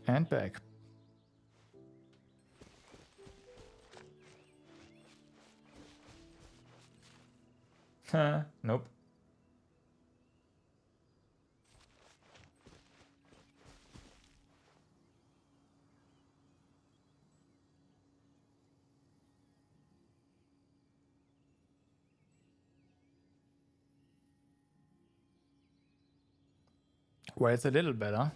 And back. Nope. Well, it's a little better.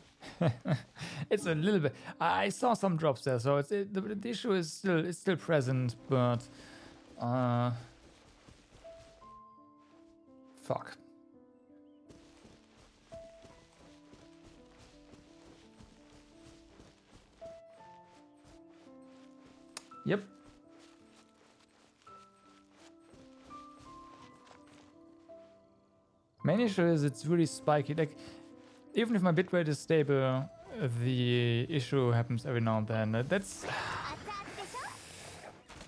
It's a little bit. I saw some drops there, so the issue is still present, but fuck. Yep. Main issue is it's really spiky. Like, even if my bitrate is stable, the issue happens every now and then. That's...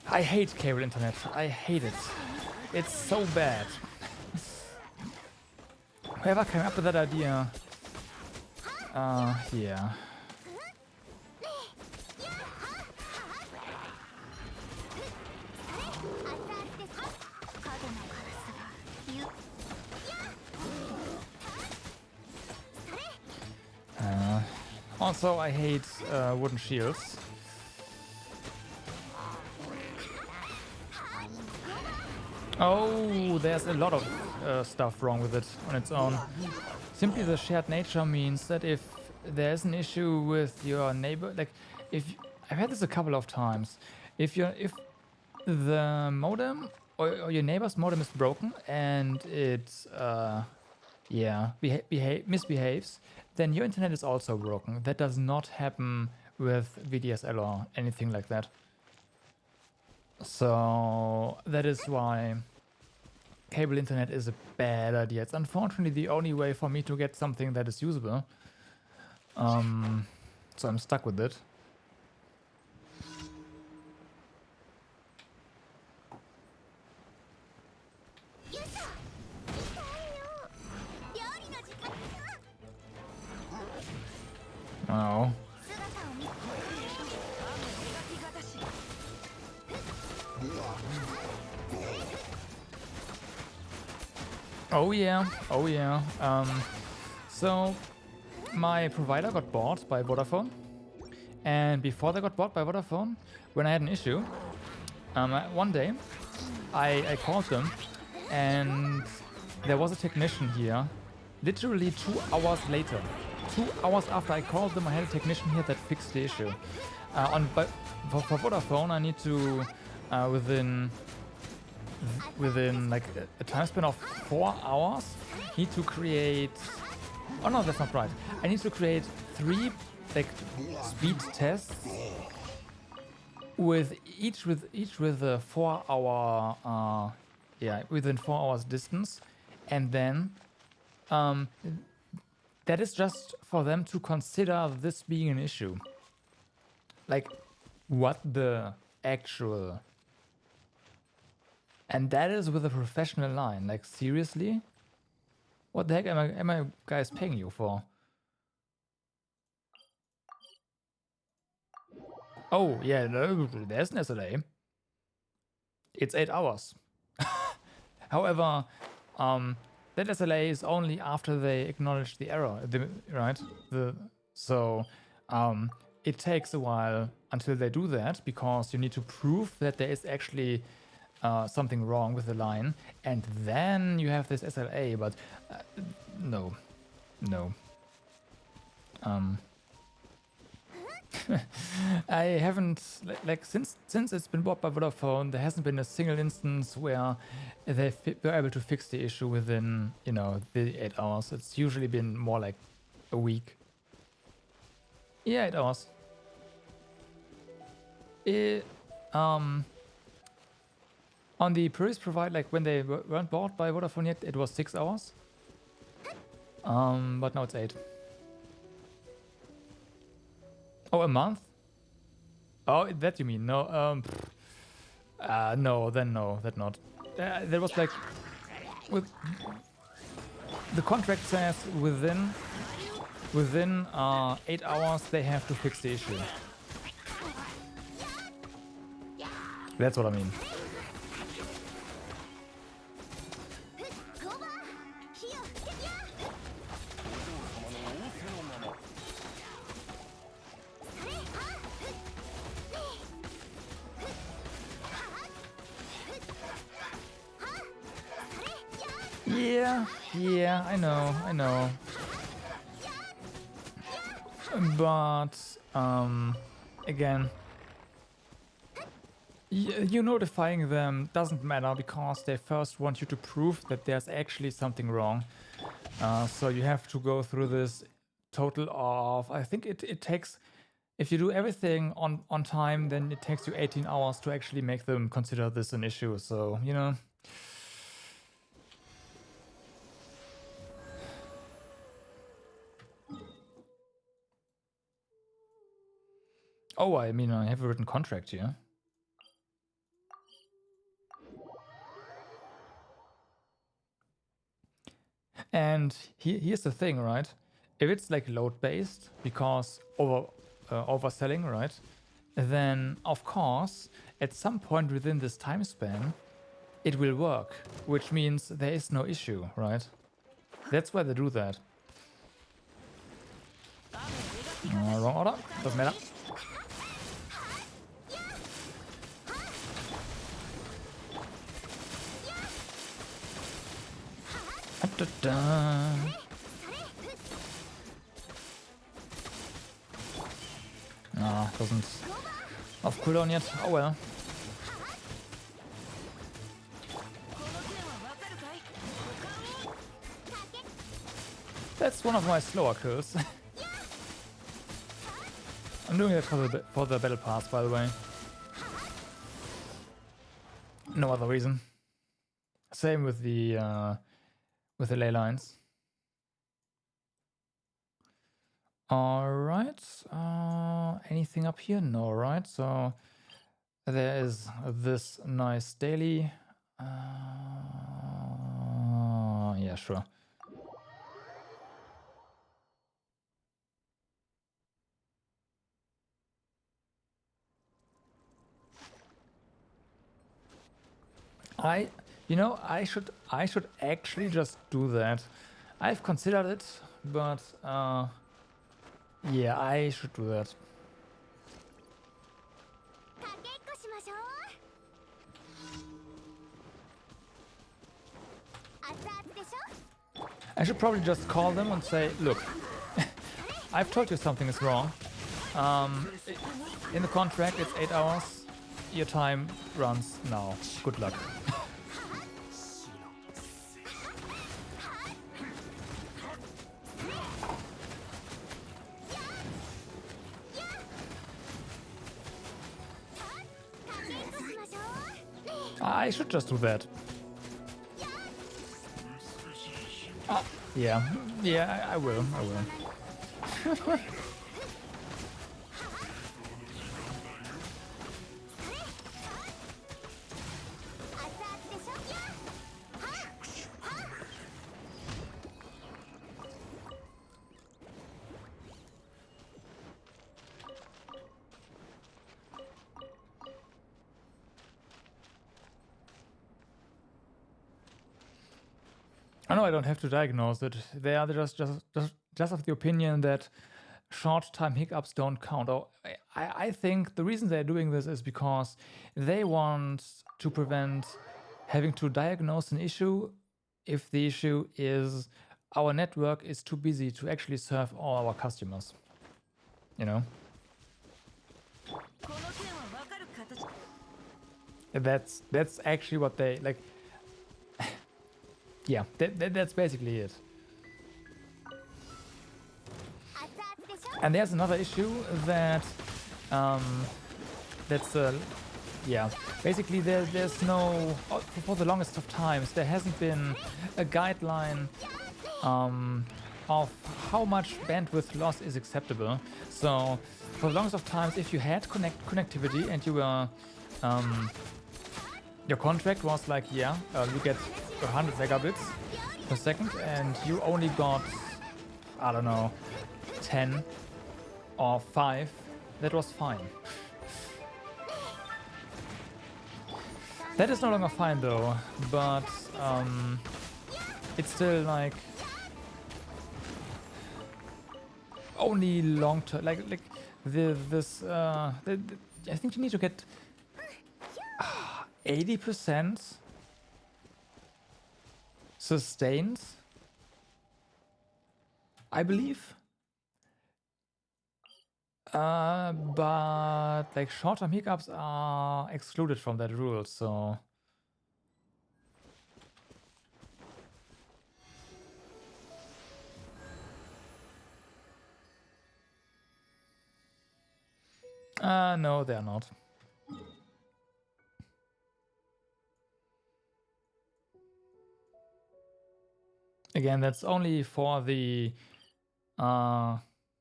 I hate cable internet. I hate it. It's so bad. Whoever came up with that idea... yeah. Also, I hate wooden shields. Oh, there's a lot of stuff wrong with it on its own. Simply the shared nature means that if there's an issue with your neighbor, like if I've had this a couple of times, if the modem or your neighbor's modem is broken and it misbehaves, then your internet is also broken. That does not happen with VDSL or anything like that. So that is why cable internet is a bad idea. It's unfortunately the only way for me to get something that is usable. So I'm stuck with it. Oh. Oh yeah, oh yeah. So my provider got bought by Vodafone, and before they got bought by Vodafone, when I had an issue, one day I called them, and there was a technician here, literally 2 hours later. 2 hours after I called them, I had a technician here that fixed the issue. For Vodafone, I need to within like a time span of 4 hours, need to create. Oh no, that's not right. I need to create 3 like speed tests with each with a 4 hour within 4 hours distance, and then that is just for them to consider this being an issue. Like, what the actual... And that is with a professional line. Like, seriously? What the heck am I guys paying you for? Oh, yeah, no, there's an SLA. It's 8 hours. However, that SLA is only after they acknowledge the error, right? So it takes a while until they do that, because you need to prove that there is actually something wrong with the line, and then you have this SLA. But no. I haven't, like since it's been bought by Vodafone, there hasn't been a single instance where they were able to fix the issue within, you know, the 8 hours. It's usually been more like a week. Yeah, 8 hours. On the previous provider, like when they weren't bought by Vodafone yet, it was 6 hours. But now it's 8. Oh, a month? Oh, that you mean? No, no, then no, that not. There was like, with the contract says within within 8 hours they have to fix the issue. That's what I mean. Yeah, I know. But, again, you notifying them doesn't matter because they first want you to prove that there's actually something wrong. So you have to go through this total of, I think it takes, if you do everything on time, then it takes you 18 hours to actually make them consider this an issue. So, you know. Oh, I mean, I have a written contract here. And here's the thing, right? If it's like load-based, because overselling, right? Then, of course, at some point within this time span, it will work, which means there is no issue, right? That's why they do that. Wrong order, doesn't matter. Doesn't off cooldown yet. Oh well. That's one of my slower kills. I'm doing it for the battle pass, by the way. No other reason. Same with the ley lines. Alright. Anything up here? No, right? So there is this nice daily. Yeah, sure. I should actually just do that. I've considered it, but yeah, I should do that. I should probably just call them and say, look, I've told you something is wrong. In the contract, it's 8 hours. Your time runs now. Good luck. I should just do that. Yeah, I will. I know I don't have to diagnose it. They are just of the opinion that short-time hiccups don't count. I think the reason they're doing this is because they want to prevent having to diagnose an issue if the issue is our network is too busy to actually serve all our customers. You know? That's actually what they like. Yeah, that's basically it. And there's another issue that yeah, basically there's no, for the longest of times there hasn't been a guideline of how much bandwidth loss is acceptable. So for the longest of times, if you had connectivity and you were your contract was like, yeah, you get 100 megabits per second, and you only got, I don't know, 10 or 5, that was fine. That is no longer fine though, but it's still like only long term. Like I think you need to get 80% sustained, I believe. But like short-term hiccups are excluded from that rule, so no, they are not. Again, that's only for the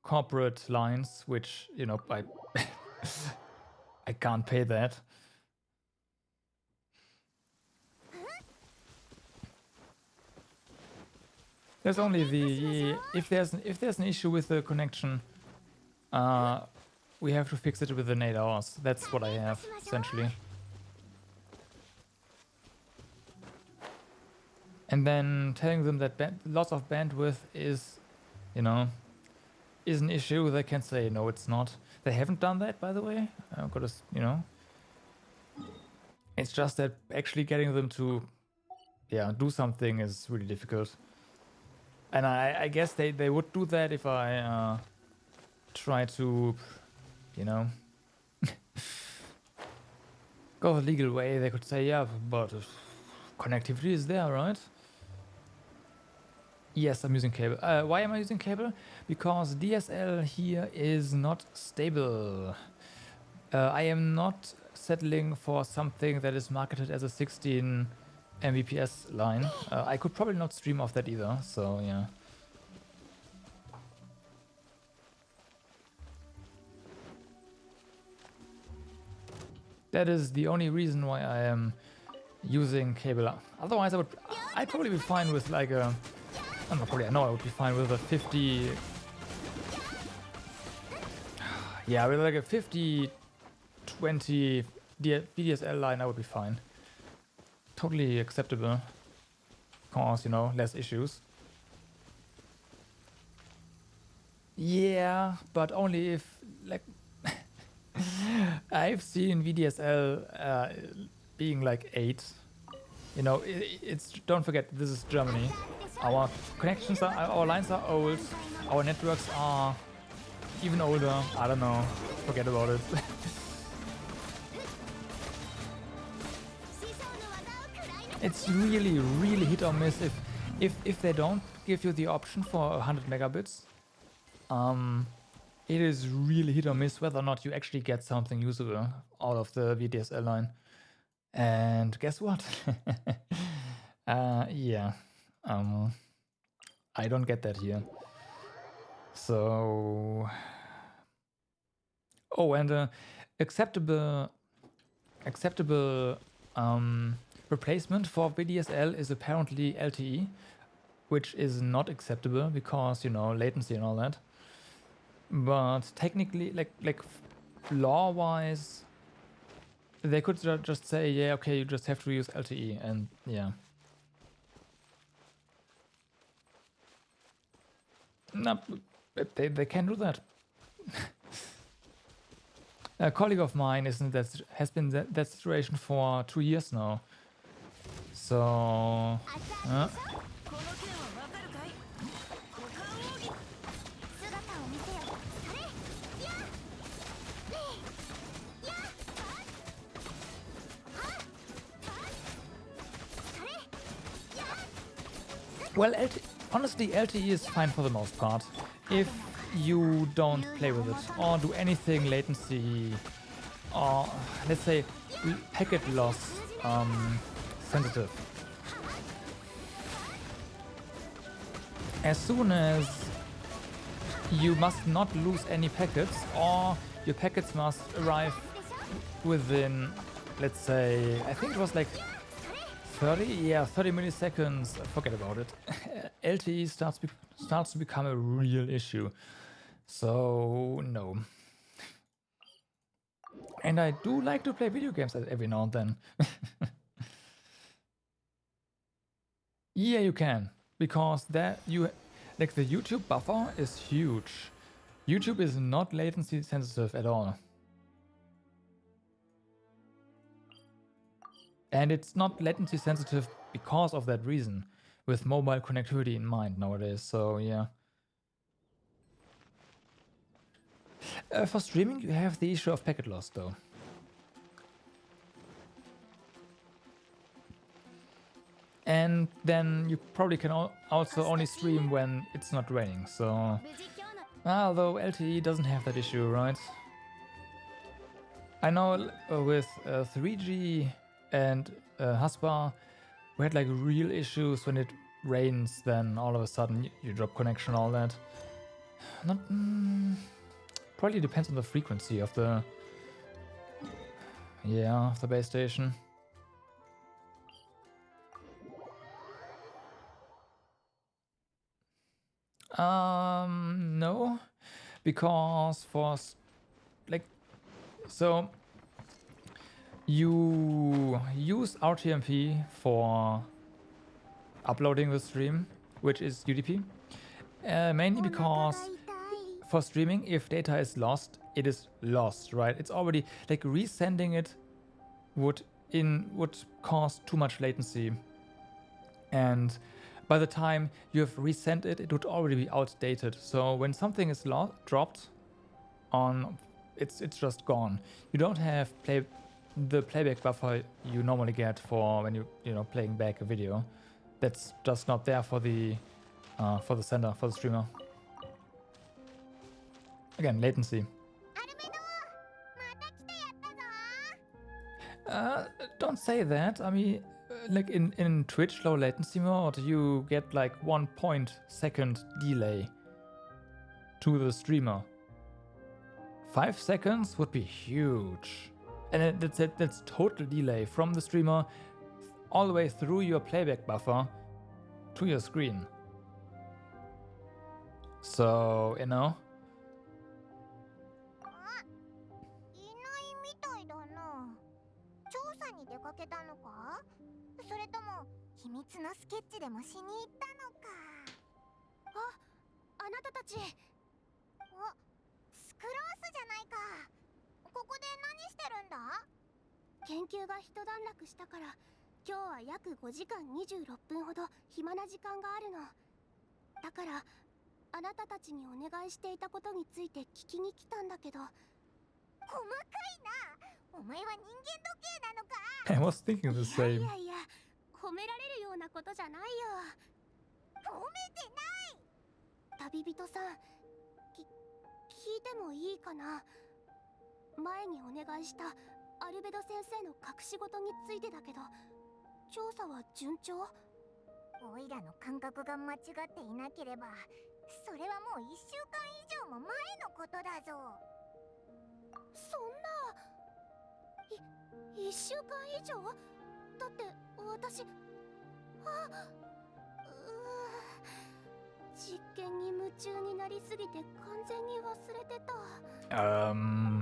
corporate lines, which, you know, I can't pay that. There's only the if there's an issue with the connection, we have to fix it within 8 hours. That's what I have essentially. And then telling them that lots of bandwidth is, you know, is an issue. They can say no, it's not. They haven't done that, by the way. I've got to, you know. It's just that actually getting them to, yeah, do something is really difficult. And I guess they would do that if I try to, you know, go the legal way. They could say, yeah, but connectivity is there, right? Yes, I'm using cable. Why am I using cable? Because DSL here is not stable. I am not settling for something that is marketed as a 16 Mbps line. I could probably not stream off that either, so yeah. That is the only reason why I am using cable. Otherwise, I'd probably be fine with like a, I know I would be fine with a 50. Yeah, with like a 50-20 VDSL line, I would be fine. Totally acceptable. Cause, you know, less issues. Yeah, but only if, like, I've seen VDSL being like 8. You know, it's don't forget, this is Germany. Our connections are, our lines are old. Our networks are even older. I don't know. Forget about it. It's really, really hit or miss if they don't give you the option for 100 megabits. It is really hit or miss whether or not you actually get something usable out of the VDSL line. And guess what? Yeah. I don't get that here. So, oh, and acceptable replacement for VDSL is apparently LTE, which is not acceptable because, you know, latency and all that. But technically, like law-wise, they could just say, yeah, okay, you just have to use LTE, and yeah. No, they can do that. A colleague of mine has been that situation for 2 years now. So, well, honestly, LTE is fine for the most part. If you don't play with it or do anything latency or, let's say, packet loss sensitive. As soon as you must not lose any packets, or your packets must arrive within, let's say, I think it was like 30 milliseconds, forget about it. LTE starts to become a real issue. So, no. And I do like to play video games every now and then. Yeah, you can. Because that like the YouTube buffer is huge. YouTube is not latency sensitive at all. And it's not latency sensitive because of that reason, with mobile connectivity in mind nowadays, so yeah. For streaming, you have the issue of packet loss, though. And then you probably can also only stream when it's not raining, so... Although LTE doesn't have that issue, right? I know with 3G and Haspa, we had like real issues when it rains, then all of a sudden you drop connection, all that. Not... probably depends on the frequency of the... yeah, of the base station. No, because for like, so you use RTMP for uploading the stream, which is UDP, mainly because for streaming, if data is lost, it is lost, right? It's already like resending it would cause too much latency, and by the time you have resent it, it would already be outdated. So when something is dropped on, it's just gone. You don't have the playback buffer you normally get for when you playing back a video. That's just not there for the sender, for the streamer. Again, latency. Don't say that. I mean, like in Twitch low latency mode, you get like 1 second delay to the streamer. 5 seconds would be huge. And that's total delay from the streamer all the way through your playback buffer to your screen. So, you know. I was thinking the same.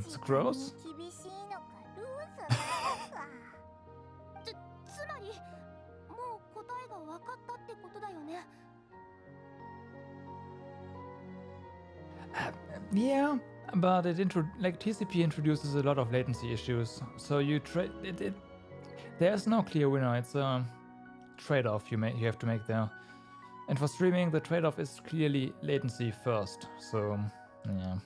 It's gross. Yeah, but like TCP introduces a lot of latency issues, so there's no clear winner. It's a trade-off you have to make there. And for streaming, the trade-off is clearly latency first. So, yeah.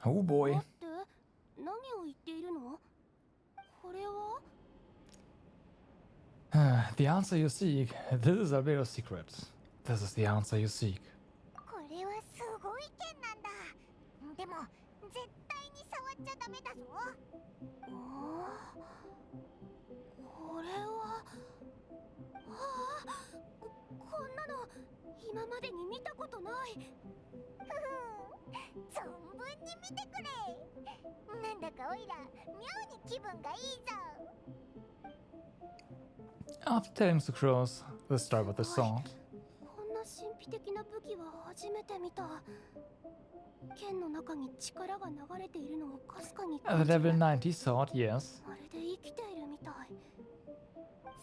Oh boy. The answer you seek. This is Albedo's secret. This is the answer you seek. 今までに見たことない。存分に見てくれ。なんだかおいら妙に気分がいいぞ。 After telling the crows the story about the sword, こんな神秘的な武器は初めて見た。剣の中に力が流れているのをかすかに the 感じる。 level 90 sword, yes. まるで生きているみたい。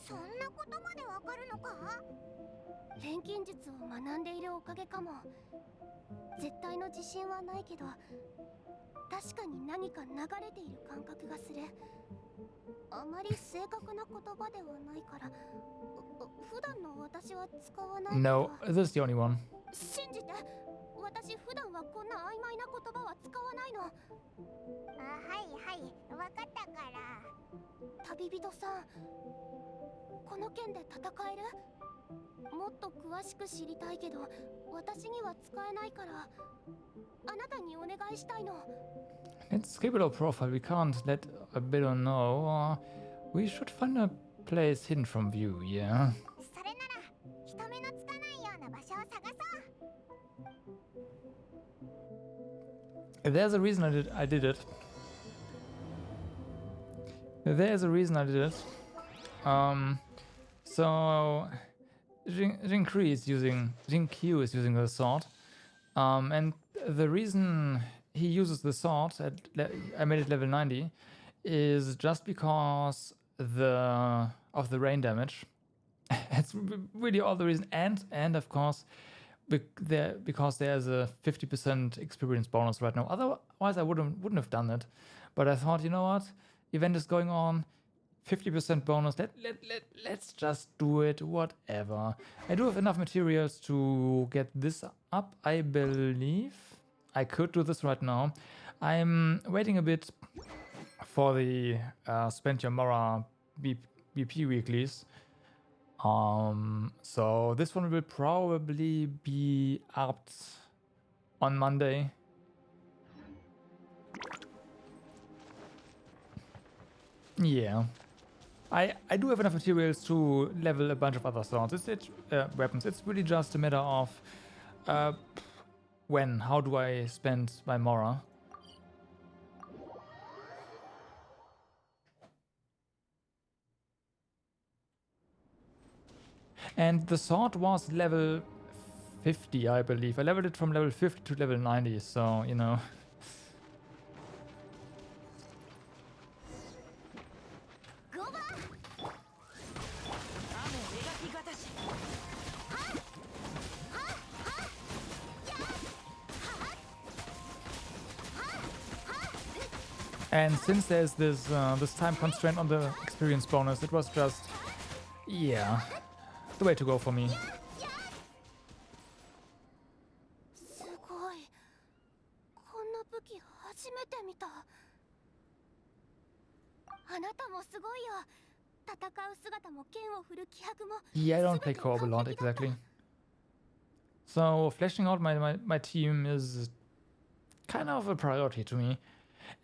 そんなことまでわかるのか？錬金術を学んでいるおかげかも。絶対の自信はないけど、確かに何か流れている感覚がする。あまり正確な言葉ではないから、普段の私は使わないけど。 No, this is the only one. 信じて、私普段はこんな曖昧な言葉は使わないの。はいはい、わかったから。旅人さん、この剣で戦える？もっと詳しく知りたいけど、私には使えないから、あなたにお願いしたいの。 Let's skip it all profile. We can't let a bidder know. We should find a place hidden from view, yeah. それなら人目のつかないような場所を探そう。 There's a reason I did it. There's a reason I did it. So Jin is using the sword. And the reason he uses the sword I made it level 90 is just because of the rain damage. It's really all the reason, and of course because there's a 50% experience bonus right now. Otherwise I wouldn't have done it. But I thought, you know what? Event is going on, 50% bonus. Let's just do it, whatever. I do have enough materials to get this up, I believe. I could do this right now. I'm waiting a bit for the Spend Your Mora BP weeklies. So this one will probably be up on Monday. Yeah. I do have enough materials to level a bunch of other swords. Weapons. It's really just a matter of how do I spend my Mora? And the sword was level 50, I believe. I leveled it from level 50 to level 90, so, you know. And since there's this time constraint on the experience bonus, it was just, yeah, the way to go for me. すごい。こんな武器初めて見た。あなたもすごいよ。戦う姿も剣を振る気迫も。 Yeah, I don't play co-op a lot, exactly. So fleshing out my team is kind of a priority to me.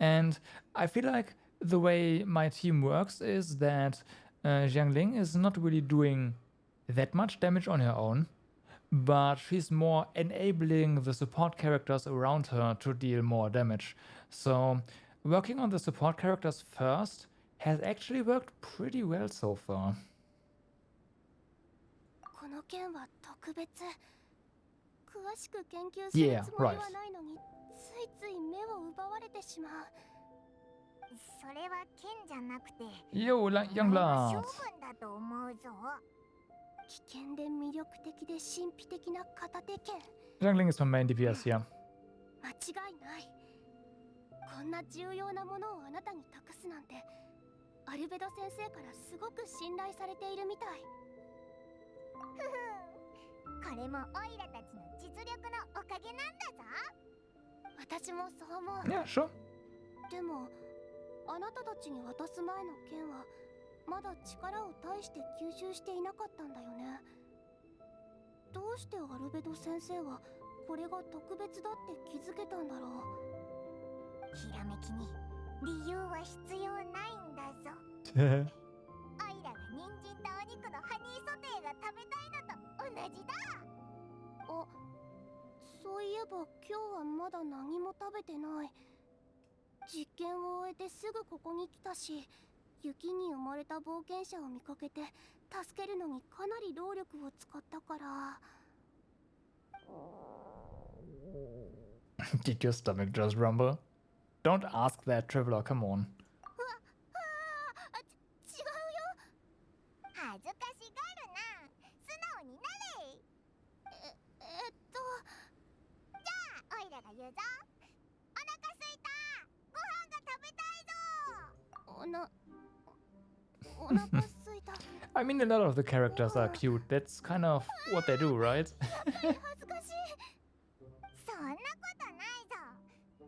And I feel like the way my team works is that Jiangling is not really doing that much damage on her own, but she's more enabling the support characters around her to deal more damage. So working on the support characters first has actually worked pretty well so far. この剣は特別。詳しく研究するつもりはないのに、ついつい目を奪われてしまう。それは剣じゃなくて、 Yo, young blood. 処分だと思うぞ。危険で魅力的で神秘的な片手剣。 Jiangling is my main DPS here. 間違いない。こんな重要なものをあなたに託すなんて、アルベド先生からすごく信頼されているみたい。これもオイラたちの実力のおかげなんだぞ。私もそう思う。Yeah, sure. でも、あなたたちに渡す前の剣はまだ力を大して吸収していなかったんだよね。どうしてアルベド先生はこれが特別だって気づけたんだろう。ひらめきに理由は必要ないんだぞ。オイラが人参とお肉のハニーソテーが食べたいのと同じだ。あ、そういえば今日はまだ何も食べてない。実験を終えてすぐここに来たし、雪に埋もれた冒険者を見かけて助けるのにかなり労力を使ったから。Did your stomach just rumble? Don't ask that, traveler, come on. 違うよ。恥ずかしがるな。素直になれ。じゃあオイラが言うぞ。お腹すいた。ご飯が食べたいぞ。お腹すいた。I mean, a lot of the characters are cute. That's kind of what they do, right? 恥ずかしい。そんなことないぞ。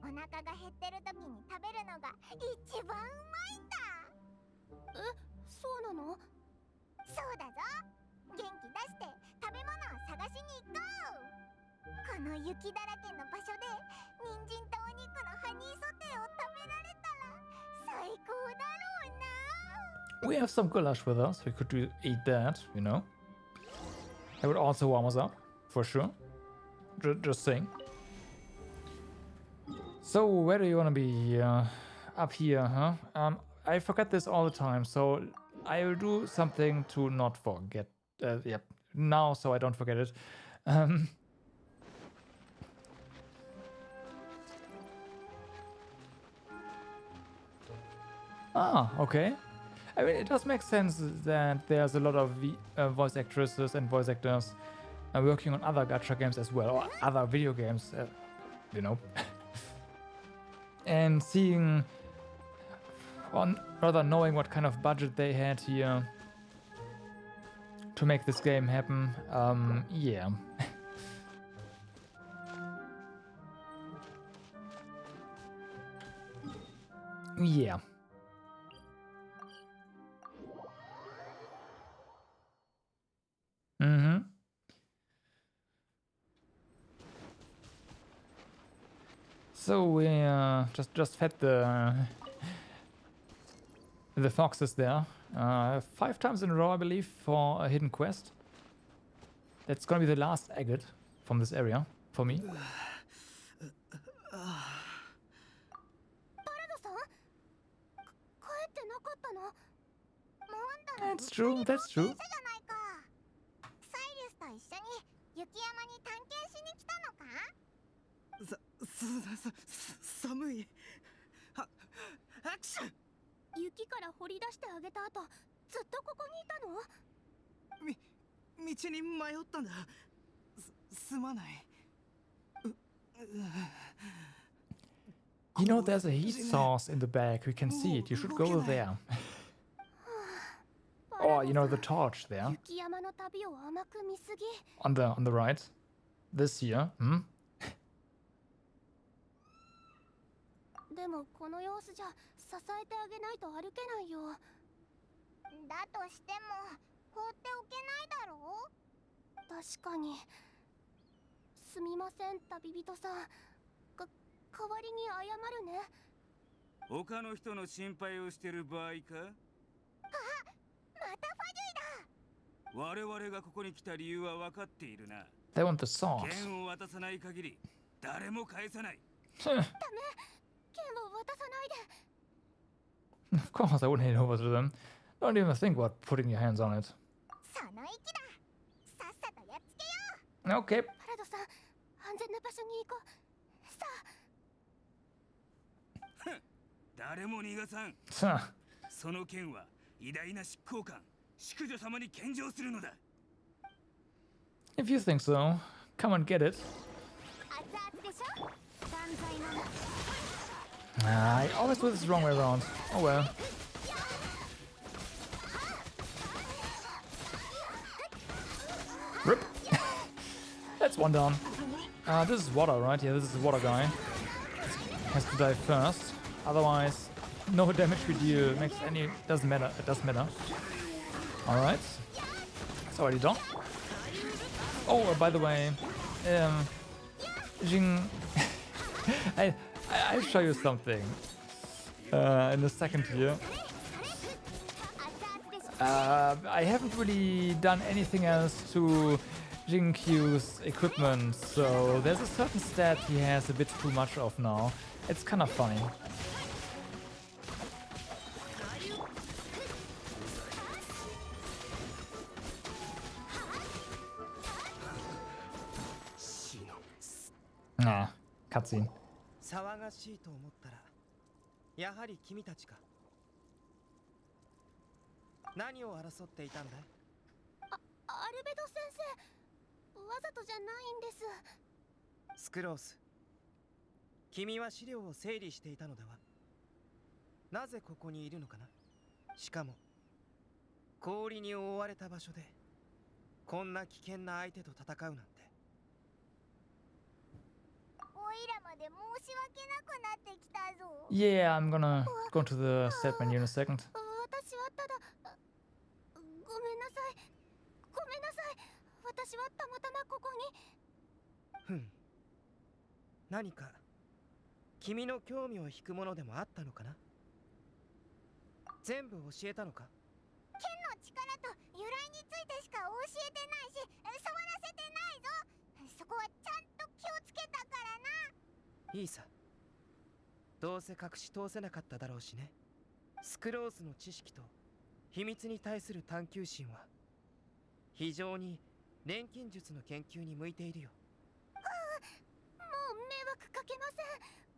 お腹が減ってる時に食べるのが一番うまいんだ。そうなの？そうだぞ。元気出して食べ物を探しに行こう。この雪だらけの場所で人参とお肉のハニーソテーを食べられたら最高だろうな。We have some goulash with us. We could eat that, you know. That would also warm us up, for sure. Just saying. So, where do you want to be? Up here, huh? I forget this all the time, so I will do something to not forget. Yep, now, so I don't forget it. Okay. I mean, it does make sense that there's a lot of voice actresses and voice actors working on other gacha games as well, or other video games, you know. And seeing, or rather knowing what kind of budget they had here to make this game happen, yeah. Yeah. So we just fed the foxes there 5 times in a row, I believe, for a hidden quest. That's gonna be the last agate from this area for me. That's true. That's true. 寒い。アクション。雪から掘り出してあげた後、ずっとここにいたの？道に迷ったんだ。すまない。You know, there's a heat source in the back. We can see it. You should go there. Or, you know, the torch there. On the right. This here. でもこの様子じゃ支えてあげないと歩けないよ。だとしても放っておけないだろう。確かに。すみません、旅人さん。代わりに謝るね。他の人の心配をしてる場合か？あ、またファジュイだ。我々がここに来た理由は分かっているな。They want the sword. 剣を渡さない限り誰も返さない。ダメ。Of course, I wouldn't hand over to them. Don't even think about putting your hands on it. Okay. If you think so, come and get it. I always do this the wrong way around. Oh well. Rip. That's one down. This is water, right? Yeah, this is the water guy. Has to die first. Otherwise, no damage we deal makes any... doesn't matter. It doesn't matter. Alright. It's already done. Oh, by the way, Jing... I'll show you something in a second here. I haven't really done anything else to Jinkyu's equipment, so there's a certain stat he has a bit too much of now. It's kind of funny. Ah, cutscene. 騒がしいと思ったらやはり君たちか。何を争っていたんだい？アルベド先生、わざとじゃないんです。スクロース、君は資料を整理していたのでは？なぜここにいるのかな？しかも氷に覆われた場所でこんな危険な相手と戦うなんて。おいらまで申し訳なくなってきたぞ。Yeah, I'm gonna go to the set menu in a second. 私はただ、ごめんなさい。ごめんなさい。私はたまたまここに。何か君の興味を引くものでもあったのかな？全部教えたのか？剣の力と由来についてしか教えてないし、触らせてないぞ。そこはちゃんと気をつけたからな。いいさ。どうせ隠し通せなかっただろうしね。スクロースの知識と秘密に対する探求心は非常に錬金術の研究に向いているよ。もう迷惑かけません。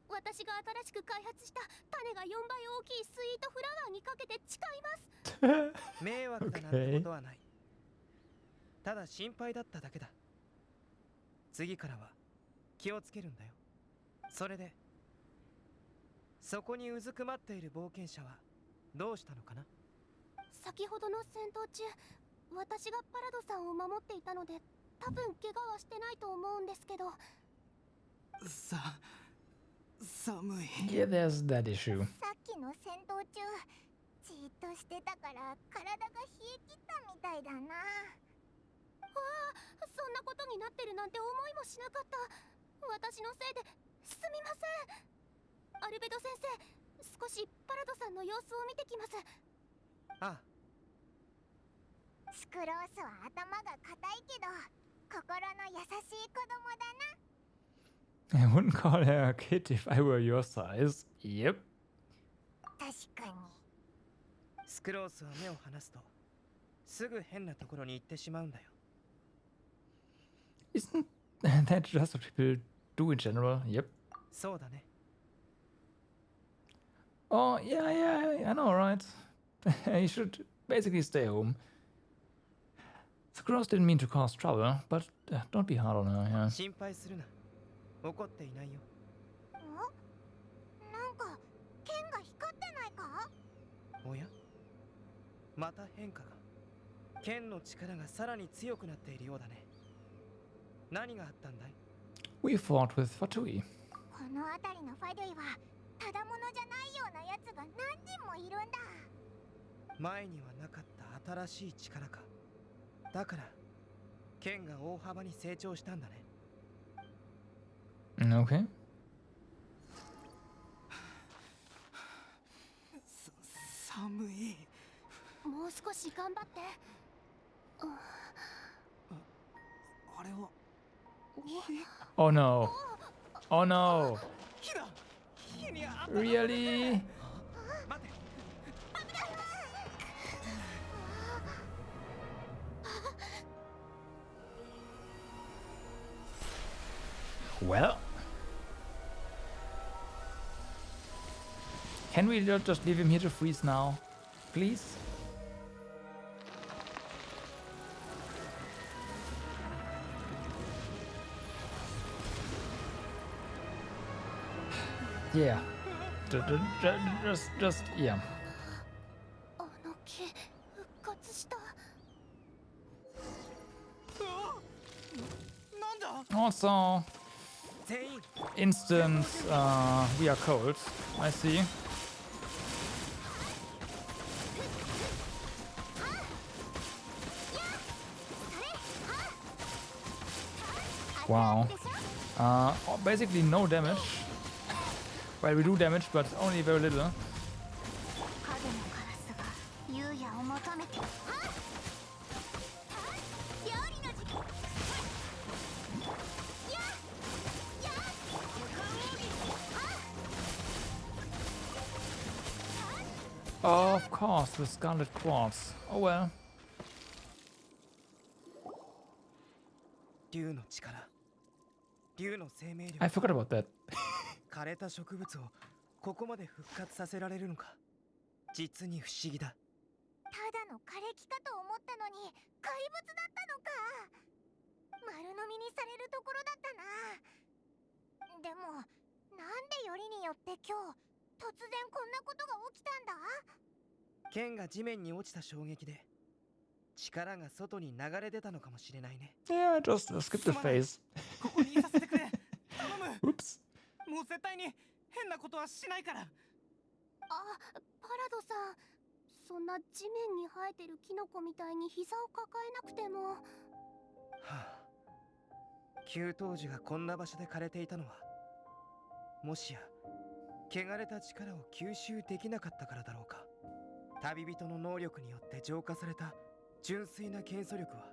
私が新しく開発した種が4倍大きいスイートフラワーにかけて誓います。迷惑だなんてことはない。ただ心配だっただけだ。次からは気をつけるんだよ。それでそこにうずくまっている冒険者はどうしたのかな？先ほどの戦闘中、私がパラドさんを守っていたので、多分怪我はしてないと思うんですけど。寒い。Yeah, there's that issue. さっきの戦闘中、じーっとしてたから体が冷え切ったみたいだな。ああ、そんなことになってるなんて思いもしなかった。私のせいですみません。アルベド先生、少しパラドさんの様子を見てきます。ああ。スクロースは頭が硬いけど心の優しい子供だな。I wouldn't call her a kid if I were your size. Yep. 確かに。スクロースは目を離すとすぐ変なところに行ってしまうんだよ。Isn't that just what people do in general? Yep. そうだね。Oh, yeah, I know, right? You should basically stay home. The Cross didn't mean to cause trouble, but don't be hard on her, yeah. 心配するな。怒っていないよ。なんか剣が光ってないか？おや？また変化が。剣の力がさらに強くなっているようだね。何があったんだい？ We fought with Fatui. この辺りのファドゥイはただものじゃないようなやつが何人もいるんだ。前にはなかった新しい力か。だから剣が大幅に成長したんだね。Okay. 寒い。もう少し頑張って。あれは Oh no. Oh no. 火だ。火にあった。 Really? 待て。 Well. Can we just leave him here to freeze now? Please? Yeah. Just, yeah. あの木復活した。なんだ。 Also, 全員。 instant, we are cold. I see. Wow. Basically no damage. Well, we do damage, but only very little. 影のカラスが優也を求めて。料理の時間。Of course, the Scarlet Quartz. Oh well. 竜の力、竜の生命力、 I forgot about that. 枯れた植物をここまで復活させられるのか、実に不思議だ。ただの枯れ木かと思ったのに怪物だったのか。丸飲みにされるところだったな。でもなんでよりによって今日突然こんなことが起きたんだ。剣が地面に落ちた衝撃で力が外に流れ出たのかもしれないね。 Yeah, I just skipped the phase. ここにいさせてくれ。頼む。 Oops. もう絶対に変なことはしないから。あ、パラドさん、そんな地面に生えてるキノコみたいに膝を抱えなくても。はあ、旧当時がこんな場所で枯れていたのは、もしや汚れた力を吸収できなかったからだろうか。旅人の能力によって浄化された純粋な元素力は、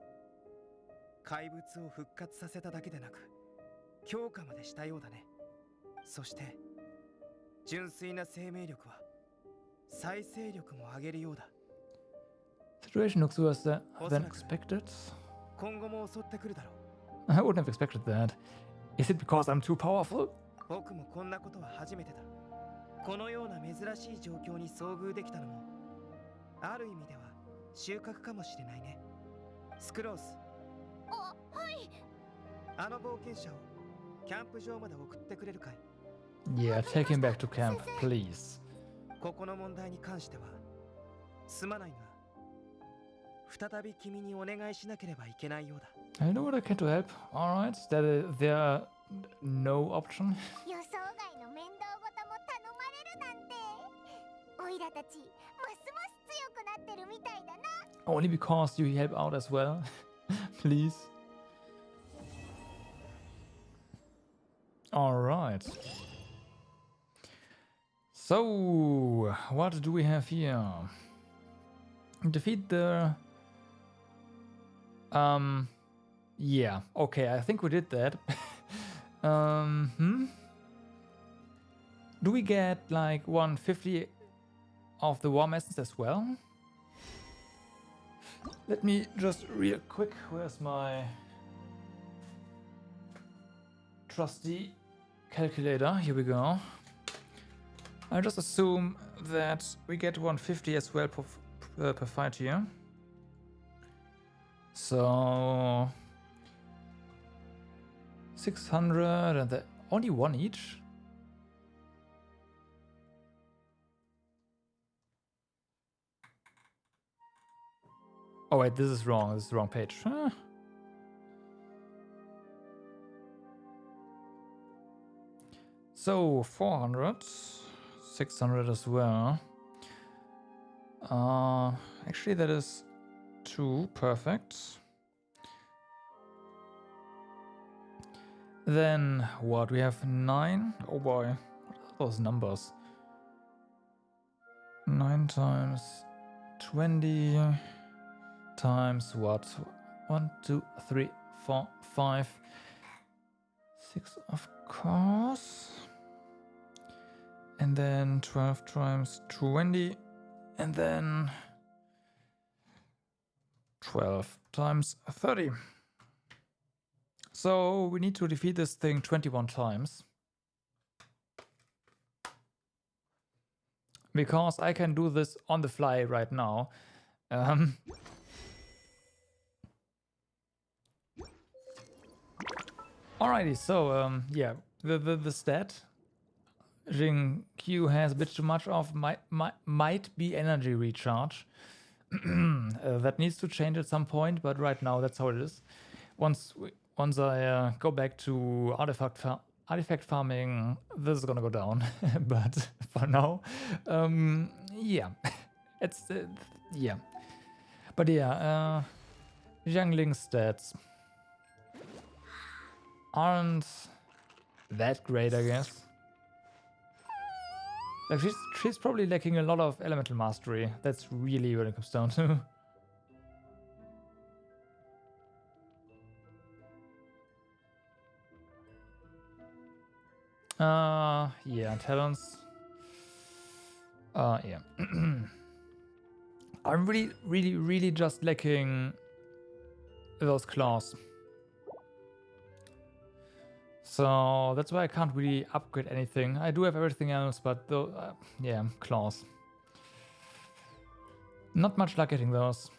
怪物を復活させただけでなく強化までしたようだね。そして純粋な生命力は再生力も上げるようだ。 Situation looks worse than expected. 今後も襲ってくるだろう。 I wouldn't have expected that. Is it because I'm too powerful? 僕もこんなことは初めてだ。このような珍しい状況に遭遇できたのも、ある意味では収穫かもしれないね。スクロース、あ、はい。あの冒険者をキャンプ場まで送ってくれるかい？ Yeah, take him back to camp, please. ここの問題に関してはすまないが、再び君にお願いしなければいけないようだ。 I know what I can to help. Alright, there no option. 予想外の面倒ごとも頼まれるなんて。オイラたちますます強くなってるみたいだな。 Only because you help out as well. Please. Alright. So, what do we have here? Defeat the... Yeah, okay, I think we did that. Do we get like 150 of the warm essence as well? Let me just real quick, where's my trusty calculator? Here we go. I just assume that we get 150 as well per fight here. So 600 and only one each. Oh wait, this is wrong. This is the wrong page. Huh. So 400, 600 as well. Actually, that is 2. Perfect. Then what? We have 9. Oh boy, what are those numbers? 9 times 20 times what? 1, 2, 3, 4, 5, 6, of course. And then 12 times 20, and then 12 times 30. So we need to defeat this thing 21 times. Because I can do this on the fly right now. Alrighty, so yeah, the stat Jing Q has a bit too much of might be energy recharge. That needs to change at some point, but right now that's how it is. Once I go back to artifact farming, this is gonna go down. But for now, yeah, it's yeah. But yeah, Jiangling stats aren't that great, I guess. Like she's probably lacking a lot of elemental mastery. That's really what it comes down to. Yeah, talents. Yeah. I'm really just lacking those claws. So that's why I can't really upgrade anything. I do have everything else, but yeah, claws. Not much luck getting those.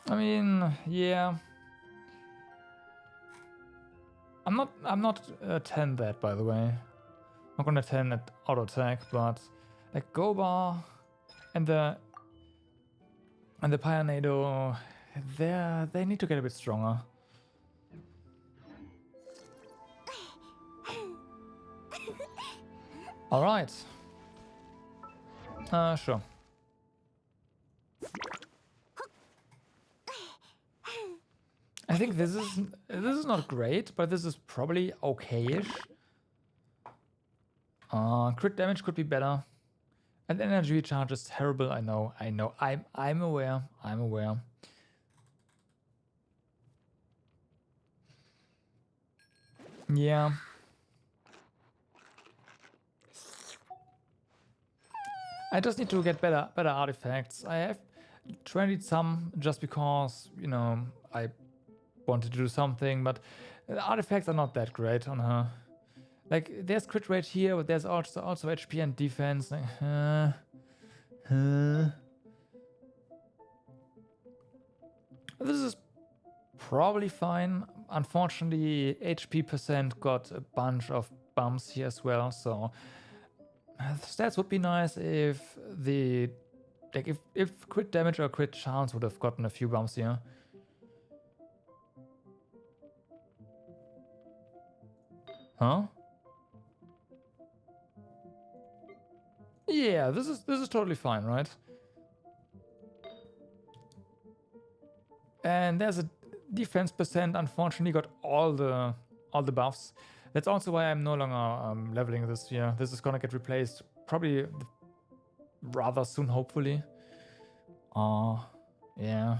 I mean, yeah. I'm not 10 that, by the way. I'm not gonna 10 at auto attack, but like Gobar and the Pionado, they need to get a bit stronger. All right. Sure. I think this is not great, but this is probably okay-ish. Crit damage could be better. And energy charge is terrible, I know. I'm aware. Yeah. I just need to get better artifacts. I have tried some just because, you know, I wanted to do something, but the artifacts are not that great on her. Like, there's crit rate here, but there's also HP and defense. This is probably fine. Unfortunately, HP percent got a bunch of bumps here as well, so stats would be nice if the if crit damage or crit chance would have gotten a few bumps here. Huh? Yeah, this is totally fine, right? And there's a defense percent. Unfortunately, got all the buffs. That's also why I'm no longer leveling this here. This is gonna get replaced probably rather soon, hopefully. Yeah.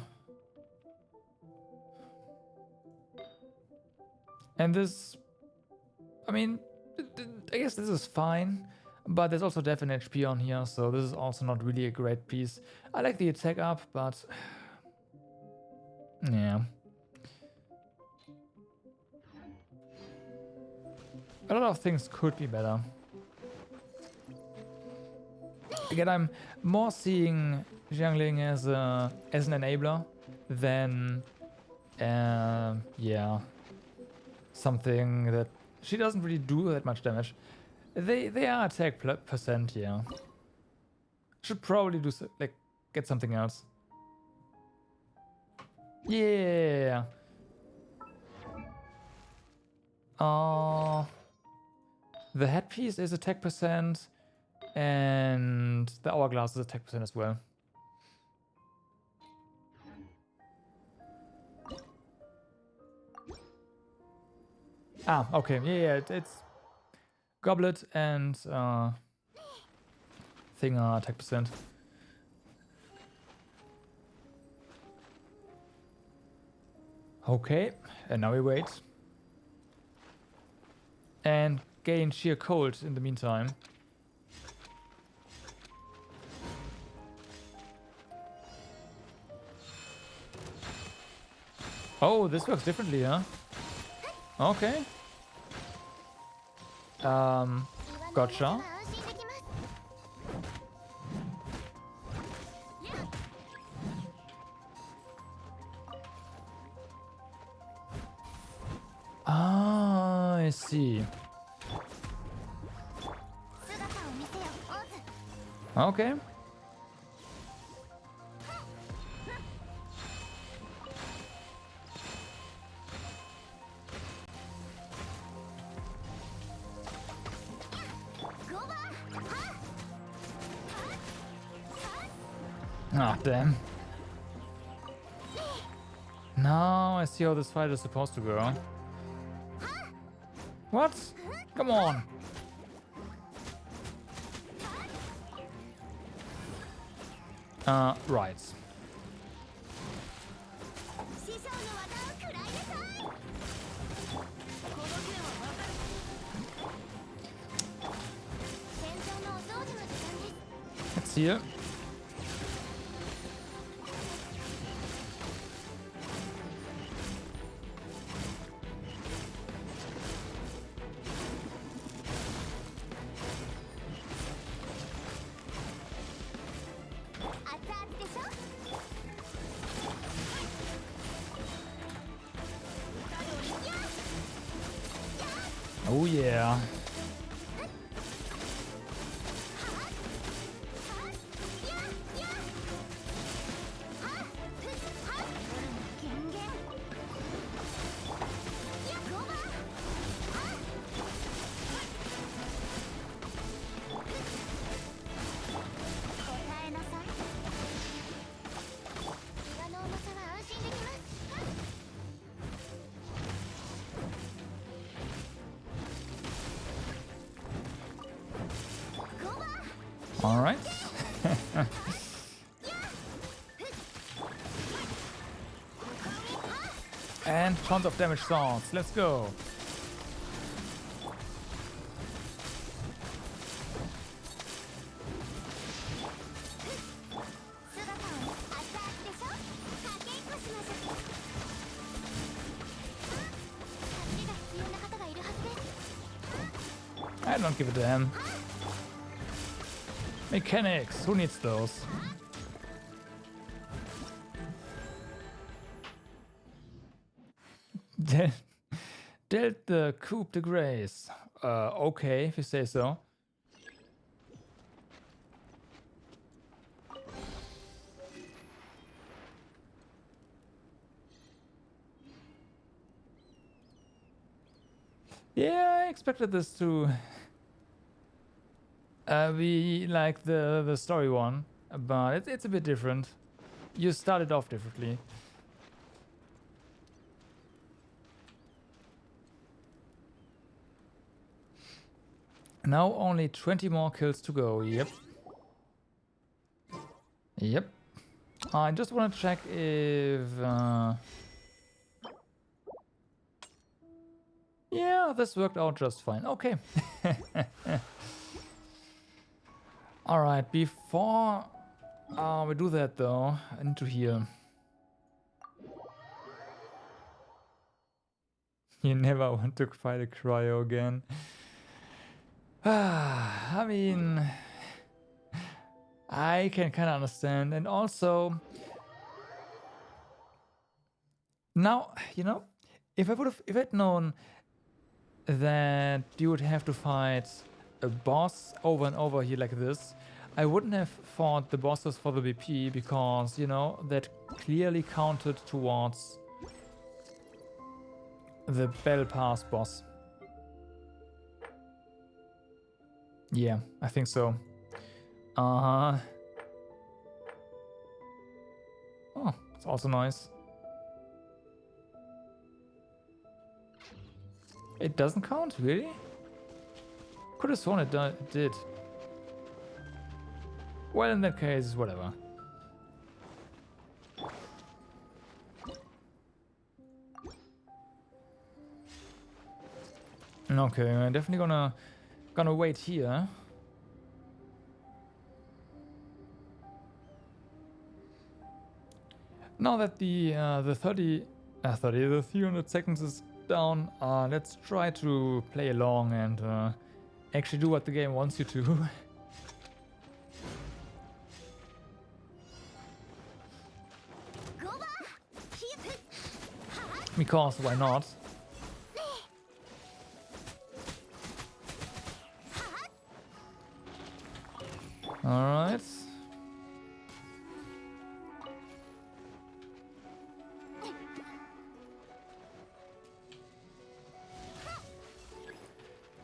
And this, I mean, I guess this is fine, but there's also def and HP on here, so this is also not really a great piece. I like the attack up, but yeah. A lot of things could be better. Again, I'm more seeing Jiangling as an enabler than yeah, something that she doesn't really do that much damage. They are attack percent, yeah. Should probably do like get something else. Yeah. The headpiece is attack percent, and the hourglass is attack percent as well. Ah, okay, yeah, it's goblet and thing are attack percent. Okay, and now we wait. And gain sheer cold in the meantime. Oh, this works differently, huh? Okay. Gotcha. Ah, I see. Okay. Ah, damn. Now I see how this fight is supposed to go. What? Come on. Right. Let's heal. Oh yeah. All right. And tons of damage swords. Let's go. I don't give a damn. Mechanics, who needs those? Dealt the coup de grace. Okay, if you say so. Yeah, I expected this to be like the story one, but it's a bit different. You started off differently. Now only 20 more kills to go. Yep. Yep. I just want to check if... yeah, this worked out just fine. Okay. Alright, before we do that though, I need to heal. You never want to fight a cryo again. I mean, I can kind of understand, and also now, you know, if I'd known that you would have to fight a boss over and over here like this, I wouldn't have fought the bosses for the BP, because, you know, that clearly counted towards the Bell Pass boss. Yeah, I think so. Oh, it's also nice. It doesn't count, really? Could have sworn it did. Well, in that case, whatever. Okay, I'm definitely gonna wait here. Now that the 300 seconds is down, let's try to play along and actually do what the game wants you to. Because why not? Alright.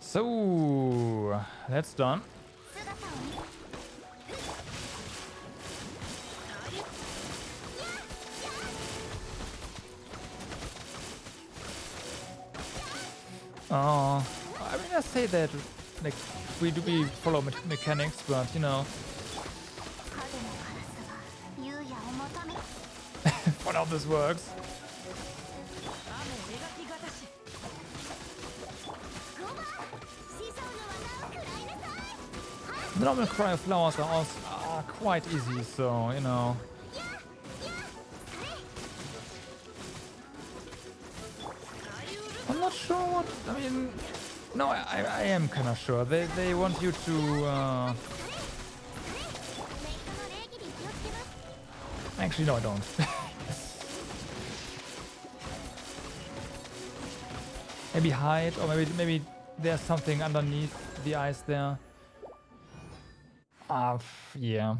So that's done. I mean, I say that like we do follow mechanics, but you know, what how this works. The normal cryo flowers are also quite easy, so you know. I'm not sure what. I mean, no, I am kind of sure. They want you to. Actually, no, I don't. Maybe hide, or maybe there's something underneath the ice there. Yeah.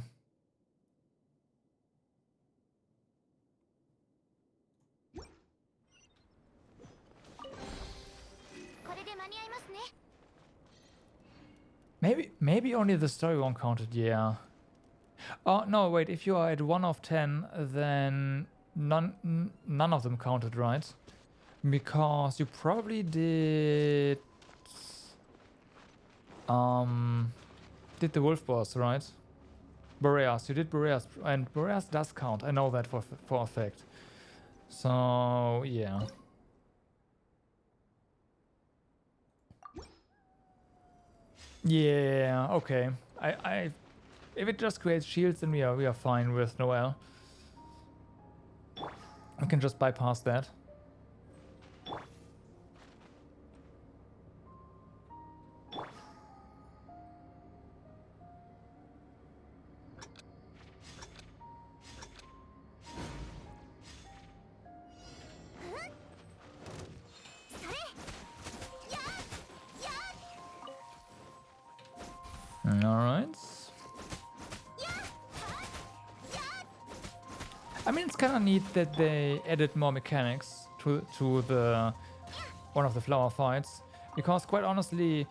これで間に合いますね。 Maybe only the story won't count it, yeah. Oh no, wait, if you are at 1 of 10, then none of them counted, right? Because you probably did the wolf boss, right? Boreas, you did Boreas, and Boreas does count. I know that for a fact. So yeah. Yeah, okay. If it just creates shields, then we are fine with Noel. We can just bypass that. Alright. I mean, it's kind of neat that they added more mechanics to the one of the flower fights, because quite honestly,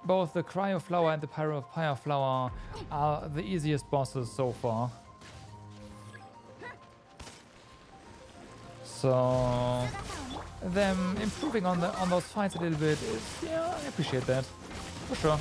both the Cryo Flower and the Pyro Flower are the easiest bosses so far. So them improving on those fights a little bit is, yeah, I appreciate that for sure.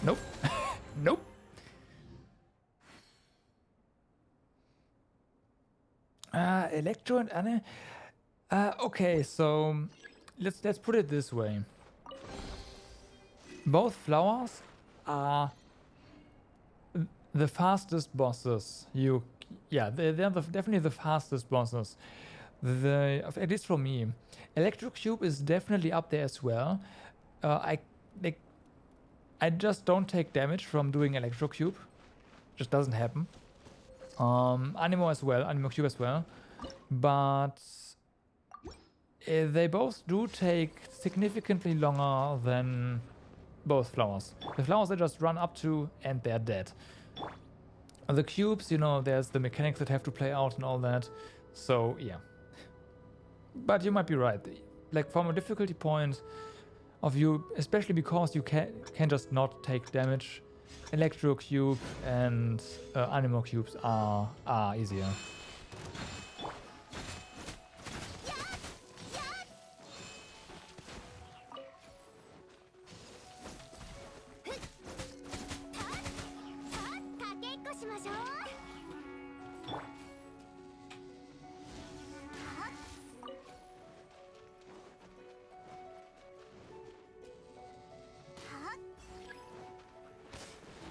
Nope. Nope. Electro and Anne. Okay, so let's put it this way. Both flowers are the fastest bosses. They're definitely the fastest bosses. At least for me, Electro Cube is definitely up there as well. I just don't take damage from doing Electro Cube. Just doesn't happen. Animo Cube as well. But they both do take significantly longer than both flowers. The flowers they just run up to and they're dead. The cubes, you know, there's the mechanics that have to play out and all that. So yeah. But you might be right. Like from a difficulty point of view, especially because you can just not take damage, Electro Cube and Animo Cubes are easier.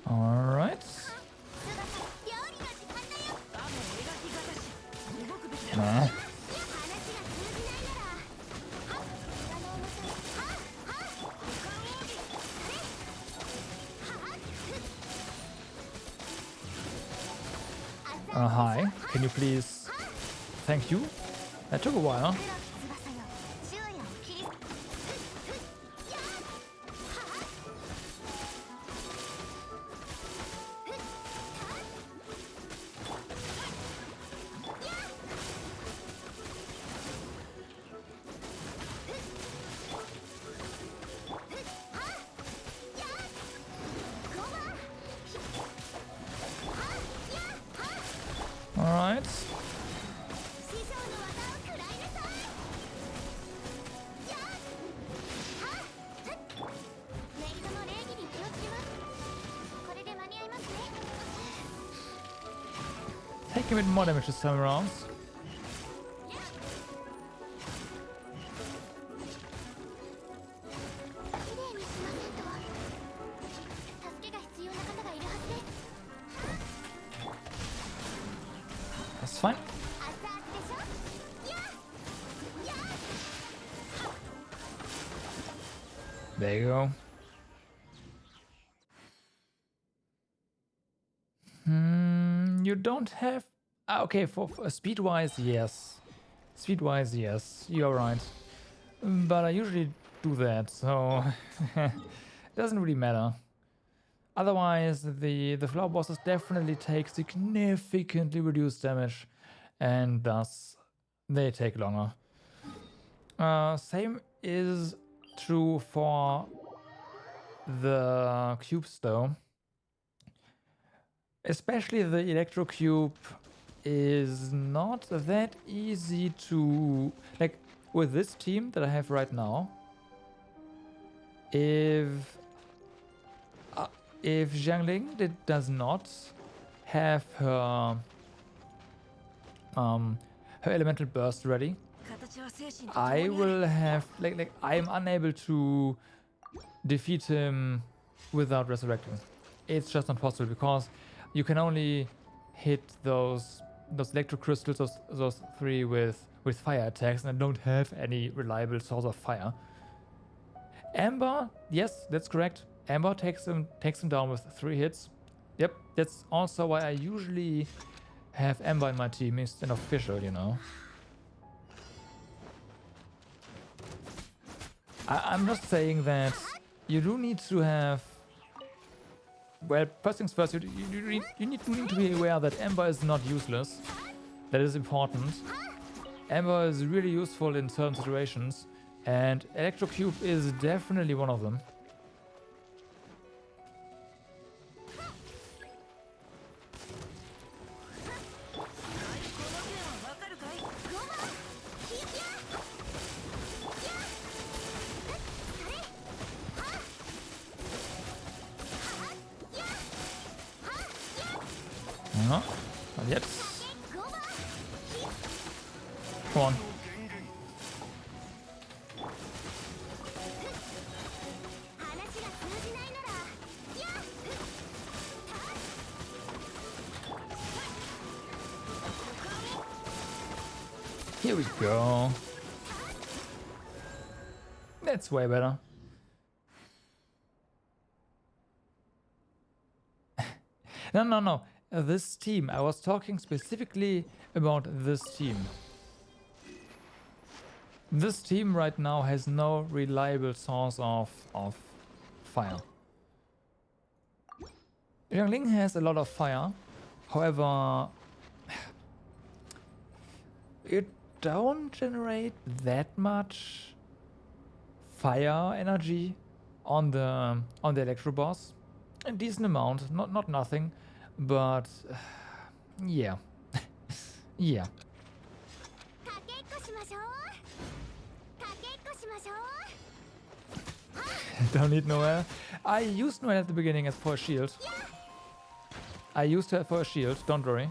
Alright. Nah. Hi, can you please? Thank you. That took a while. Alright. 師匠の技を食らいなさい。やっはっふっメイドの礼儀に気をつけます。これで間に合いますね。 Take a bit more damage this time around. きれいにしませんと。助けが必要な方がいるはずです。 That's fine. 熱々でしょ。やっやっ There you go. You don't have... okay, for speed-wise, yes. Speed-wise, yes. You're right. But I usually do that, so... it doesn't really matter. Otherwise, the flower bosses definitely take significantly reduced damage, and thus they take longer. Same is true for the cubes, though. Especially the electro cube is not that easy to... like, with this team that I have right now, if Jiangling does not have her her elemental burst ready, I will have like I'm unable to defeat him without resurrecting. It's just not possible because you can only hit those electro crystals, those three with fire attacks, and I don't have any reliable source of fire. Amber, yes, that's correct. Amber takes him down with 3 hits. Yep, that's also why I usually have Amber in my team instead of Fischl, you know. I'm just saying that you do need to have... well, first things first, you need to be aware that Amber is not useless. That is important. Amber is really useful in certain situations, and Electro Cube is definitely one of them. No, not yet. Come on. Here we go. That's way better. No. This team. I was talking specifically about this team. This team right now has no reliable source of fire. Jiangling has a lot of fire. However, it don't generate that much fire energy on the Electro boss. A decent amount, not nothing, but yeah. Yeah. Don't need Noelle. I used Noelle at the beginning as for a shield. I used her for a shield, don't worry.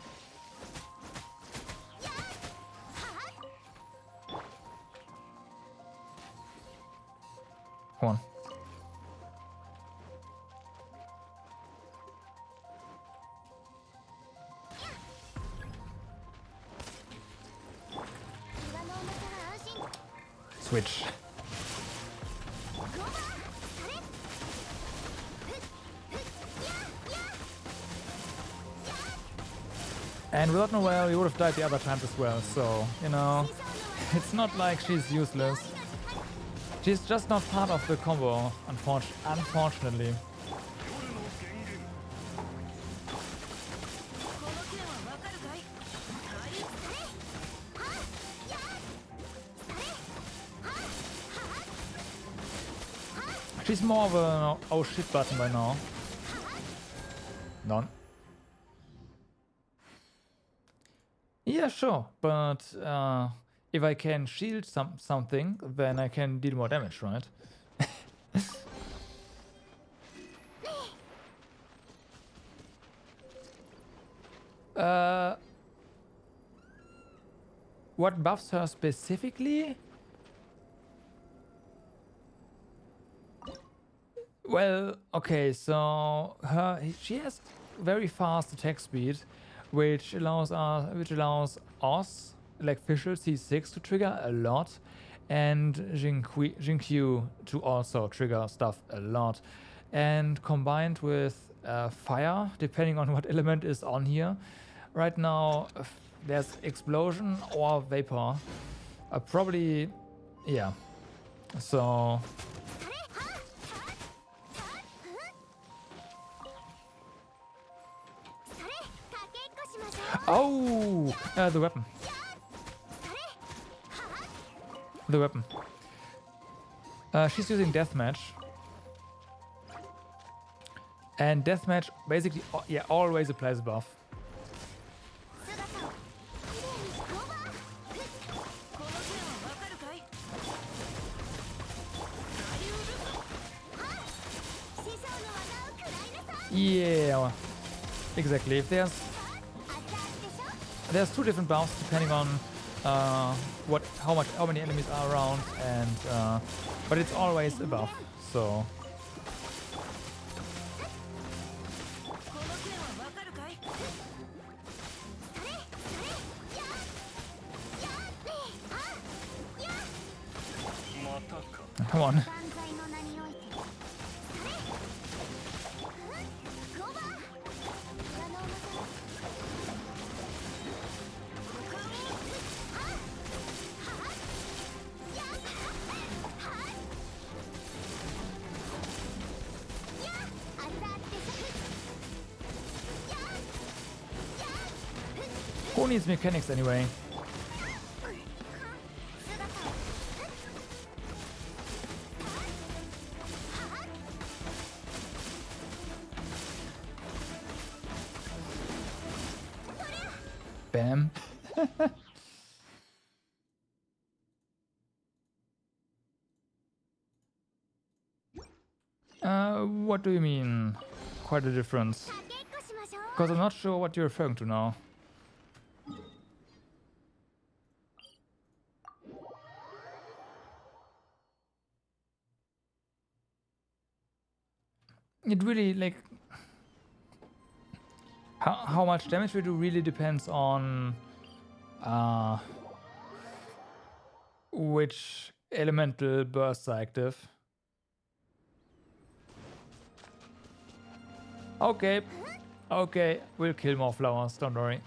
Come on. Switch. And without Noelle, you would have died the other times as well, so, you know, it's not like she's useless. She's just not part of the combo, unfortunately. She's more of a oh shit button by now. None. Yeah, sure, but if I can shield something, then I can deal more damage, right? What buffs her specifically? Well, okay, so she has very fast attack speed, which allows us like Fischl C6 to trigger a lot, and Jinkyu to also trigger stuff a lot, and combined with fire, depending on what element is on here. Right now, there's explosion or vapor. Probably, yeah. So. Oh, the weapon. The weapon. She's using deathmatch. And deathmatch basically, yeah, always applies a buff. Yeah, exactly. If there's two different buffs depending on how many enemies are around, and but it's always a buff. So. Come on. Who needs mechanics anyway? Bam. What do you mean? Quite a difference. Because I'm not sure what you're referring to now. It really, like, how much damage we do really depends on which elemental bursts are active. Okay, okay, we'll kill more flowers, don't worry.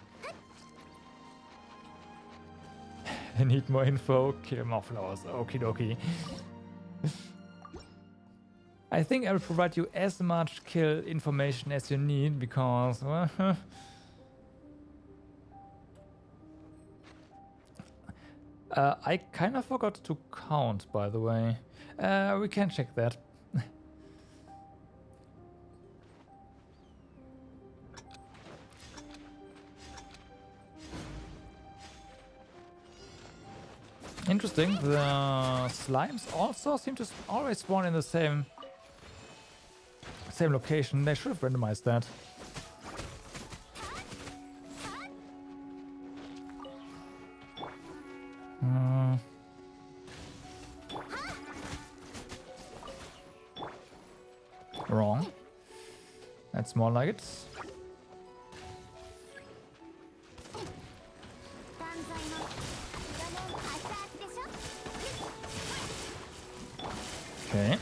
I need more info, kill more flowers, okie dokie. I think I will provide you as much kill information as you need, because I kind of forgot to count, by the way. We can check that. Interesting, the slimes also seem to always spawn in the same location. They should have randomized that. Wrong. That's more like it. Okay.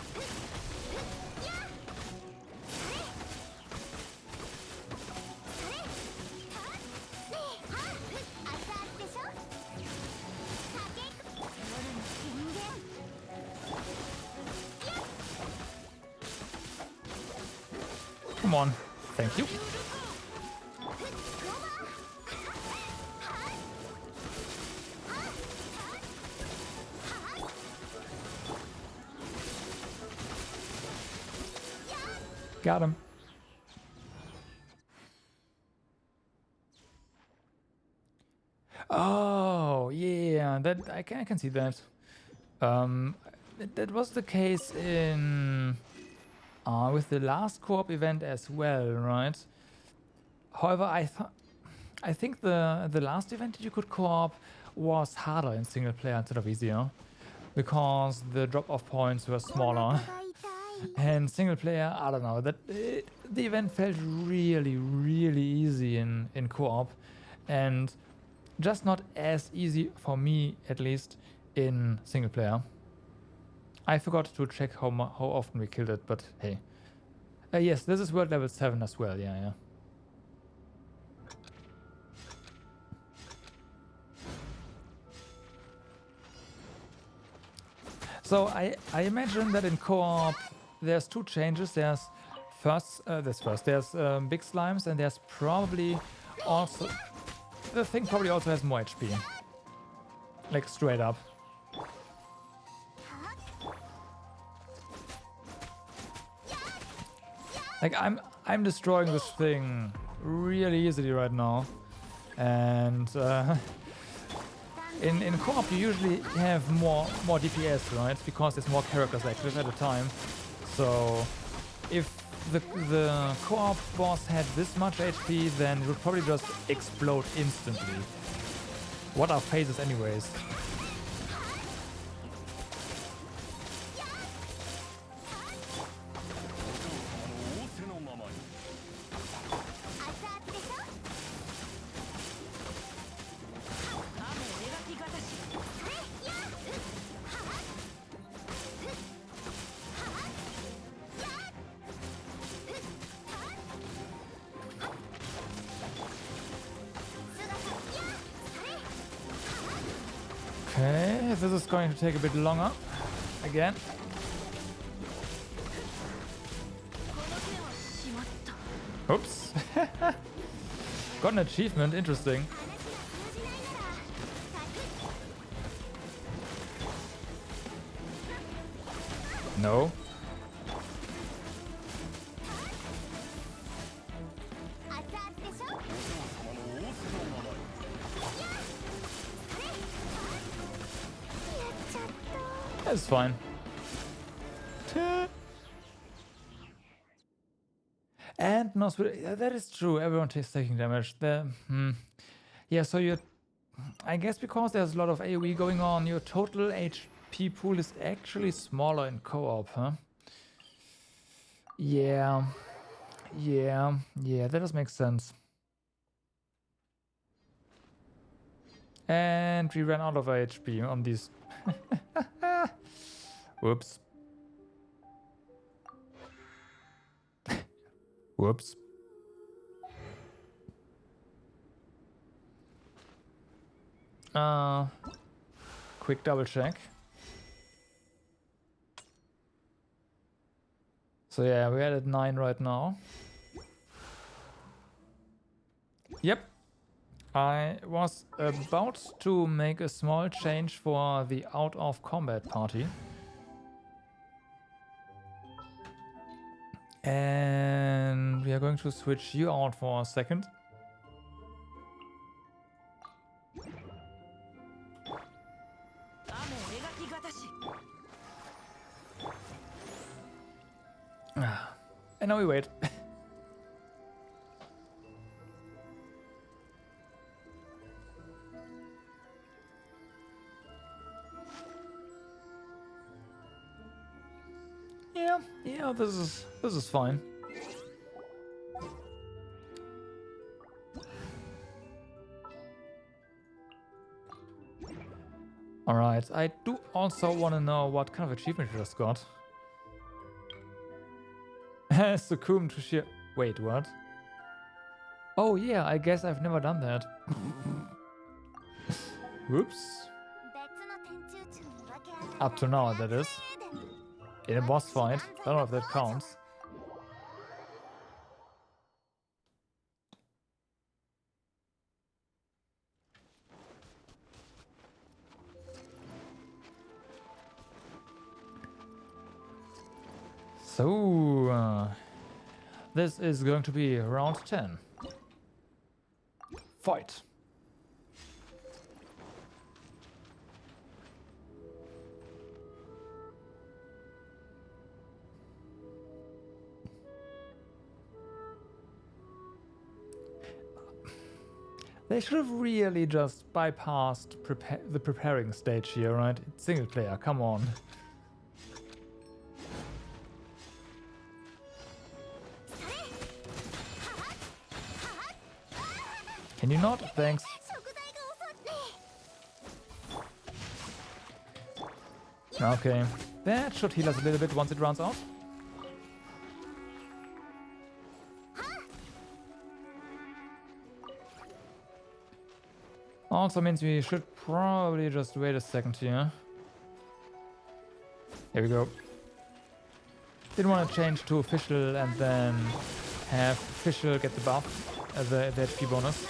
Come on. Thank you. Got him. Oh, yeah, that I can see that. That was the case in with the last co-op event as well, right? However, I think the last event that you could co-op was harder in single player instead of easier because the drop-off points were smaller. And single player, I don't know, the event felt really, really easy in co-op, and just not as easy for me, at least, in single player. I forgot to check how often we killed it, but hey. Yes, this is world level 7 as well, yeah. So I imagine that in co-op there's two changes. There's big slimes, and there's probably also the thing probably also has more HP. Like straight up. Like I'm destroying this thing really easily right now, and in co-op you usually have more DPS, right? Because there's more characters active at a time. So if the co-op boss had this much HP, then it would probably just explode instantly. What are phases anyways? Okay, this is going to take a bit longer. Again. Oops. Got an achievement, interesting. No. That's fine. And no, that is true. Everyone is taking damage. Yeah, so I guess because there's a lot of AoE going on, your total HP pool is actually smaller in co-op, huh? Yeah, that does make sense. And we ran out of HP on these. Whoops. Whoops. Quick double check. So yeah, we're at 9 right now. Yep. I was about to make a small change for the out of combat party. And we are going to switch you out for a second. And now we wait. Yeah, this is fine. All right, I do also want to know what kind of achievement you just got. Succumb to sheer... Wait, what? Oh yeah, I guess I've never done that. Whoops. Up to now, that is. In a boss fight. Don't know if that counts. So, this is going to be round 10. Fight. They should have really just bypassed the preparing stage here, right? It's single player, come on. Can you not? Thanks. Okay. That should heal us a little bit once it runs out. Also means we should probably just wait a second here. Here we go. Didn't want to change to official and then have official get the buff, the HP bonus.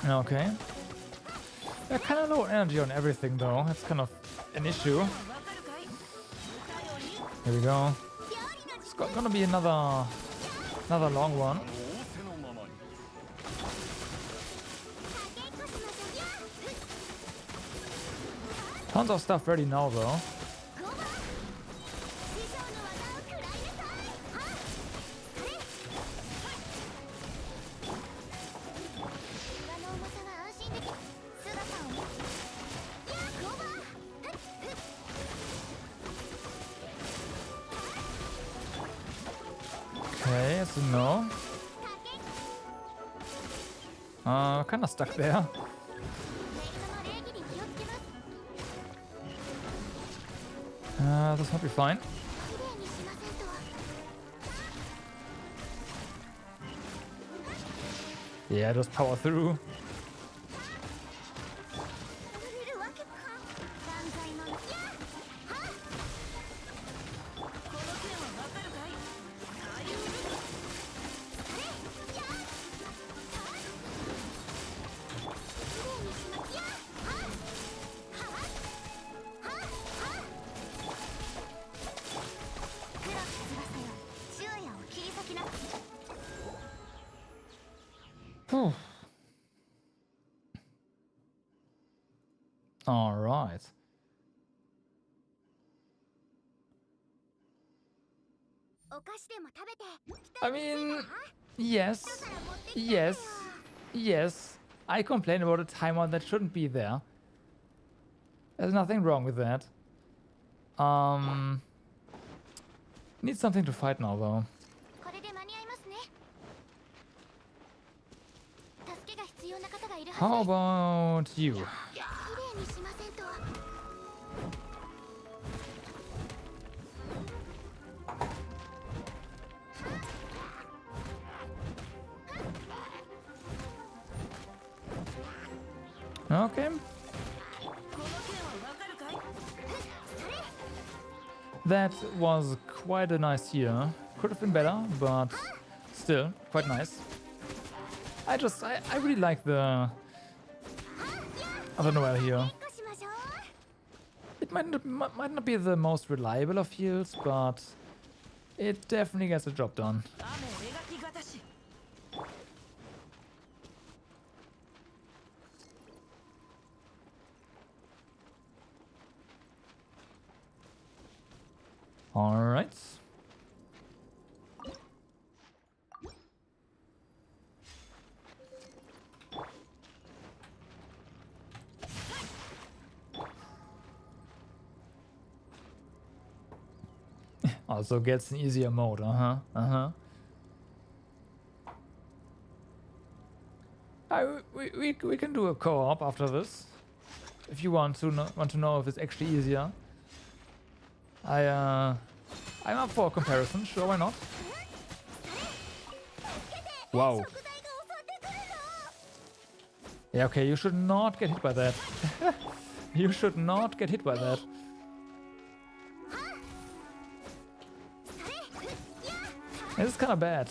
Okay. They're kind of low energy on everything though. That's kind of an issue. Here we go. It's gonna be another long one. Tons of stuff ready now though. Okay, yes and no. Kind of stuck there. This might be fine. Yeah, just power through. All right. I mean, yes. I complain about a timer that shouldn't be there. There's nothing wrong with that. Need something to fight now, though. How about you? Okay. That was quite a nice year. Could have been better, but still quite nice. I really like the other Noel here. It might not be the most reliable of heals, but it definitely gets the job done. All right. Also gets an easier mode, we can do a co-op after this, if you want to know if it's actually easier. I'm up for a comparison. Sure, why not? Wow. Yeah, okay. You should not get hit by that. You should not get hit by that. This is kind of bad.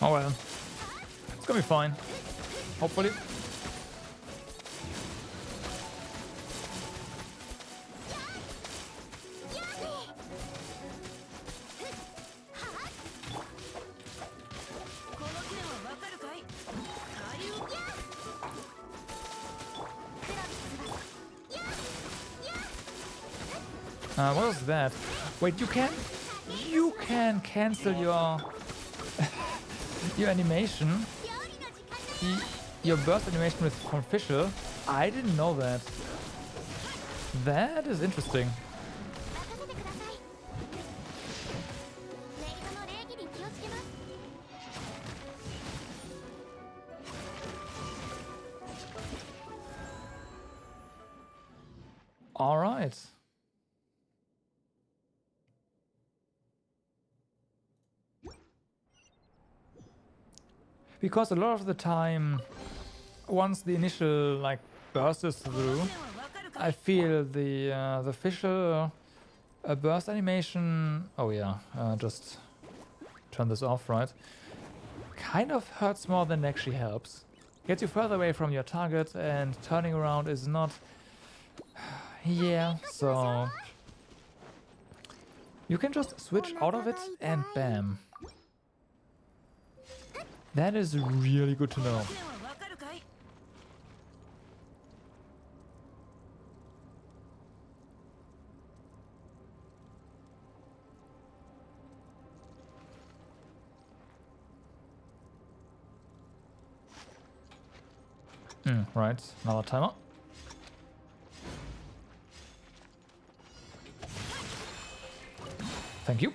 Oh well. It's gonna be fine. hopefully. What was that? Wait, you can cancel your your animation, your burst animation with from Fischl. I didn't know that. That is interesting. All right. Because a lot of the time, once the initial like burst is through, I feel the Fischl burst animation. Oh yeah, just turn this off, right? Kind of hurts more than it actually helps. Gets you further away from your target, and turning around is not. Yeah, so you can just switch out of it and bam. That is really good to know. Right, another timer. Thank you.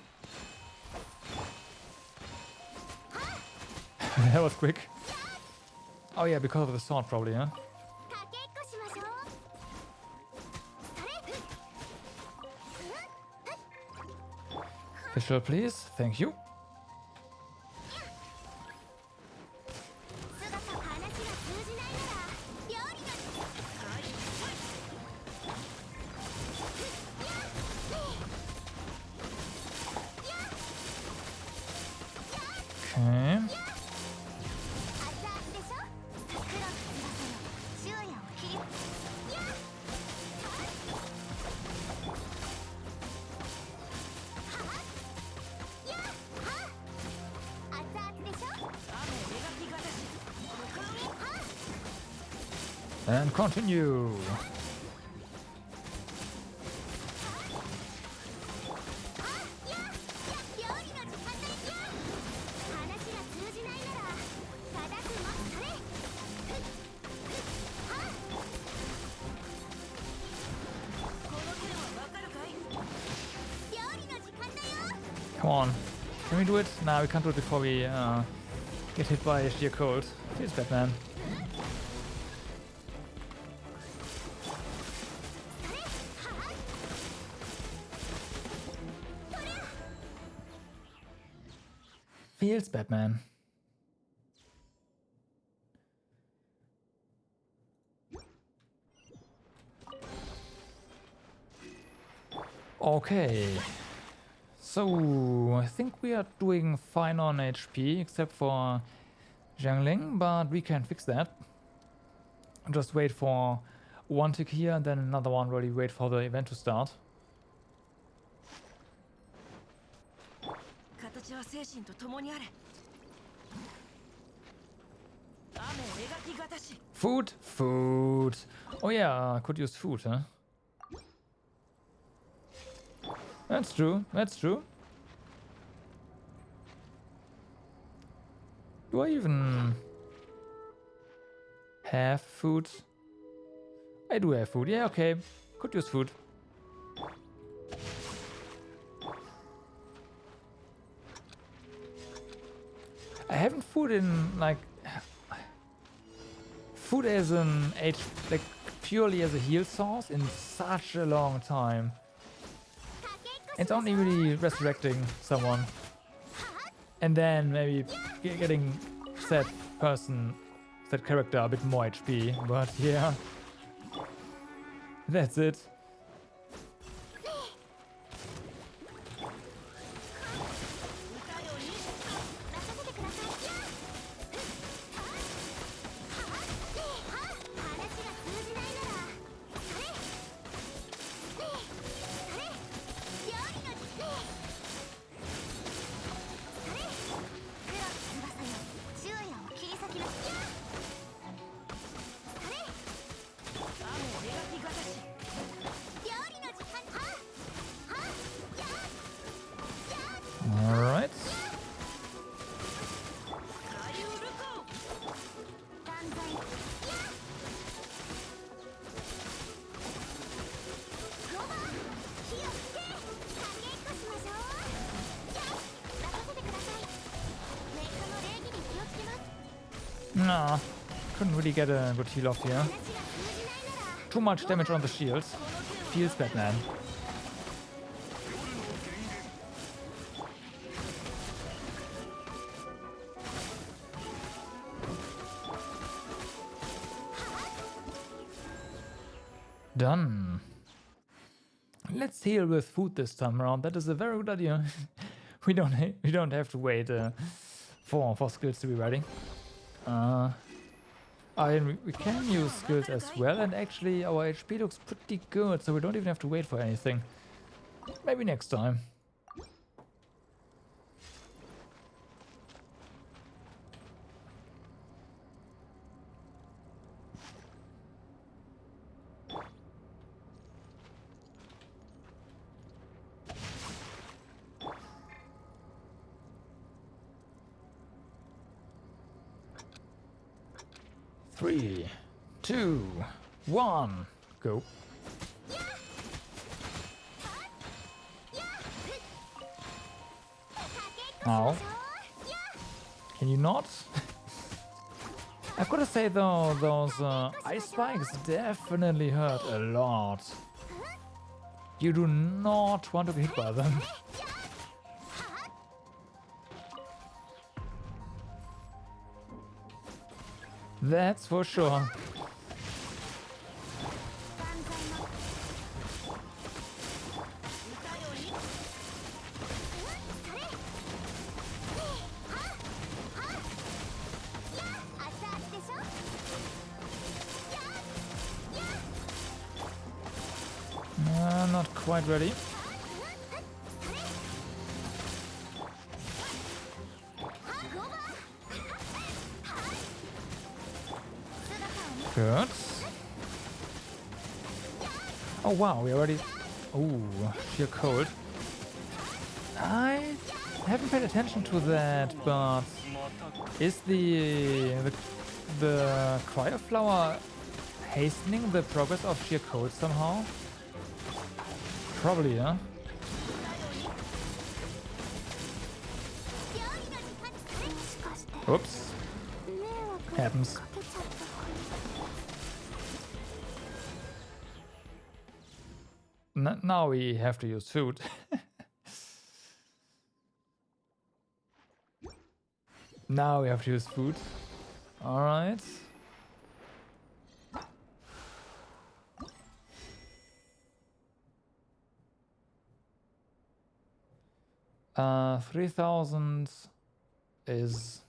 That was quick. Oh yeah, because of the sword probably, huh? Fischl, please. Thank you. Okay. And continue. Come on. Can we do it? Nah, we can't do it before we get hit by sheer cold. Feels bad, man. Feels bad, man. Okay. So, I think we are doing fine on HP, except for Jiangling, but we can fix that. Just wait for one tick here, and then another one, really wait for the event to start. Food! Food! Oh yeah, could use food, huh? That's true, that's true. Do I even have food? I do have food, yeah, okay. Could use food. I haven't food in, like... Food as an like purely as a heal source in such a long time. It's only really resurrecting someone. And then maybe getting that person, that character a bit more HP. But yeah. That's it. Nah, couldn't really get a good heal off here. Too much damage on the shields. Feels bad, man. Done. Let's heal with food this time around. That is a very good idea. we don't have to wait for skills to be ready. We can use skills as well, and actually our HP looks pretty good, so we don't even have to wait for anything. Maybe next time. Three, 2, 1, go. Ow. Can you not? I've got to say though, those ice spikes definitely hurt a lot. You do not want to get hit by them. That's for sure. Not quite ready. Good. Oh wow, we already... Oh, sheer cold. I haven't paid attention to that, but is the cryo flower hastening the progress of sheer cold somehow? Probably, yeah. Oops. Happens. Now we have to use food. Now we have to use food. Alright. Uh, 3,000 is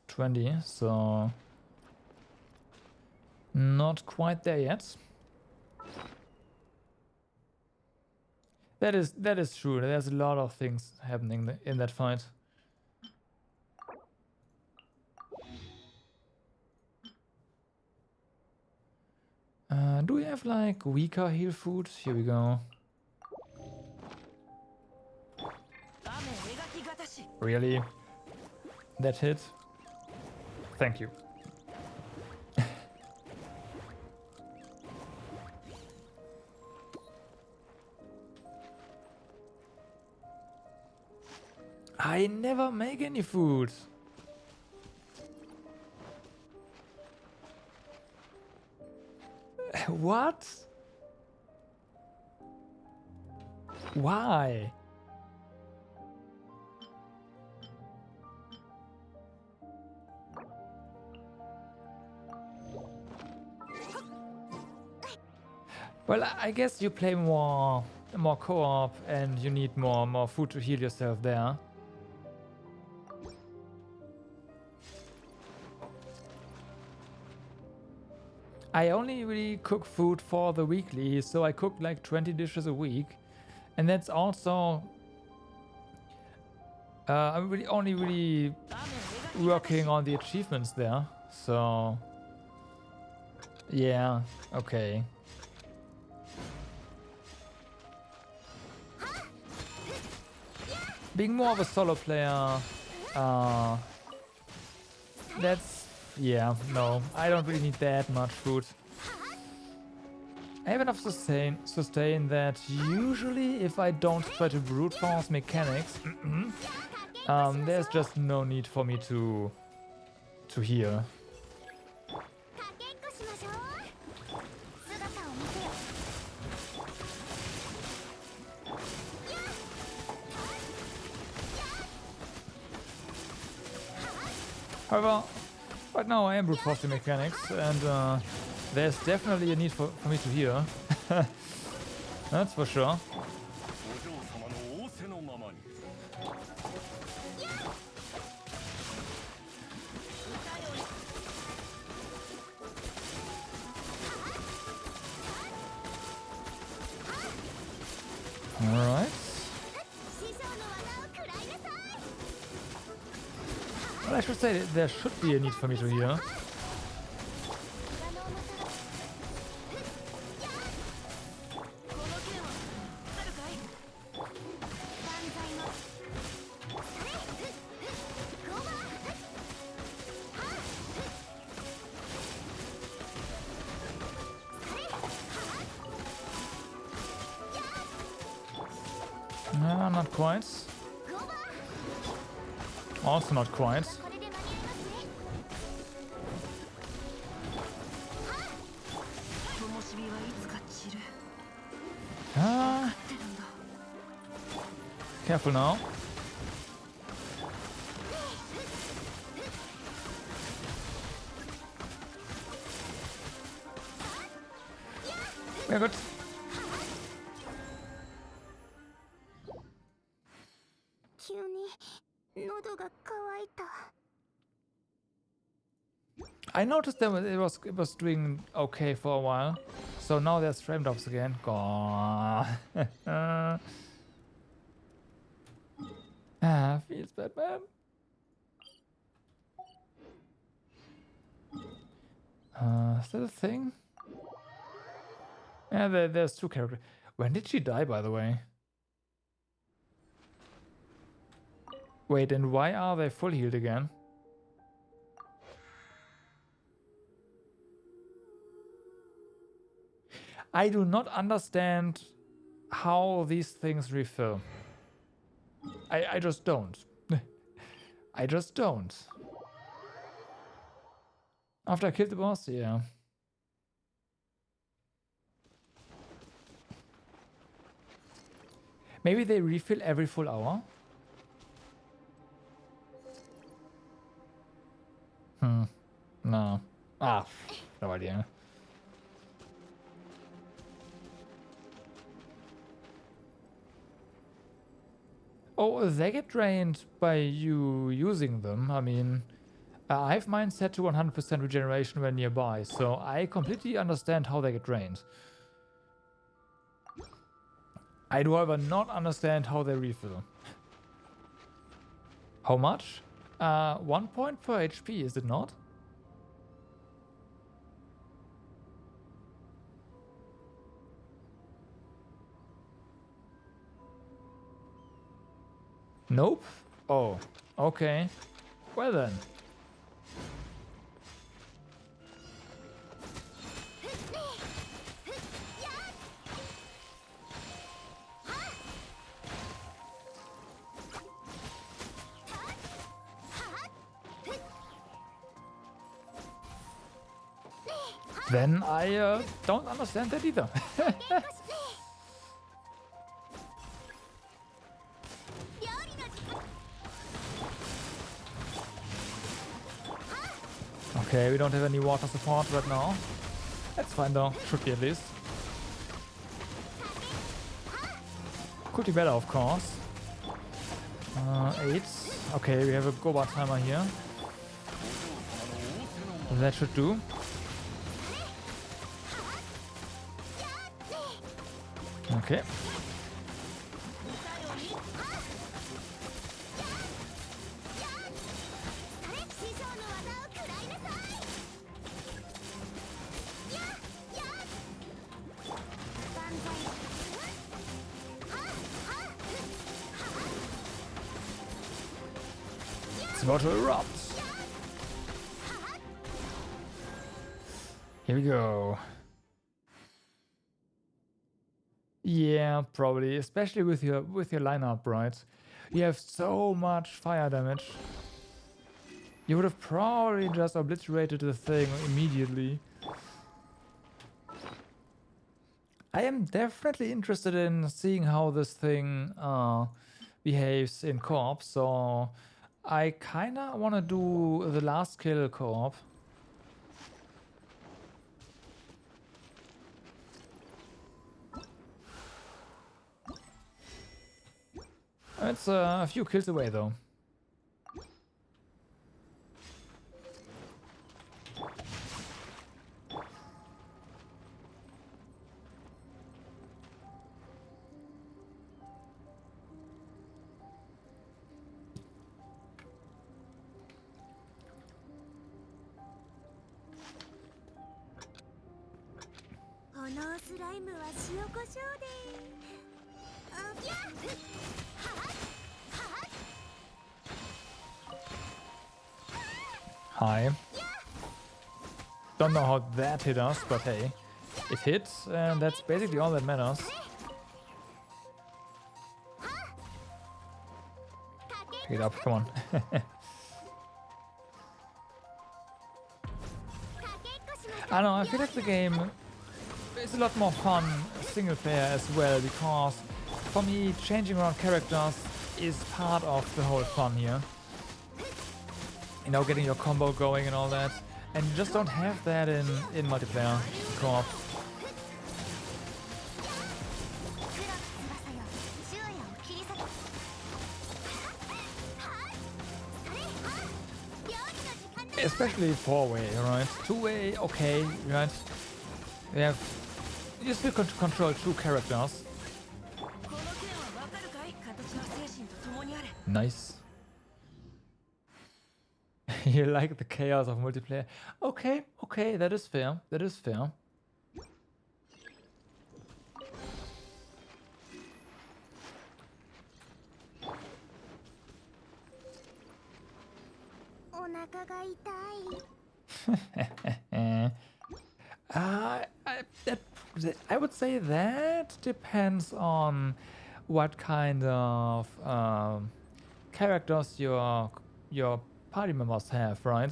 20, so not quite there yet. That is true. There's a lot of things happening in that fight. Do we have like weaker heal food? Here we go. Really? That hit? Thank you. I never make any food. What? Why? Well, I guess you play more co-op and you need more food to heal yourself there. I only really cook food for the weekly, so I cook like 20 dishes a week, and that's also I'm really only really working on the achievements there. So yeah, okay. Being more of a solo player, that's, yeah, no, I don't really need that much food. I have enough sustain that usually if I don't try to brute force mechanics, there's just no need for me to to heal. かけっこしましょう。姿を見せよ。 However, right now I am brute forcing mechanics, and there's definitely a need for me to heal. That's for sure. Alright. Well, I should say that there should be a need for me to heal. No, not quite. Also not quite. Ah. Careful now. We're good. I noticed that it was doing okay for a while, so now there's frame drops again. God. Feels bad, man. Is that a thing? Yeah, there's two characters. When did she die, by the way? Wait, and why are they full healed again? I do not understand how these things refill. I just don't. I just don't. After I killed the boss, yeah. Maybe they refill every full hour? No. No idea. Oh, they get drained by you using them. I mean, I have mine set to 100% regeneration when nearby, so I completely understand how they get drained. I do, however, not understand how they refill. How much? 1 point per HP, is it not? Nope. Oh, okay. Well then. Then I don't understand that either. Okay, we don't have any water support right now. That's fine though, should be at least. Could be better, of course. 8. Okay, we have a go bar timer here. That should do. Okay. It's about to erupt. Here we go. Yeah, probably, especially with your lineup, right? You have so much fire damage. you would have probably just obliterated the thing immediately. I am definitely interested in seeing how this thing behaves in co-op, so I kinda wanna do the last kill co-op. It's a few kills away though. Hi. Don't know how that hit us, but hey, it hits, and that's basically all that matters. Pick it up, come on. I don't know, I feel like the game is a lot more fun single player as well, because for me, changing around characters is part of the whole fun here. You know, getting your combo going and all that. And you just don't have that in multiplayer co-op. Especially 4-way, right? 2-way, okay, right? You still control 2 characters. Nice. You like the chaos of multiplayer. Okay, okay, that is fair. That is fair. I would say that depends on what kind of characters your party members have, right?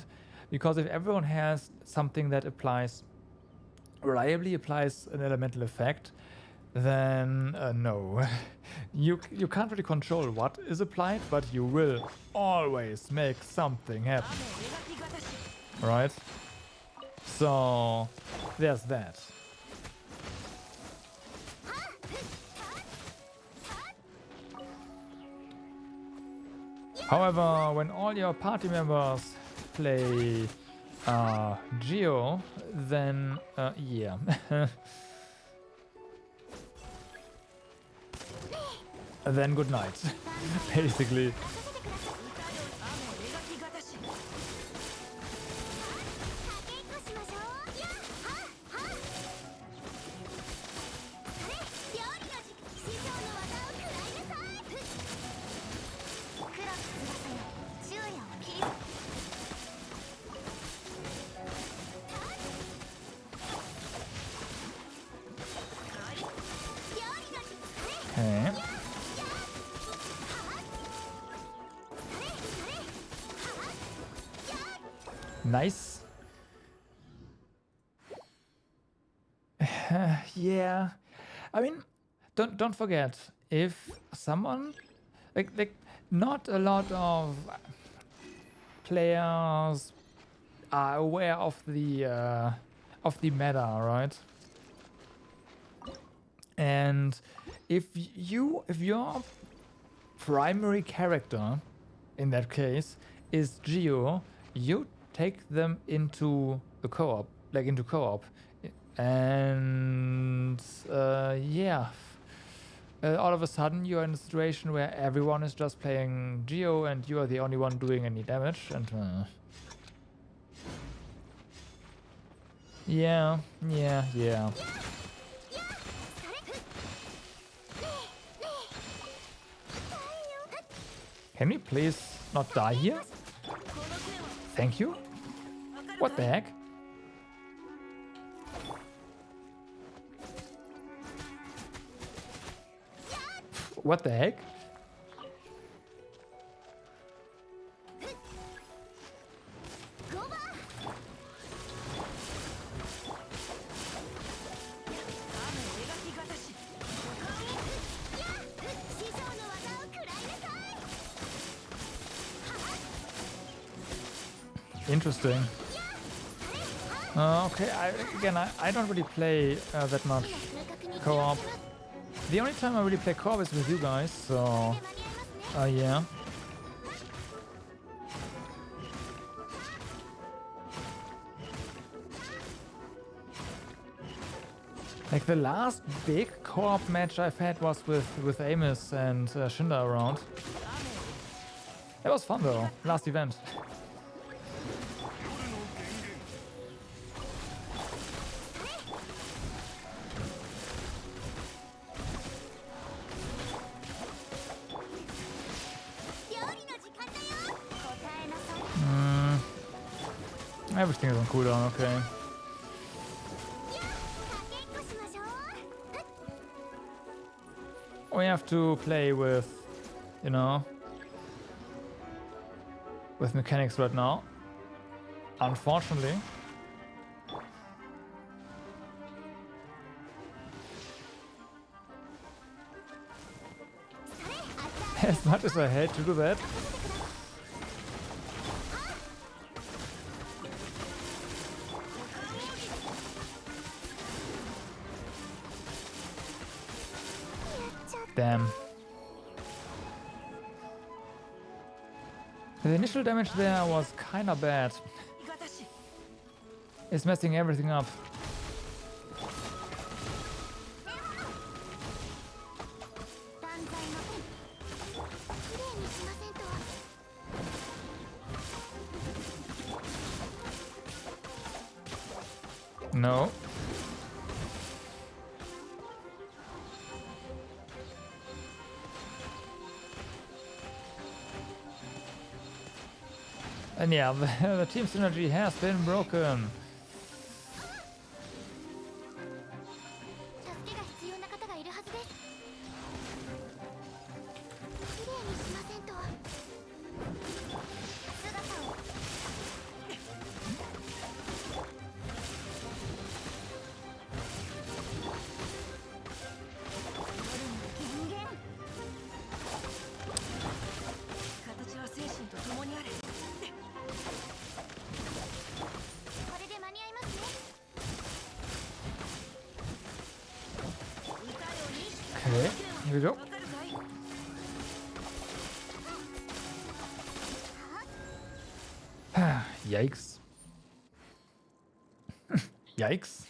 Because if everyone has something that reliably applies an elemental effect, then no. You can't really control what is applied, but you will always make something happen. Right? So there's that. However, when all your party members play Geo, then yeah. Then good night, basically. Okay. Nice. Yeah. I mean, don't forget, if someone like not a lot of players are aware of the meta, right? And if your primary character in that case is Geo, you take them into the co-op, and yeah, all of a sudden you're in a situation where everyone is just playing Geo and you are the only one doing any damage, and yeah. Can we please not die here? Thank you. What the heck? What the heck? Interesting. Okay, I don't really play that much co-op. The only time I really play co-op is with you guys, so yeah. Like the last big co-op match I've had was with Amos and Shinda around. It was fun though, last event. Everything is on cooldown, okay. We have to play with, you know, with mechanics right now. Unfortunately. As much as I hate to do that. Damn. The initial damage there was kinda bad. It's messing everything up. No. And yeah, the team synergy has been broken. Okay, here we go. Yikes. Yikes.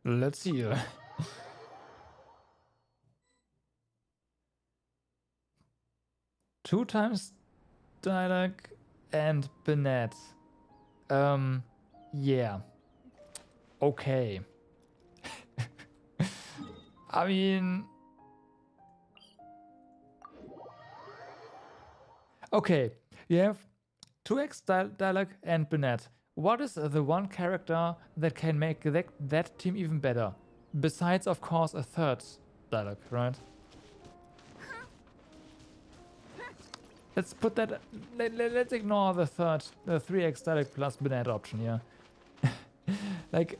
Let's see. 2 times dialogue and Bennett. Yeah. Okay. I mean... Okay, you have 2x dialogue and Bennett. What is the one character that can make that team even better? Besides, of course, a third dialogue, right? Let's put that... Let's ignore the 3x dialogue plus Bennett option, yeah. Like...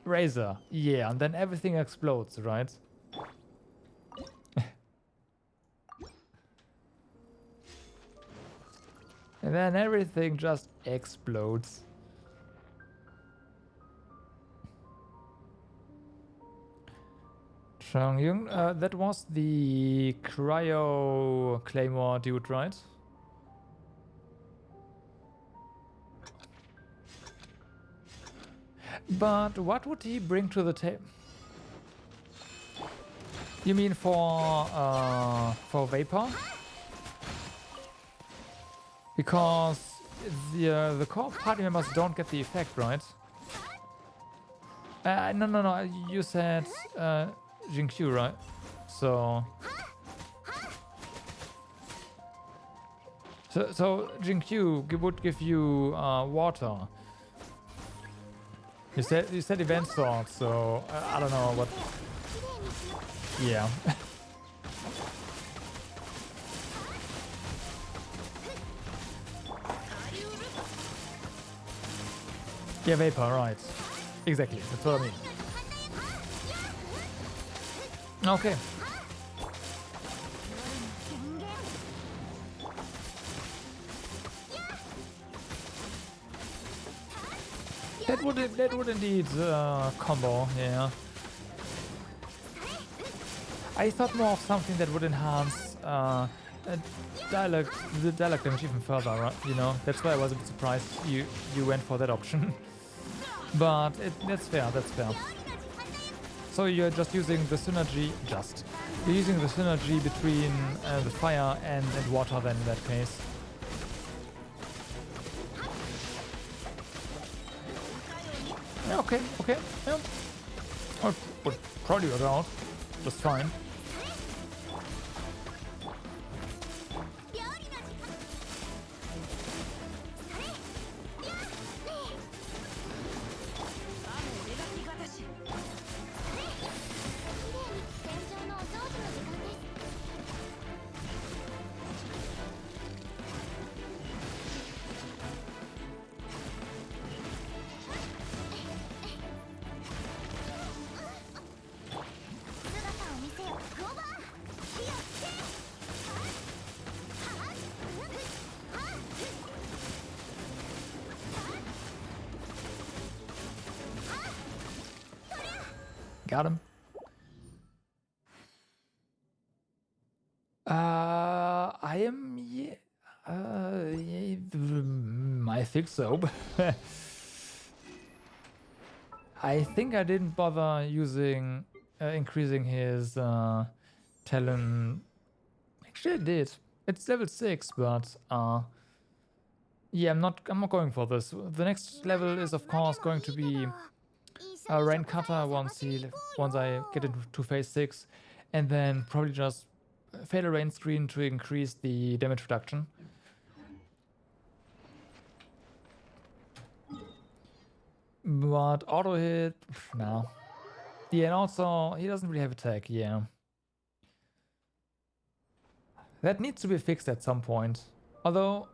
Razor, yeah, and then everything explodes, right? And then everything just explodes. Changyun, that was the cryo claymore dude, right? But what would he bring to the table? You mean for Vapor? Because the core party members don't get the effect, right? No. You said Jinkyu, right? So Jinkyu would give you water. You said event sword, so I don't know what. Yeah. Yeah, Vapor, right. Exactly, that's what I mean. Okay. That would indeed combo, yeah. I thought more of something that would enhance the dialogue damage even further, right? You know, that's why I was a bit surprised you went for that option. But that's fair, that's fair. So you're just using the synergy, you're using the synergy between the fire and water then in that case. Yeah, okay, yeah. I would probably work out just fine. Got him. I am. Yeah, I think so. I think I didn't bother using increasing his talent. Actually, I did. It's level 6, but yeah, I'm not going for this. The next level is of course going to be Rain Cutter once I get into phase 6, and then probably just Fatal Rain Screen to increase the damage reduction. But auto hit, no. Yeah, and also he doesn't really have attack, yeah. That needs to be fixed at some point. Although,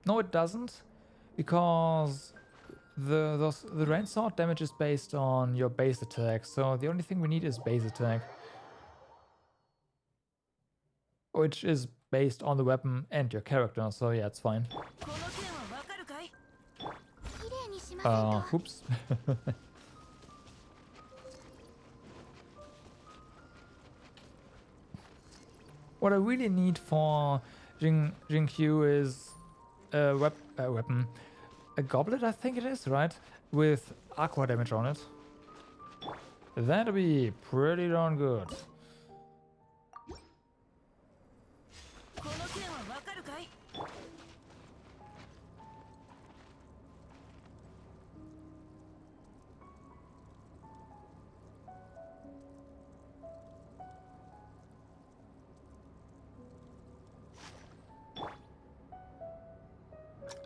no it doesn't, because the rain sword damage is based on your base attack, so the only thing we need is base attack, which is based on the weapon and your character, so yeah, it's fine. Oops. What I really need for Jingqiu is a weapon. A goblet, I think it is, right? With aqua damage on it. That'd be pretty darn good.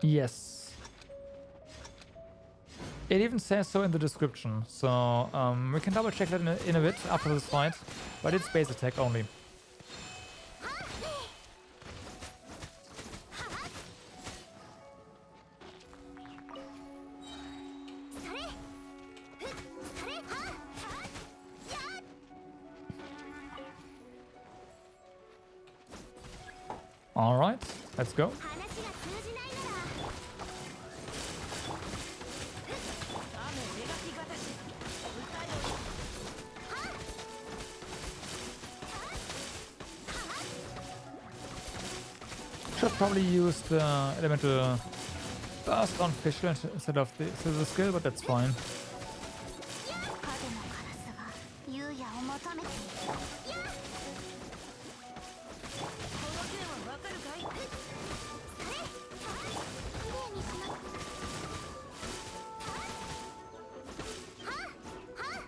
Yes. It even says so in the description, so we can double check that in a bit after this fight, but it's base attack only. Alright, let's go. Should probably use the elemental burst on Fischl instead of the skill, but that's fine.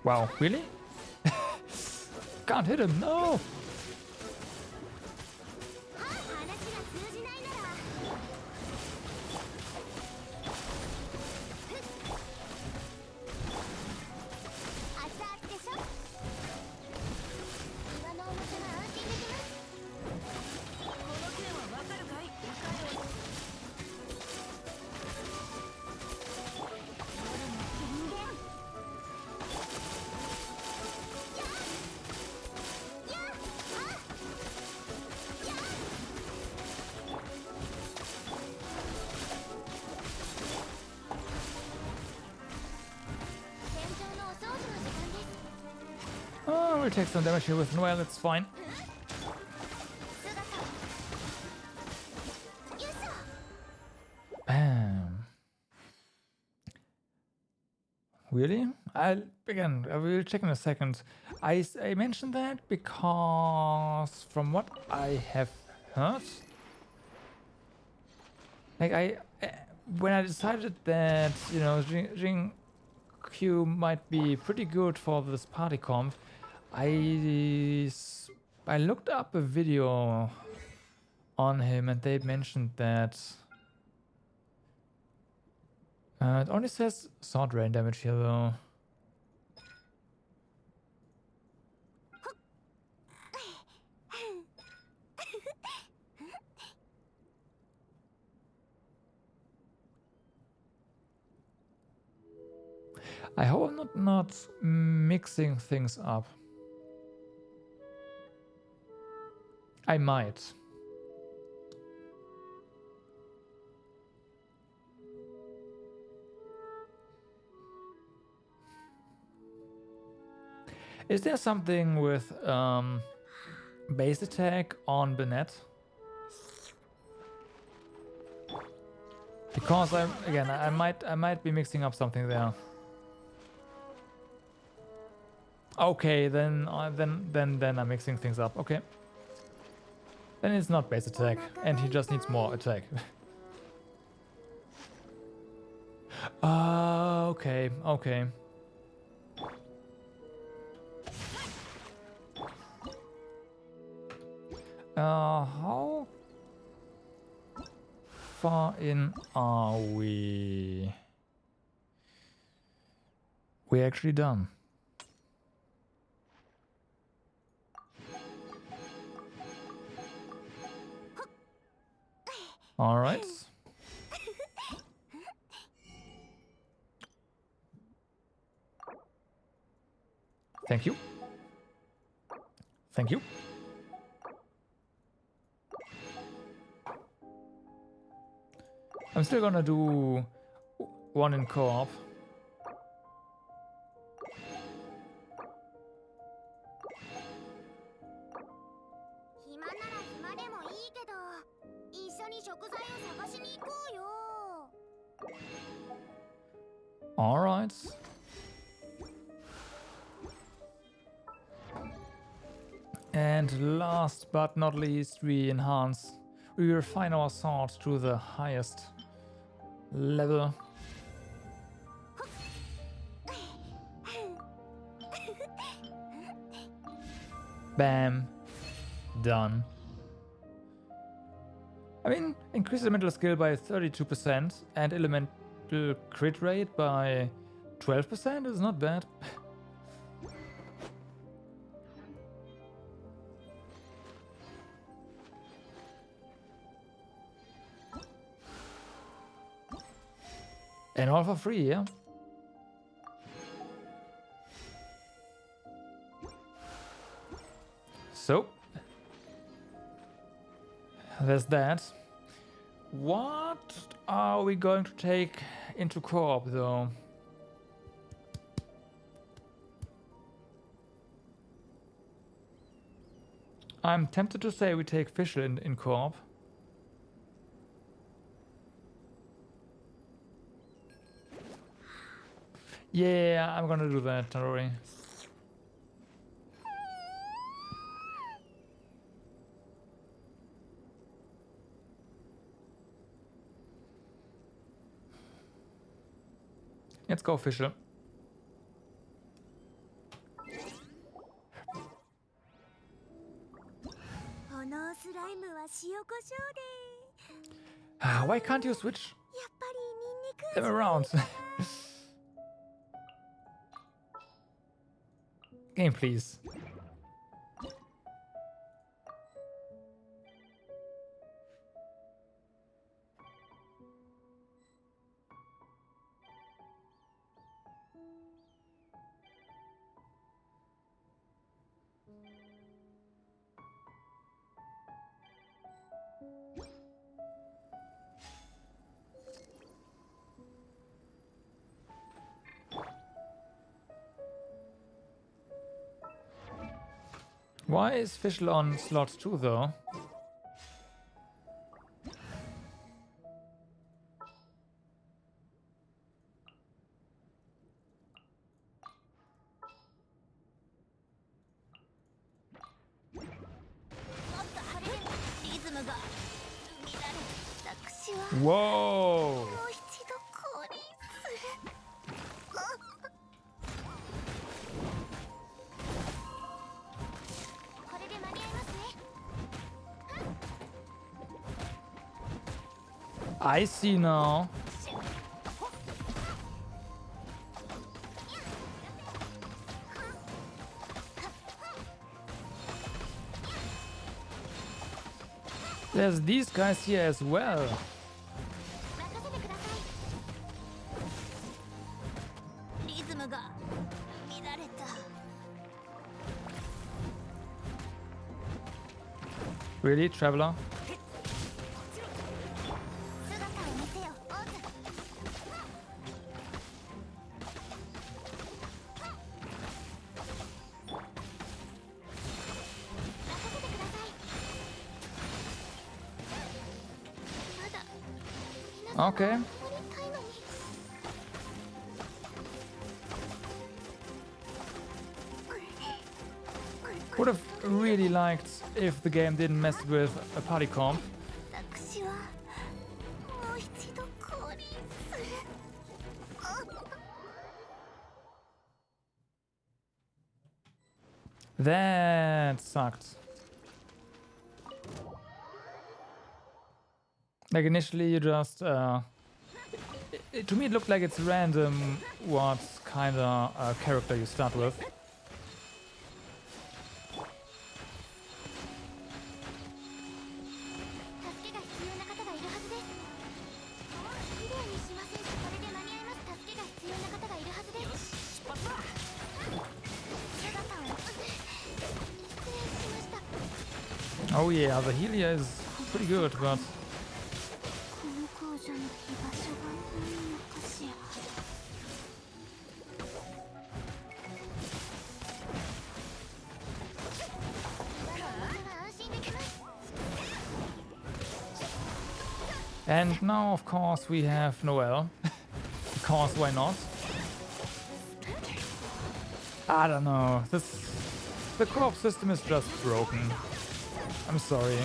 Wow, really? Can't hit him, no! will take some damage here with Noel, it's fine. Bam. Really? I will check in a second. I mentioned that because from what I have heard, like when I decided that, you know, Jing Q might be pretty good for this party comp, I looked up a video on him and they mentioned that it only says sword rain damage here though. I hope I'm not mixing things up. I might. Is there something with base attack on Bennett? Because I might be mixing up something there. Okay, then I'm mixing things up. Okay. Then it's not base attack, and he just needs more attack. Okay, okay. How far in are we? We're actually done. All right. Thank you. Thank you. I'm still gonna do one in co-op. All right. And last but not least, we refine our sword to the highest level. Bam. Done. I mean, increase elemental skill by 32% and elemental crit rate by 12% is not bad. And all for free, yeah? So, there's that. What are we going to take into co-op though? I'm tempted to say we take Fischl in co-op. Yeah, I'm gonna do that, don't worry. Let's go, Fischl. Why can't you switch them around? Game, please. Why is Fischl on slot 2 though? Whoa! もう一度降臨する。これで間に合いますね。 I see now. There's these guys here as well. 任せてください。リズムが乱れた。 Really, Traveler? 姿を見せよ、オーズ。任せてください。まだ皆さん Okay. 守りたいのに。 Would have really liked if the game didn't mess with a party comp. 私はもう一度降臨する。 That sucked. Like initially you just to me it looked like it's random what kind of character you start with. 助けが必要な方がいるはずです。綺麗にしません。これで間に合います。助けが必要な方がいるはずです。姿を失礼しました。 Oh yeah, the Helia is pretty good, but この工場の居場所が何なのかしら。 安心できます。 and now of course we have Noel. Because why not? I don't know. The co-op system is just broken. I'm sorry.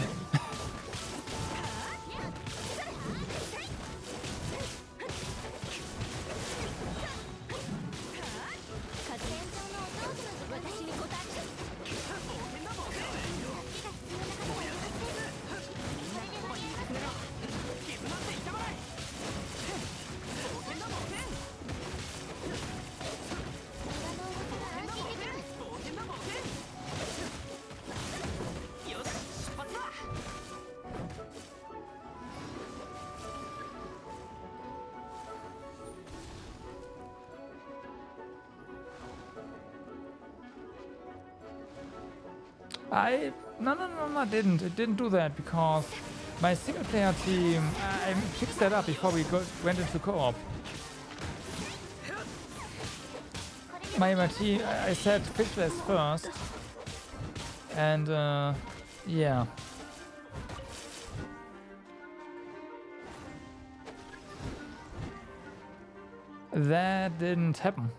No, it didn't do that because my single player team, I fixed that up before we went into co-op. My team, I said Fishless first, and yeah. That didn't happen.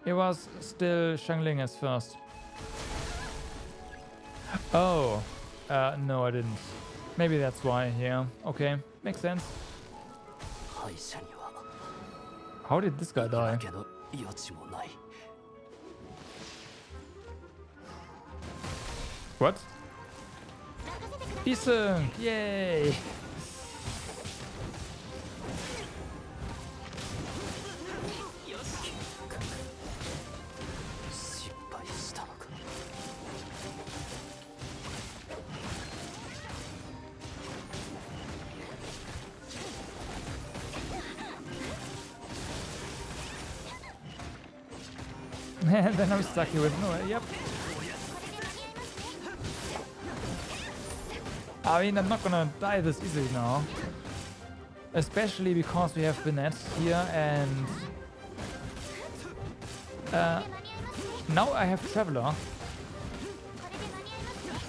It was still Shangling as first. Oh, no, I didn't. Maybe that's why. Yeah, okay, makes sense. How did this guy die? What? Decent! Yay! And then I'm stuck here with no. Yep. I mean, I'm not gonna die this easily now. Especially because we have Bennett here and... now I have Traveler.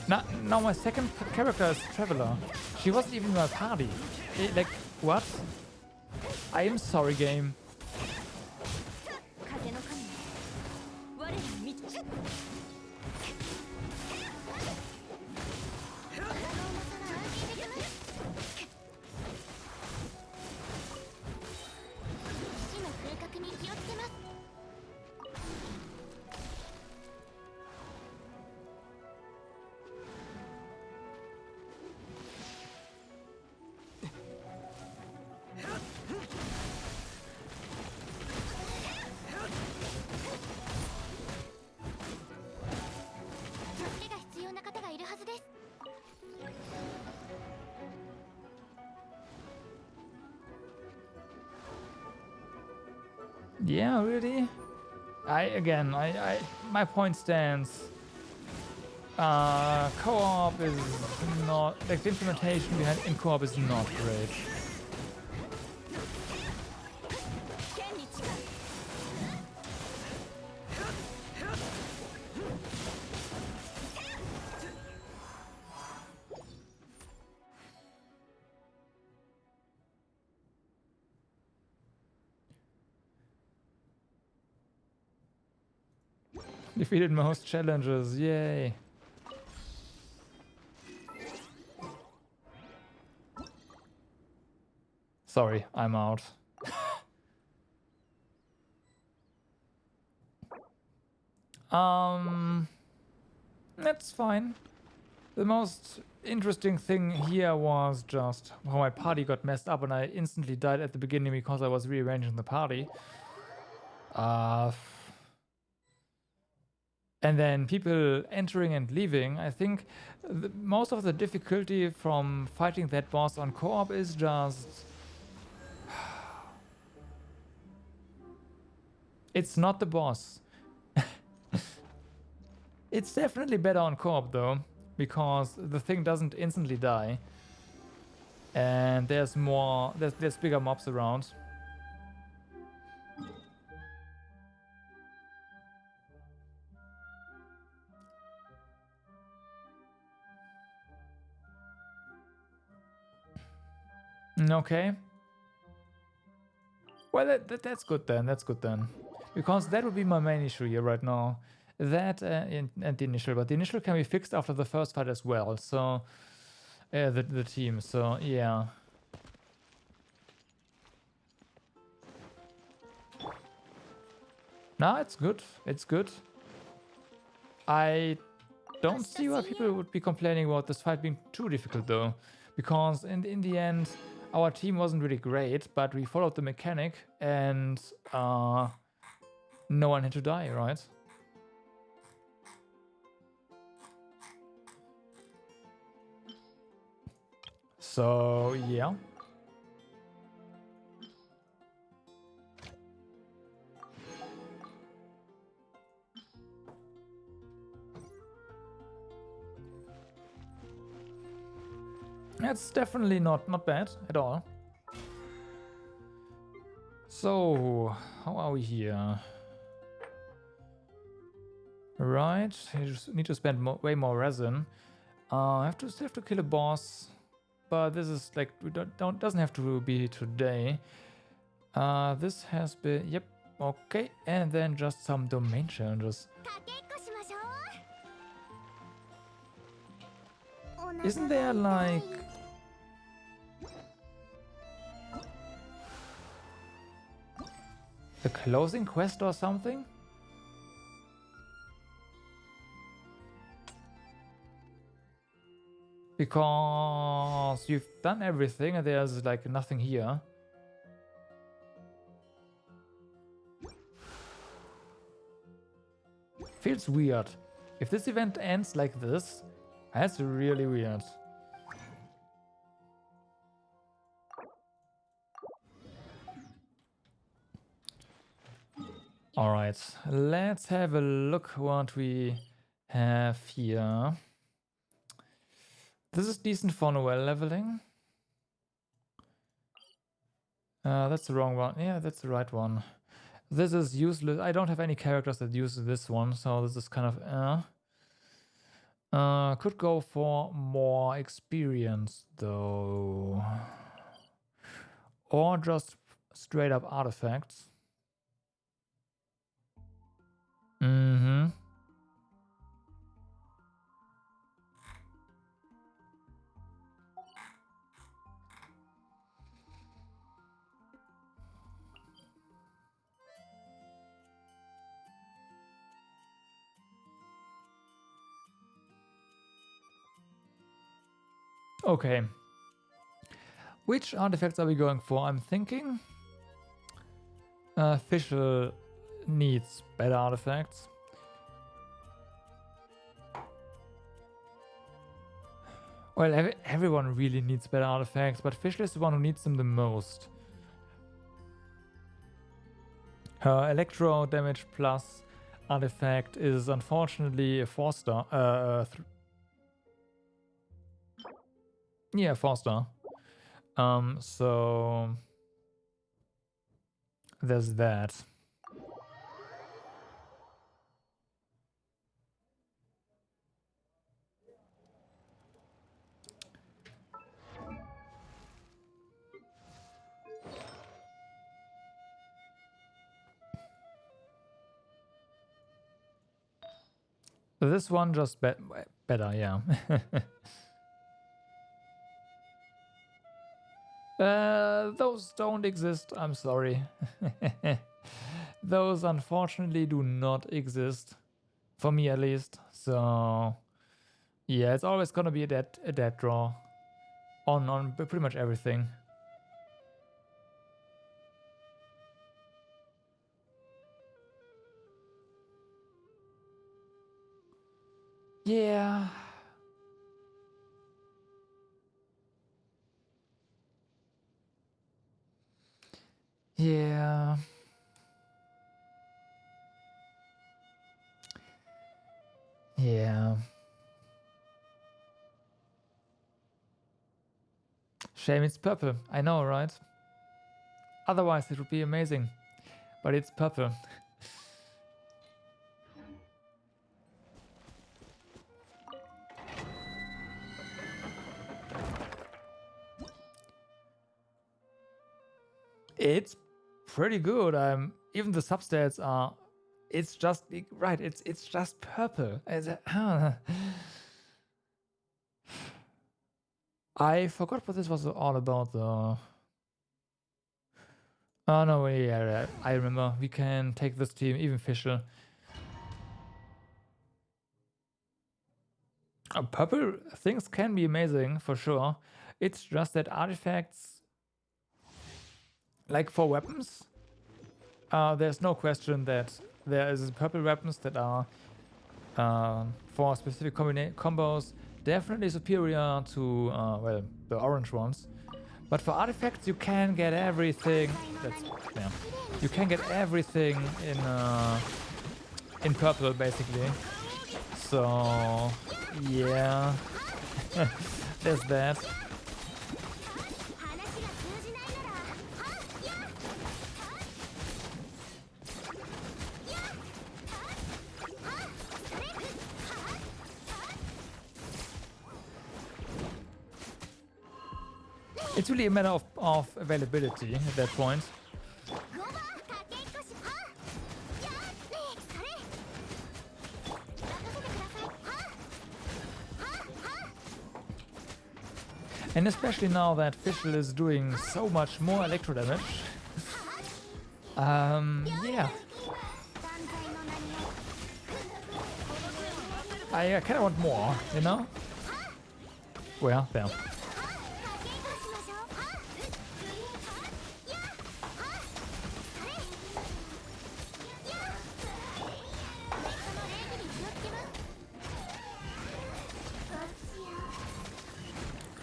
Now my second character is Traveler. She wasn't even in my party. Like, what? I am sorry, game. 風の神我ら三つ体の重さは安心できます石の風格に気をつけます 助けが必要な方がいるはずです Yeah, really? My point stands. Co-op is not, like, the implementation behind in co-op is not great. 剣に近い Defeated most challenges, yay. Sorry, I'm out. That's fine. The most interesting thing here was just how my party got messed up and I instantly died at the beginning because I was rearranging the party. And then people entering and leaving. I think most of the difficulty from fighting that boss on co-op is just... It's not the boss. It's definitely better on co-op though, because the thing doesn't instantly die. And there's bigger mobs around. Okay. Well, that's good then. That's good then. Because that would be my main issue here right now. That and the initial. But the initial can be fixed after the first fight as well. So, the team. So, yeah. No, it's good. It's good. I don't see why people would be complaining about this fight being too difficult though. Because in the end... Our team wasn't really great, but we followed the mechanic and no one had to die, right? So, yeah. That's definitely not bad at all. So, how are we here? Right, I just need to spend way more resin. I have to kill a boss, but this is like doesn't have to be today. This has been okay, and then just some domain challenges. Isn't there like a closing quest or something? Because you've done everything and there's like nothing here. Feels weird. If this event ends like this, that's really weird. Alright, let's have a look what we have here. This is decent for Noel leveling. That's the wrong one. Yeah, that's the right one. This is useless. I don't have any characters that use this one, so this is kind of Could go for more experience though. Or just straight up artifacts. Mm-hmm. Okay. Which artifacts are we going for? I'm thinking Fischl needs better artifacts. Well, everyone really needs better artifacts, but Fischl is the one who needs them the most. Her Electro damage plus artifact is unfortunately a 4-star. Yeah, 4-star. So there's that. This one just better, yeah. Those don't exist, I'm sorry. Those unfortunately do not exist. For me at least. So yeah, it's always gonna be a dead draw. On pretty much everything. Yeah. Yeah. Yeah. Shame it's purple. I know, right? Otherwise it would be amazing. But it's purple. It's pretty good. Even the substats are. It's just right. It's just purple. I forgot what this was all about though. Oh no, yeah, I remember. We can take this team, even Fischl. Purple things can be amazing for sure. It's just that artifacts, like for weapons, there's no question that there is purple weapons that are for specific combos definitely superior to well, the orange ones. But for artifacts, you can get everything. You can get everything in purple basically. So yeah, there's that. It's really a matter of availability at that point. And especially now that Fischl is doing so much more electro damage. Yeah. I kind of want more, you know? Well, there.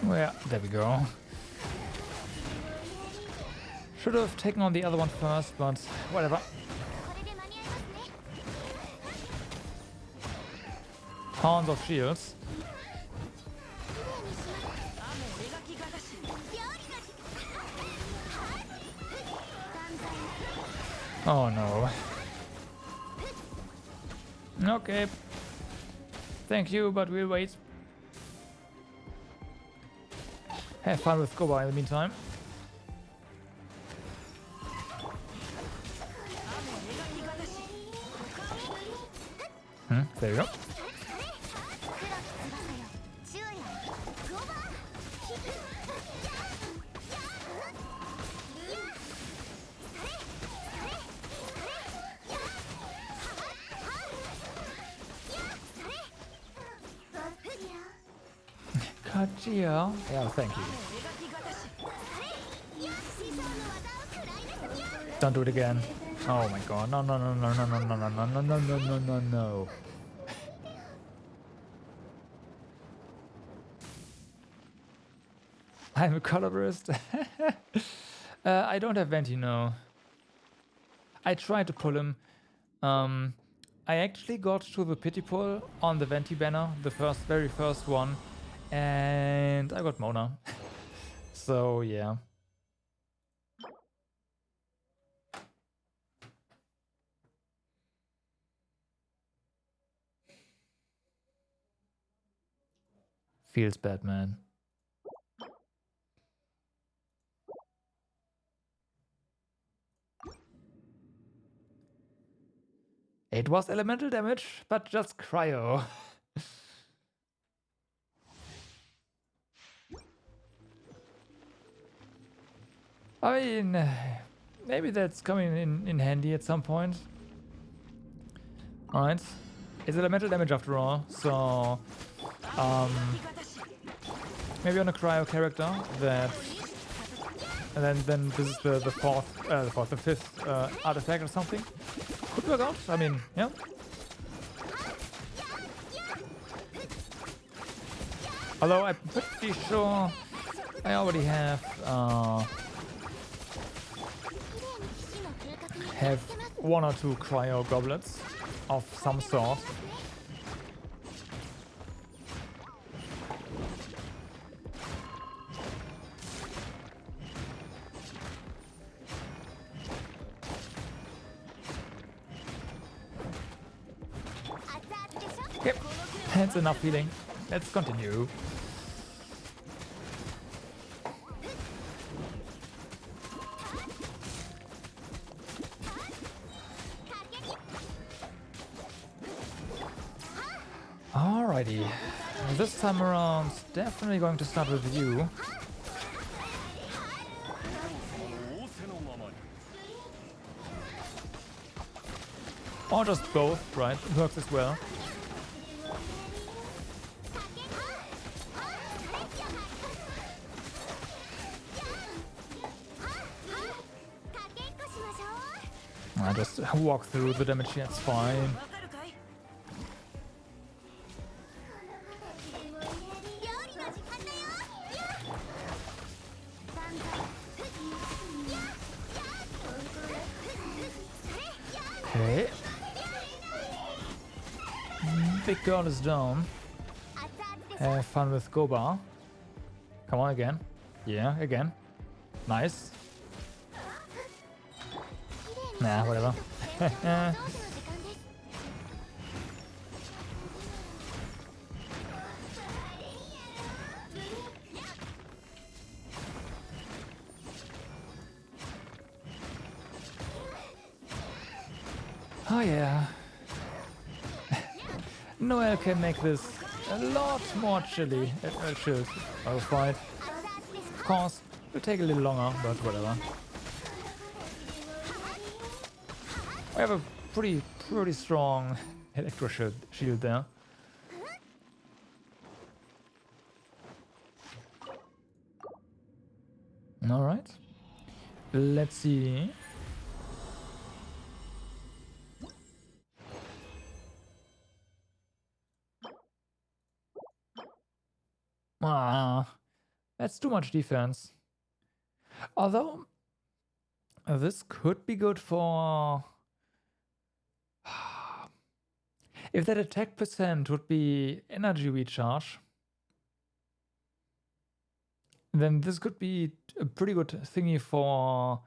Yeah, there we go. Should have taken on the other one first, but whatever. Tons of shields. Oh no. Okay. Thank you, but we'll wait. Have fun with Goba in the meantime. There you go. Kachia. Yeah, thank you. Don't do it again. Oh my god. No, no, no, no, no, no, no, no, no, no, no, no, no, no, no. I'm a colorist. I don't have Venti, no. I tried to pull him. I actually got to the pity pull on the Venti banner, the very first one, and I got Mona. So yeah. Feels bad, man. It was elemental damage, but just cryo. I mean, maybe that's coming in handy at some point. Alright. It's elemental damage after all, so... maybe on a cryo character that... And then this is the fifth artifact or something. Could work out, I mean, yeah. Although I'm pretty sure I already have one or two cryo goblets of some sort. Yep, that's enough healing. Let's continue. Alrighty. This time around, definitely going to start with you. Or just both, right? It works as well. I just walk through the damage, that's fine. Okay. Big girl is down. Have fun with Goba. Come on again. Yeah, again. Nice. Nah, whatever. Oh yeah. Noel can make this a lot more chilled. I'll fight. Of course, it'll take a little longer, but whatever. I have a pretty strong electro shield there. All right. Let's see. That's too much defense. Although this could be good for... If that attack percent would be energy recharge, then this could be a pretty good thingy for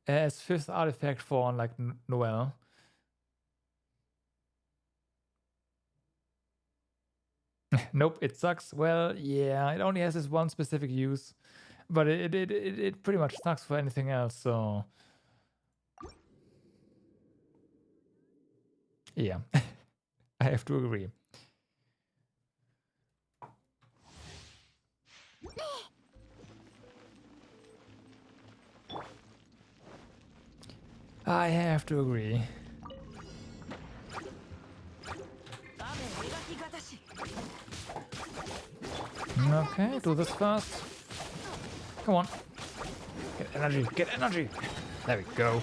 as fifth artifact for like Noel. Nope, it sucks. Well, yeah, it only has this one specific use, but it pretty much sucks for anything else. So yeah, I have to agree. I have to agree. Okay, do this first. Come on. Get energy, get energy. There we go.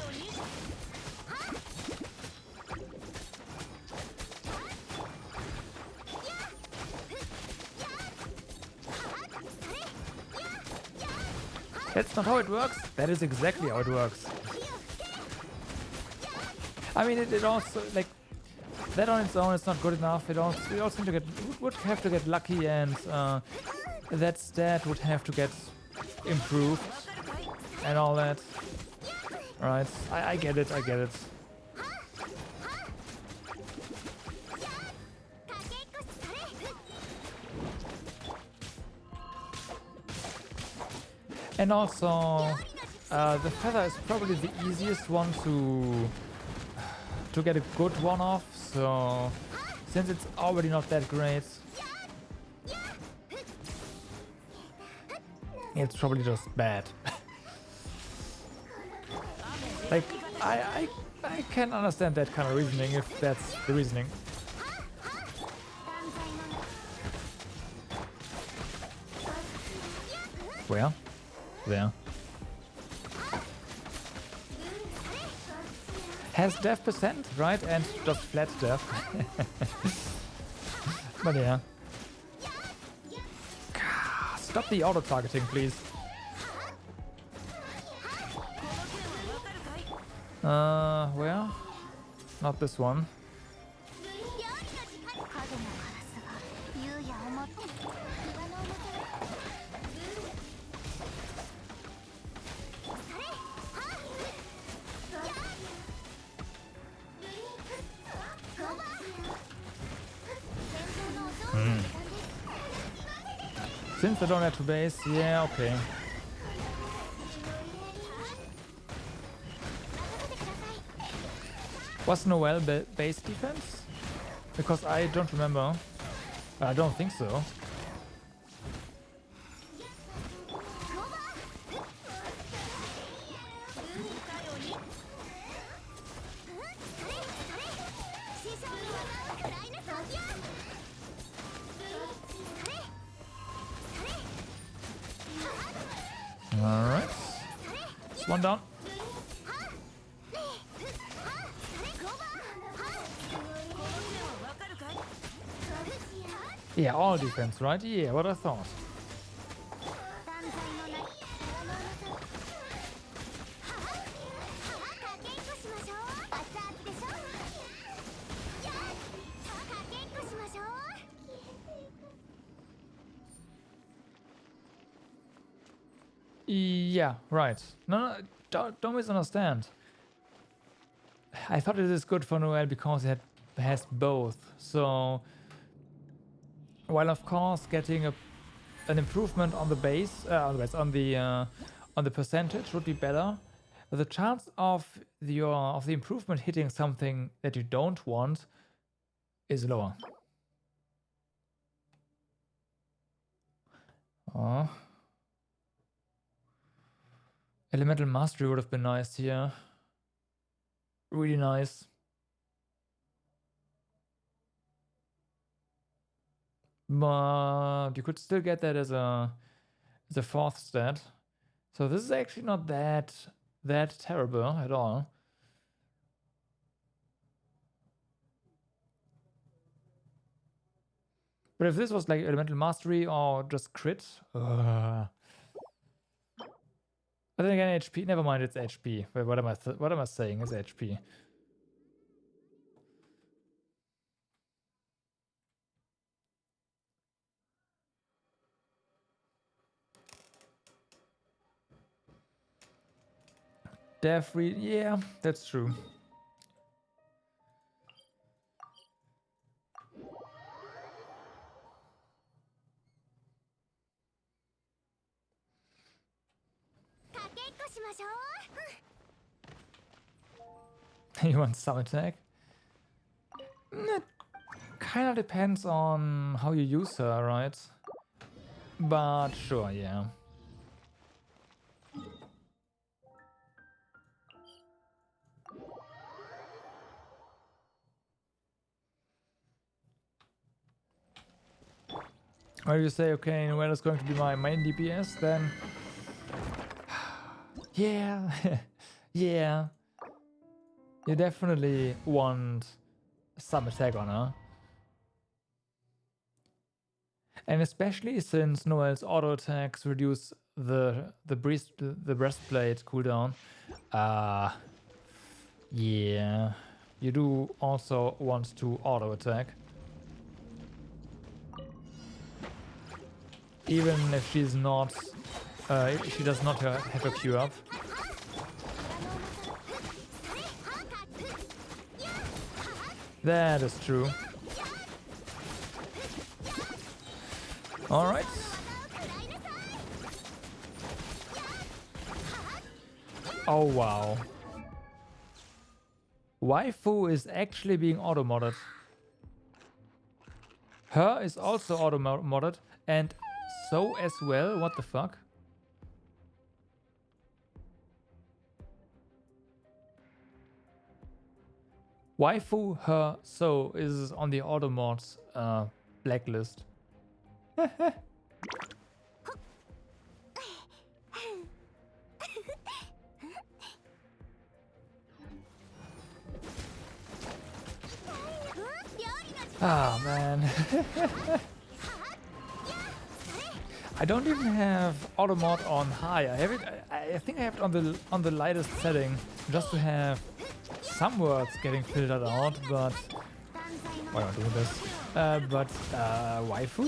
That's not how it works. That is exactly how it works. I mean, it also, like, that on its own is not good enough. It also need to get, would have to get lucky, and that stat would have to get improved and all that. Right, I get it, I get it. And also, the feather is probably the easiest one to get a good one off, so since it's already not that great, it's probably just bad. Like, I can understand that kind of reasoning if that's the reasoning. Where? There. Has death percent, right? And just flat death. But yeah. Stop the auto-targeting, please. Where? Not this one. Since I don't have to base, yeah, okay. Was Noel base defense? Because I don't remember. I don't think so. Alright. It's one down. Yeah, all defense, right? Yeah, what I thought. Yeah, right. No, don't misunderstand. I thought it is good for Noel because it has both. So, while of course getting an improvement on the base, on the percentage would be better, the chance of the improvement hitting something that you don't want is lower. Oh. Elemental Mastery would have been nice here. Really nice. But you could still get that as a fourth stat. So this is actually not that terrible at all. But if this was like Elemental Mastery or just crit, but then again, HP. Never mind, it's HP. Wait, what am I saying? It's HP. Death read. Yeah, that's true. しましょう。 You want some attack? It kind of depends on how you use her, right? But sure, yeah. Or you say, okay, Noelle is going to be my main DPS, then yeah, yeah. You definitely want some attack on her. And especially since Noelle's auto attacks reduce the breastplate cooldown. Yeah. You do also want to auto attack. Even if she's not she does not have a Q up. That is true. Alright. Oh wow. Waifu is actually being auto-modded. Her is also auto-modded, and so as well. What the fuck? Waifu, her, so is on the auto mods blacklist. Ah, man. I don't even have auto mod on high. I have it. I think I have it on the lightest setting, just to have some words getting filtered out. But why am I doing this? Waifu?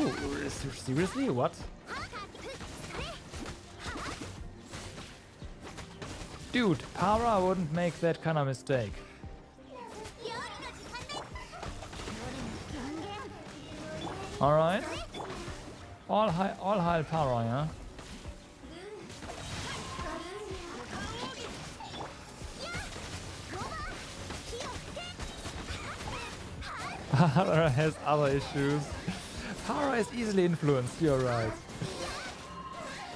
Seriously? What? Dude, Para wouldn't make that kind of mistake. All right. All high Para, yeah. Para has other issues. Para is easily influenced, you're right.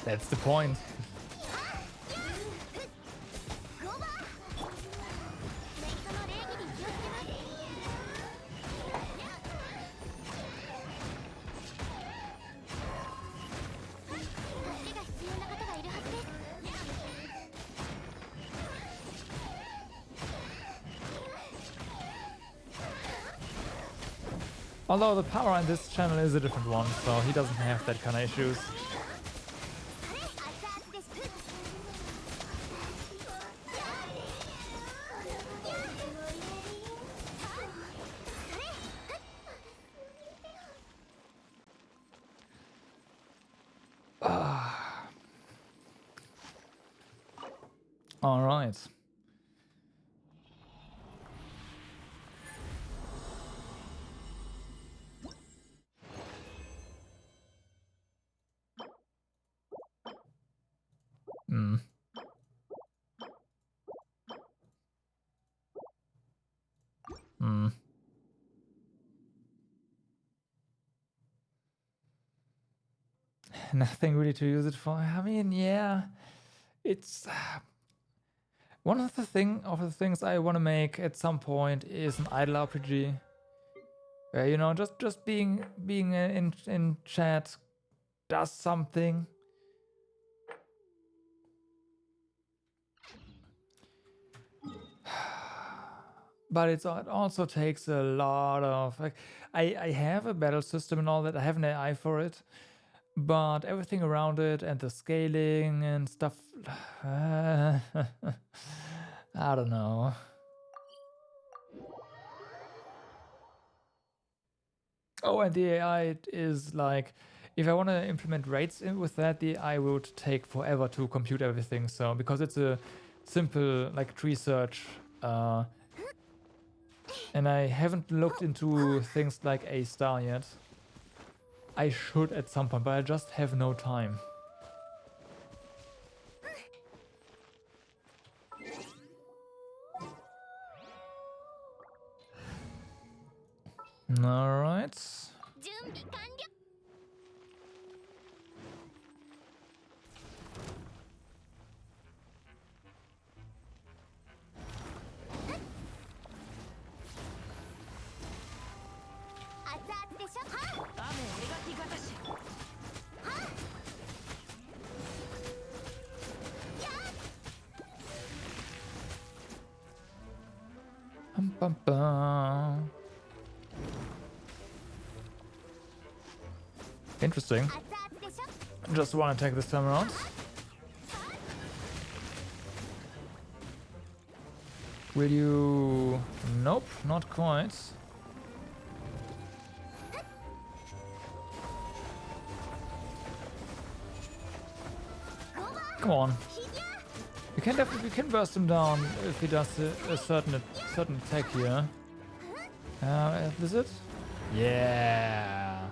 That's the point. Although the power on this channel is a different one, so he doesn't have that kind of issues. All right. Nothing really to use it for. I mean, yeah, it's one of the things I want to make at some point is an idle RPG. Where, you know, just being in chat does something. But it also takes a lot of like I have a battle system and all that. I have an AI for it, but everything around it and the scaling and stuff, I don't know. Oh, and the AI is like, if I want to implement rates in with that, the AI would take forever to compute everything. So because it's a simple like tree search, and I haven't looked into things like A star yet. I should at some point, but I just have no time. All right. 準備完了。熱々でしょ。はっ。雨描き方し。Bum, bum, bum. Interesting. 熱々でしょ。 Just one attack this time around. Will you... Nope, not quite. Come on. You can burst him down if he does a certain attack here. Is it? Yeah.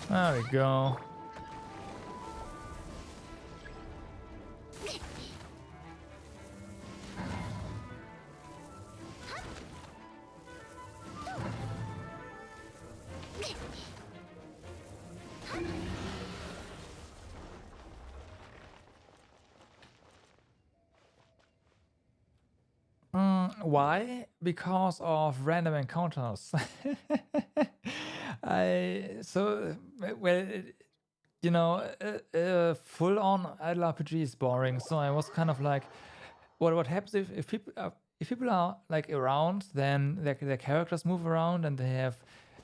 There we go. Why? Because of random encounters. You know, full-on idle RPG is boring. So I was kind of like, what happens if people are like around, then their characters move around and they have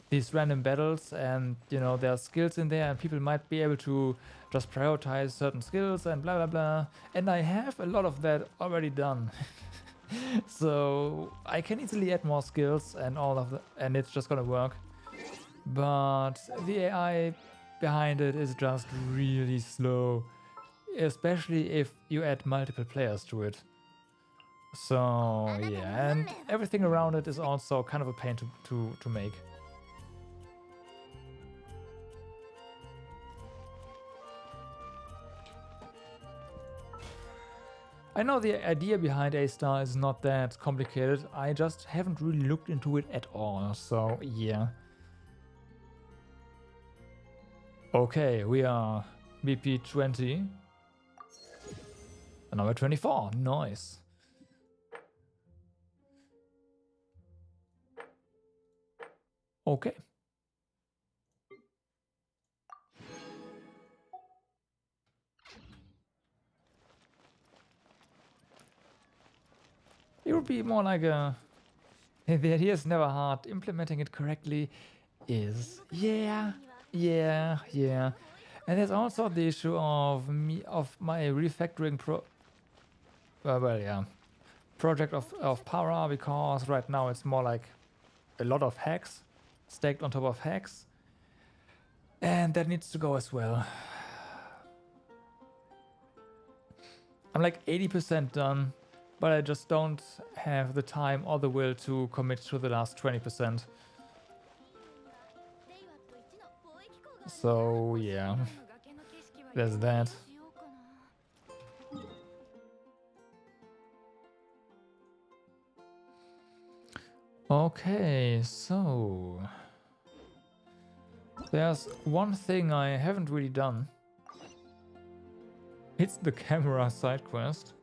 these random battles, and you know there are skills in there, and people might be able to just prioritize certain skills and blah blah blah. And I have a lot of that already done. So I can easily add more skills and and it's just gonna work. But the AI behind it is just really slow, especially if you add multiple players to it. So yeah, and everything around it is also kind of a pain to make. I know the idea behind A-Star is not that complicated, I just haven't really looked into it at all, so yeah. Okay, we are BP 20. And now we're 24, nice. Okay. It would be more like a... The idea is never hard. Implementing it correctly is... Yeah. And there's also the issue of my refactoring project of Para, because right now it's more like a lot of hacks stacked on top of hacks. And that needs to go as well. I'm like 80% done. But I just don't have the time or the will to commit to the last 20%. So yeah, there's that. Okay, so there's one thing I haven't really done. It's the camera side quest.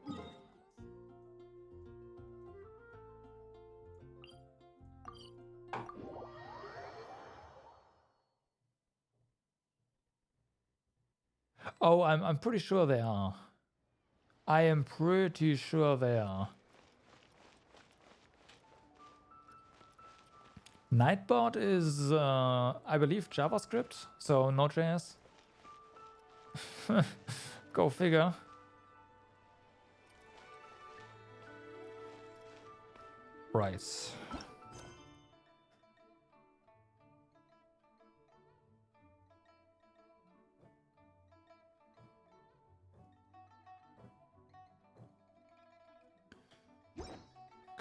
Oh, I'm pretty sure they are. I am pretty sure they are. Nightbot is, I believe, JavaScript, so Node.js. Go figure. Right.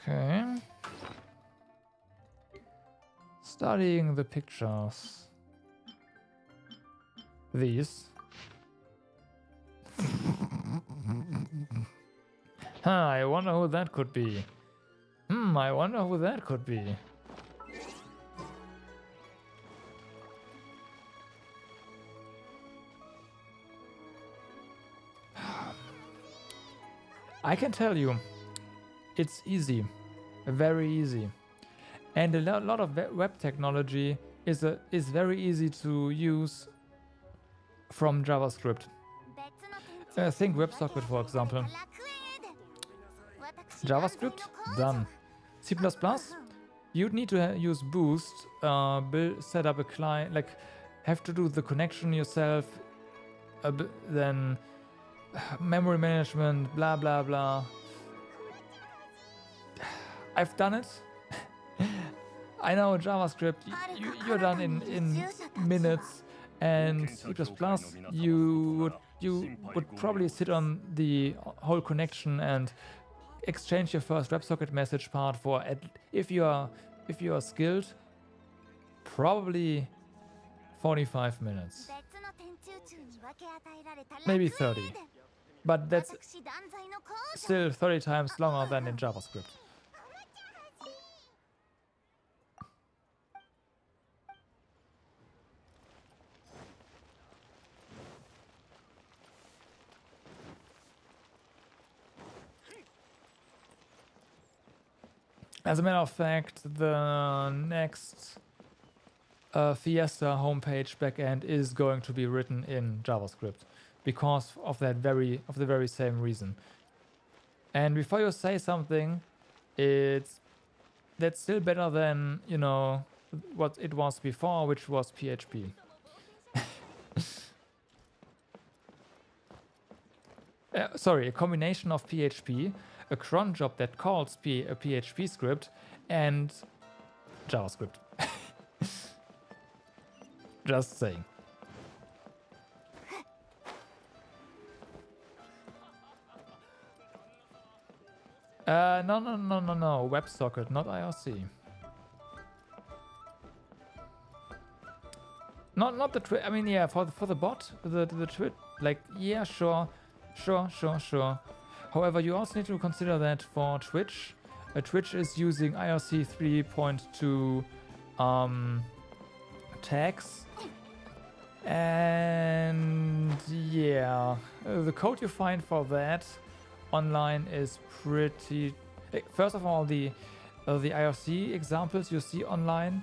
Okay. Studying the pictures. These. I wonder who that could be. I wonder who that could be. I can tell you, it's easy, very easy, and a lot of web technology is very easy to use from JavaScript. Think WebSocket, for example. JavaScript, done. C++, you'd need to use Boost, set up a client, like have to do the connection yourself, then memory management, blah blah blah. I've done it. I know JavaScript, you're done in minutes, and C++ you would probably sit on the whole connection and exchange your first WebSocket message part for if you are skilled, probably 45 minutes, maybe 30, but that's still 30 times longer than in JavaScript. As a matter of fact, the next Fiesta homepage backend is going to be written in JavaScript because of the very same reason. And before you say something, that's still better than, you know, what it was before, which was PHP. Sorry, a combination of PHP, a cron job that calls a PHP script, and JavaScript. Just saying. No. WebSocket, not IRC. Not the Twitch. I mean, yeah, for the bot, the Twitch. Like, yeah, sure. However, you also need to consider that for Twitch, Twitch is using IRC 3.2 tags, and yeah, the code you find for that online is pretty. First of all, the IRC examples you see online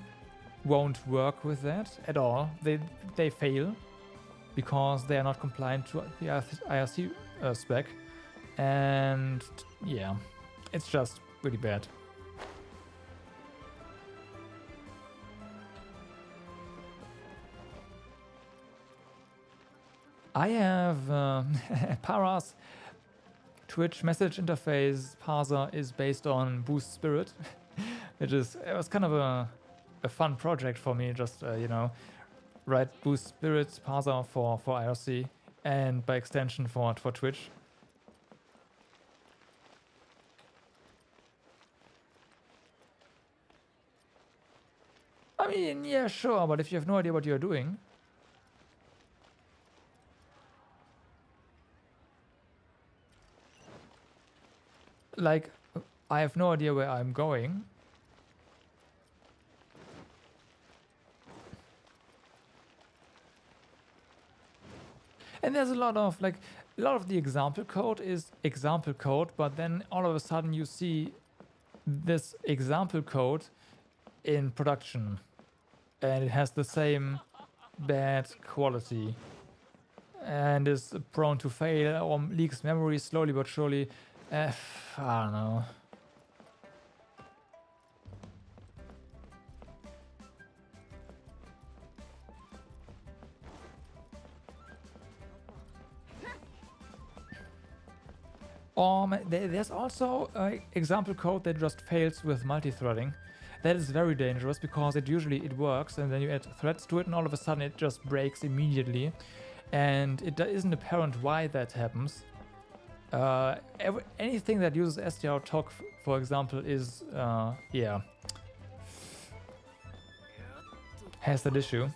won't work with that at all. They fail because they are not compliant to the IRC spec. And yeah, it's just really bad. I have Para's Twitch message interface parser is based on Boost Spirit, it was kind of a fun project for me. Just you know, write Boost Spirit parser for IRC and by extension for Twitch. I mean, yeah, sure, but if you have no idea what you're doing, like, I have no idea where I'm going. And there's a lot of the example code is example code, but then all of a sudden you see this example code in production and it has the same bad quality and is prone to fail or leaks memory slowly but surely. I don't know. There's also example code that just fails with multi-threading. That is very dangerous because it works, and then you add threads to it, and all of a sudden it just breaks immediately, and it isn't apparent why that happens. Anything that uses str-toc, for example, is has that issue.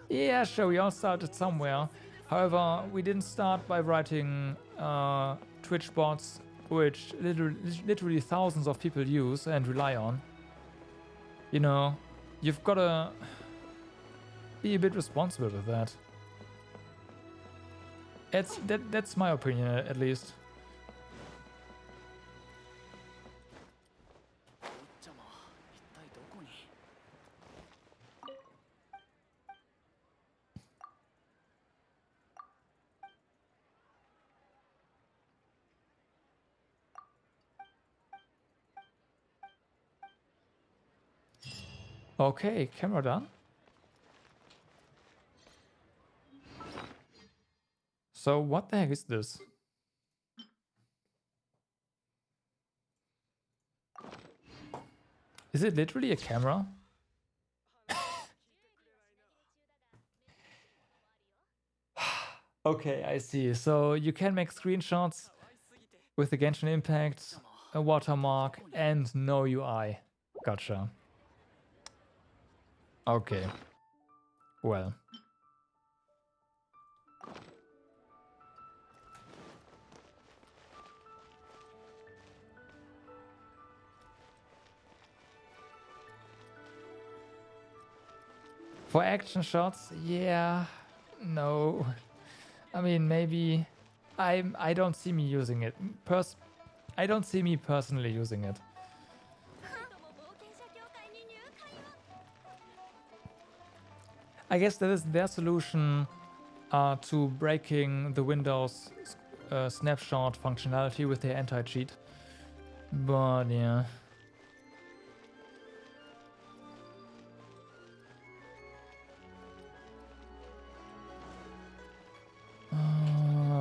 Yeah, sure, we all started somewhere. However, we didn't start by writing Twitch bots, which literally thousands of people use and rely on. You know, you've got to be a bit responsible with that. That's my opinion, at least. Okay, camera done. So what the heck is this? Is it literally a camera? Okay, I see. So you can make screenshots with the Genshin Impact, a watermark, and no UI. Gotcha. Okay. Well. For action shots, yeah, no. I mean, maybe I don't see me using it. I don't see me personally using it. I guess that is their solution to breaking the Windows snapshot functionality with their anti-cheat. But yeah.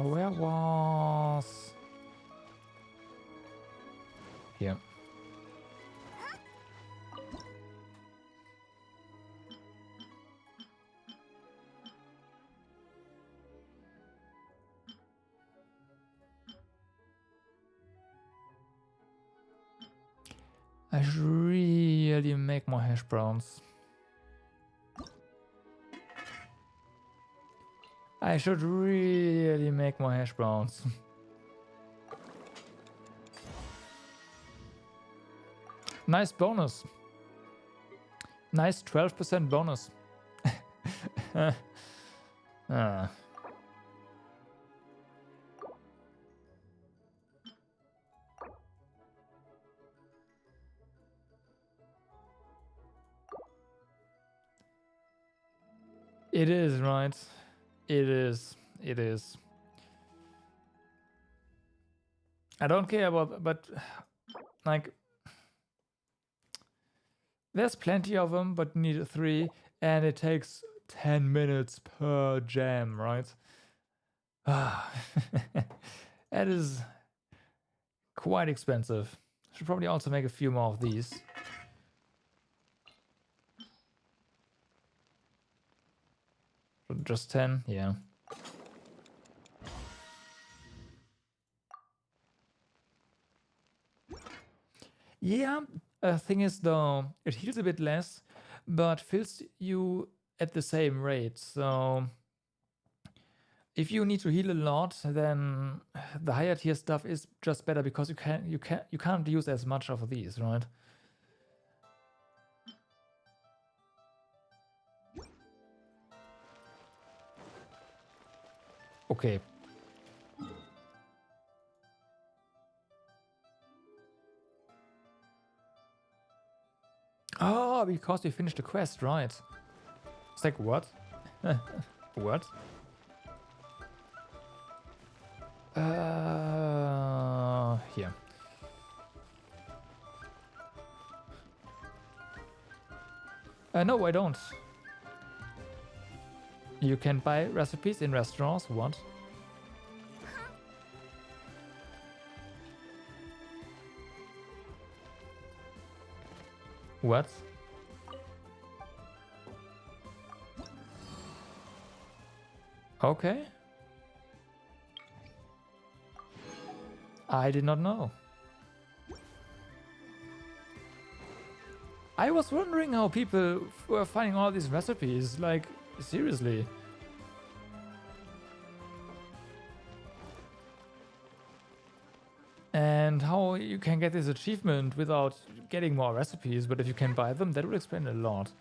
Where was... Here. I should really make more hash browns. I should really make more hash browns. Nice bonus. Nice 12% bonus. Ah. It is, right? It is. It is. I don't care about, but like, there's plenty of them, but you need 3, and it takes 10 minutes per jam, right? That is quite expensive. Should probably also make a few more of these. Just 10, yeah. Yeah, thing is though, it heals a bit less, but fills you at the same rate. So if you need to heal a lot, then the higher tier stuff is just better because you can't use as much of these, right? Okay. Oh, because we finished the quest, right? It's like, what? What? Here. No, I don't. You can buy recipes in restaurants. What? What? Okay. I did not know. I was wondering how people were finding all these recipes. Like, seriously. and how you can get this achievement without getting more recipes, but if you can buy them, that would explain a lot.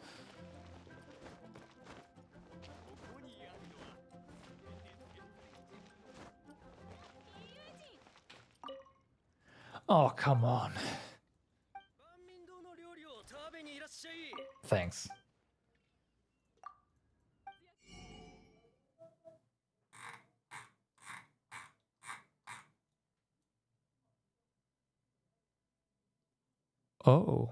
Oh, come on. Thanks. Oh.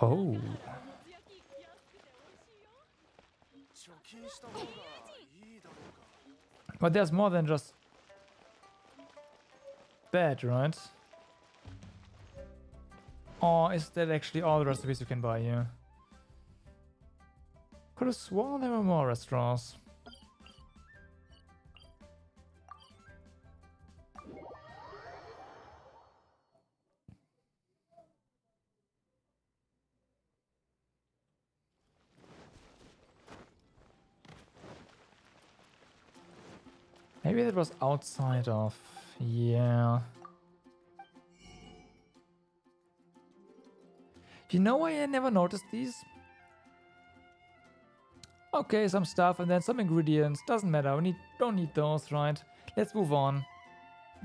Oh. But there's more than just that, right? Or is that actually all the recipes you can buy here? Could have sworn there were more restaurants. Maybe that was outside of... Yeah. You know why I never noticed these? Okay, some stuff and then some ingredients. Doesn't matter. We don't need those, right? Let's move on.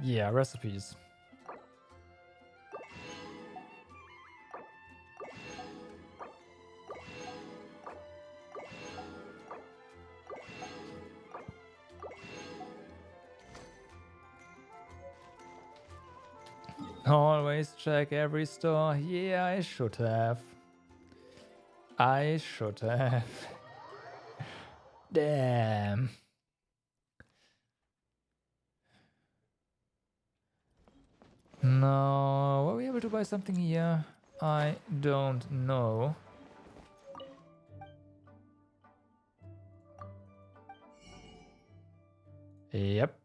Yeah, recipes. Always check every store. Yeah, I should have. I should have. Damn. No, were we able to buy something here? I don't know. Yep.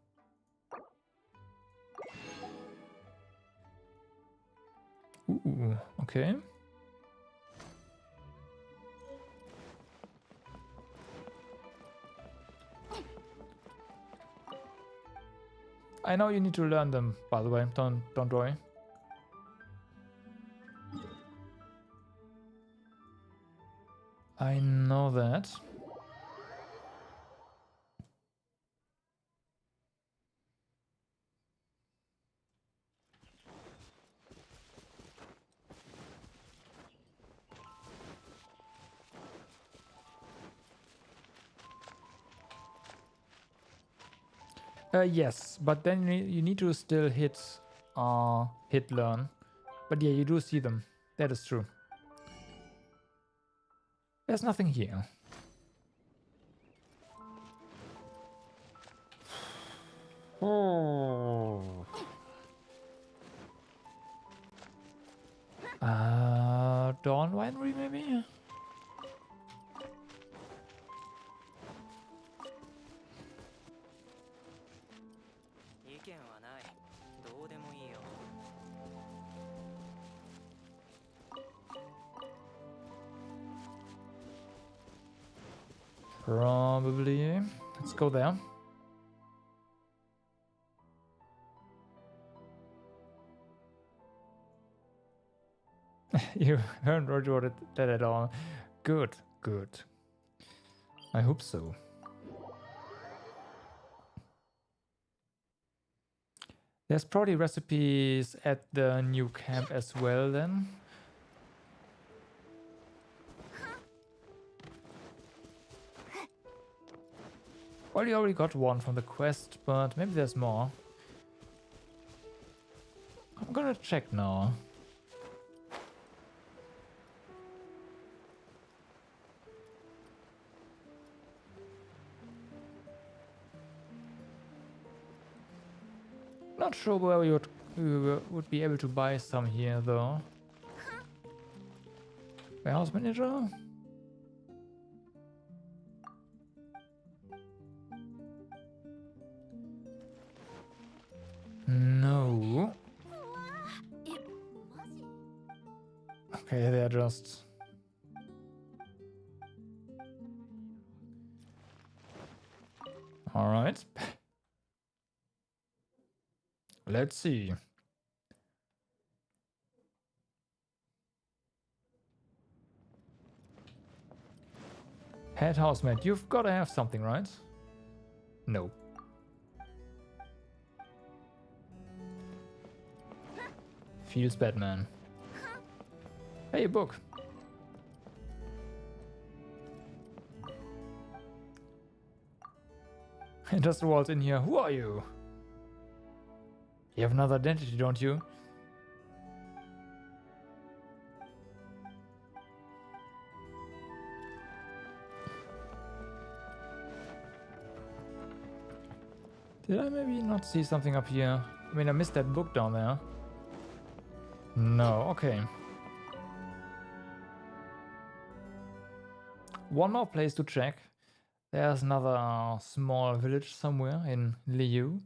Ooh, okay. I know you need to learn them, by the way. Don't worry. I know that. Yes, but then you need to still hit learn. But yeah, you do see them. That is true. There's nothing here. Oh. Dawn Winery maybe? 意見はない。どうでもいいよ。 Probably. Let's go there. You haven't rewarded that at all. Good, good. I hope so. There's probably recipes at the new camp as well then. Well, you already got one from the quest, but maybe there's more. I'm gonna check now. Not sure where we would be able to buy some here though. Warehouse manager? Okay, they're just... Alright. Let's see. Head housemate, you've got to have something, right? No. Feels bad, man. Hey, a book. Just waltz in here. Who are you? You have another identity, don't you? Did I maybe not see something up here? I mean, I missed that book down there. No, okay. One more place to check. There's another small village somewhere in Liu.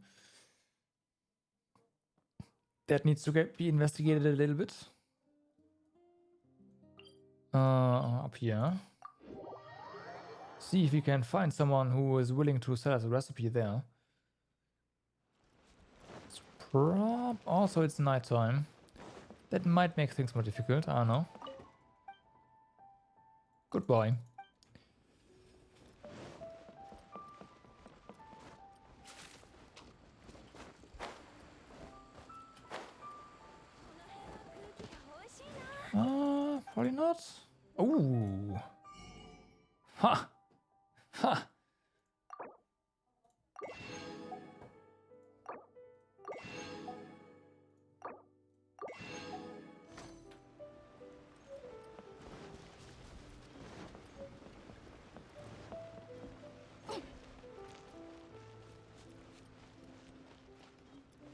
That needs to be investigated a little bit. Up here. See if we can find someone who is willing to sell us a recipe there. Also, it's nighttime. That might make things more difficult, I don't know. Goodbye. Probably not. Ooh. Ha! Ha!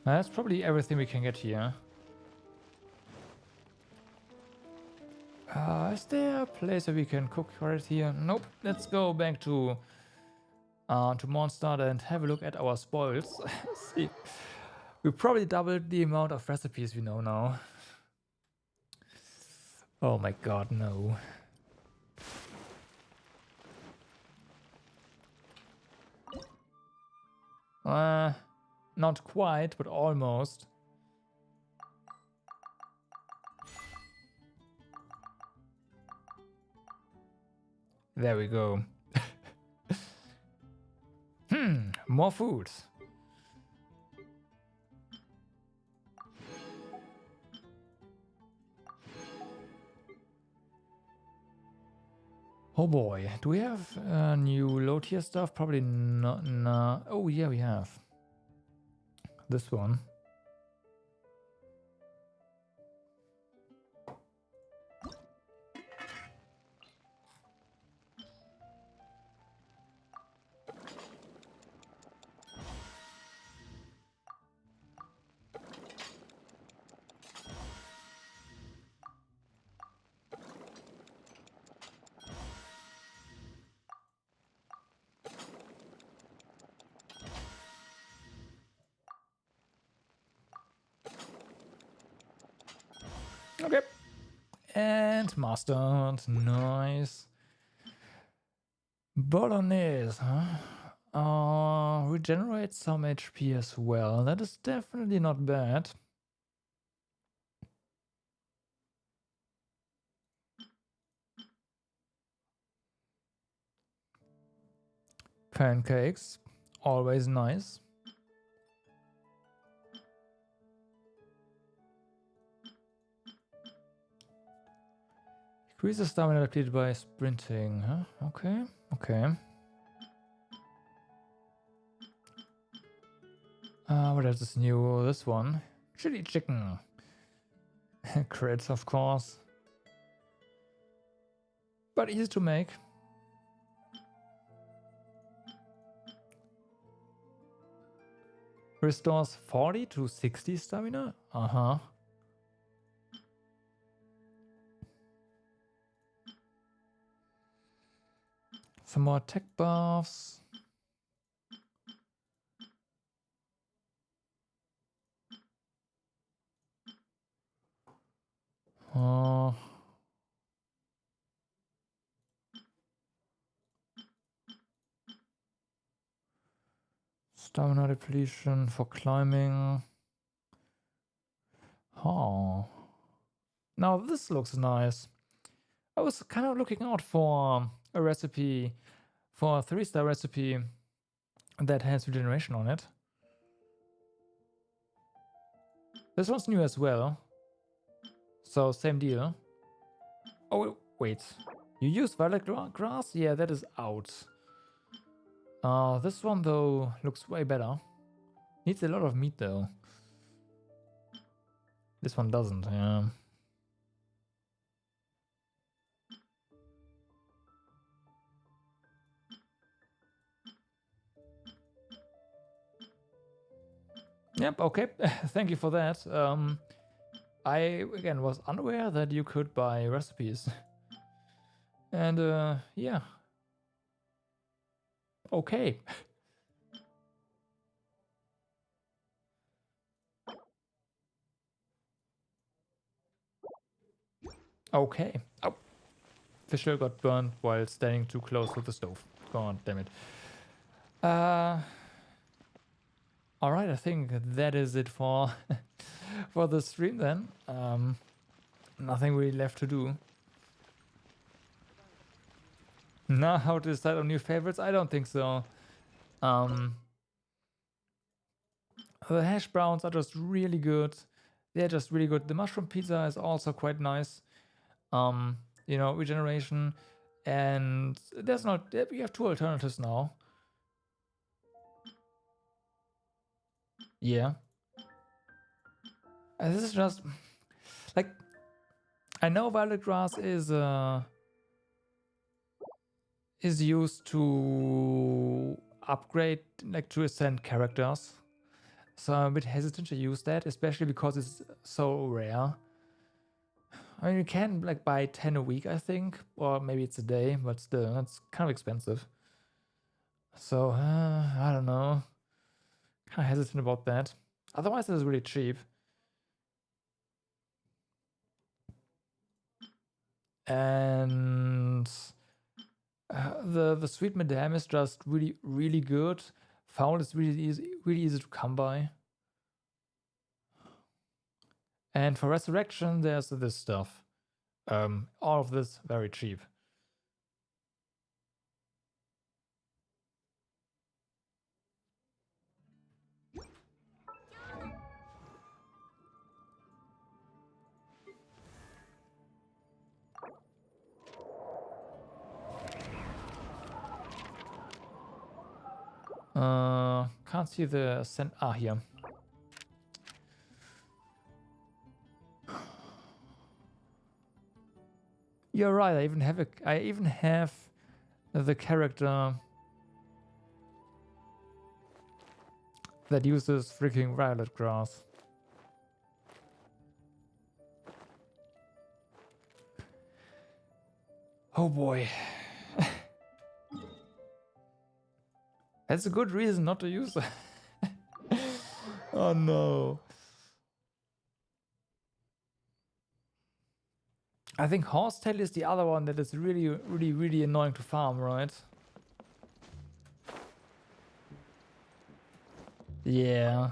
That's probably everything we can get here. Is there a place where we can cook right here? Nope. Let's go back to Mondstadt and have a look at our spoils. See, we probably doubled the amount of recipes we know now. Oh my god, no. Not quite, but almost. There we go. More food. Oh boy, do we have new low tier stuff? Probably not. No. Oh yeah, we have. This one. Okay. And mastered. Nice. Bolognese, huh? Regenerate some HP as well. That is definitely not bad. Pancakes. Always nice. Increase the stamina depleted by sprinting, huh? Okay, okay. What else is new? This one. Chili chicken. Crits, of course. But easy to make. Restores 40 to 60 stamina? Uh-huh. Some more tech buffs. Stamina depletion for climbing. Oh. Now this looks nice. I was kind of looking out for a recipe, for a 3-star recipe that has regeneration on it. This one's new as well. So same deal. Oh, wait. You use violet grass? Yeah, that is out. This one though looks way better. Needs a lot of meat though. This one doesn't, yeah. Yep, okay. Thank you for that. I, again, was unaware that you could buy recipes. And, yeah. Okay. Okay. Oh. Fischl got burned while standing too close to the stove. God damn it. Alright, I think that is it for for the stream then. Nothing really left to do. Now, how to decide on new favorites? I don't think so. The hash browns are just really good. They're just really good. The mushroom pizza is also quite nice. You know, regeneration. And there's not... We have 2 alternatives now. Yeah. And this is just... Like... I know violet grass is used to upgrade, like to ascend characters. So I'm a bit hesitant to use that, especially because it's so rare. I mean, you can like buy 10 a week, I think, or maybe it's a day, but still, that's kind of expensive. So, I don't know. Kind of hesitant about that. Otherwise, it is really cheap. And the sweet madame is just really good. Foul is really easy to come by. And for resurrection, there's this stuff. All of this very cheap. Can't see the send. Ah, here. You're right. I even have the character that uses freaking violet grass. Oh boy. That's a good reason not to use it. Oh no. I think horsetail is the other one that is really annoying to farm, right? Yeah.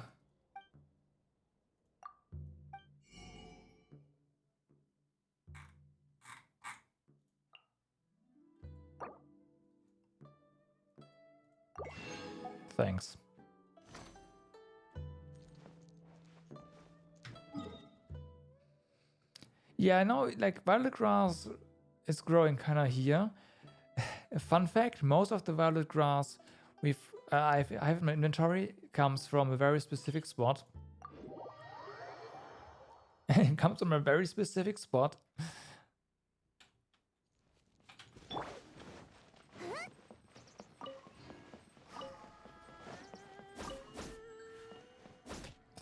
Thanks. Yeah, I know, like, violet grass is growing kind of here. A fun fact, most of the violet grass I have in my inventory comes from a very specific spot. It comes from a very specific spot.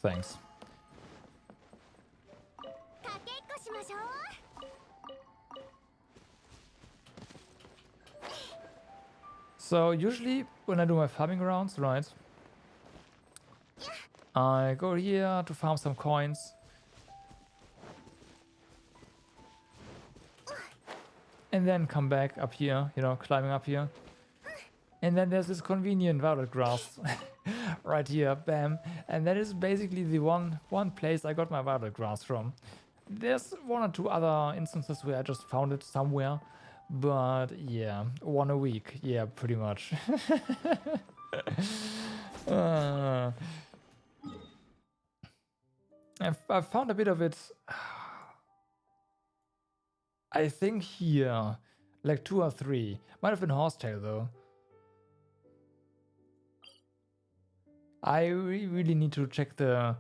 Thanks. So usually when I do my farming rounds, right, I go here to farm some coins. And then come back up here, you know, climbing up here. And then there's this convenient violet grass right here, bam. And that is basically the one place I got my violet grass from. There's one or two other instances where I just found it somewhere, but yeah, one a week, yeah, pretty much. uh, I've found a bit of it. I think here, like 2 or 3. Might have been horsetail though. I really need to check the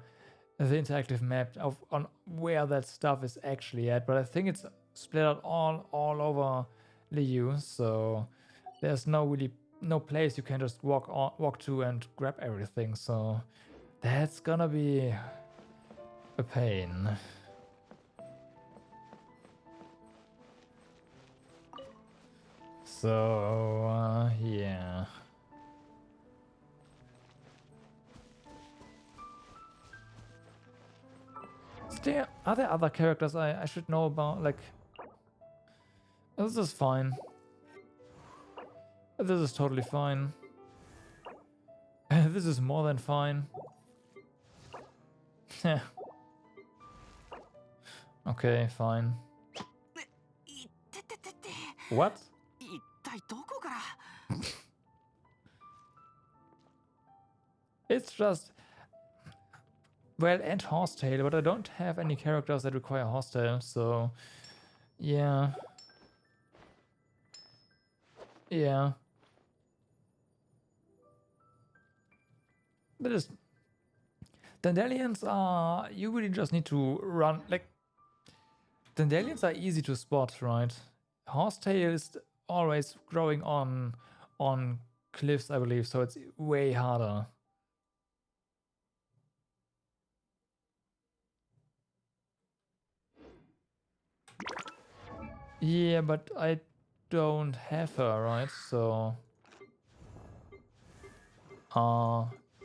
interactive map on where that stuff is actually at, but I think it's split out all over Liu, so there's no place you can just walk to and grab everything, so that's gonna be a pain. So yeah. Are there other characters I should know about? Like, this is fine. This is totally fine. This is more than fine. Okay, fine. What? It's just... Well, and horsetail, but I don't have any characters that require horsetail, so... Yeah. Yeah. That is... Dandelions are... You really just need to run... Like... Dandelions are easy to spot, right? Horsetail is always growing on cliffs, I believe, so it's way harder. Yeah, but I don't have her, right? So...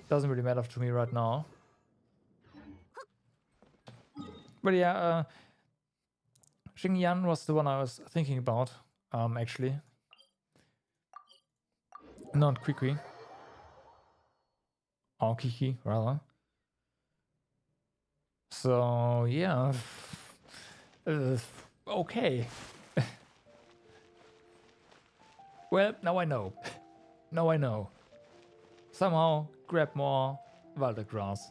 doesn't really matter to me right now. But yeah, Xingyan was the one I was thinking about, actually. Not Quiqui. Or Kiki, rather. So, yeah. Okay. Well, now I know. Now I know. Somehow grab more Violet grass.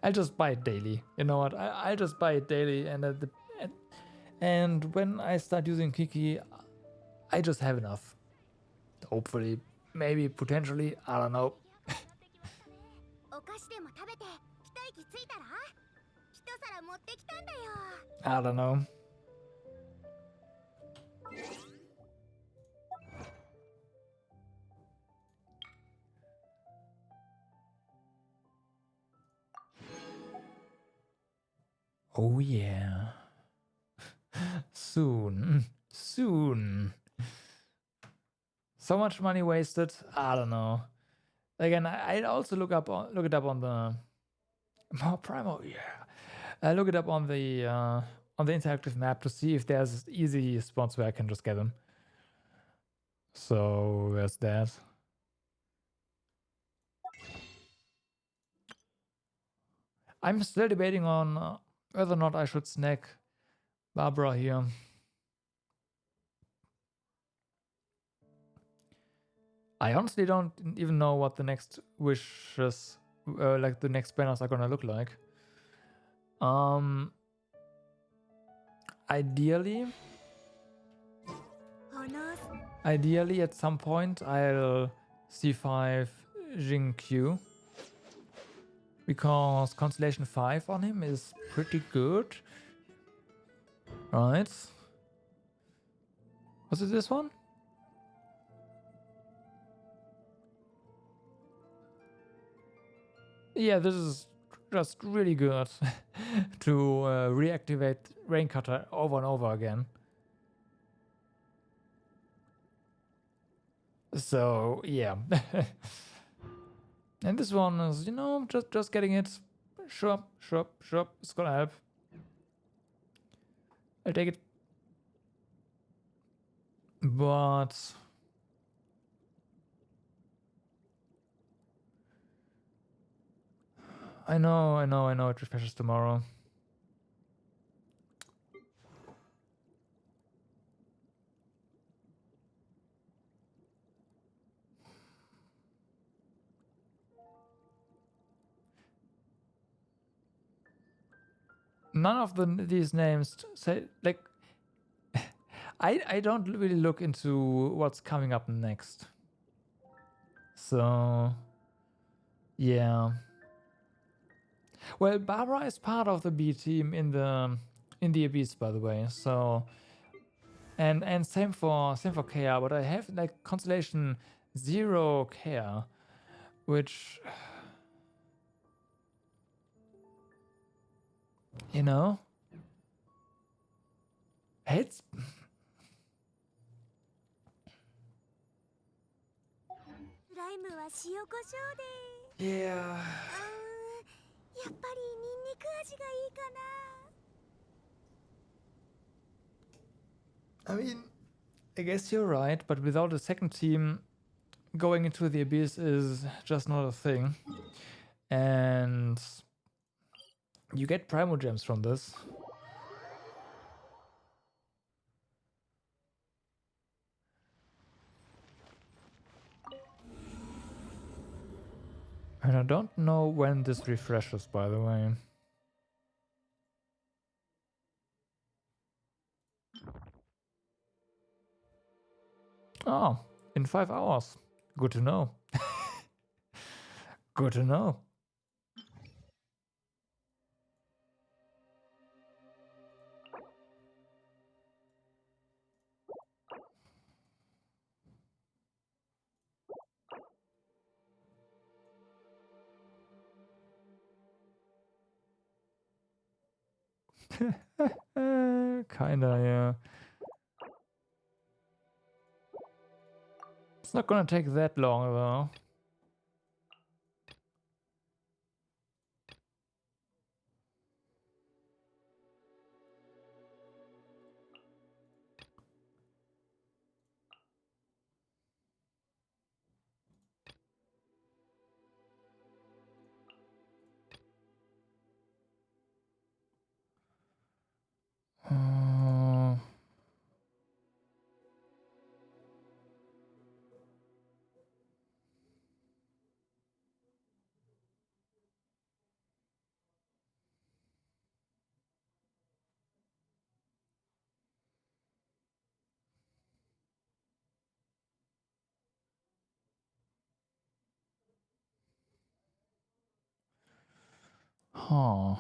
I'll just buy it daily. You know what? I'll just buy it daily, and when I start using Kiki, I just have enough. Hopefully, maybe, potentially, I don't know. I don't know. Oh yeah. Soon. Soon. So much money wasted. I don't know. Again, I'd also look it up on the Primo. Yeah. I look it up on the interactive map to see if there's easy spots where I can just get them. So there's that. I'm still debating on whether or not I should snack Barbara here. I honestly don't even know what the next wishes, like the next banners are gonna look like. Ideally at some point I'll C5 Jing Q, because Constellation 5 on him is pretty good. Right. Was it this one? Yeah, this is just really good to reactivate Rain Cutter over and over again. So yeah. And this one is, you know, just getting it. Sure, it's gonna help. I'll take it. But I know. It refreshes tomorrow. None of these names say, like, I don't really look into what's coming up next. So, yeah. Well, Barbara is part of the B team in the Abyss, by the way. So, and same for Kea, but I have like Constellation 0 Kea, which, you know, it's ライムは塩コショウで yeah. やっぱりニンニク味がいいかな I mean, I guess you're right, but without a second team, going into the Abyss is just not a thing. And you get Primo Gems from this. And I don't know when this refreshes, by the way. Oh, in 5 hours. Good to know. Good to know. Kinda, yeah. It's not gonna take that long, though. Uh, huh.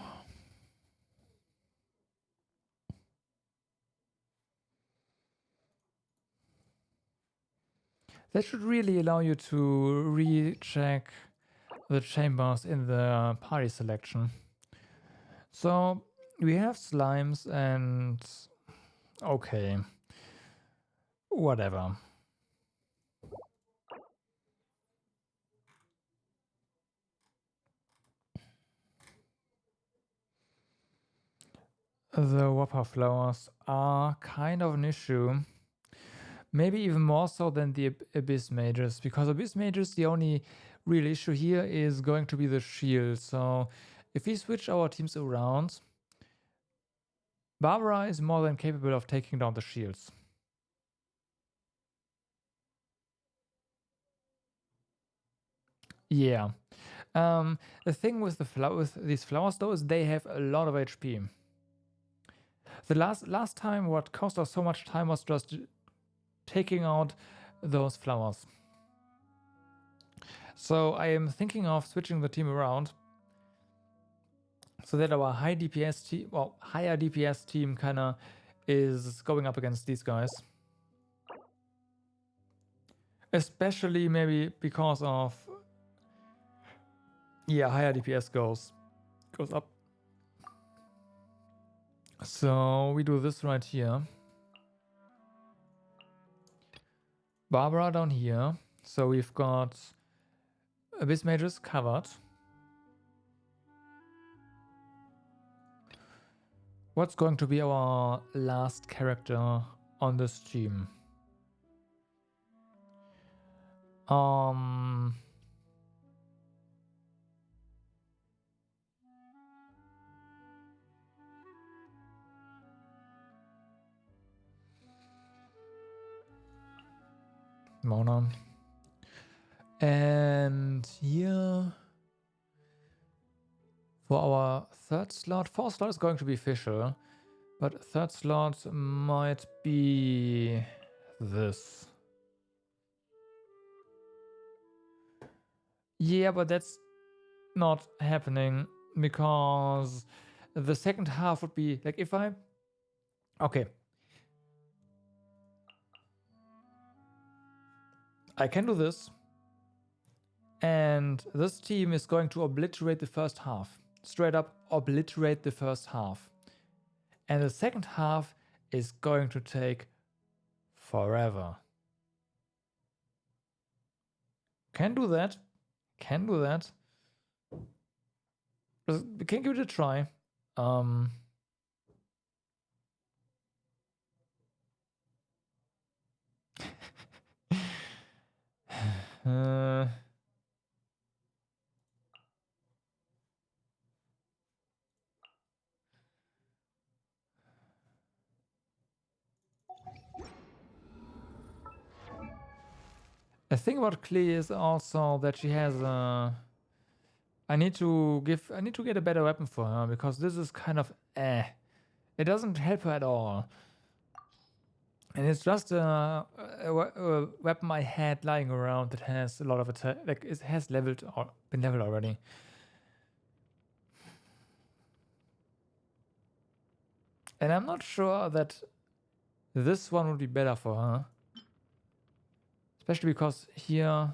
That should really allow you to recheck the chambers in the party selection. So we have slimes and okay, whatever. The Whopper flowers are kind of an issue. Maybe even more so than the Abyss Mages, because Abyss Mages, the only real issue here is going to be the shield. So if we switch our teams around, Barbara is more than capable of taking down the shields. Yeah. The thing with these flowers though is they have a lot of HP. The last time what cost us so much time was just taking out those flowers. So I am thinking of switching the team around so that our high DPS team, well, higher DPS team kinda is going up against these guys. Especially maybe because of, yeah, higher DPS goes up. So we do this right here. Barbara down here. So we've got Abyss Mages covered. What's going to be our last character on this team? Mona. And here for our third slot, fourth slot is going to be official, but third slot might be this. Yeah, but that's not happening because the second half would be like if I. Okay. I can do this. And this team is going to obliterate the first half. Straight up obliterate the first half. And the second half is going to take forever. Can do that. Can do that. We can give it a try. The thing about Klee is also that she has a. I need to get a better weapon for her because this is kind of It doesn't help her at all. And it's just a weapon I had lying around that has a lot of attack. Like it has leveled or been leveled already. And I'm not sure that this one would be better for her. Especially because here.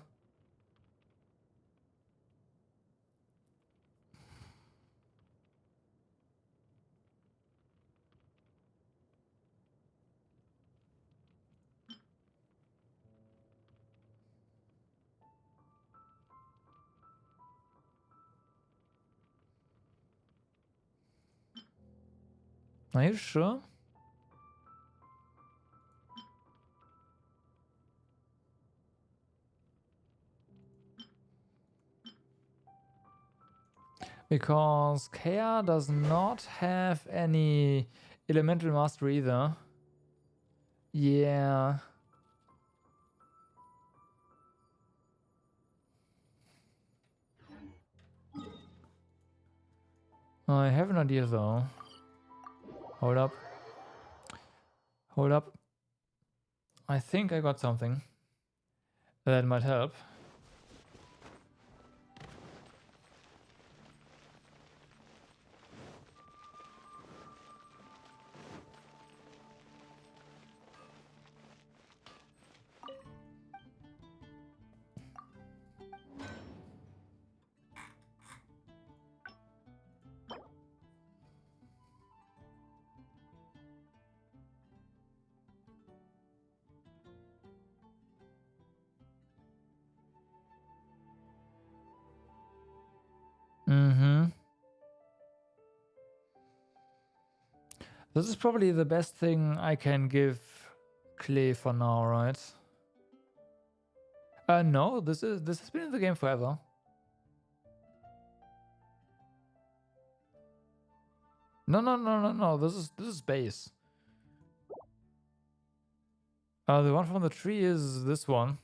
Are you sure? Because Kea does not have any elemental mastery either. Yeah. I have an idea though. Hold up. Hold up. I think I got something that might help. This is probably the best thing I can give Clay for now, right? No, this has been in the game forever. No. This is base. The one from the tree is this one.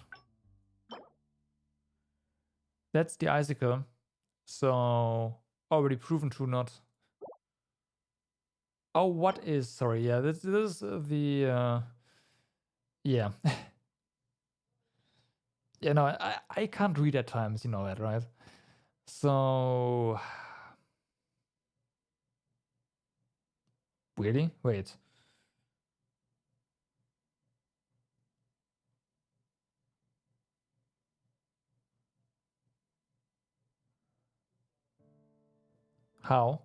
That's the icicle. So already proven to not. Oh, what is? Sorry, yeah, this is the. Yeah. Yeah, no, I can't read at times, you know that, right? So. Really? Wait. How?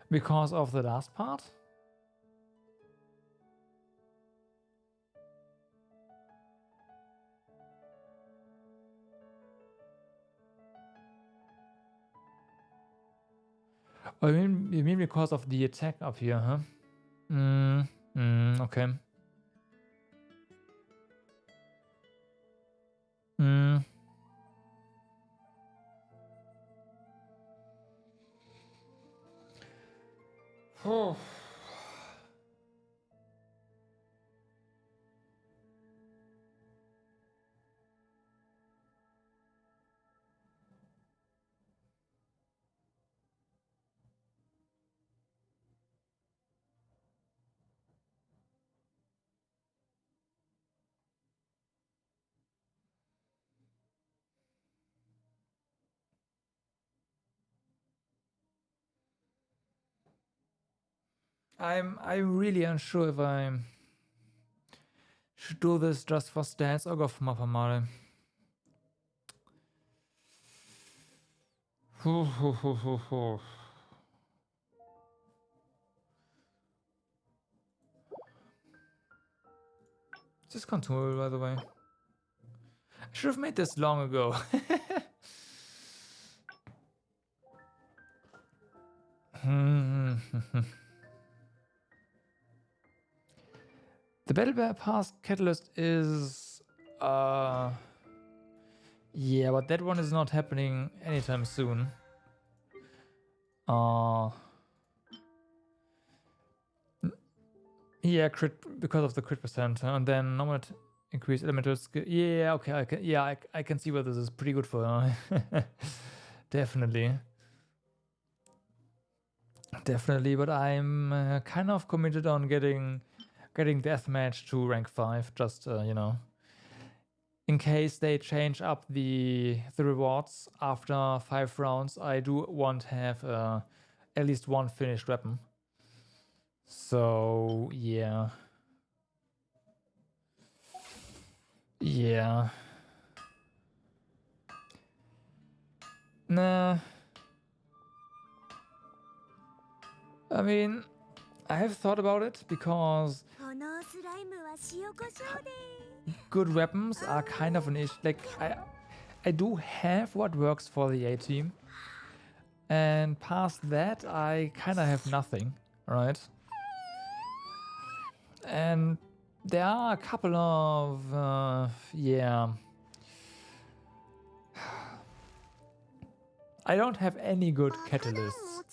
Because of the last part? Oh, you mean because of the attack up here, huh? Okay. Oh. I'm really unsure if I should do this just for stats or go for Mapamare. Just control, by the way. I should have made this long ago. The Battle Bear Pass Catalyst is... yeah, but that one is not happening anytime soon. Yeah, crit because of the crit percent, and then I'm gonna increase elemental skill. Yeah, okay, I can see where this is pretty good for. Definitely, but I'm kind of committed on getting deathmatch to rank 5. Just you know, in case they change up the rewards after 5 rounds, I do want to have at least one finished weapon. So yeah. Nah. I mean, I have thought about it because good weapons are kind of an issue. Like I do have what works for the A team, and past that I kind of have nothing, right? And there are a couple of yeah. I don't have any good catalysts.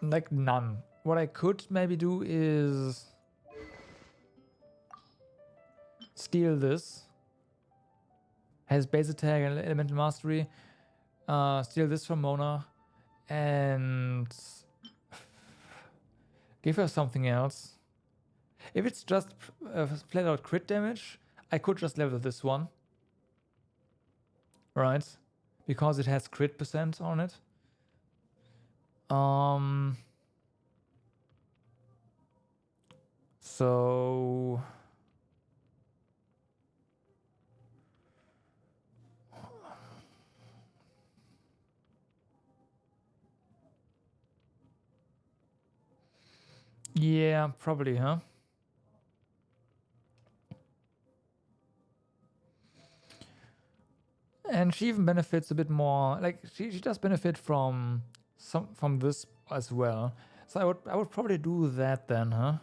Like none. What I could maybe do is steal this. Has base attack and elemental mastery. Steal this from Mona and give her something else. If it's just flat out crit damage, I could just level this one. Right? Because it has crit percent on it. So yeah, probably, huh? And she even benefits a bit more. Like she does benefit from this as well. So I would probably do that then, huh?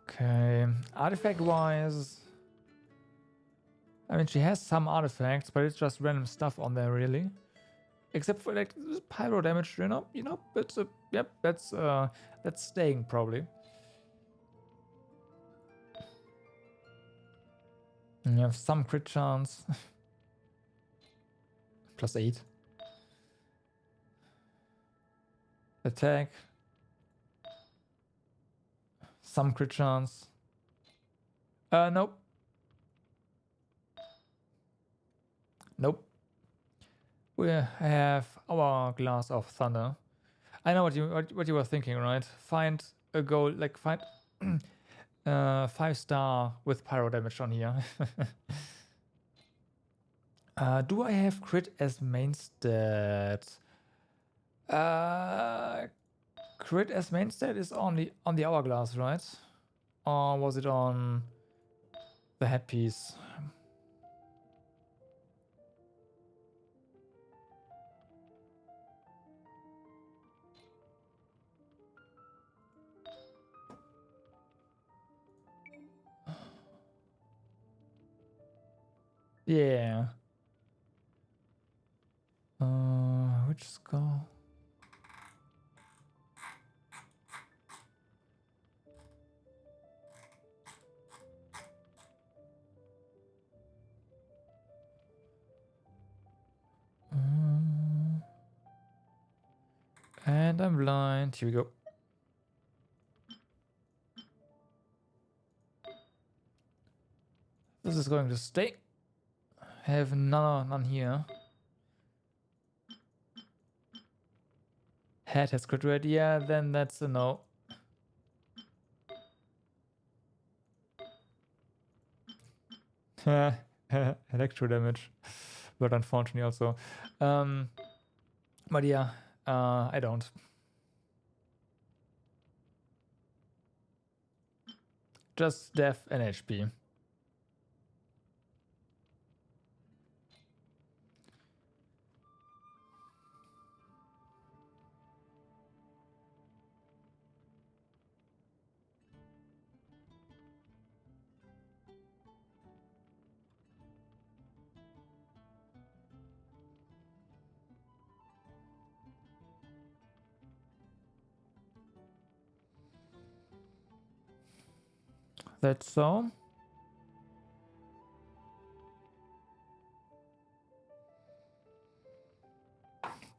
Okay. Artifact wise, I mean she has some artifacts, but it's just random stuff on there really. Except for like pyro damage, you know, it's a yep, that's staying probably. And you have some crit chance. +8. Attack. Some crit chance. Nope. Nope. We have our Glass of Thunder. I know what you were thinking, right? Find a goal, like find 5-star with pyro damage on here. Do I have crit as main stat? Crit as main stat is on the hourglass, right? Or was it on the headpiece? Yeah. Which skull? And I'm blind. Here we go. This is going to stay. Have none here. Head has crit rate. Yeah, then that's a no. Electro damage, but unfortunately also. But yeah, I don't. Just def and HP. That's so.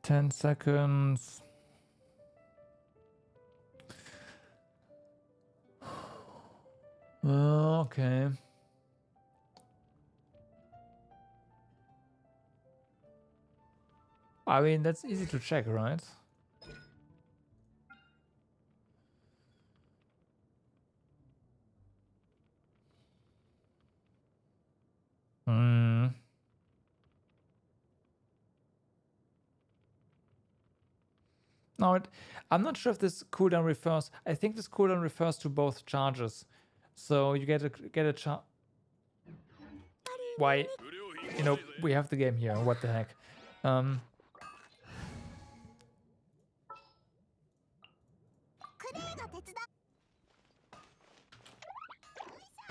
Ten seconds. Okay. I mean, that's easy to check, right? Hmm. No, I'm not sure if this cooldown refers. I think this cooldown refers to both charges. So you get a charge. Why? You know, we have the game here. What the heck?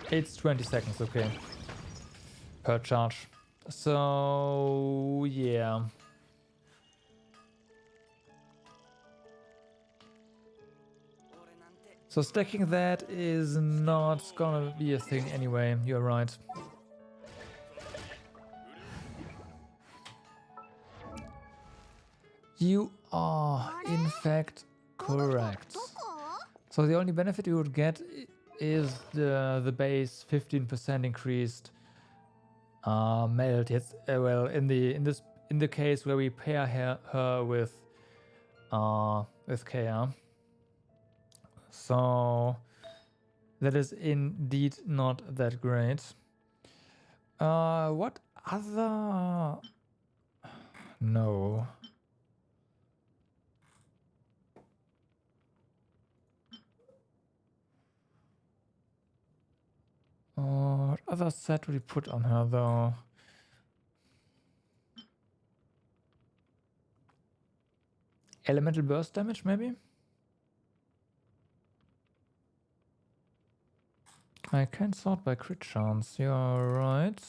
It's 20 seconds, okay. Per charge. So yeah. So stacking that is not gonna be a thing anyway, you're right. You are, in fact, correct. So the only benefit you would get is the base 15% increased melt. Yes, well, in the case where we pair her with Kea. So that is indeed not that great. What other? No. What other set would we put on her though? Elemental burst damage, maybe? I can sort by crit chance, you're right.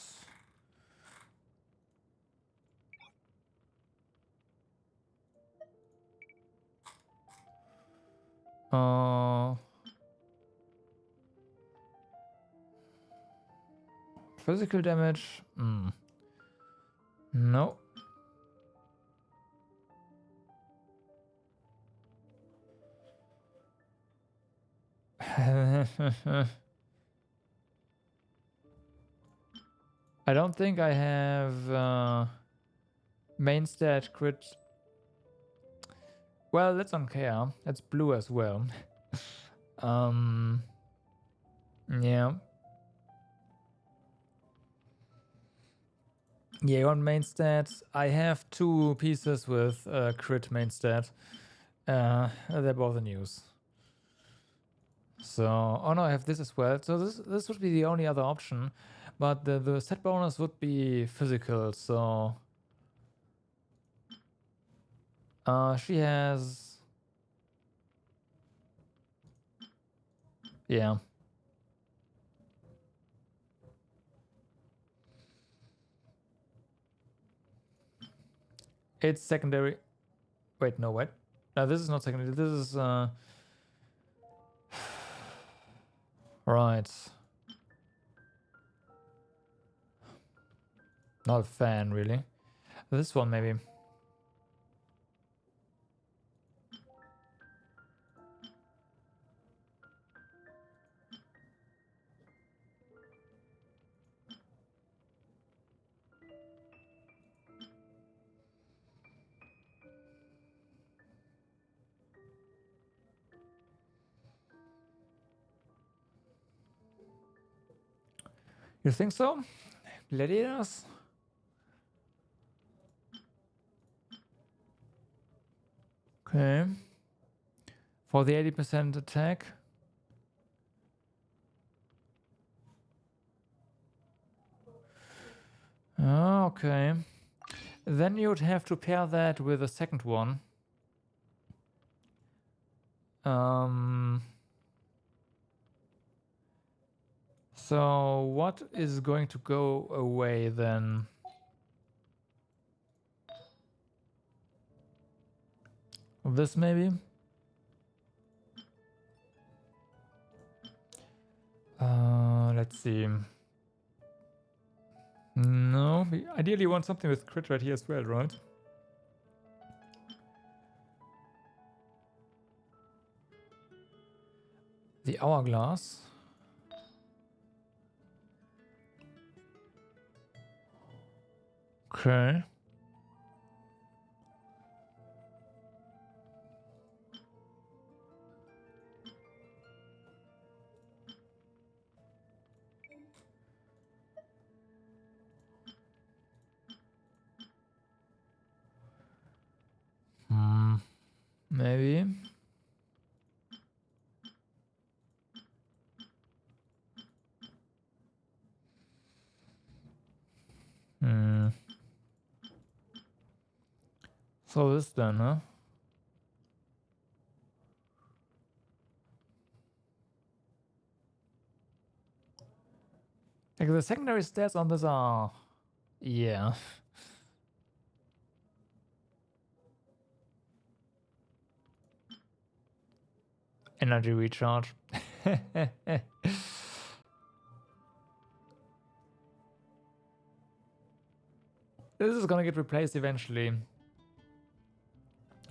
Physical damage? No. I don't think I have main stat crit. Well, that's on Kea. That's blue as well. Yeah. Yeah, on main stats, I have 2 pieces with crit main stat. They're both in use. So, oh no, I have this as well. So this would be the only other option, but the set bonus would be physical. So, she has, yeah. It's secondary. Wait, no, what? No, this is not secondary. This is right. Not a fan, really. This one, maybe. You think so? Gladiators? Okay. For the 80% attack. Oh, okay. Then you'd have to pair that with a second one. So what is going to go away then? This maybe? Let's see. No, we ideally want something with crit right here as well, right? The hourglass. Okay. Maybe. So this then, huh? Like the secondary stats on this are... Yeah. Energy recharge. This is gonna get replaced eventually.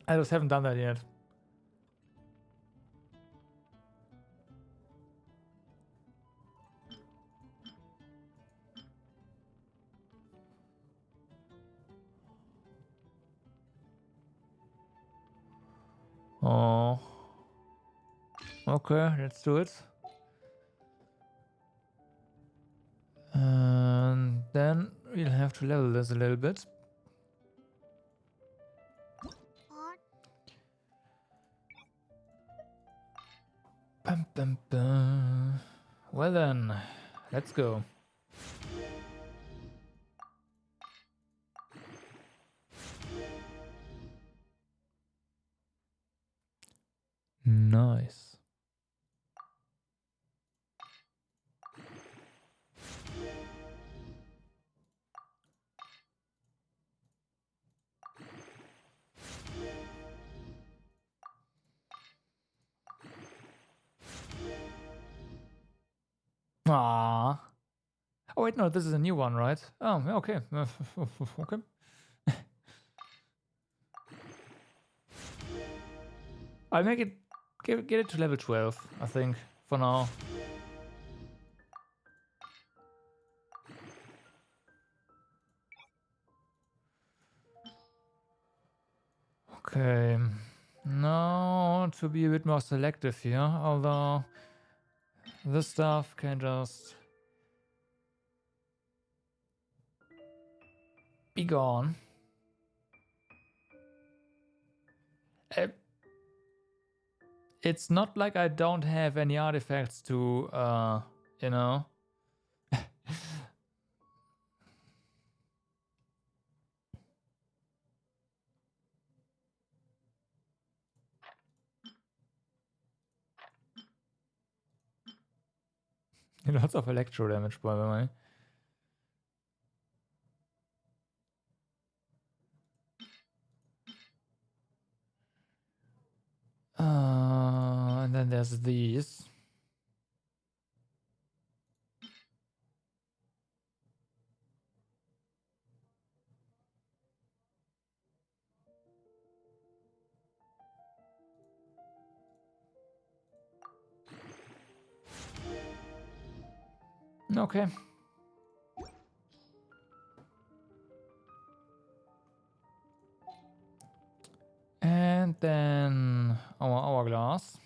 I just haven't done that yet. Oh. Okay, let's do it. And then we'll have to level this a little bit. Bum, bum, bum. Well then, let's go. Nice. Ah. Oh wait, no, this is a new one, right? Oh, okay. Okay. I'll make it get it to level 12, I think, for now. Okay. Now to be a bit more selective here, although this stuff can just be gone. It's not like I don't have any artifacts to, you know. Lots of electro damage, by the way. And then there's these. Okay. And then our hourglass.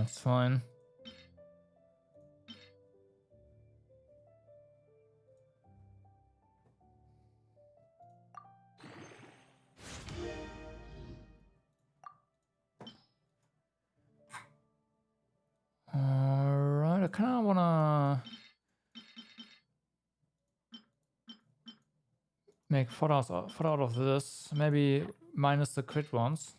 That's fine. Alright, I kinda wanna make fodder out of this. Maybe minus the crit ones.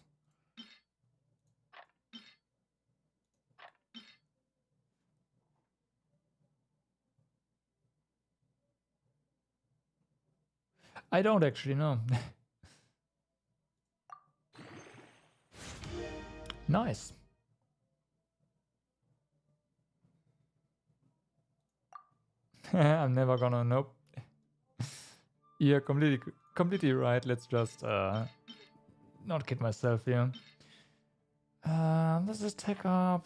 I don't actually know. Nice. I'm never gonna. Nope. You're completely right. Let's just not kid myself here. Let's just take up.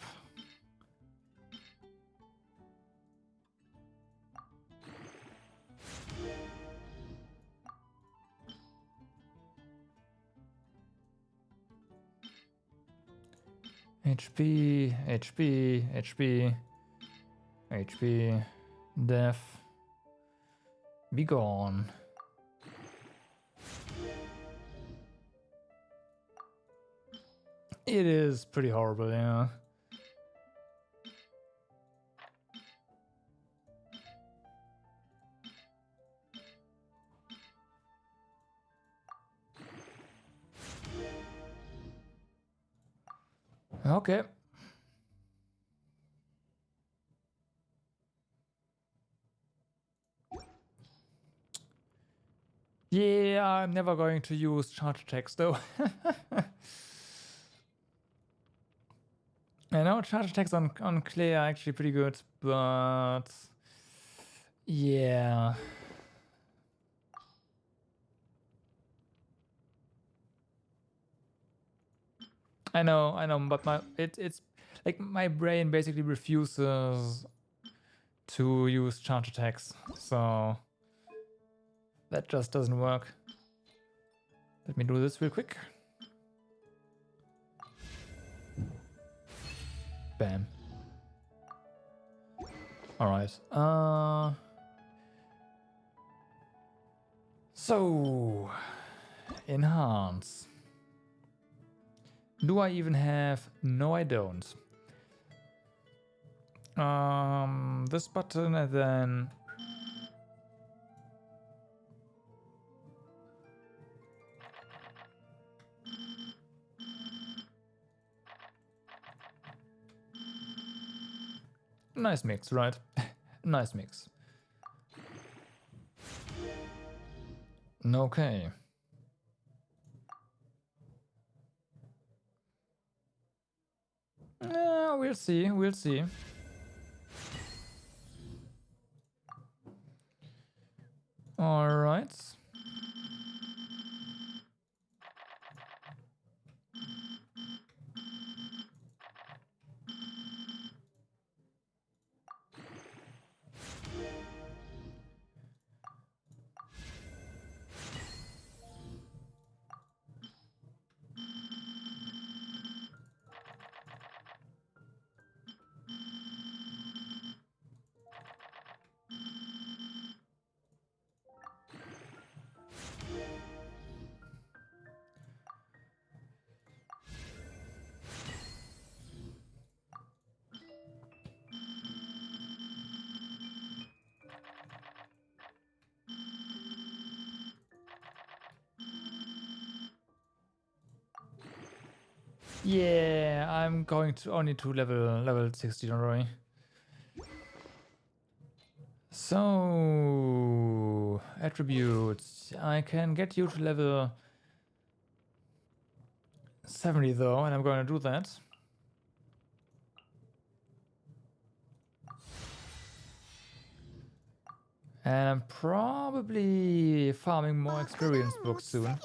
HP, HP, HP, HP, Def. Be gone. It is pretty horrible, yeah. Okay. Yeah, I'm never going to use charge attacks though. I know charge attacks on Clay are actually pretty good, but yeah. I know, but it's like my brain basically refuses to use charge attacks, so that just doesn't work. Let me do this real quick. Bam. All right. So enhance. Do I even have? No, I don't. This button and then. Nice mix, right? Nice mix. Okay. We'll see, we'll see. All right. Yeah, I'm going to only to level 60, don't worry. So attributes. I can get you to level 70 though, and I'm going to do that. And I'm probably farming more experience books soon.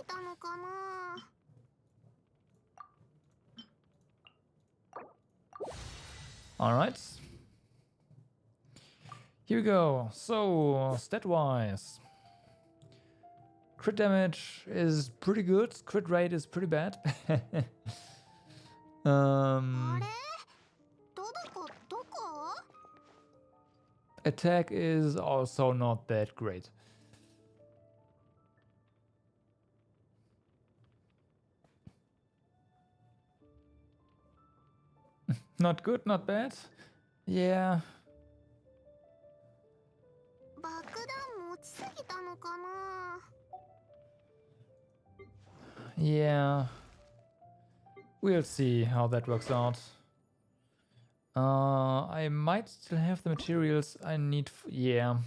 Alright. Here we go. So, stat-wise. Crit damage is pretty good. Crit rate is pretty bad. あれ attack is also not that great. Not good, not bad. Yeah. 爆弾持ちすぎたのかな。 Yeah. We'll see how that works out. I might still have the materials I need. Yeah.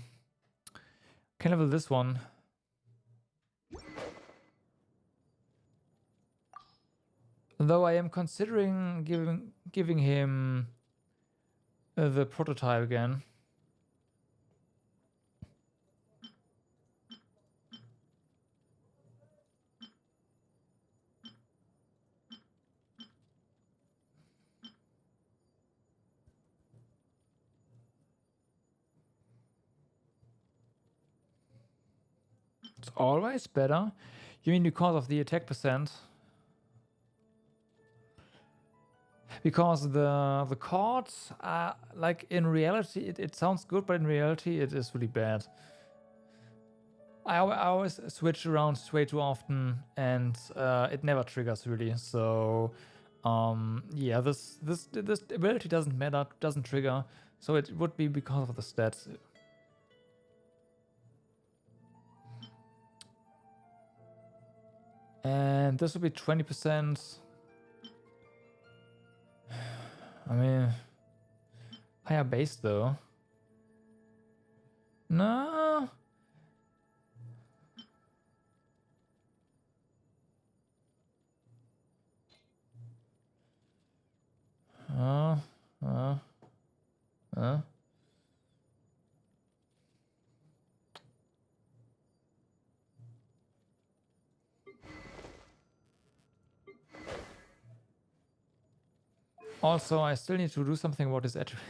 Can level this one. Though I am considering giving him the prototype again. It's always better. You mean because of the attack percent? Because the chords are like in reality it sounds good, but in reality it is really bad. I always switch around way too often, and it never triggers really. So yeah, this ability doesn't matter, doesn't trigger. So it would be because of the stats. And this would be 20%. I mean, higher base though. No. Uh. Also, I still need to do something about this attribute.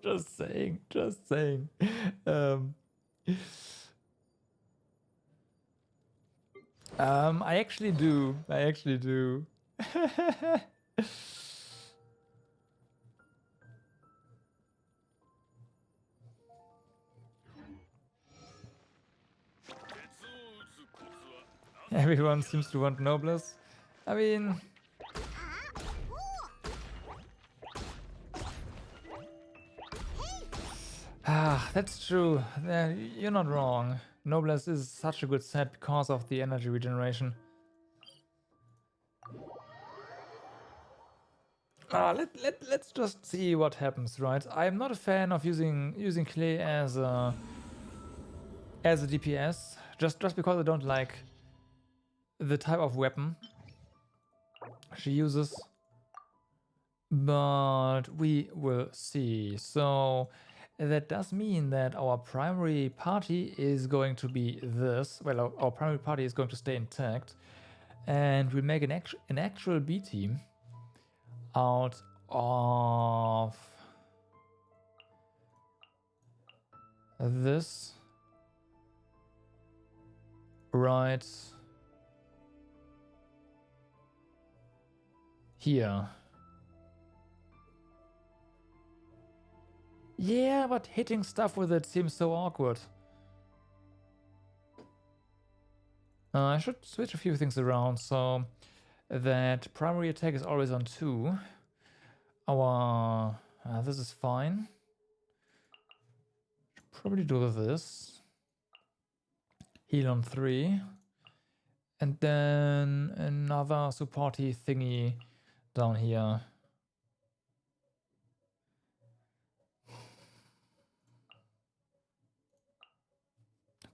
Just saying, just saying. I actually do. I actually do. Everyone seems to want Noblesse. I mean... that's true. You're not wrong. Noblesse is such a good set because of the energy regeneration. Let's just see what happens, right? I'm not a fan of using Clay as a DPS, just because I don't like the type of weapon she uses. But we will see. So that does mean that our primary party is going to be this. Well, our primary party is going to stay intact, and we'll make an actual B team out of this right here. Yeah, but hitting stuff with it seems so awkward. I should switch a few things around so that primary attack is always on 2. Our... this is fine. Should probably do this. Heal on 3. And then another supporty thingy down here.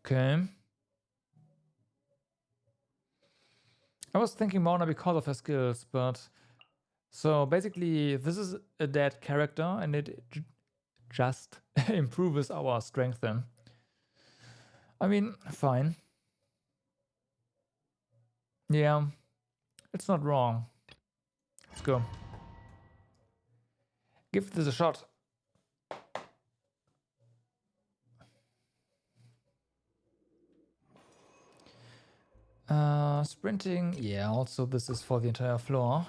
Okay. I was thinking Mona because of her skills, but... So basically this is a dead character and it just improves our strength then. I mean, fine. Yeah, it's not wrong. Let's go. Give this a shot. Sprinting, yeah, also this is for the entire floor.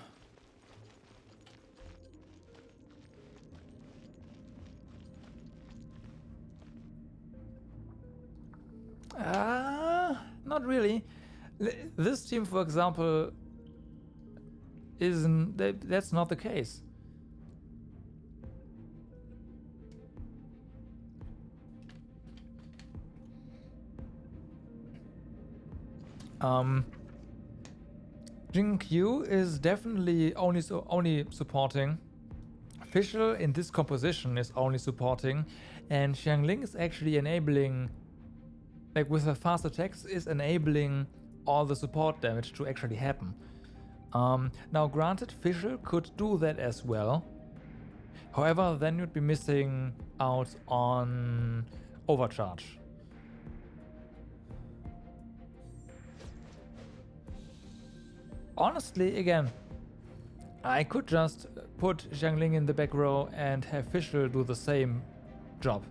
This team, for example, isn't. That's not the case. Jin Q is definitely only supporting. Fischl in this composition is only supporting, and Xiangling is actually enabling, like with her fast attacks, is enabling all the support damage to actually happen. Now granted, Fischl could do that as well. However, then you'd be missing out on overcharge. Honestly, again, I could just put Xiangling in the back row and have Fischl do the same job.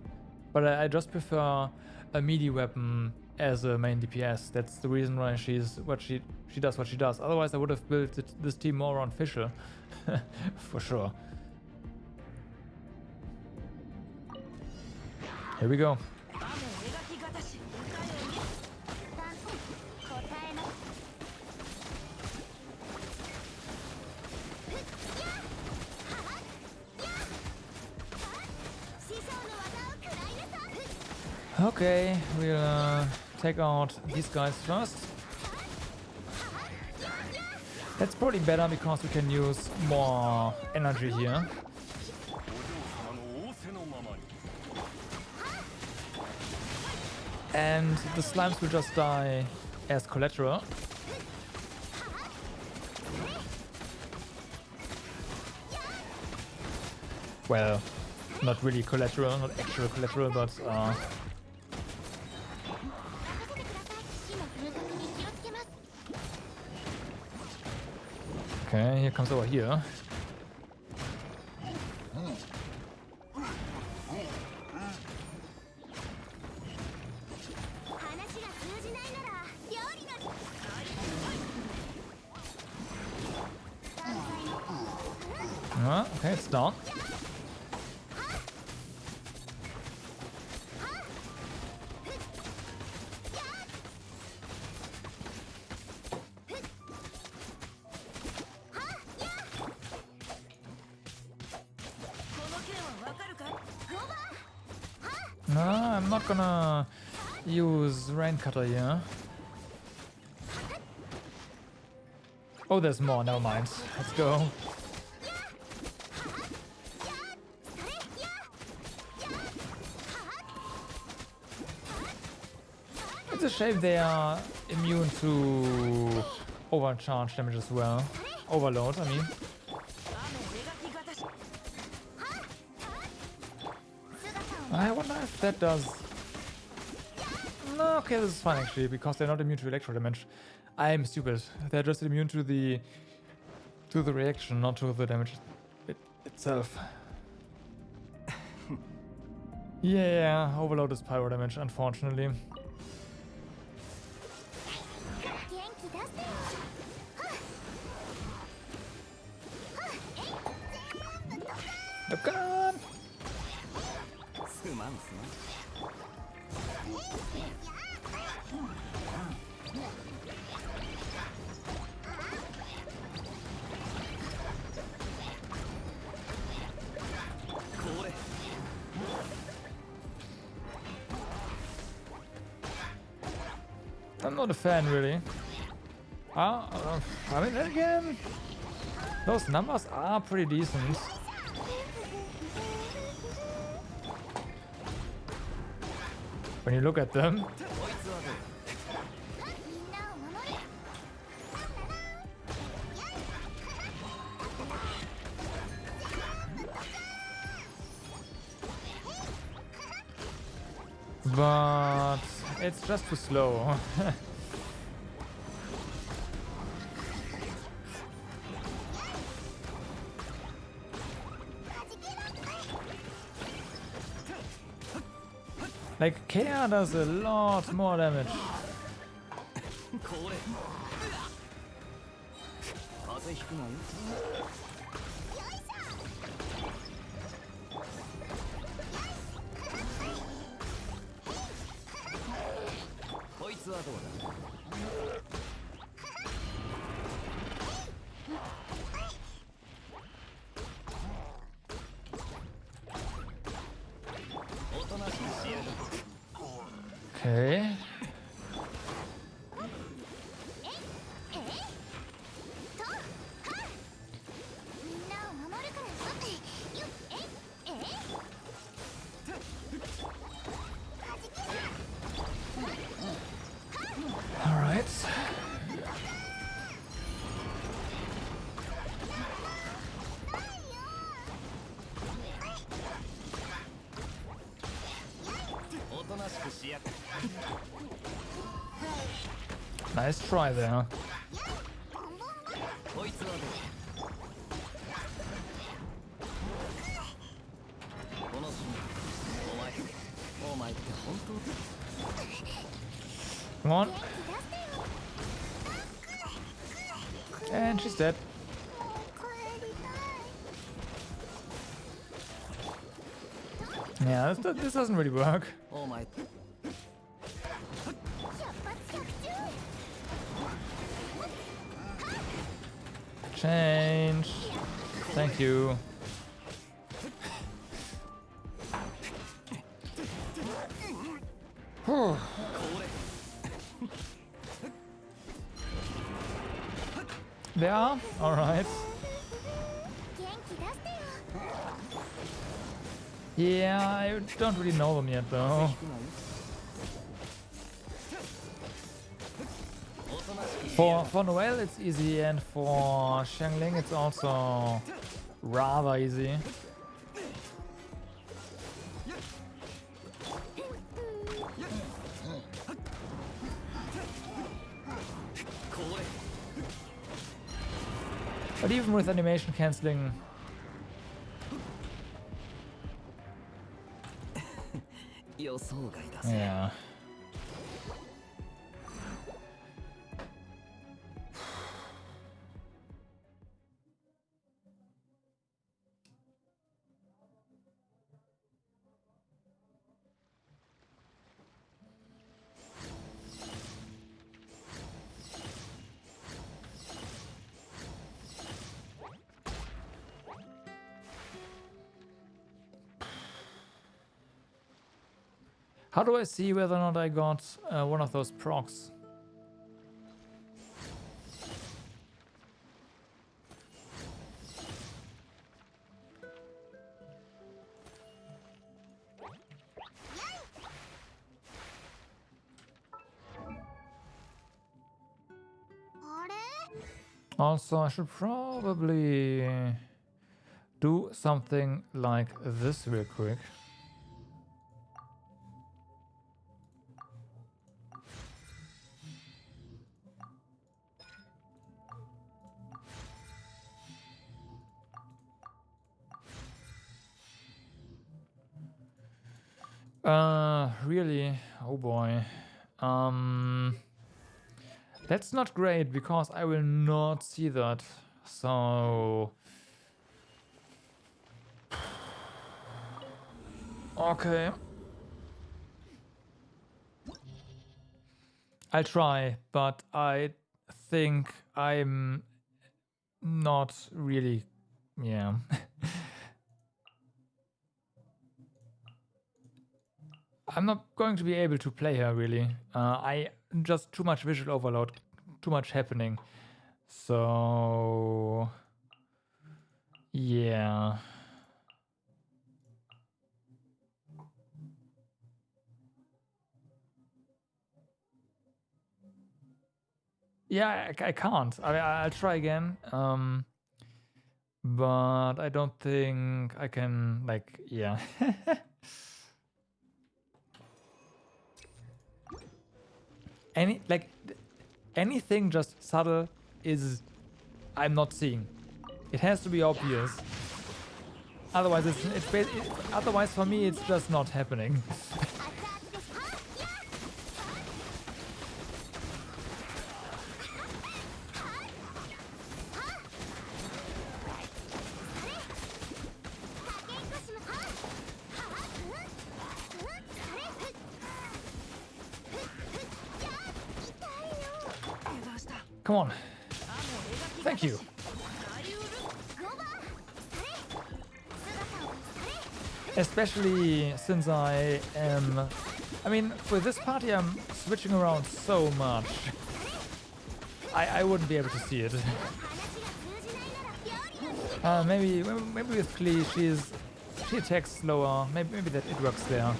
But I just prefer a melee weapon as a main DPS. That's the reason why she does what she does. Otherwise, I would have built this team more on Fischl. For sure. Here we go. Okay, we'll take out these guys first. That's probably better because we can use more energy here. And the slimes will just die as collateral. Well, not really collateral, not actual collateral, but okay, here comes over here. Okay, it's down. No, I'm not gonna use Rain Cutter here. Oh, there's more, never mind. Let's go. It's a shame they are immune to overcharge damage as well. Overload, I mean. I wonder if that does... No, okay, this is fine actually, because they're not immune to electro damage. I am stupid. They're just immune to the reaction, not to the damage itself. Yeah, overload is pyro damage, unfortunately. Look on! I'm not a fan, really. I mean, then again, those numbers are pretty decent. When you look at them. But it's just too slow. Like, Kea does a lot more damage. Okay. みんなを守るからよっええはじけ All right. Nice try there. こいつはどうこの瞬間お前って本当 Come on. And she's dead. 帰りたい Yeah, this doesn't really work. お前 百発百中 Change. Thank you. Whew. They are? Alright. 元気出してよ Yeah, I don't really know them yet though. For Noelle it's easy, and for Xiangling it's also rather easy. But even with animation cancelling, yeah. How do I see whether or not I got one of those procs? Also, I should probably do something like this real quick. Really? Oh boy. That's not great because I will not see that. So okay. I'll try, but I think I'm not really, yeah. I'm not going to be able to play her really. I just too much visual overload, too much happening. So yeah. Yeah, I can't. I'll try again. But I don't think I can, like, yeah. Anything just subtle is I'm not seeing. It has to be obvious. Otherwise, otherwise for me it's just not happening. Come on. Thank you. Especially since I am I mean, with this party, I'm switching around so much. I wouldn't be able to see it. Maybe with Klee, she attacks slower. Maybe that it works there.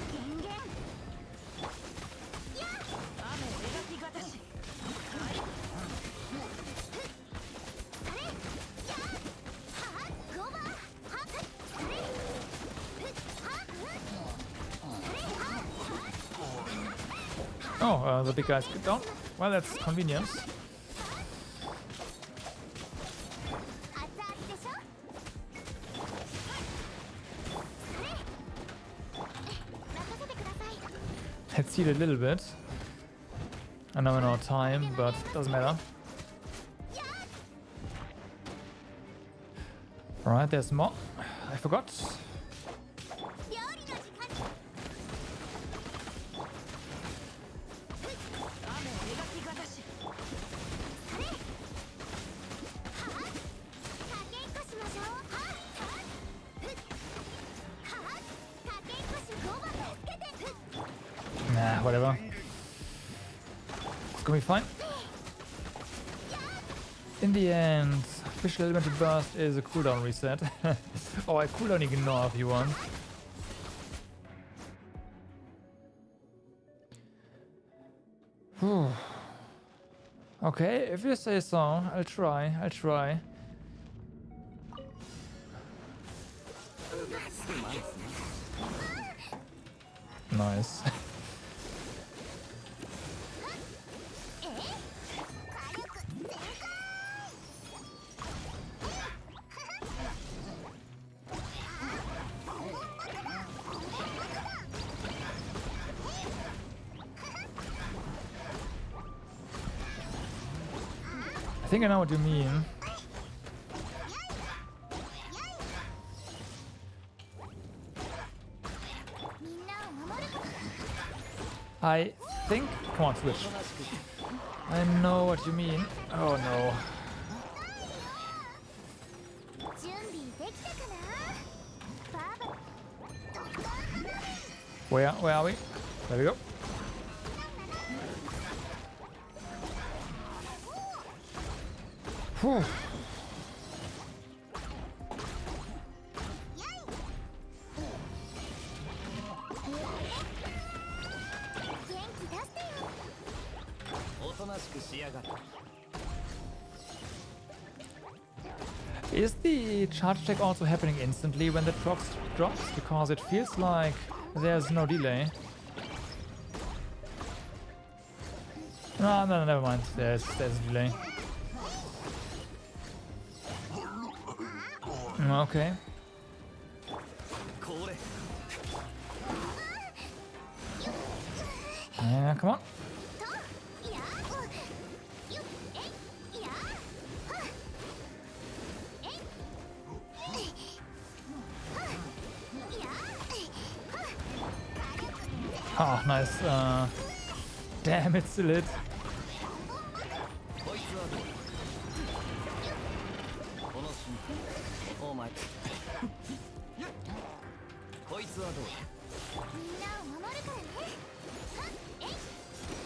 Oh, the big guys get down. Well, that's convenience. Let's heal a little bit. I know we're not time, but doesn't matter. Alright, there's more. I forgot. Nah, whatever. It's gonna be fine. In the end, official elemental burst is a cooldown reset. Or a cooldown ignore if you want. Whew. Okay, if you say so, I'll try. Nice. I think I know what you mean. I think... Come on, switch. I know what you mean. Oh no. Where are we? There we go. Whew. Is the charge check also happening instantly when the drops? Because it feels like there's no delay. No, never mind. There's a delay. Okay. Yeah, come on. Oh, nice. Damn, it's still lit.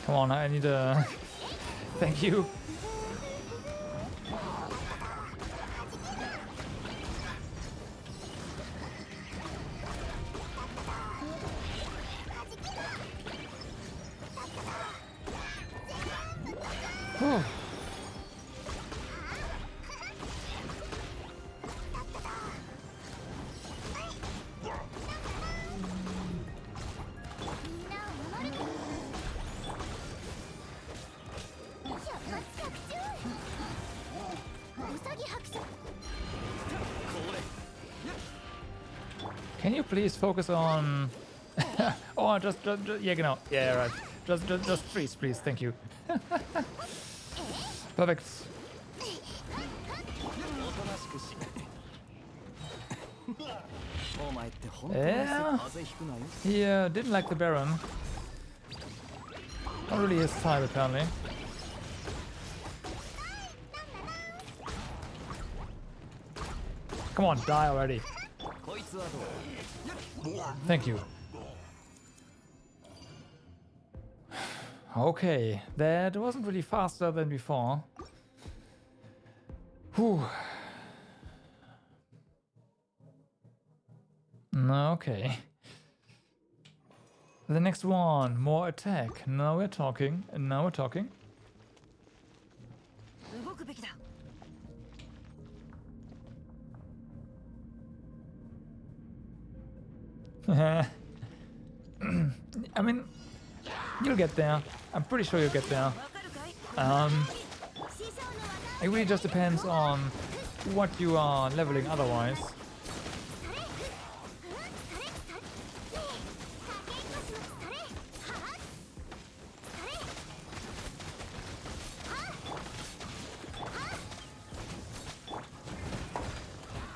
Come on, I need a... Thank you. Whew. Can you please focus on... oh, just, yeah, genau. Yeah, right. Just freeze, please. Thank you. Perfect. Yeah. He didn't like the Baron. Not really his type, apparently. Come on, die already. Thank you. Okay, that wasn't really faster than before. Whew. Okay. The next one, more attack. Now we're talking. Now we're talking. 動くべきだ I mean, you'll get there. I'm pretty sure you'll get there. わかるかい 師匠の技 It really just depends on what you are leveling otherwise.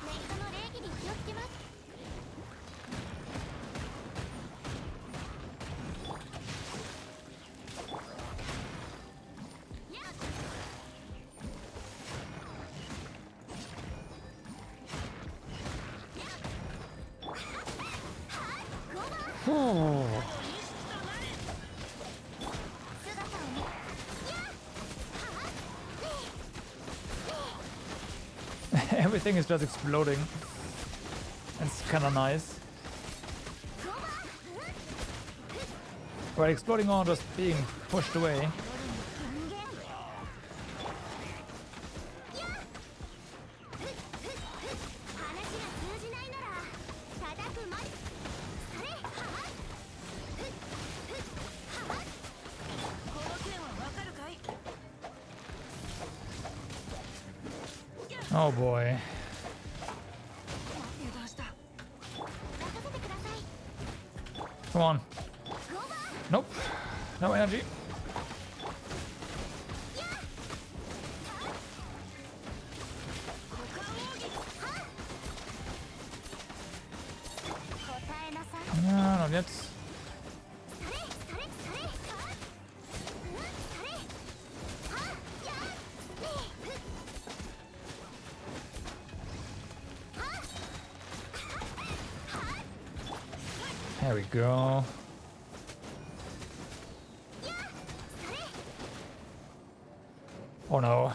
ネットの礼儀に気をつけます Everything is just exploding. It's kind of nice. Well, exploding or just being pushed away. 話が通じないなら叩くまでそれはこの件はわかるかい Oh boy. 油断した任せてください Come on. ゴーバー Nope. No energy. 股間奥義は答えなさい No, not yet. それそれそれはそれはやね There we go. Oh no.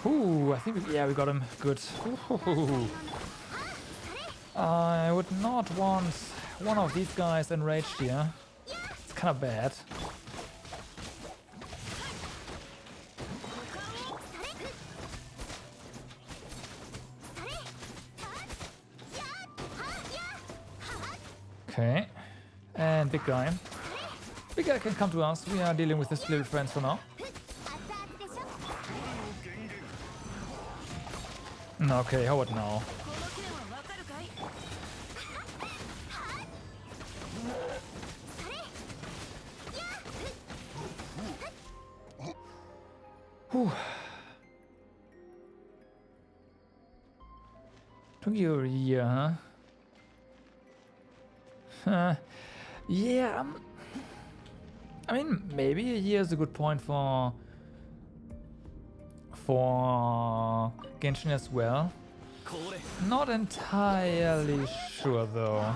Ooh, I think yeah, we got him. Good. Ooh. I would not want one of these guys enraged here. It's kind of bad. Okay. And big guy. Big guy can come to us. We are dealing with his little friends for now. 熱々でしょ Okay, how about now? この件はわかるかい Whew. Took you a year, huh? Yeah, I mean, maybe a year is a good point for Genshin as well. Not entirely sure though.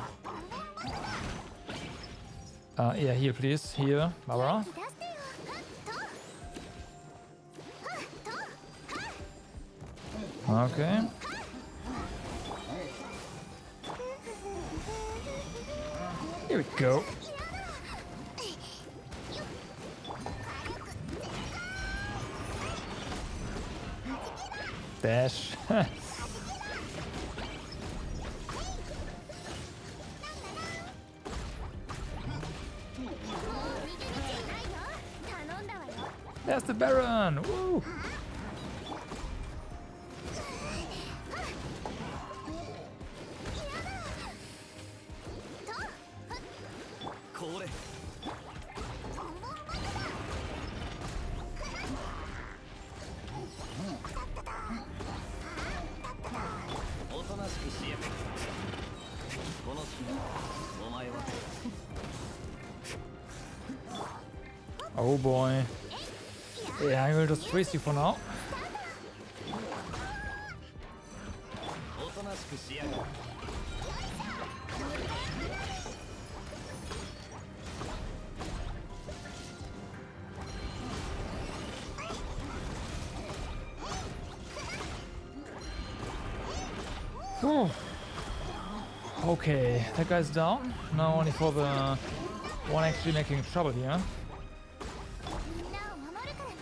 Yeah, heal please, heal, Barbara. 出してよと Okay. Here we go. Dash. There's the Baron! Woo! Oh boy. Yeah, I will just trace you for now. Whew. Okay, that guy's down. Now only for the one actually making trouble here. みんなを守るからね。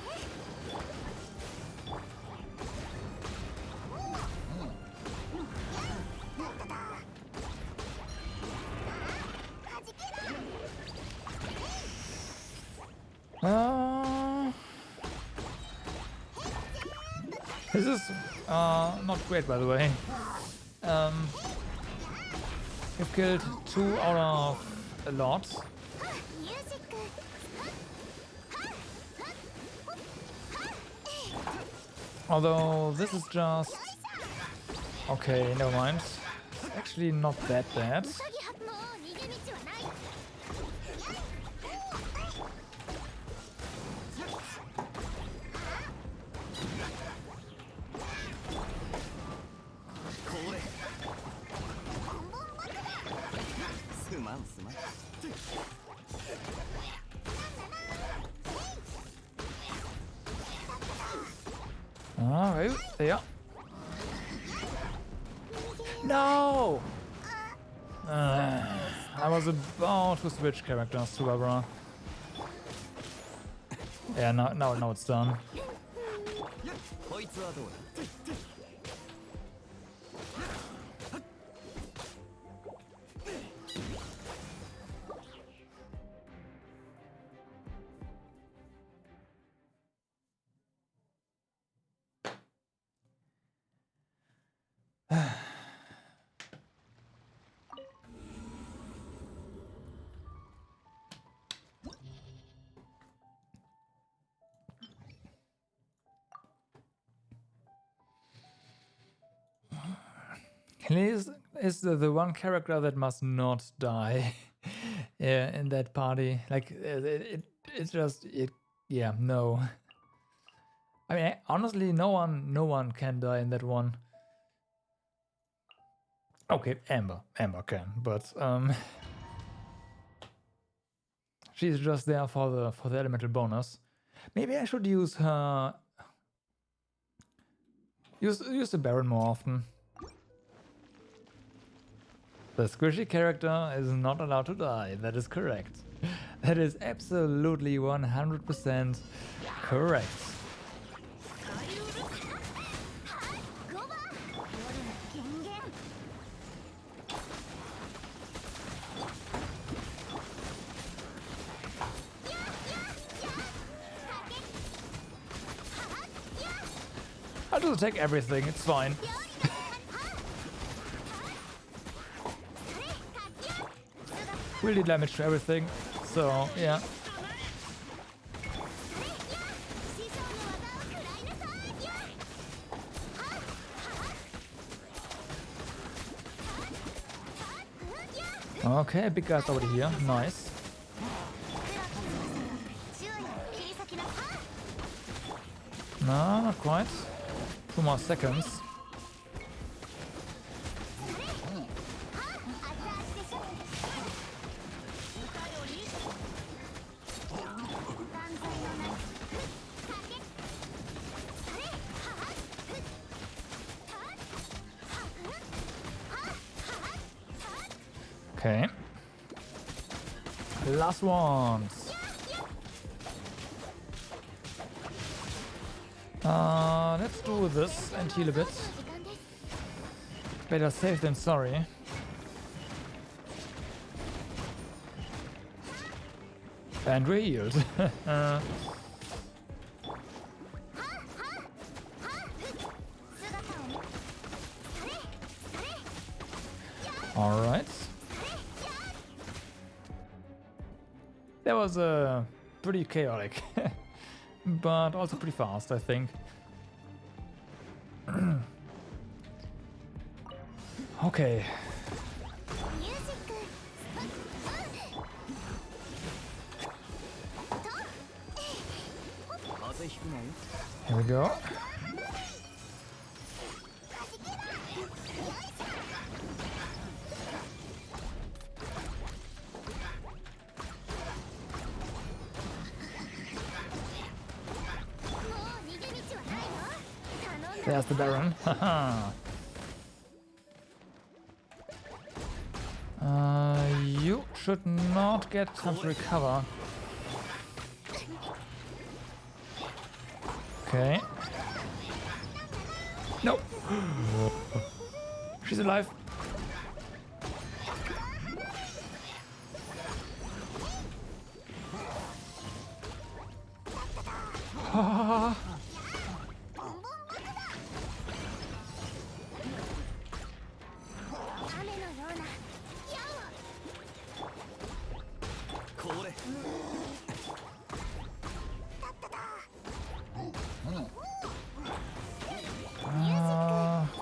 This is not great, by the way. We've killed 2 out of a lot. ミュージック。Although this is just... Okay, never mind. It's actually not that bad. もう逃げ道はない。 Alright, there. No! I was about to switch characters to Barbara. Yeah, now it's done. こいつはどうだ He is the one character that must not die yeah, in that party. Like, it's just... yeah, no. I mean, honestly, no one can die in that one. Okay, Amber can, but she's just there for the elemental bonus. Maybe I should use her... Use the Baron more often. The squishy character is not allowed to die. That is correct. That is absolutely 100% correct. I'll just take everything, it's fine. Really damage to everything, so yeah. Okay, big guy's already here, nice. No, not quite. 2 more seconds. Okay. Last ones. Let's do this and heal a bit. Better safe than sorry. And we're healed. Alright. That was pretty chaotic, but also pretty fast, I think. Okay. Here we go. There's the Baron. Haha. You should not get time to recover. Okay. No. She's alive. Ah.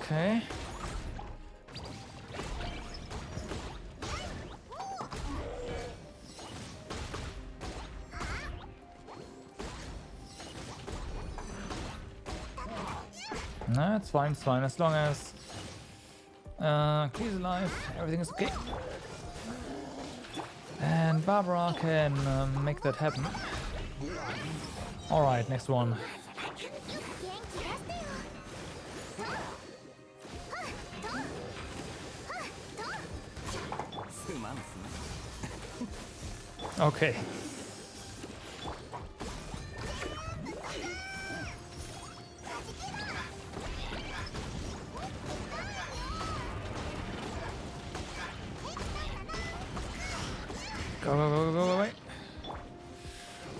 Okay. No, it's fine, it's fine. As long as Klee's alive, everything is okay. And Barbara can make that happen. Alright, next one. Okay. Go, go, go, go, go, away.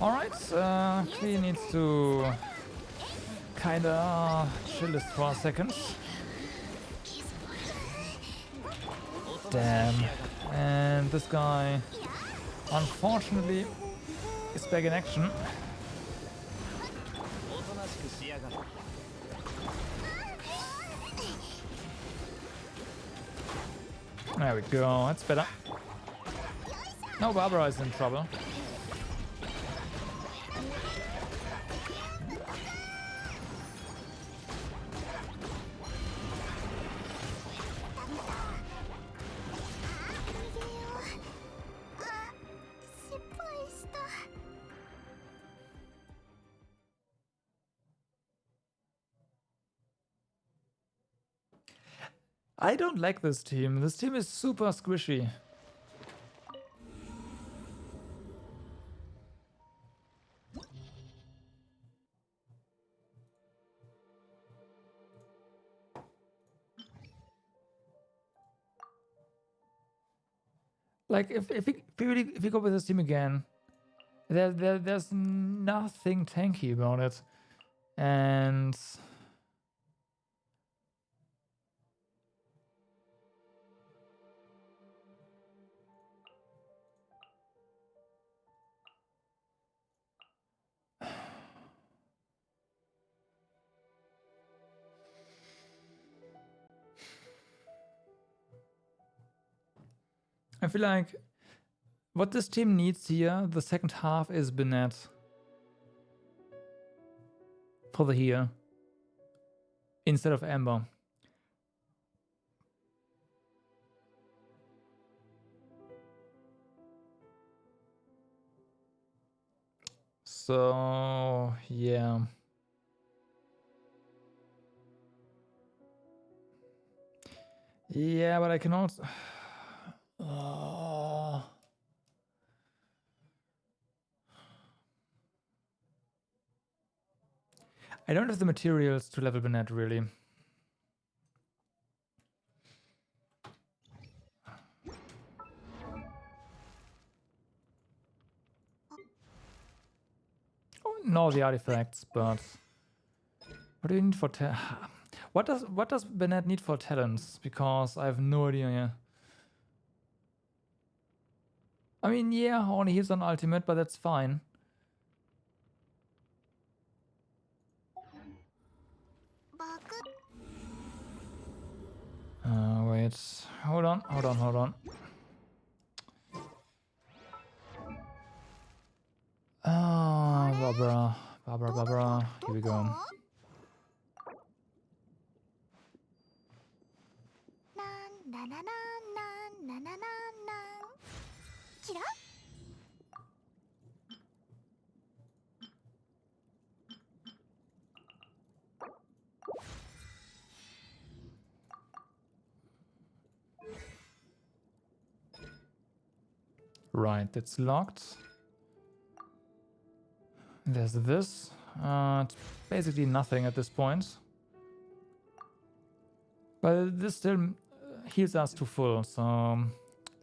Alright, Klee needs to kinda chill this for a second. Damn. And this guy, unfortunately, is back in action. There we go, that's better. Now Barbara is in trouble. I don't like this team. This team is super squishy. Like if we go with this team again, there's nothing tanky about it, and I feel like what this team needs here, the second half, is Bennett for the heal instead of Amber. So yeah. Yeah, but I can also I don't have the materials to level Bennett, really. Oh, no, the artifacts, but what do you need for what does Bennett need for talents? Because I have no idea. Yeah. I mean, yeah, only he's on ultimate, but that's fine. Wait, hold on. Barbara, here we go. Right, it's locked. There's this. It's basically nothing at this point. But this still heals us to full, so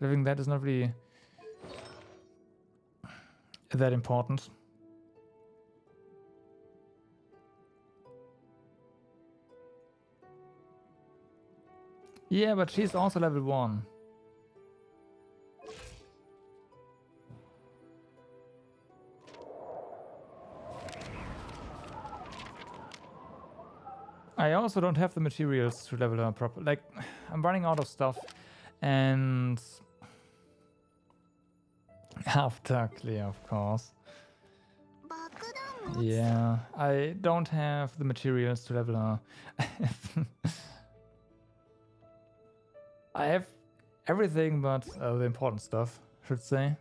living that is not really that important. Yeah, but she's also level 1. I also don't have the materials to level her properly. Like, I'm running out of stuff, and after clear, of course. Yeah, I don't have the materials to level her. I have everything but the important stuff, I should say.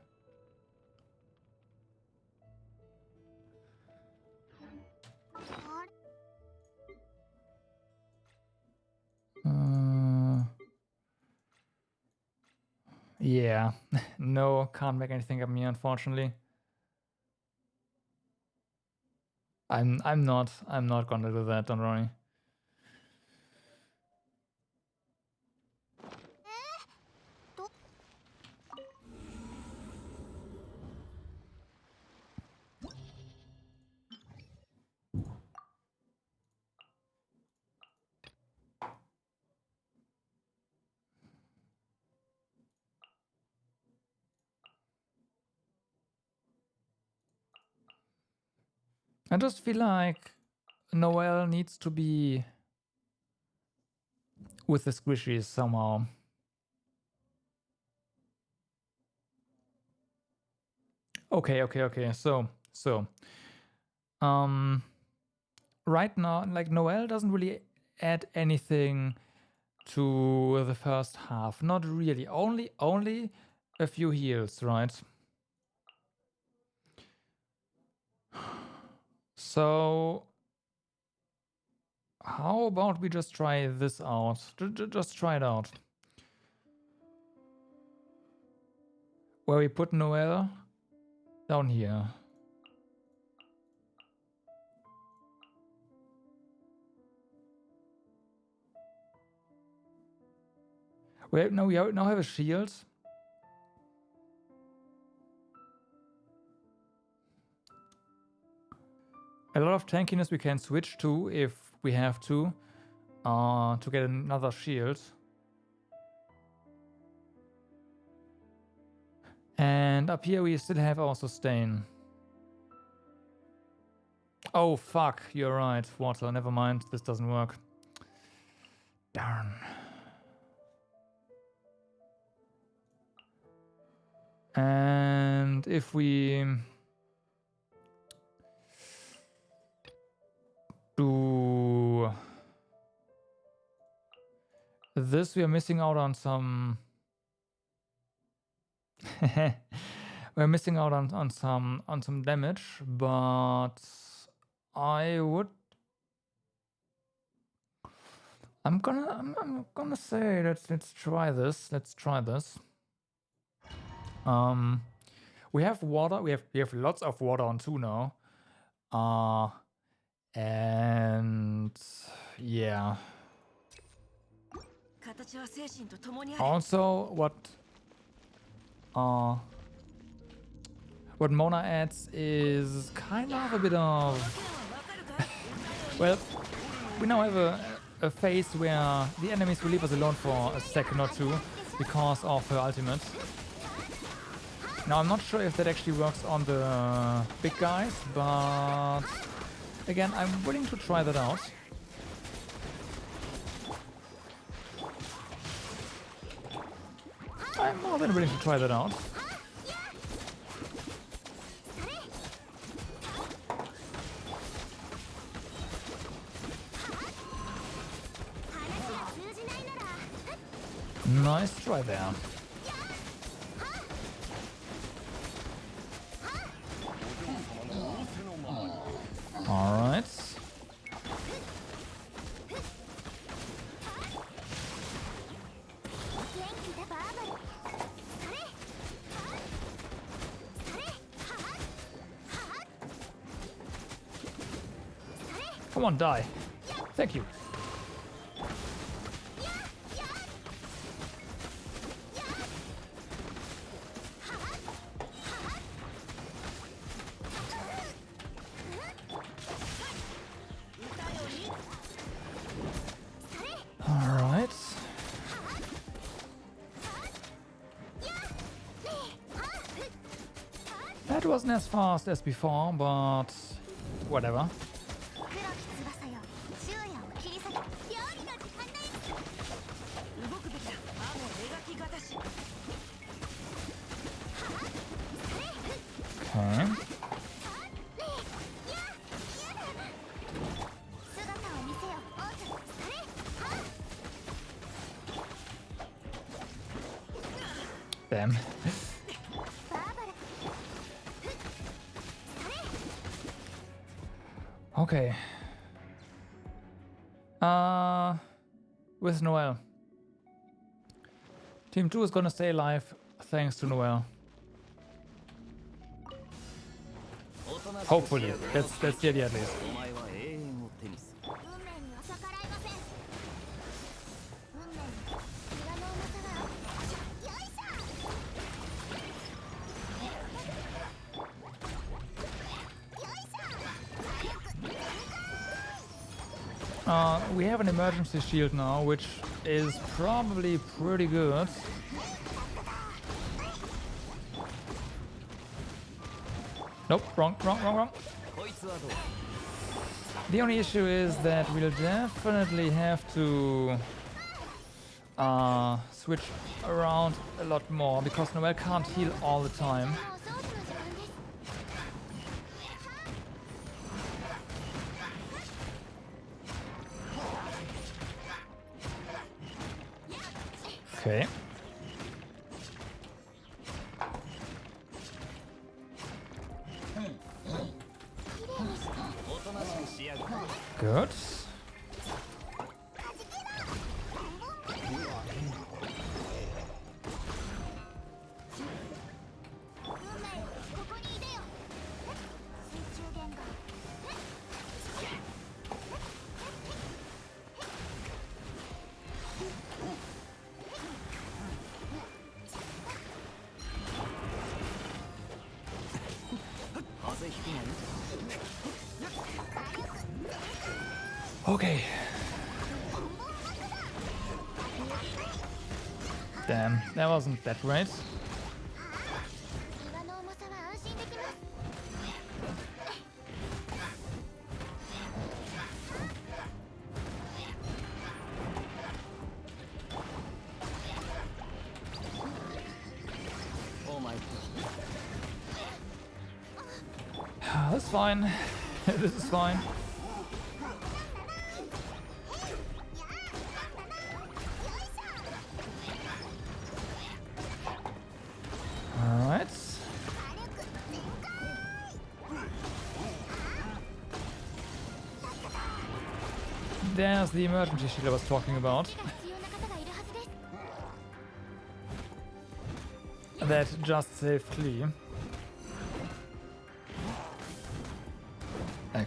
Yeah, no, can't make anything of me, unfortunately. I'm not gonna do that, don't worry. I just feel like Noelle needs to be with the squishies somehow. Okay. So, right now, like, Noelle doesn't really add anything to the first half. Not really. Only a few heals, right? So, how about we just try this out? Just try it out. Where we put Noelle down here. Wait, no, we now have a shield. A lot of tankiness we can switch to if we have to get another shield. And up here we still have our sustain. Oh fuck, you're right, water, never mind, this doesn't work. Darn. And if we do this, we are missing out on some we're missing out on some damage, but I'm gonna say let's try this. Let's try this. We have water. We have lots of water on 2 now. And yeah. Also, what Mona adds is kind of a bit of well, we now have a phase where the enemies will leave us alone for a second or two because of her ultimate. Now, I'm not sure if that actually works on the big guys, but again, I'm willing to try that out. I'm more than willing to try that out. Nice try there. All right. Come on, die. Thank you. Alright. That wasn't as fast as before, but whatever. 黒き翼よ昼夜を切り裂け料理の時間です動くべきだ雨描きがたし Okay. 姿を見せよオーズそれ Damn. バーバラ Okay. With Noel. Team 2 is gonna stay alive thanks to Noel. Hopefully. That's the idea at least. 運命には逆らいません運命に気がの重さがよいしょ We have an emergency shield now, which is probably pretty good. Nope, wrong. The only issue is that we'll definitely have to switch around a lot more because Noel can't heal all the time. ソースの時間です Okay. Good. 運命よここにいでよ水中言語 Okay. Damn, that wasn't that great. 気がの重さは安心できます That's fine. This is fine. Alright. There's the emergency shield I was talking about. 手が必要な方がいるはずです That just saved Klee.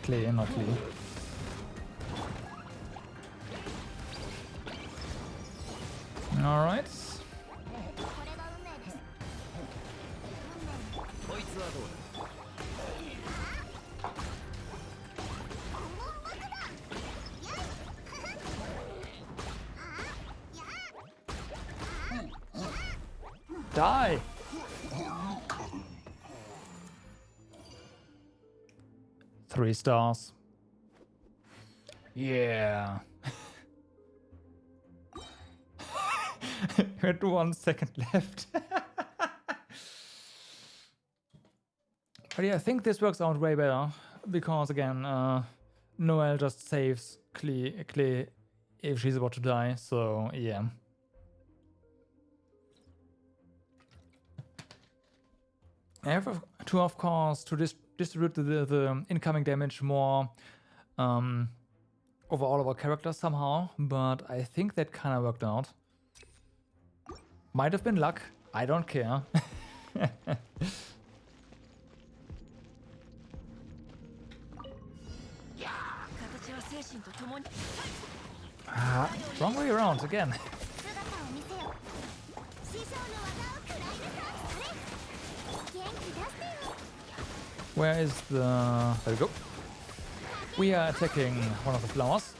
Klee, not Klee. Alright. これが運命です運命にこいつはどうだ Die! Three stars. Yeah. We had 1 second left. But yeah, I think this works out way better because again, Noel just saves Klee if she's about to die. So yeah. I have to, of course, to distribute the incoming damage more over all of our characters somehow, but I think that kind of worked out. Might have been luck. I don't care. 形は Ah, wrong way around again. 姿を見せよ師匠の技を食らいなさい元気出してよ Where is the... There we go. We are attacking one of the flowers.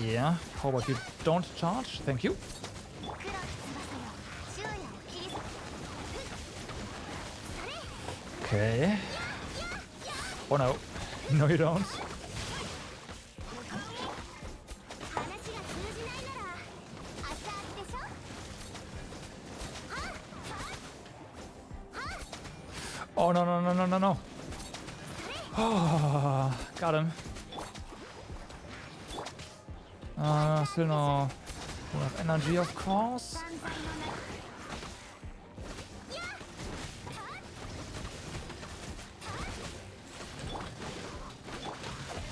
Yeah, how about you don't charge? Thank you. 黒き翼よ昼夜を切り裂く Okay. Oh no. No you don't. 話が通じないなら熱々でしょ Oh no no no no no no. Oh, got him. Still no enough energy, of course. 万歳の中 黒き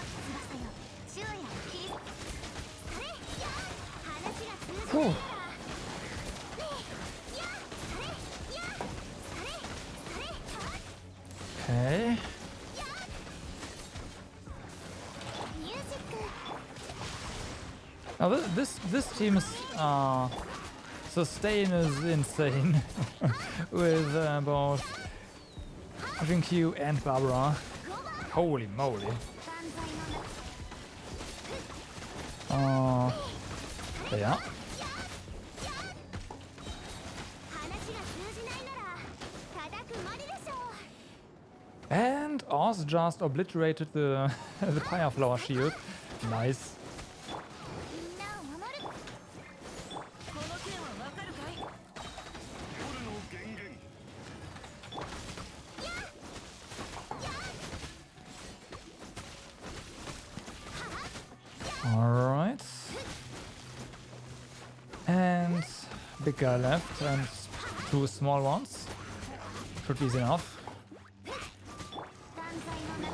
翼よ昼夜を切り裂くそれ話が通じないな Whew. ら Okay. ミュージック Now this team's sustain is insane with both Jinkyu and Barbara. Holy moly. 万歳の中 Yeah. 話が通じないなら叩くまででしょう And Oz just obliterated the the Fire Flower shield. Nice. みんなを守るこの件はわかるかい Alright. And big guy left and two small ones. Should be easy enough. 万歳の中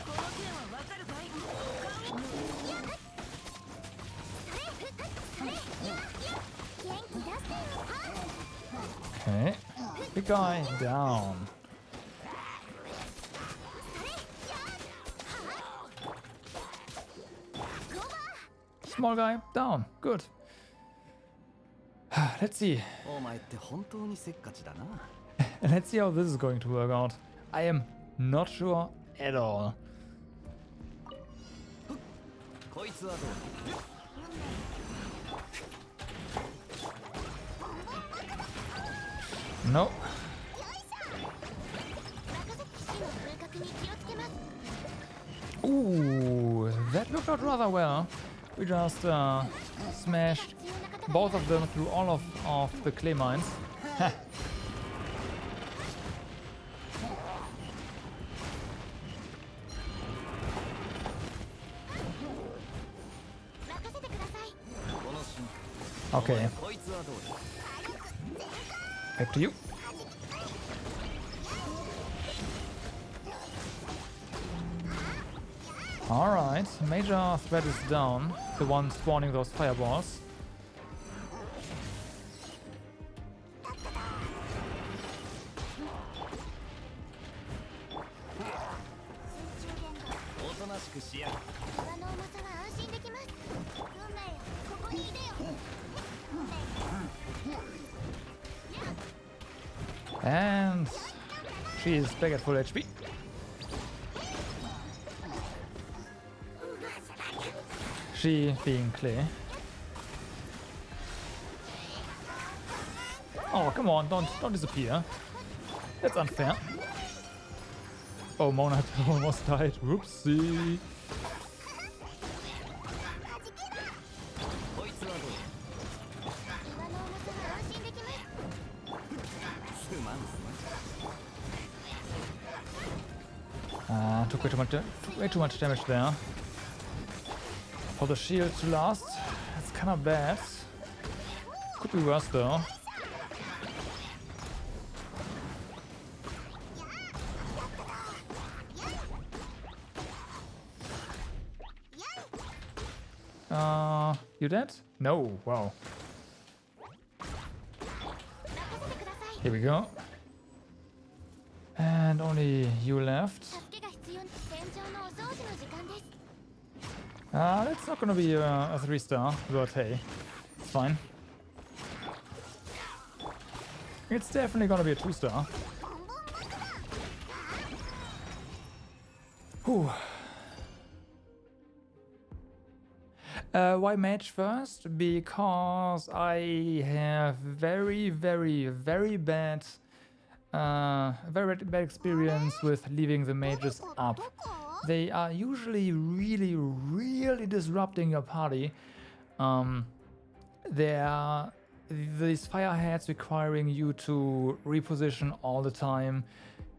この件はわかるかい元気出してよ Okay. Big guy down. Small guy down. Good. Let's see. お前って本当にせっかちだな。 Let's see how this is going to work out. I am not sure at all. こいつはどう No. 中崎騎士の風格に気をつけます Ooh, that worked out rather well. We just smashed both of them through all of the clay mines. Ha. 任せてください この瞬間 Okay, こいつはどうだ back to you. Alright, major threat is down. The one spawning those fireballs. 水中言語おとなしくしやがれ。岩の重さは安心できます運命よここにいでよ And she is back at full HP. She being clay. Oh, come on, don't disappear. That's unfair. Oh, Monad almost died. Whoopsie. こいつはどう岩の重さは安心できますだすまんす Took way too much damage there. For the shield to last, it's kind of bad. Could be worse though. You dead? No. Wow. 任せてください Here we go. And and only you left. 助けが必要な戦場のお掃除の時間です。 That's not gonna be a 3-star, but hey, it's fine. It's definitely gonna be a 2-star. Whew. Why mage first? Because I have very bad experience with leaving the mages up. They are usually really disrupting your party. There are these fireheads requiring you to reposition all the time,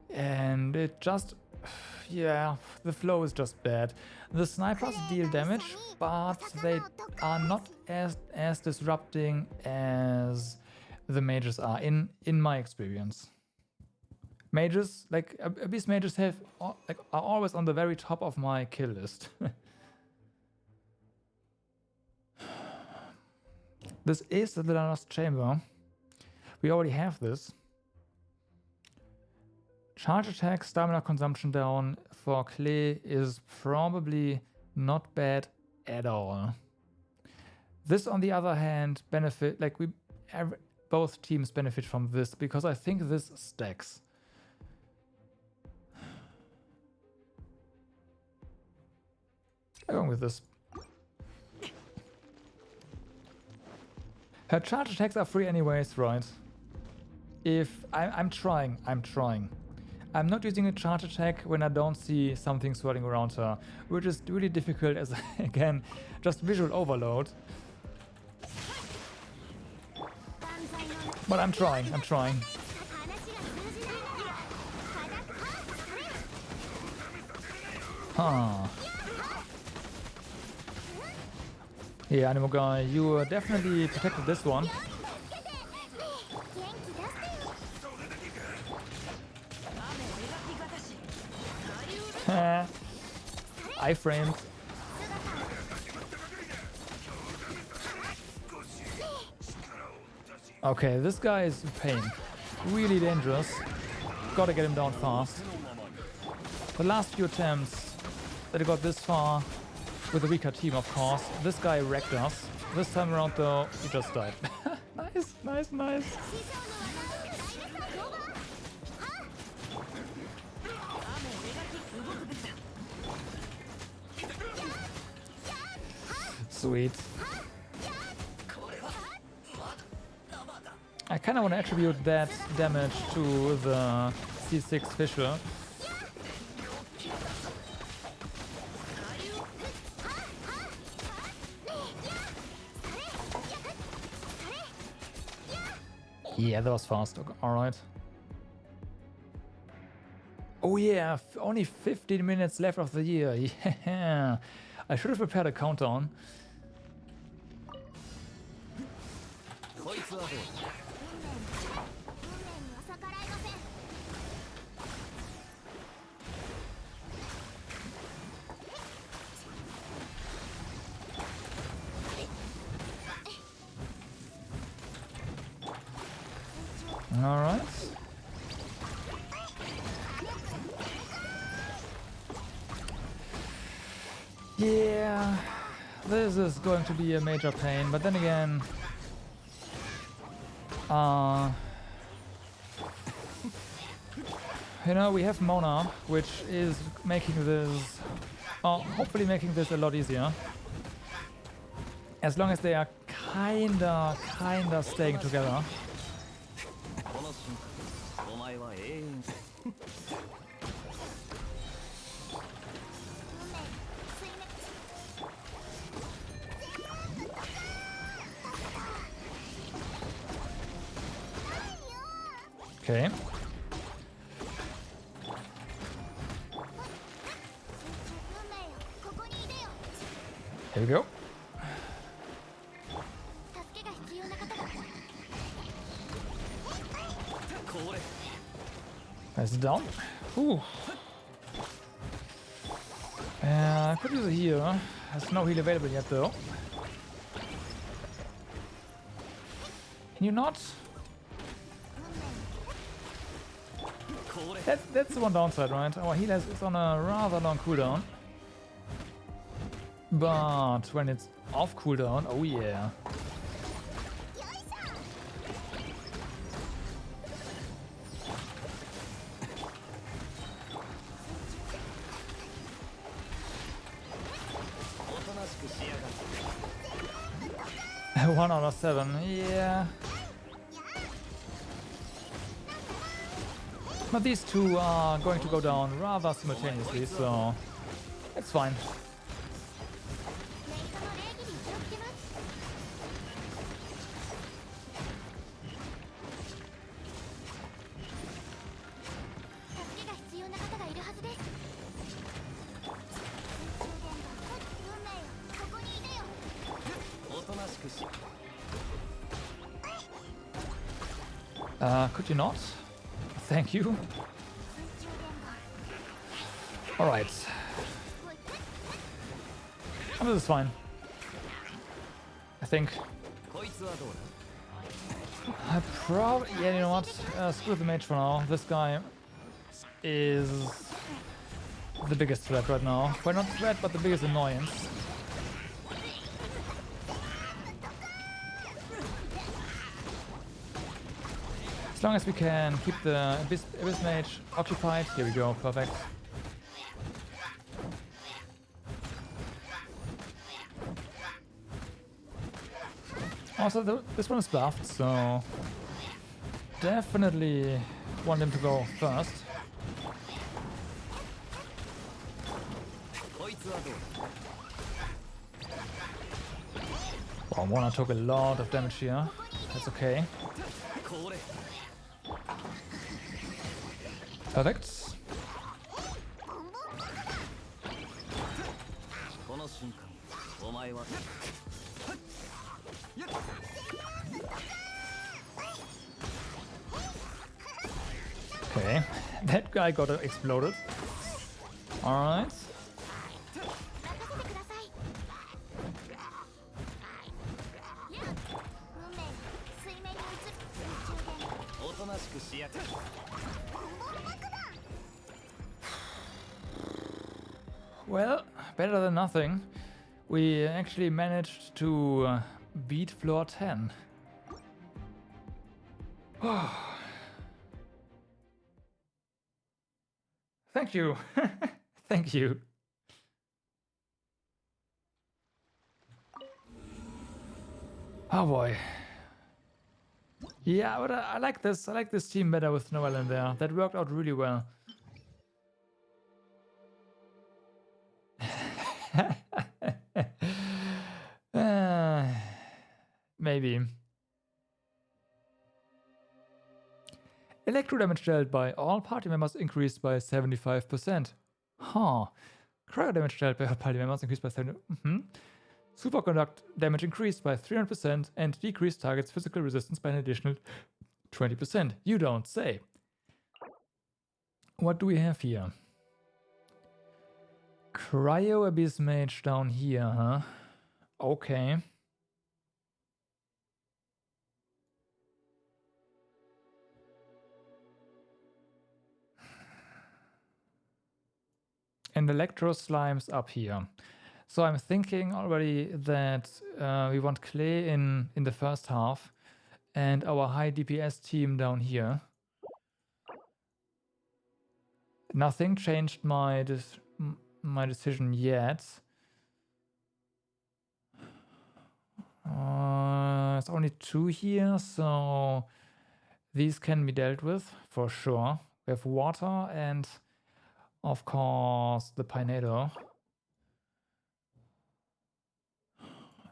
and it just, yeah, the flow is just bad. The snipers deal damage, but they are not as disrupting as the mages are, in my experience. Mages, like Abyss mages, are always on the very top of my kill list. This is the last chamber. We already have this. Charge attack, stamina consumption down for Clay is probably not bad at all. This, on the other hand, both teams benefit from this, because I think this stacks. I'm going with this. Her charge attacks are free anyways, right? If I'm trying. I'm not using a charge attack when I don't see something swirling around her, which is really difficult as, again, just visual overload. But I'm trying. Huh. Yeah, Animo guy, you definitely protected this one. I-framed. Okay, this guy is a pain. Really dangerous. Gotta get him down fast. The last few attempts that got this far, with a weaker team, of course, this guy wrecked us. This time around, though, he just died. Nice. Sweet. I kind of want to attribute that damage to the C6 Fisher. Yeah, that was fast. Alright. Oh yeah, only 15 minutes left of the year. Yeah. I should have prepared a countdown. All right. Yeah, this is going to be a major pain, but then again, you know, we have Mona, which is making this, hopefully making this a lot easier. As long as they are kinda staying together. Okay. Here we go. Nice down. Ooh. I could use a heal. There's no heal available yet though. Can you not? That's the one downside, right? Our healer is on a rather long cooldown. But when it's off cooldown, oh yeah. One out of 7, yeah. But these two are going to go down rather simultaneously, so it's fine. Could you not? Thank you. Alright. This is fine. I think. I probably... Yeah, you know what? Screw the mage for now. This guy is the biggest threat right now. Well, not threat, but the biggest annoyance. As long as we can keep the Abyss Mage occupied. Here we go, perfect. Also, this one is buffed, so definitely want him to go first. Wow, Mona took a lot of damage here. That's okay. Perfect. Okay, that guy got exploded. Alright. Well, better than nothing. We actually managed to beat floor 10. Thank you. Thank you. Oh boy. Yeah, but I like this. I like this team better with Noel in there. That worked out really well. Maybe. Electro damage dealt by all party members increased by 75%. Huh. Cryo damage dealt by all party members increased by 70%. Superconduct damage increased by 300% and decreased target's physical resistance by an additional 20%. You don't say. What do we have here? Cryo Abyss Mage down here, huh? Okay. And Electro Slimes up here. So I'm thinking already that we want Clay in the first half and our high DPS team down here. Nothing changed my decision yet. It's only 2 here, so these can be dealt with for sure. We have water and of course the Pinedo.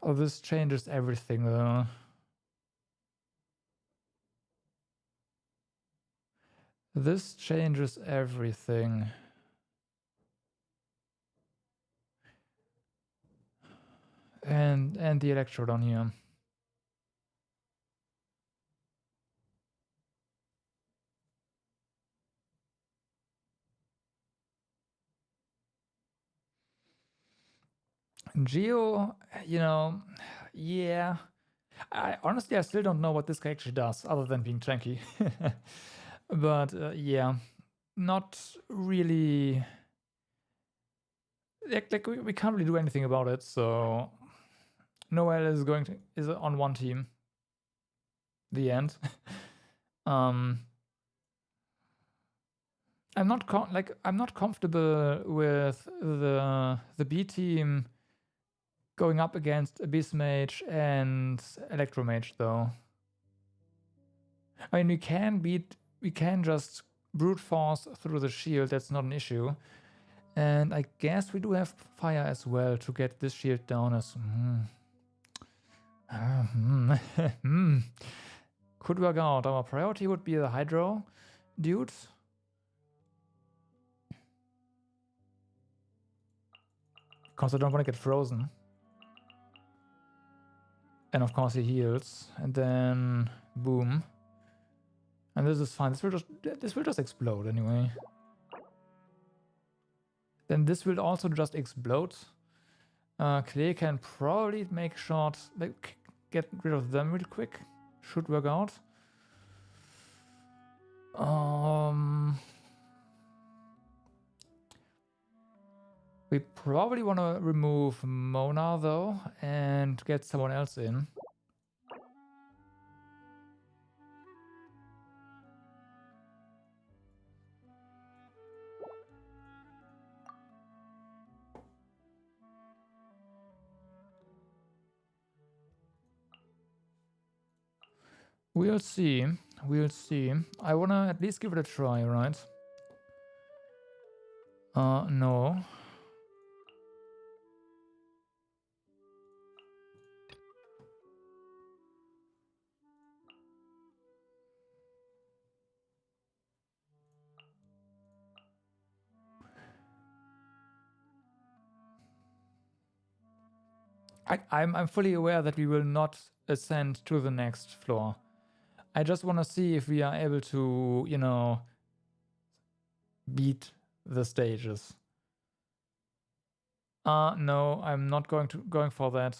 Oh, this changes everything though. This changes everything. And the Electro down here. Geo, you know, yeah. I honestly still don't know what this guy actually does, other than being tanky. But yeah, not really like we can't really do anything about it. So Noel is on one team. The end. I'm not comfortable with the B team going up against Abyss Mage and Electro Mage though. I mean, we can just brute force through the shield. That's not an issue. And I guess we do have fire as well to get this shield down as. Could work out. Our priority would be the Hydro dude. Because I don't want to get frozen. And of course he heals. And then boom. And this is fine. This will just explode anyway. Then this will also just explode. Clay can probably make short, like get rid of them real quick. Should work out. We probably want to remove Mona though and get someone else in. We'll see. We'll see. I wanna at least give it a try, right? No. I'm fully aware that we will not ascend to the next floor. I just want to see if we are able to, you know, beat the stages. No, I'm not going for that.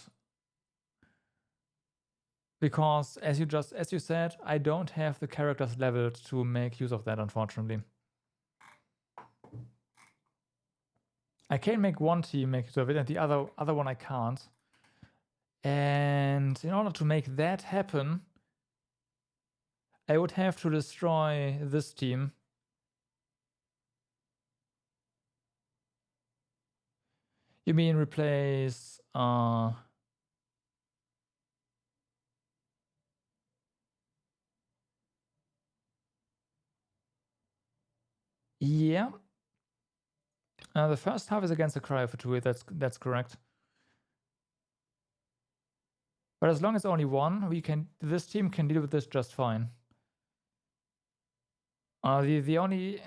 Because as you said, I don't have the characters leveled to make use of that, unfortunately. I can make one team make use of it, and the other one I can't. And in order to make that happen, I would have to destroy this team. You mean replace yeah. The first half is against the Cryo for 2, that's correct. But as long as only one, this team can deal with this just fine. The only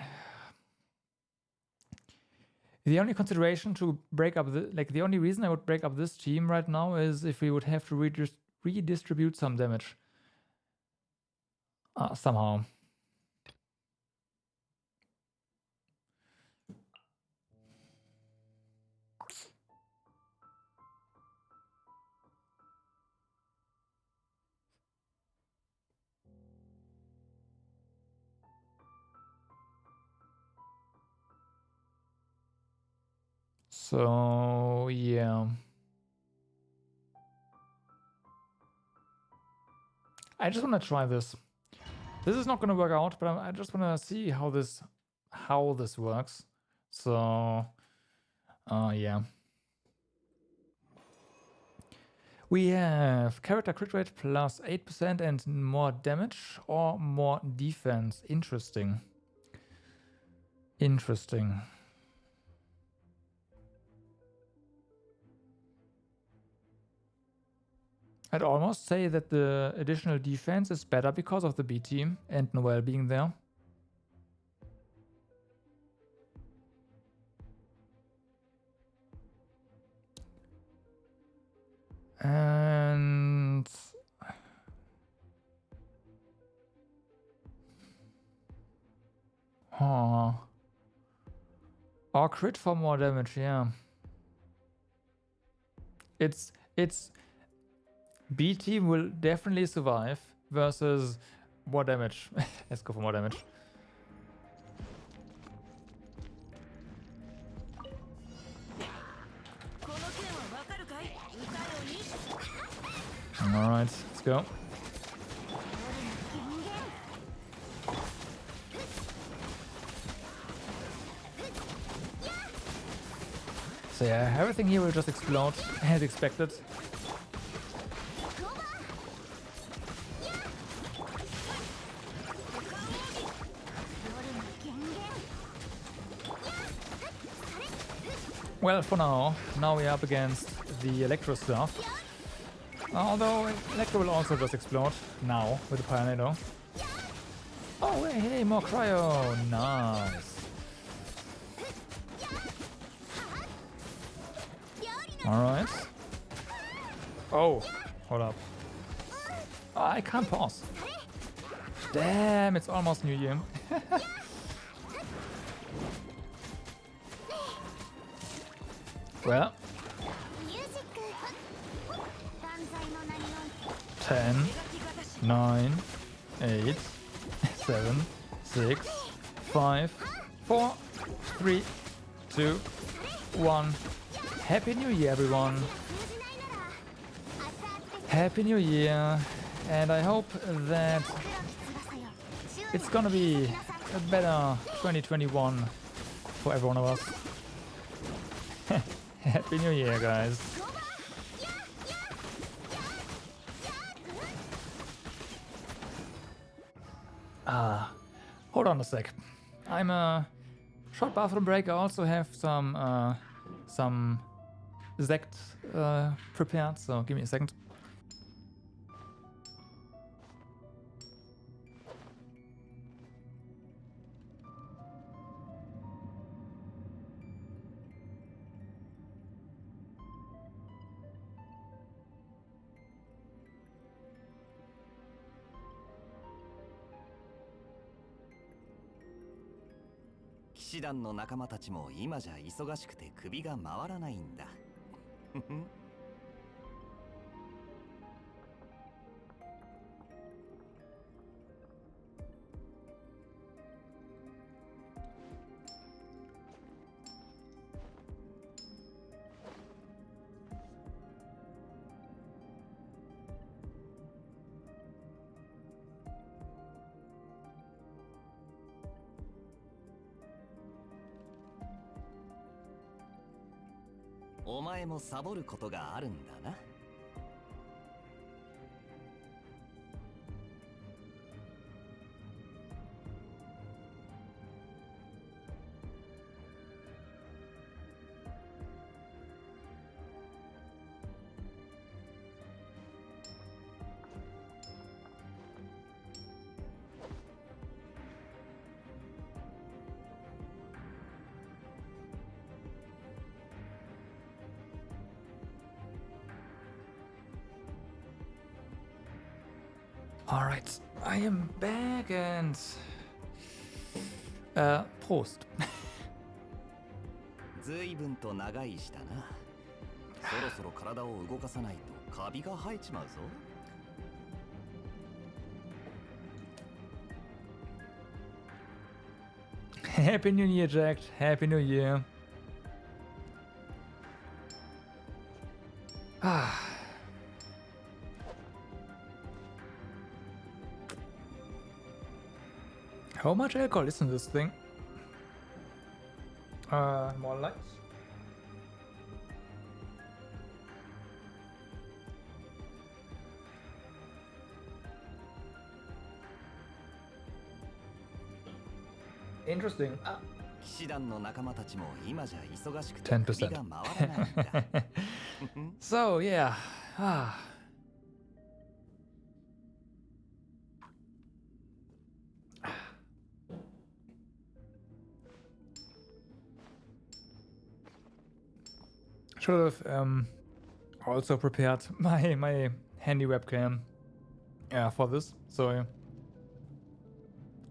consideration to break up the only reason I would break up this team right now is if we would have to redistribute some damage somehow. So yeah, I just want to try this. This is not going to work out, but I just want to see how this works. So yeah, we have character crit rate plus 8% and more damage or more defense. Interesting. I'd almost say that the additional defense is better because of the B team and Noel being there. And or crit for more damage, yeah. It's B team will definitely survive versus more damage. Let's go for more damage. Alright, let's go. So yeah, everything here will just explode as expected. Well, for now we're up against the Electro stuff. Although Electro will also just explode now with the Pioneer. Oh, hey, more cryo! Nice. Alright. Oh, hold up. Oh, I can't pause. Damn, it's almost New Year. Well. 10, 9, 8, 7, 6, 5, 4, 3, 2, 1. Happy New Year, everyone. Happy New Year. And I hope that it's gonna be a better 2021 for every one of us. Happy New Year, guys. Hold on a sec. I'm a short bathroom break. I also have some Sekt prepared, so give me a second.騎士団の仲間たちも今じゃ忙しくて首が回らないんだ。お前もサボることがあるんだな。Alright, I am back and... Prost. 随分と長いしたな。そろそろ体を動かさないとカビが生えちまうぞ。Happy New Year, Jack. Happy New Year. How much alcohol is in this thing? More lights. Interesting. 騎士団の仲間たちも今じゃ忙しくて首が回らないんだ。So yeah. Should have also prepared my handy webcam for this. So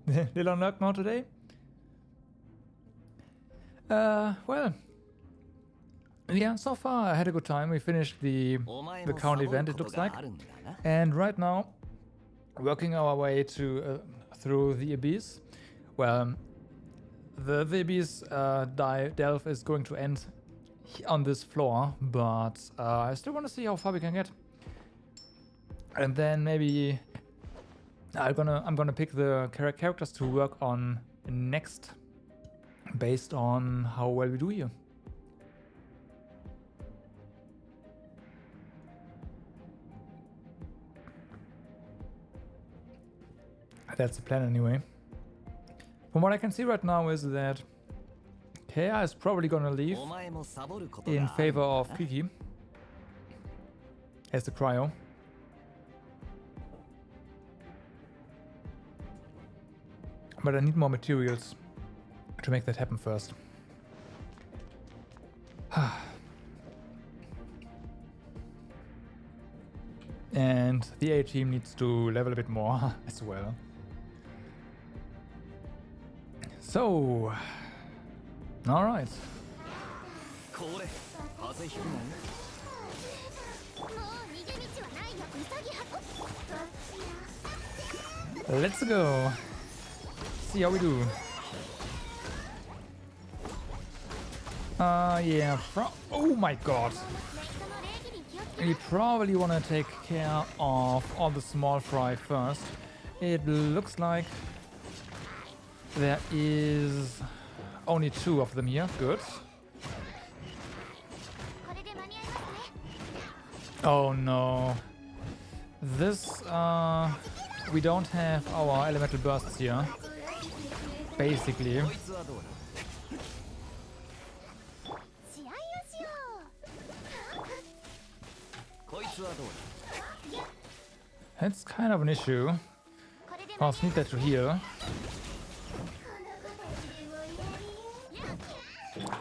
little nerd mode today. Well, yeah, so far I had a good time. We finished the current event, it looks like, and right now working our way to through the abyss. Well, the abyss delve is going to end on this floor, but I still want to see how far we can get. And then maybe I'm gonna pick the characters to work on next, based on how well we do here. That's the plan anyway. From what I can see right now is that Kea is probably gonna leave in favor of Kiki as the cryo. But I need more materials to make that happen first. And the A team needs to level a bit more as well. So, all right. もう逃げ道はないよウサギ派 Let's go. See how we do. Yeah. Oh my god. We probably want to take care of all the small fry first. It looks like there is only 2 of them here. Good. Oh no. This, we don't have our elemental bursts here. Basically. It's kind of an issue. I'll need that to heal.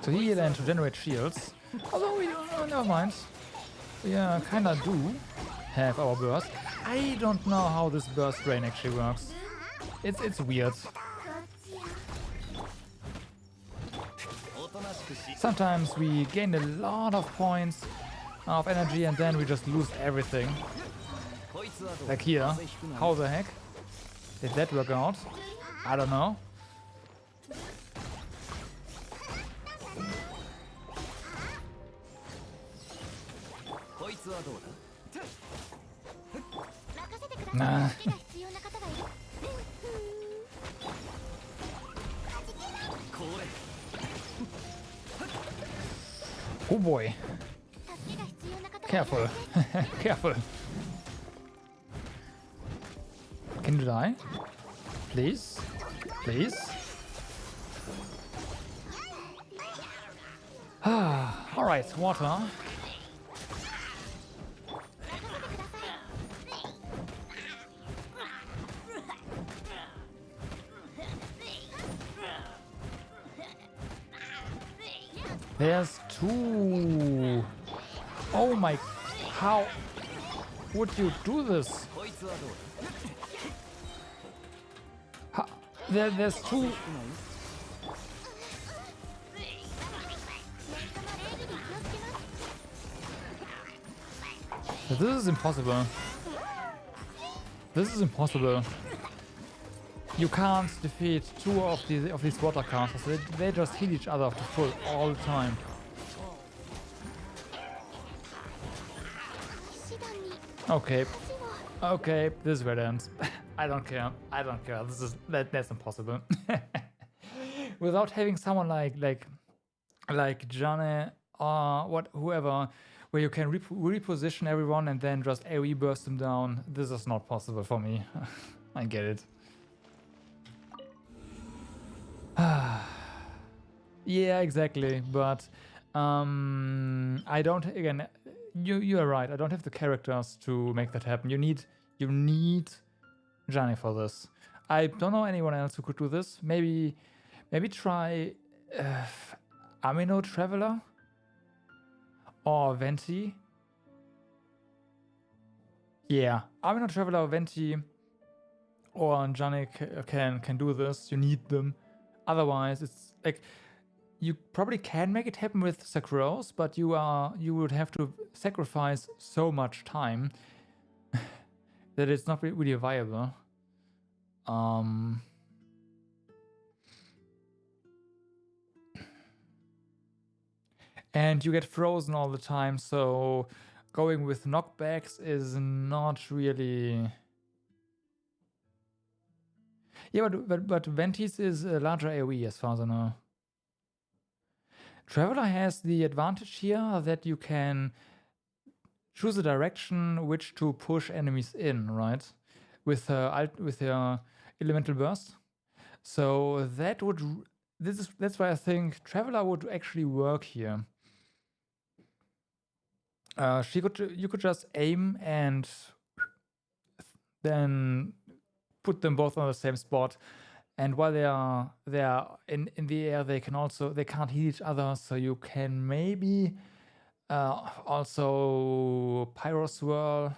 To heal and to generate shields. Although we don't, never mind. We kinda do have our burst. I don't know how this burst drain actually works. It's weird. Sometimes we gain a lot of points of energy and then we just lose everything. Like here. How the heck did that work out? I don't know. Nah. Oh boy. Careful. Careful. Can you die? Please? Please? Alright, water. There's 2. Oh my... How would you do this? There's 2... This is impossible. This is impossible. You can't defeat 2 of these water casters. They just hit each other to full all the time. Okay. Okay, this is where it ends. I don't care. I don't care. That's impossible. Without having someone like Jane or whoever, where you can reposition everyone and then just AoE burst them down, this is not possible for me. I get it. Yeah, exactly. But I don't. Again, you are right. I don't have the characters to make that happen. You need Johnny for this. I don't know anyone else who could do this. Maybe try Amino Traveler or Venti. Yeah, Amino Traveler or Venti or Johnny can do this. You need them. Otherwise, it's like you probably can make it happen with Sakura's, but you would have to sacrifice so much time that it's not really viable. And you get frozen all the time, so going with knockbacks is not really... Yeah, but Ventis is a larger AoE as far as I know. Traveler has the advantage here that you can choose a direction which to push enemies in, right? With her elemental burst. So that would... That's why I think Traveler would actually work here. You could just aim and then put them both on the same spot, and while they are in the air, they can't hit each other, so you can maybe also Pyro Swirl.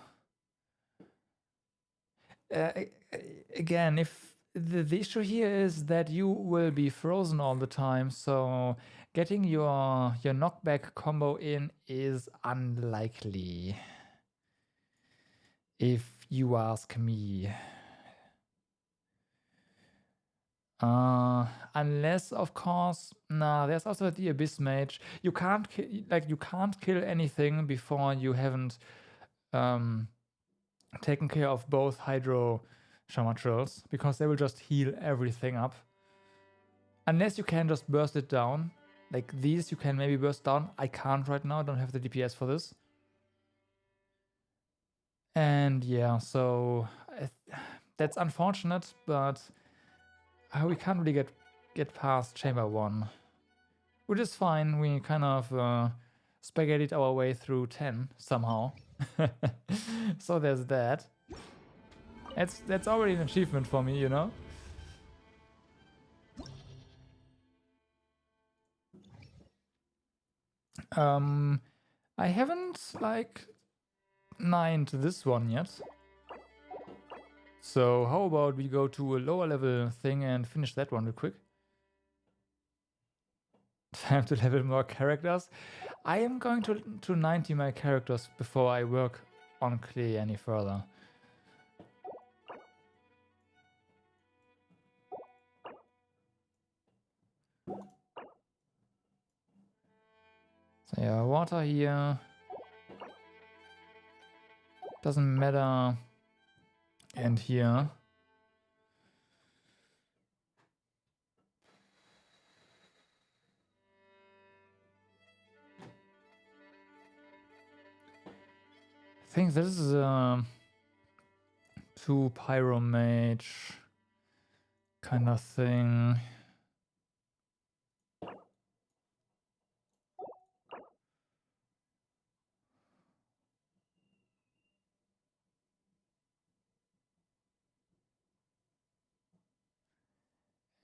Again, if the issue here is that you will be frozen all the time, so getting your knockback combo in is unlikely, if you ask me. Unless, of course, there's also the Abyss Mage. You can't kill anything before you haven't taken care of both Hydro Shamatrils, because they will just heal everything up. Unless you can just burst it down. Like these, you can maybe burst down. I can't right now, I don't have the DPS for this. And yeah, so that's unfortunate, but we can't really get past Chamber 1. Which is fine, we kind of spaghettied our way through 10 somehow. So there's that. That's already an achievement for me, you know? I haven't, like, 9'd this one yet. So how about we go to a lower level thing and finish that one real quick. Time to level more characters. I am going to 90 my characters before I work on Clay any further. So yeah, water here. Doesn't matter. And here. I think this is 2 Pyro Mage kind of thing.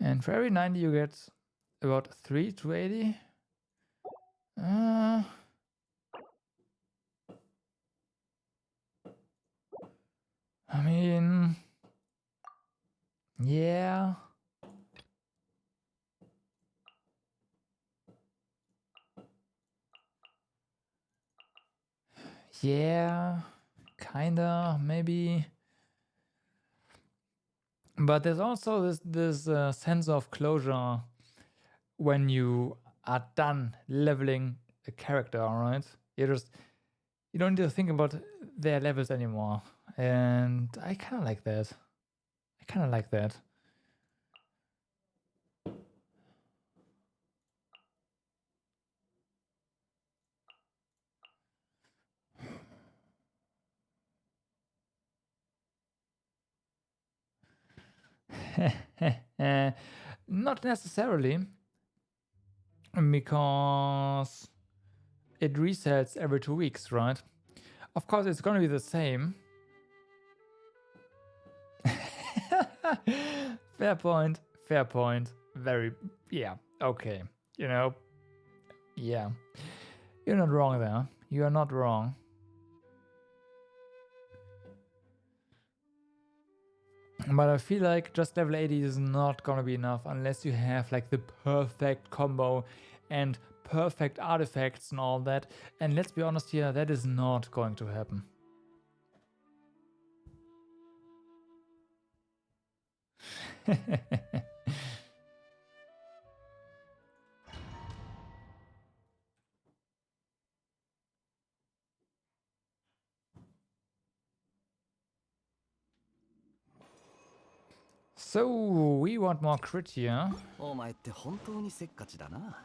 And for every 90 you get about 3 to 80. I mean, yeah. Yeah, kinda, maybe. But there's also this sense of closure when you are done leveling a character, right? You don't need to think about their levels anymore. And I kind of like that. Not necessarily, because it resets every 2 weeks, right? Of course, it's gonna be the same. Fair point. Very, yeah, okay. You know, yeah. You're not wrong there. You are not wrong. But I feel like just level 80 is not gonna be enough unless you have like the perfect combo and perfect artifacts and all that. And let's be honest here, that is not going to happen. So we want more crit here. お前って本当にせっかちだな。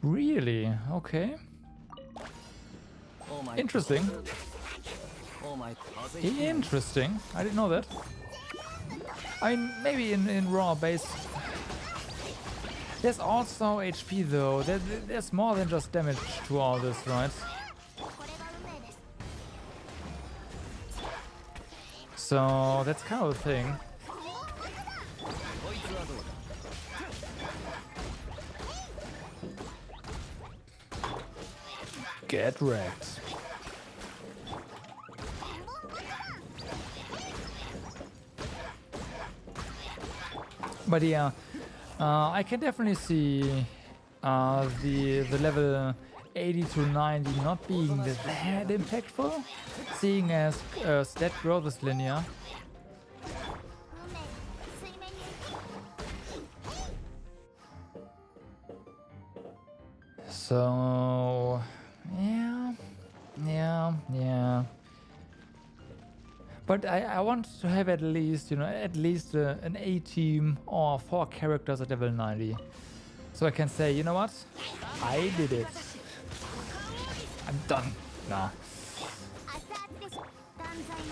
Really? Okay. お前 Interesting. お前って風邪ひく Interesting. I didn't know that. I mean, maybe in raw base. There's also HP though. There's more than just damage to all this, right? これが運命です。 So that's kind of the thing. こいつはどうだ。 Get wrecked. But yeah, I can definitely see the level 80 to 90 not being that impactful, seeing as stat growth is linear. 運命水面に So yeah. But I want to have at least, an A team or 4 characters at level 90. So I can say, you know what? I did it. I'm done. Nah. 熱々です。断罪の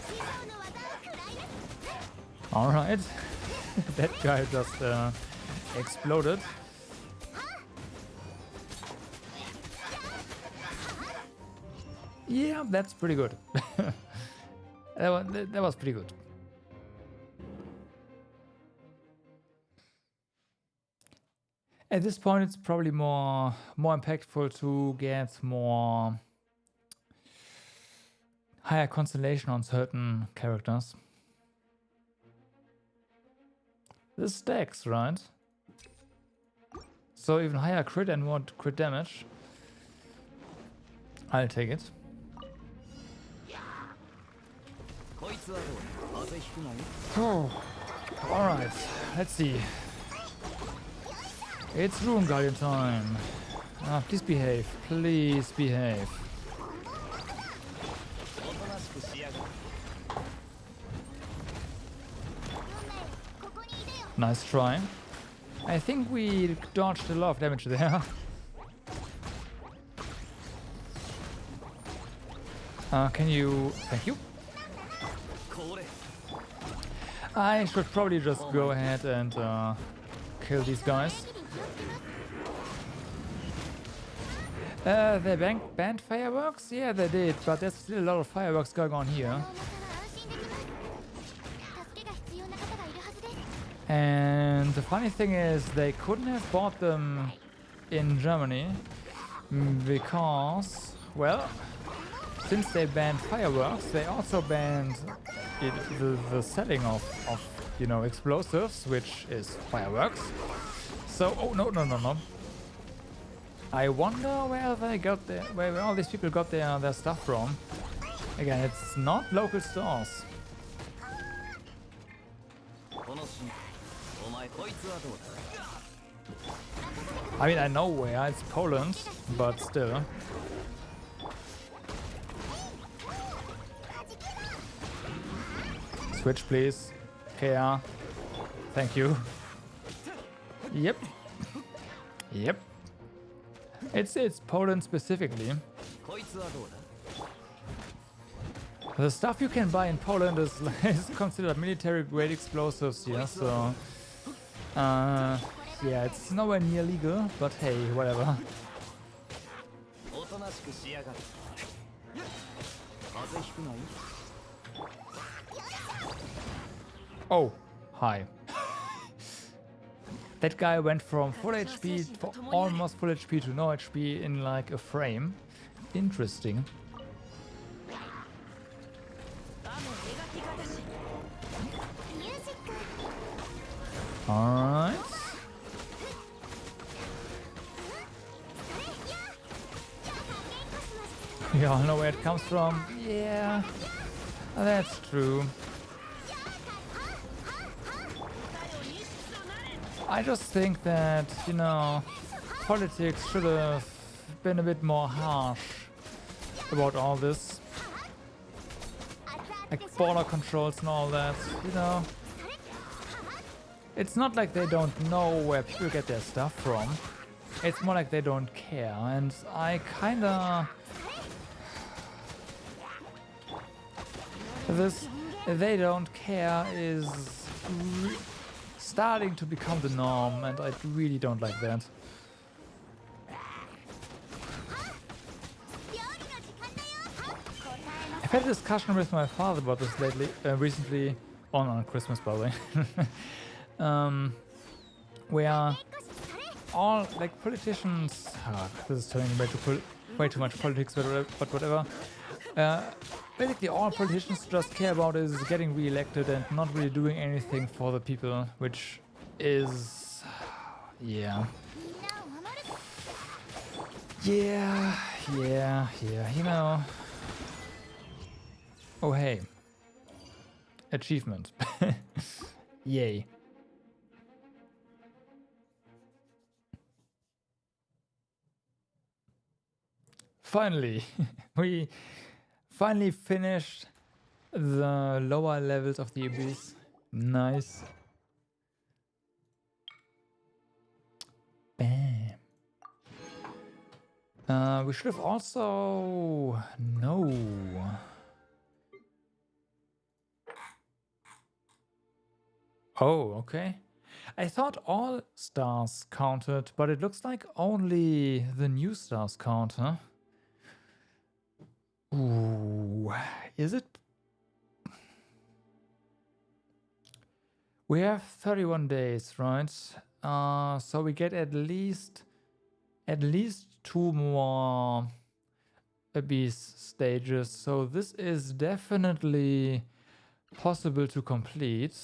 師匠の技を食らいです。 Alright. That guy just exploded. Yeah, that's pretty good. That was pretty good. At this point, it's probably more impactful to get more higher constellation on certain characters. This stacks, right? So even higher crit and more crit damage. I'll take it. こいつはどうだ。風邪ひくなよ。 Oh, alright. Let's see. It's Rune Guardian time. Please behave. Please behave. おとなしくしやがれ。運命ここにいでよ。 Nice try. I think we dodged a lot of damage there. Can you... Thank you. これ I should probably just go ahead and kill these guys. They banned fireworks? Yeah, they did, but there's still a lot of fireworks going on here. 重さが安心できます。助けが必要な方がいるはずです。 And the funny thing is, they couldn't have bought them in Germany because, well, since they banned fireworks, they also banned the selling of explosives, which is fireworks. So, oh no. I wonder where they got where all these people got their stuff from. Again, it's not local stores. この瞬間お前こいつはどうだ。 I mean, I know where, it's Poland, but still. Switch, please. KR. Thank you. Yep. It's Poland specifically. こいつはどうだ。 The stuff you can buy in Poland is considered military grade explosives here, so yeah, it's nowhere near legal, but hey, whatever. おとなしくしやがれ。風邪ひくなよ。 Oh, hi. That guy went from full HP, almost full HP to no HP in like a frame. Interesting. Alright. You all know where it comes from? Yeah, that's true. I just think that, politics should have been a bit more harsh about all this. like border controls and all that, you know. It's not like they don't know where people get their stuff from. It's more like they don't care, and I kinda... This they don't care is starting to become the norm, and I really don't like that. I've had a discussion with my father about this recently, on Christmas by the way, where all like politicians, this is turning way too much politics, but whatever. Basically, all politicians just care about is getting re-elected and not really doing anything for the people, which is, yeah, you know. Oh hey, achievement, yay. Finally, we finally finished the lower levels of the abyss. Nice. Bam. We should have also... No. Oh, okay. I thought all stars counted, but it looks like only the new stars count, huh? Ooh, is it? We have 31 days, right? So we get at least 2 more abyss stages. So this is definitely possible to complete.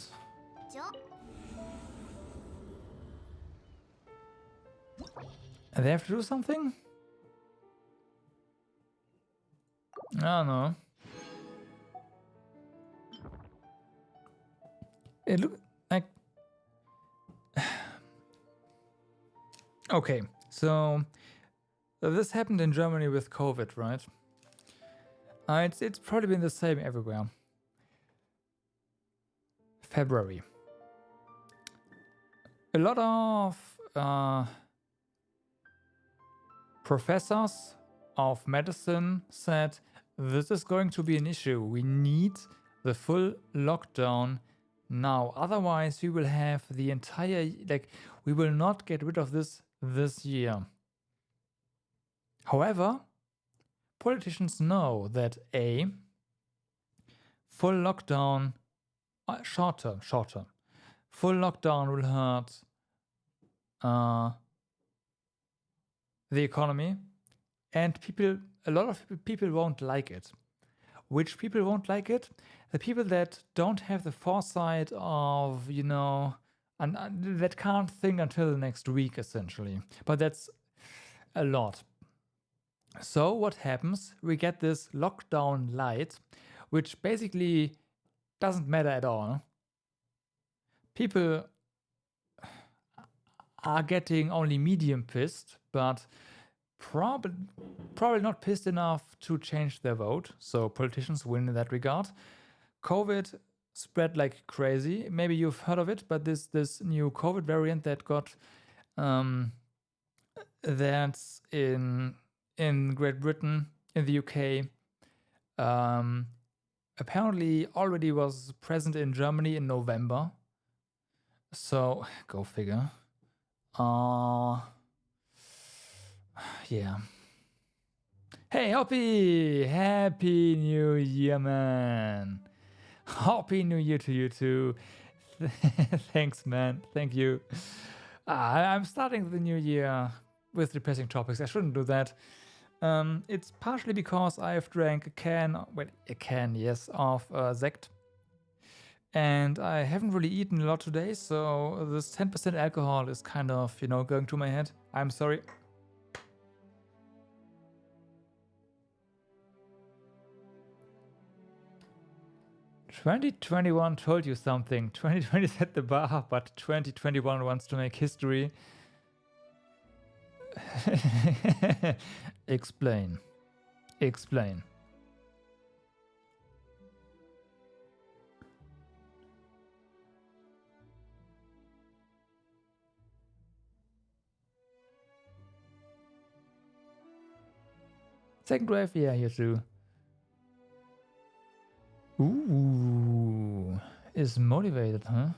And they have to do something? I don't know. It look like... Okay, so this happened in Germany with COVID, right? It's probably been the same everywhere. February. A lot of professors of medicine said this is going to be an issue. We need the full lockdown now. Otherwise, we will have the entire... Like, we will not get rid of this year. However, politicians know that A, full lockdown... shorter. Full lockdown will hurt the economy, and a lot of people won't like it. Which people won't like it? The people that don't have the foresight of, you know, and that can't think until the next week, essentially. But that's a lot. So what happens? We get this lockdown light, which basically doesn't matter at all. People are getting only medium pissed, but probably not pissed enough to change their vote. So politicians win in that regard. COVID spread like crazy. Maybe you've heard of it, but this new COVID variant that got that's in Great Britain, in the UK, apparently already was present in Germany in November. So go figure. Yeah. Hey, Hoppy! Happy New Year, man! Happy New Year to you too. Thanks, man. Thank you. I'm starting the new year with depressing topics. I shouldn't do that. It's partially because I've drank a can, yes, of Sekt. And I haven't really eaten a lot today, so this 10% alcohol is kind of, you know, going to my head. I'm sorry. "2021 told you something. 2020 set the bar, but 2021 wants to make history." Explain. Second wave, yeah, here too. Ooh, is motivated, huh?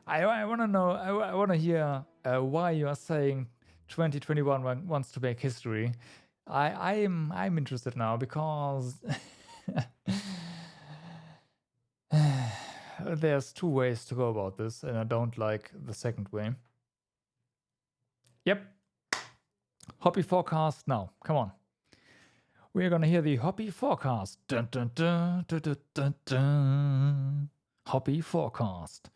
I want to know. I want to hear why you are saying 2021 wants to make history. I'm interested now because there's two ways to go about this, and I don't like the second way. Yep. Hobby forecast now. Come on. We're gonna hear the hobby forecast. Dun, dun, dun, dun, dun, dun, dun. Hobby forecast.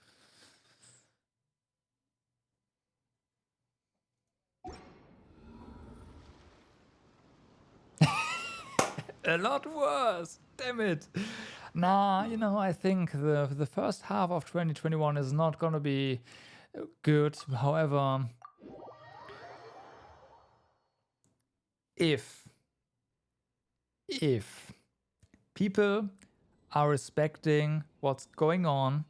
A lot worse. Damn it. Nah, you know, I think the first half of 2021 is not gonna be good. However, if people are respecting what's going on,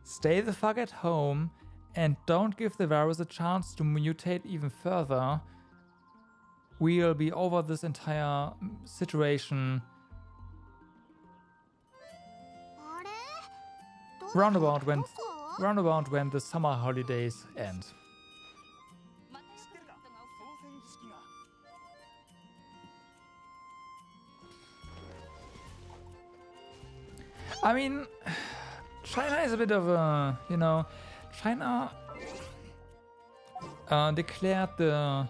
stay the fuck at home, and don't give the virus a chance to mutate even further, we'll be over this entire situation roundabout when the summer holidays end. I mean, China is a bit of a, you know, China declared the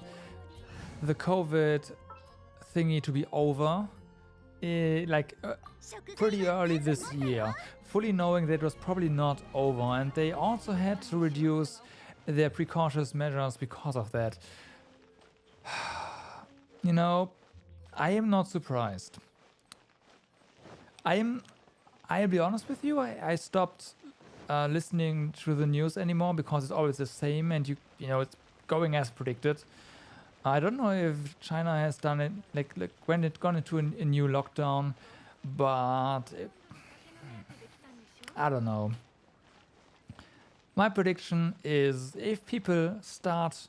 COVID thingy to be over pretty early this year, fully knowing that it was probably not over, and they also had to reduce their precautious measures because of that. You know, I am not surprised. I'll be honest with you, I stopped listening to the news anymore because it's always the same, and you know it's going as predicted. I don't know if China has done it like when it gone into a new lockdown, but I don't know. My prediction is if people start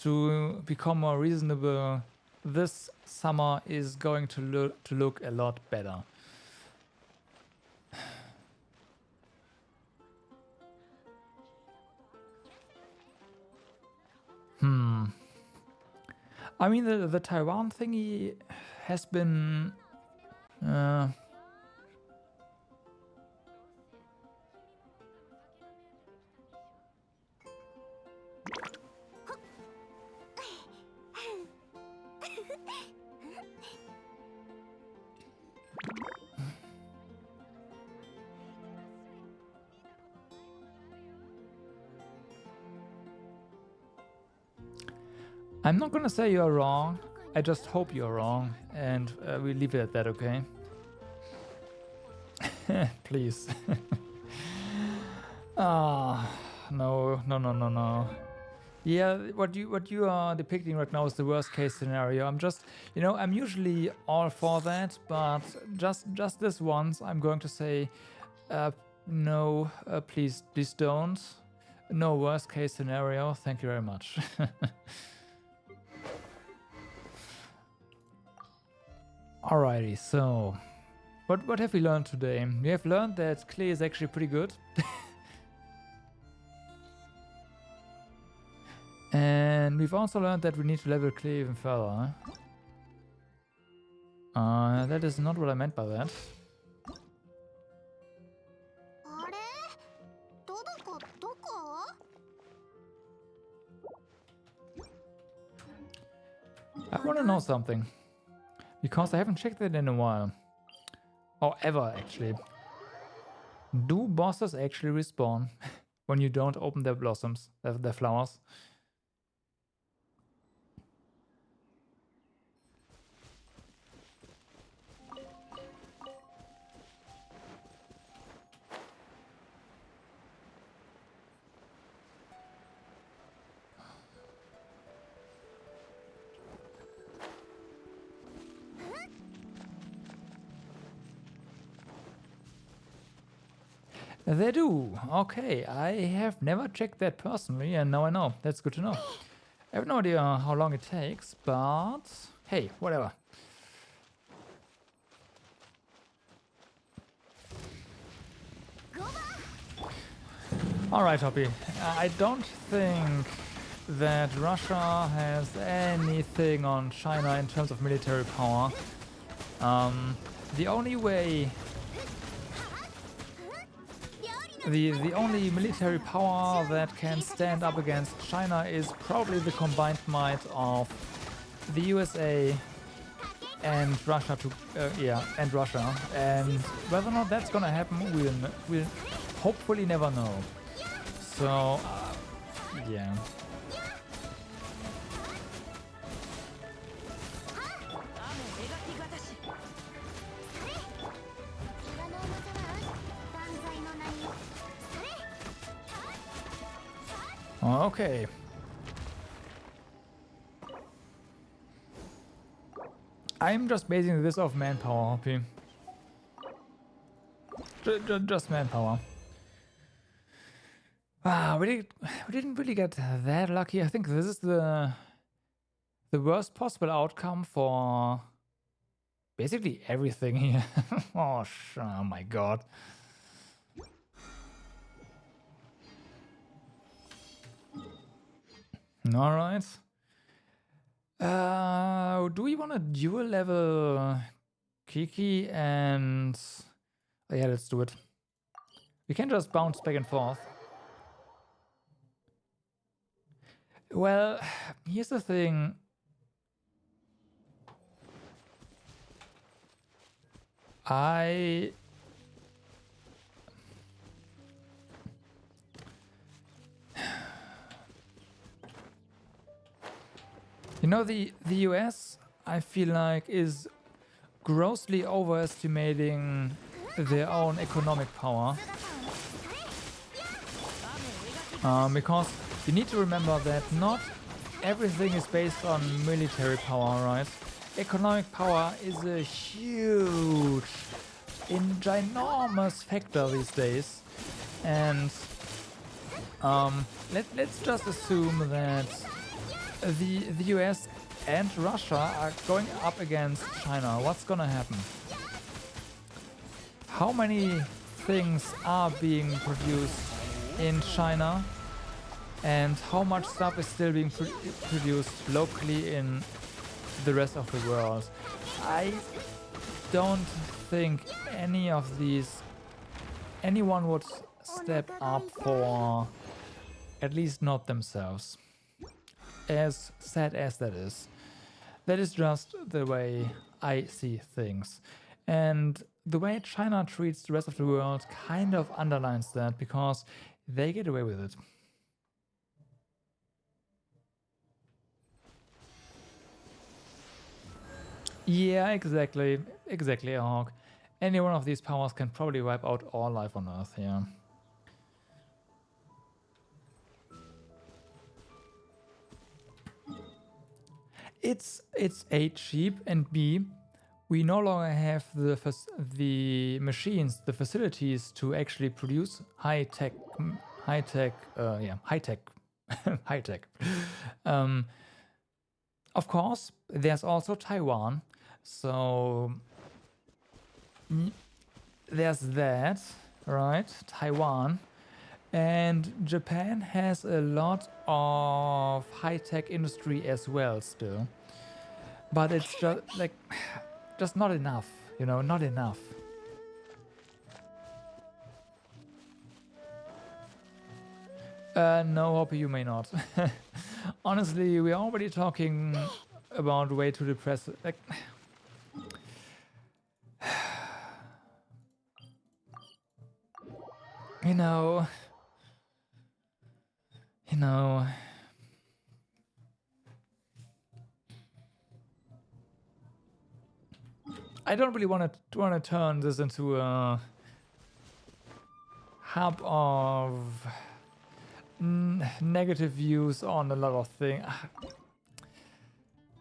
to become more reasonable, this summer is going to look a lot better. I mean, the Taiwan thingy has been I'm not gonna say you're wrong. I just hope you're wrong, and we leave it at that, okay? Please. No. Yeah, what you are depicting right now is the worst case scenario. I'm just, you know, I'm usually all for that, but just this once, I'm going to say, no, please don't. No worst case scenario. Thank you very much. Alrighty, so what have we learned today? We have learned that clay is actually pretty good. And we've also learned that we need to level clay even further. That is not what I meant by that. I want to know something. Because I haven't checked that in a while. Or ever, actually. Do bosses actually respawn when you don't open their blossoms, their flowers? They do. Okay, I have never checked that personally, and now I know. That's good to know. I have no idea how long it takes, but hey, whatever. Alright, Hoppy. I don't think that Russia has anything on China in terms of military power. The only way... The only military power that can stand up against China is probably the combined might of the USA and Russia and Russia. And whether or not that's gonna happen, we'll hopefully never know. So, yeah. Okay. I'm just basing this off manpower, Hoppy. Just manpower. We didn't really get that lucky. I think this is the worst possible outcome for basically everything here. Oh my god. All right. Do we want to dual level Kiki and... Oh, yeah, let's do it. We can just bounce back and forth. Well, here's the thing. You know, the US, I feel like, is grossly overestimating their own economic power. Because you need to remember that not everything is based on military power, right? Economic power is a huge, ginormous factor these days. And let's just assume that the US and Russia are going up against China. What's gonna happen? How many things are being produced in China? And how much stuff is still being produced locally in the rest of the world? I don't think anyone would step up for, at least not themselves. As sad as that is. That is just the way I see things. And the way China treats the rest of the world kind of underlines that, because they get away with it. Yeah, exactly. Exactly, Hawk. Any one of these powers can probably wipe out all life on Earth, yeah. It's A, cheap, and B, we no longer have the machines, the facilities to actually produce high tech. Of course, there's also Taiwan, so there's that, right? Taiwan. And Japan has a lot of high-tech industry as well still. But it's just like, just not enough, you know, not enough. No, Hoppy, you may not. Honestly, we're already talking about way too depressing. Like, you know, I don't really want to turn this into a hub of negative views on a lot of things.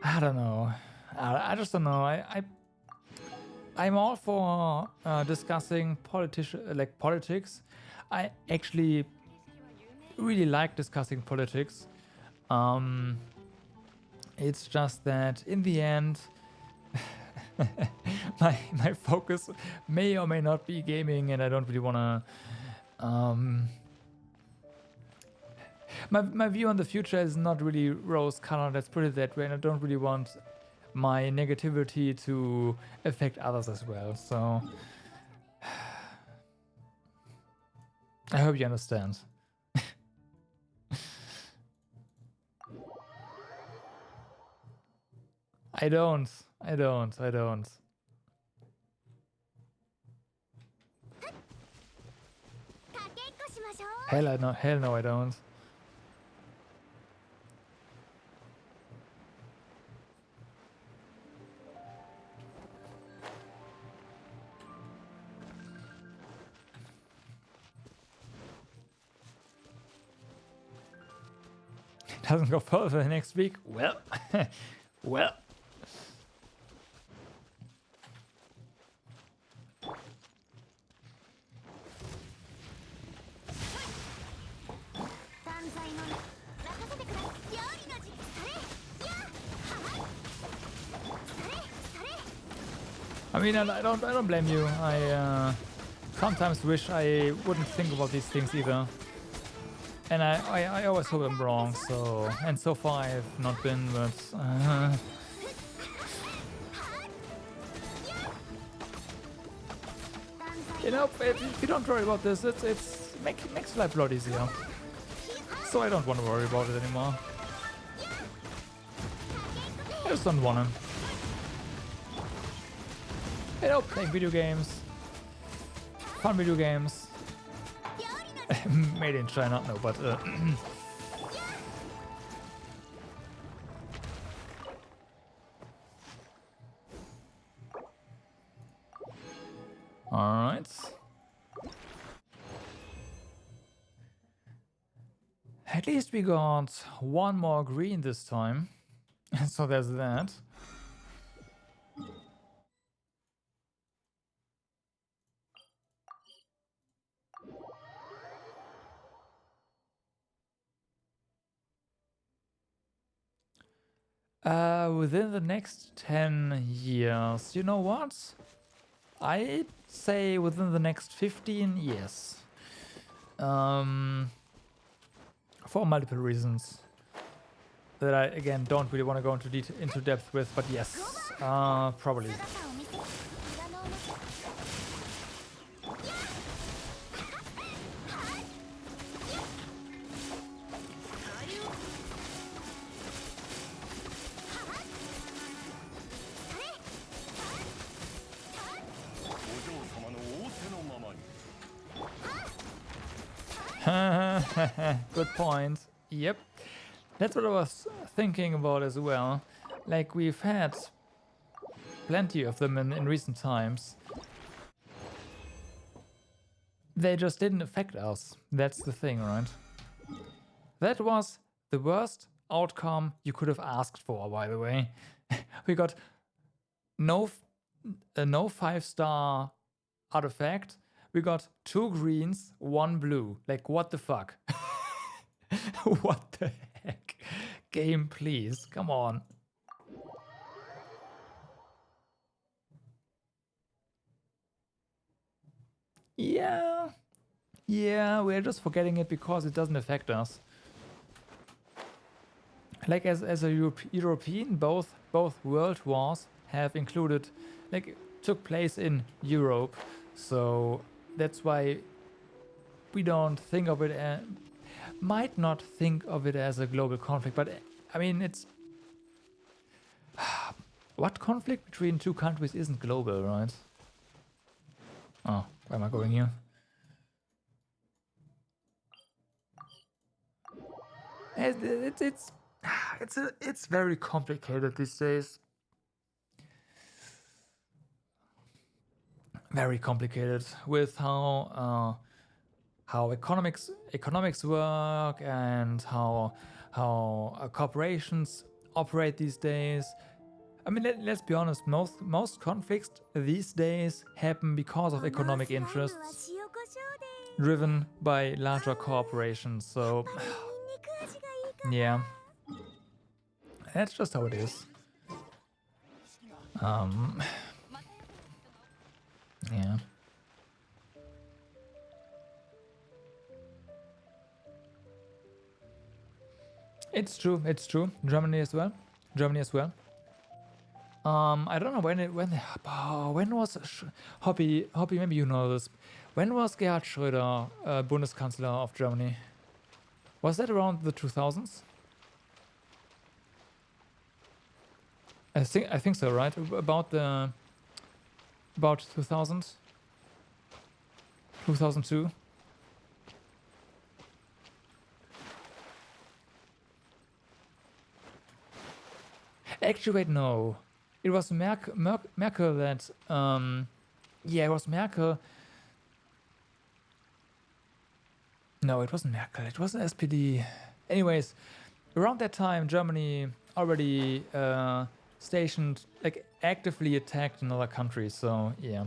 I don't know. I just don't know. I'm all for discussing politics. I actually really like discussing politics. It's just that in the end, my focus may or may not be gaming, and I don't really want to. My view on the future is not really rose-colored. Let's put it that way, and I don't really want my negativity to affect others as well. So I hope you understand. I don't. Hell no, I don't. Doesn't go further next week. Well, well. I mean, I don't blame you. I sometimes wish I wouldn't think about these things either. And I always hope I'm wrong, so... And so far I've not been, but... you know, if you don't worry about this, it makes life a lot easier. So I don't want to worry about it anymore. I just don't want to. You know, playing video games. Fun video games. Made in China, no, but all right. At least we got one more green this time, so there's that. Within the next 10 years, you know what? I'd say within the next 15 years. For multiple reasons that I, again, don't really want to go into depth with, but yes, probably. Good point. Yep. That's what I was thinking about as well. Like, we've had plenty of them in recent times. They just didn't affect us. That's the thing, right? That was the worst outcome you could have asked for, by the way. We got no 5-star artifact. We got 2 greens, 1 blue. Like, what the fuck? What the heck? Game, please. Come on. Yeah. Yeah, we're just forgetting it because it doesn't affect us. Like, as a European, both world wars have included, like, took place in Europe. So that's why we don't think of it might not think of it as a global conflict, but I mean, it's what conflict between 2 countries isn't global, right? Oh, where am I going here? It's very complicated these days. Very complicated with how economics work and how corporations operate these days. I mean, let's be honest. Most conflicts these days happen because of economic interests, driven by larger corporations. So, yeah, That's just how it is. Yeah. It's true. It's true. Germany as well. Germany as well. I don't know when was Hoppy, maybe you know this. When was Gerhard Schröder Bundeskanzler of Germany? Was that around the 2000s? I think so, right? About 2000, 2002. Actually, wait, no. It was Merkel that, yeah, it was Merkel. No, it wasn't Merkel. It wasn't SPD. Anyways, around that time, Germany already stationed, like, actively attacked another country. So, yeah.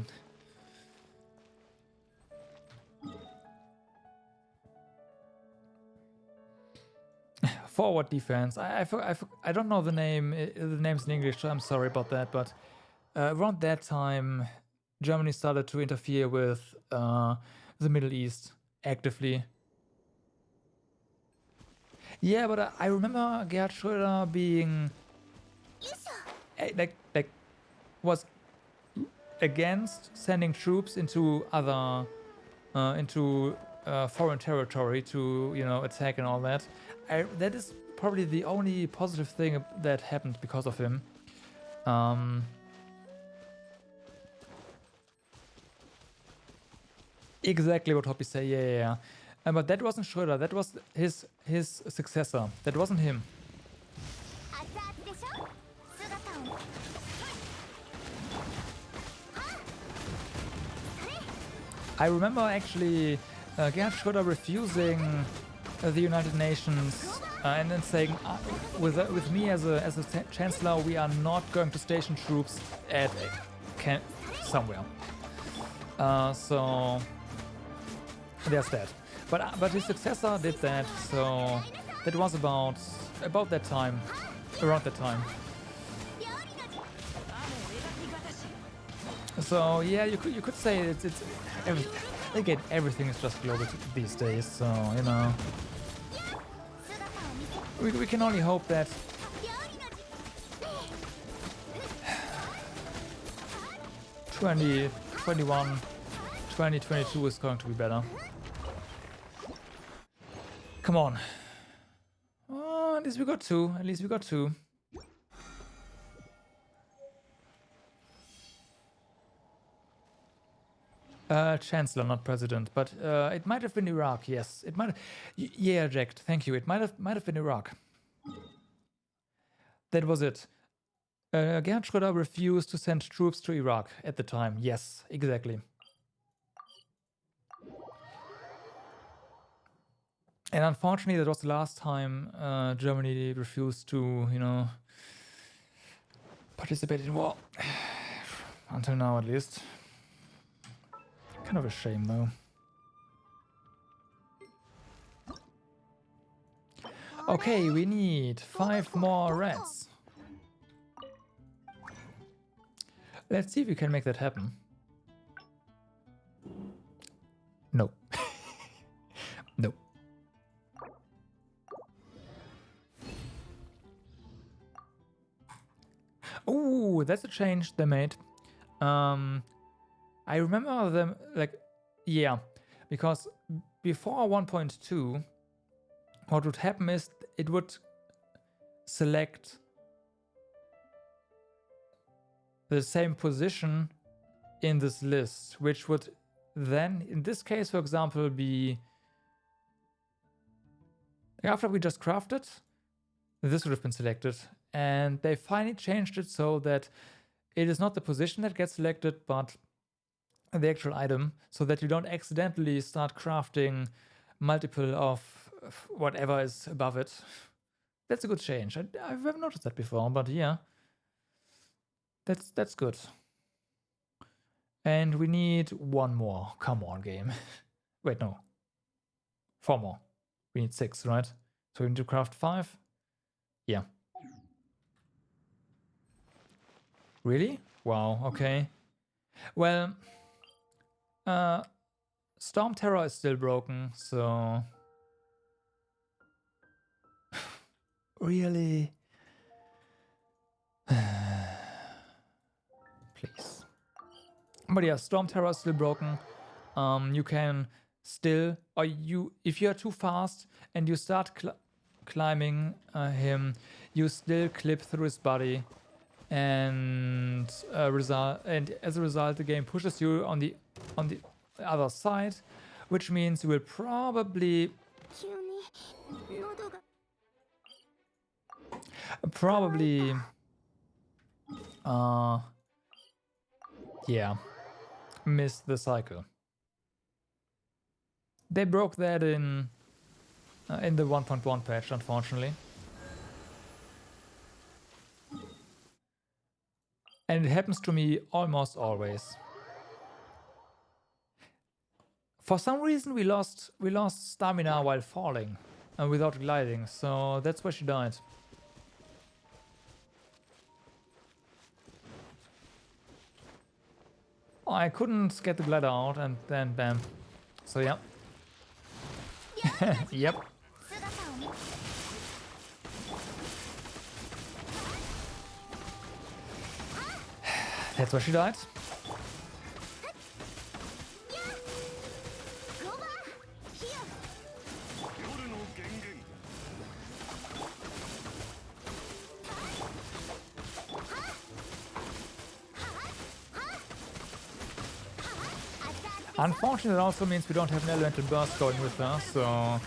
Forward defense. I don't know the names in English, so I'm sorry about that. But around that time, Germany started to interfere with the Middle East actively. Yeah, but I remember Gerhard Schröder being like was against sending troops into other foreign territory to, you know, attack and all that. That is probably the only positive thing that happened because of him. Exactly what Hoppy say. Yeah. But that wasn't Schröder. That was his successor. That wasn't him. I remember actually Gerhard Schröder refusing the United Nations and then saying, with me as a chancellor, we are not going to station troops at somewhere. So there's that. But his successor did that. So that was about that time, around that time. So yeah, you could say it's again, everything is just global these days. So, you know, we can only hope that 2021, 2022 is going to be better. Come on. Oh, at least we got two. At least we got two. Chancellor, not president, but it might have been Iraq. Yes, it might. Yeah, Jack. Thank you. It might have been Iraq. That was it. Gerhard Schröder refused to send troops to Iraq at the time. Yes, exactly. And unfortunately, that was the last time Germany refused to, you know, participate in war. Until now, at least. Kind of a shame, though. Okay, we need 5 more reds. Let's see if we can make that happen. No. No. Oh, that's a change they made. I remember them, like, yeah, because before 1.2, what would happen is it would select the same position in this list, which would then, in this case, for example, be after we just crafted, this would have been selected, and they finally changed it so that it is not the position that gets selected, but the actual item, so that you don't accidentally start crafting multiple of whatever is above it. That's a good change. I've never noticed that before, but yeah, that's good. And we need 1 more. Come on, game. Wait, no. 4 more. We need 6, right? So we need to craft 5. Yeah. Really? Wow, okay. Well, Storm Terror is still broken, so... Really? Please. But yeah, Storm Terror is still broken. You can still... Or you, if you are too fast and you start climbing him, you still clip through his body. And as a result, the game pushes you on the other side, which means you will probably yeah, miss the cycle. They broke that in the 1.1 patch, unfortunately. And it happens to me almost always. For some reason we lost stamina while falling and without gliding, so that's why she died. I couldn't get the glider out and then bam. So yeah. Yep. That's why she died. Unfortunately, it also means we don't have an elemental burst going with her, so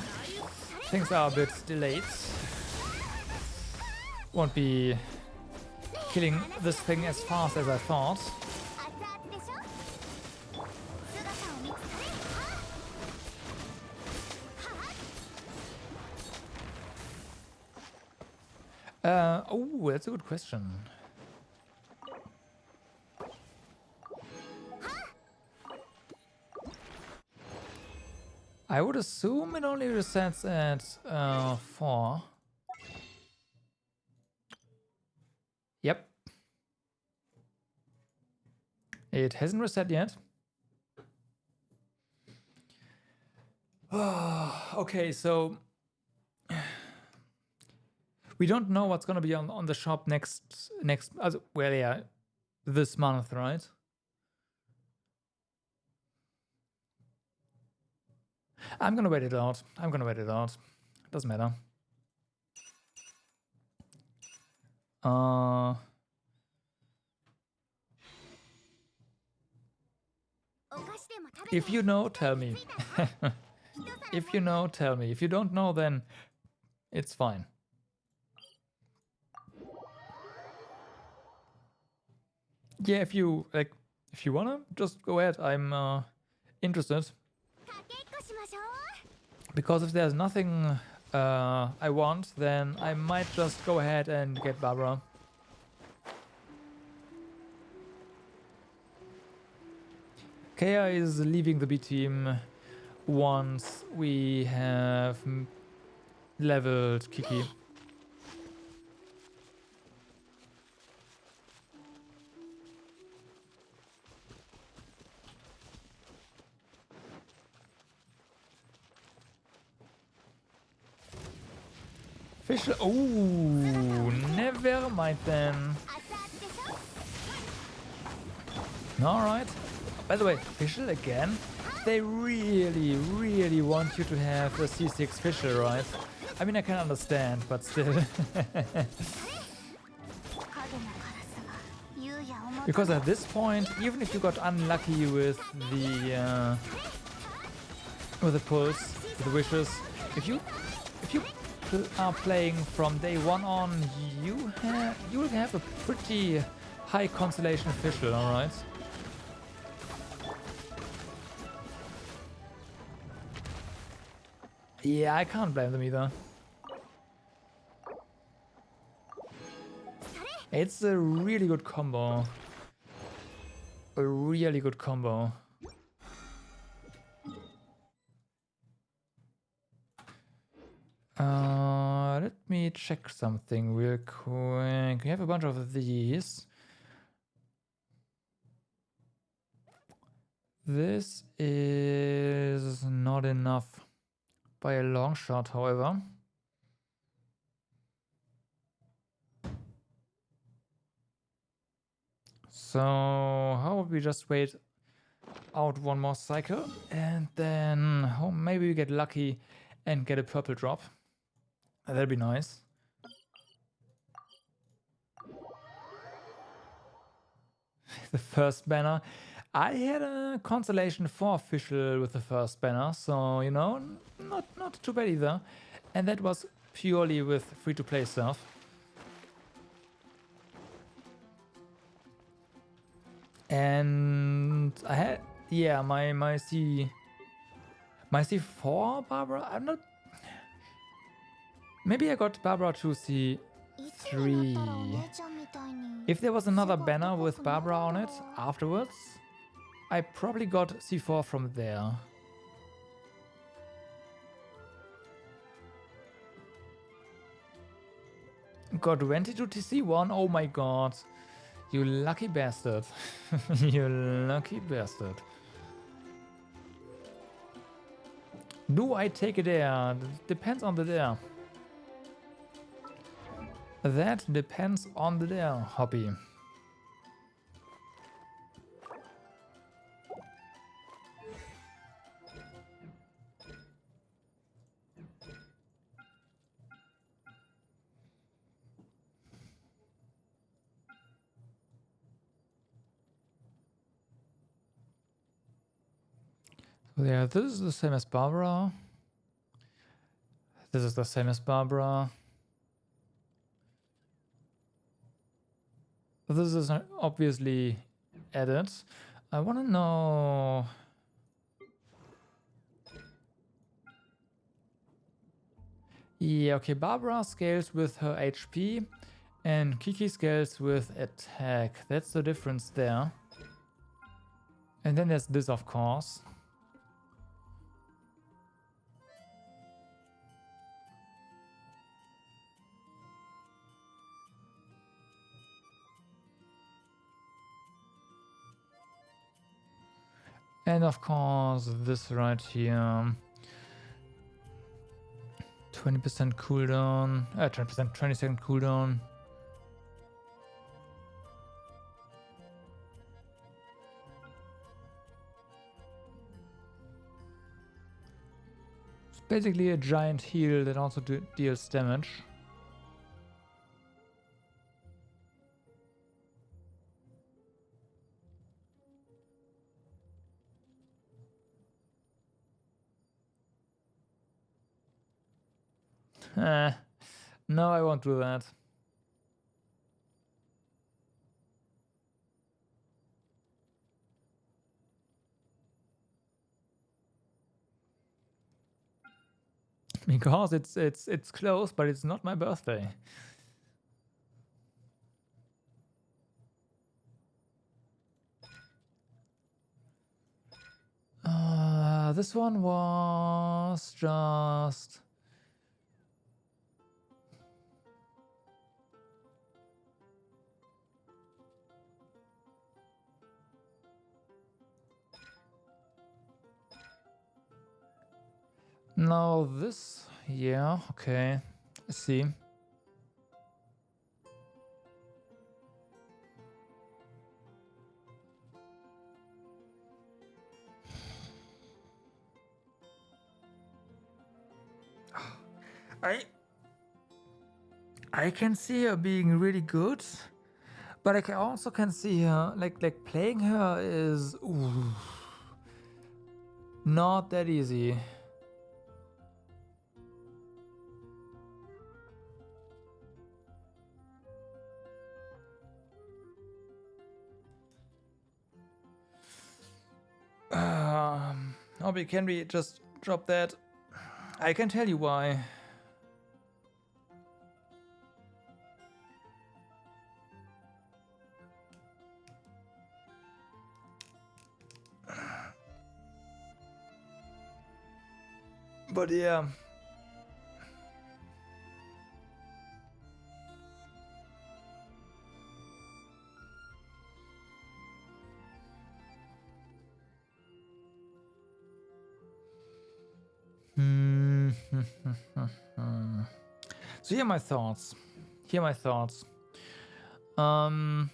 things are a bit delayed. Won't be killing this thing as fast as I thought. Oh, that's a good question. I would assume it only resets at 4. Yep. It hasn't reset yet. Okay, so we don't know what's gonna be on the shop next well, yeah, this month, right? I'm gonna wait it out. Doesn't matter. If you know, tell me. If you know, tell me. If you don't know, then it's fine. Yeah, if you wanna, just go ahead. I'm interested. Because if there's nothing I want, then I might just go ahead and get Barbara. Kea is leaving the B team once we have leveled Kiki. Fischl. Oh, never mind then. Alright. By the way, Fischl again? They really, really want you to have a C6 Fischl, right? I mean, I can understand, but still. Because at this point, even if you got unlucky with the pulse, with the wishes, if you are playing from day one on, you will have a pretty high constellation Fischl, alright? Yeah, I can't blame them either. It's a really good combo. A really good combo. Let me check something real quick. We have a bunch of these. This is not enough by a long shot, however. So how about we just wait out one more cycle and then maybe we get lucky and get a purple drop. That'd be nice. The first banner. I had a constellation 4 official with the first banner, so you know, not too bad either. And that was purely with free-to-play stuff. And I had, yeah, my C4 Barbara. I'm not. Maybe I got Barbara to C3. If there was another banner with Barbara on it afterwards, I probably got C4 from there. Got 22 to C1. Oh my god. You lucky bastard. You lucky bastard. Do I take it there? Depends on the dare. That depends on the dare, hobby. Yeah, this is the same as Barbara. This is the same as Barbara. This is obviously added. I want to know... Yeah, okay, Barbara scales with her HP and Kiki scales with attack. That's the difference there. And then there's this, of course. And of course, this right here. 20% cooldown, 20%, 20-second cooldown. It's basically a giant heal that also deals damage. No, I won't do that. Because it's close, but it's not my birthday. This one was just... No, this... Yeah, okay. I see. I can see her being really good, but I also can see her like playing her is not that easy. Hobby, can we just drop that? I can tell you why. But yeah. So here are my thoughts. Here are my thoughts. I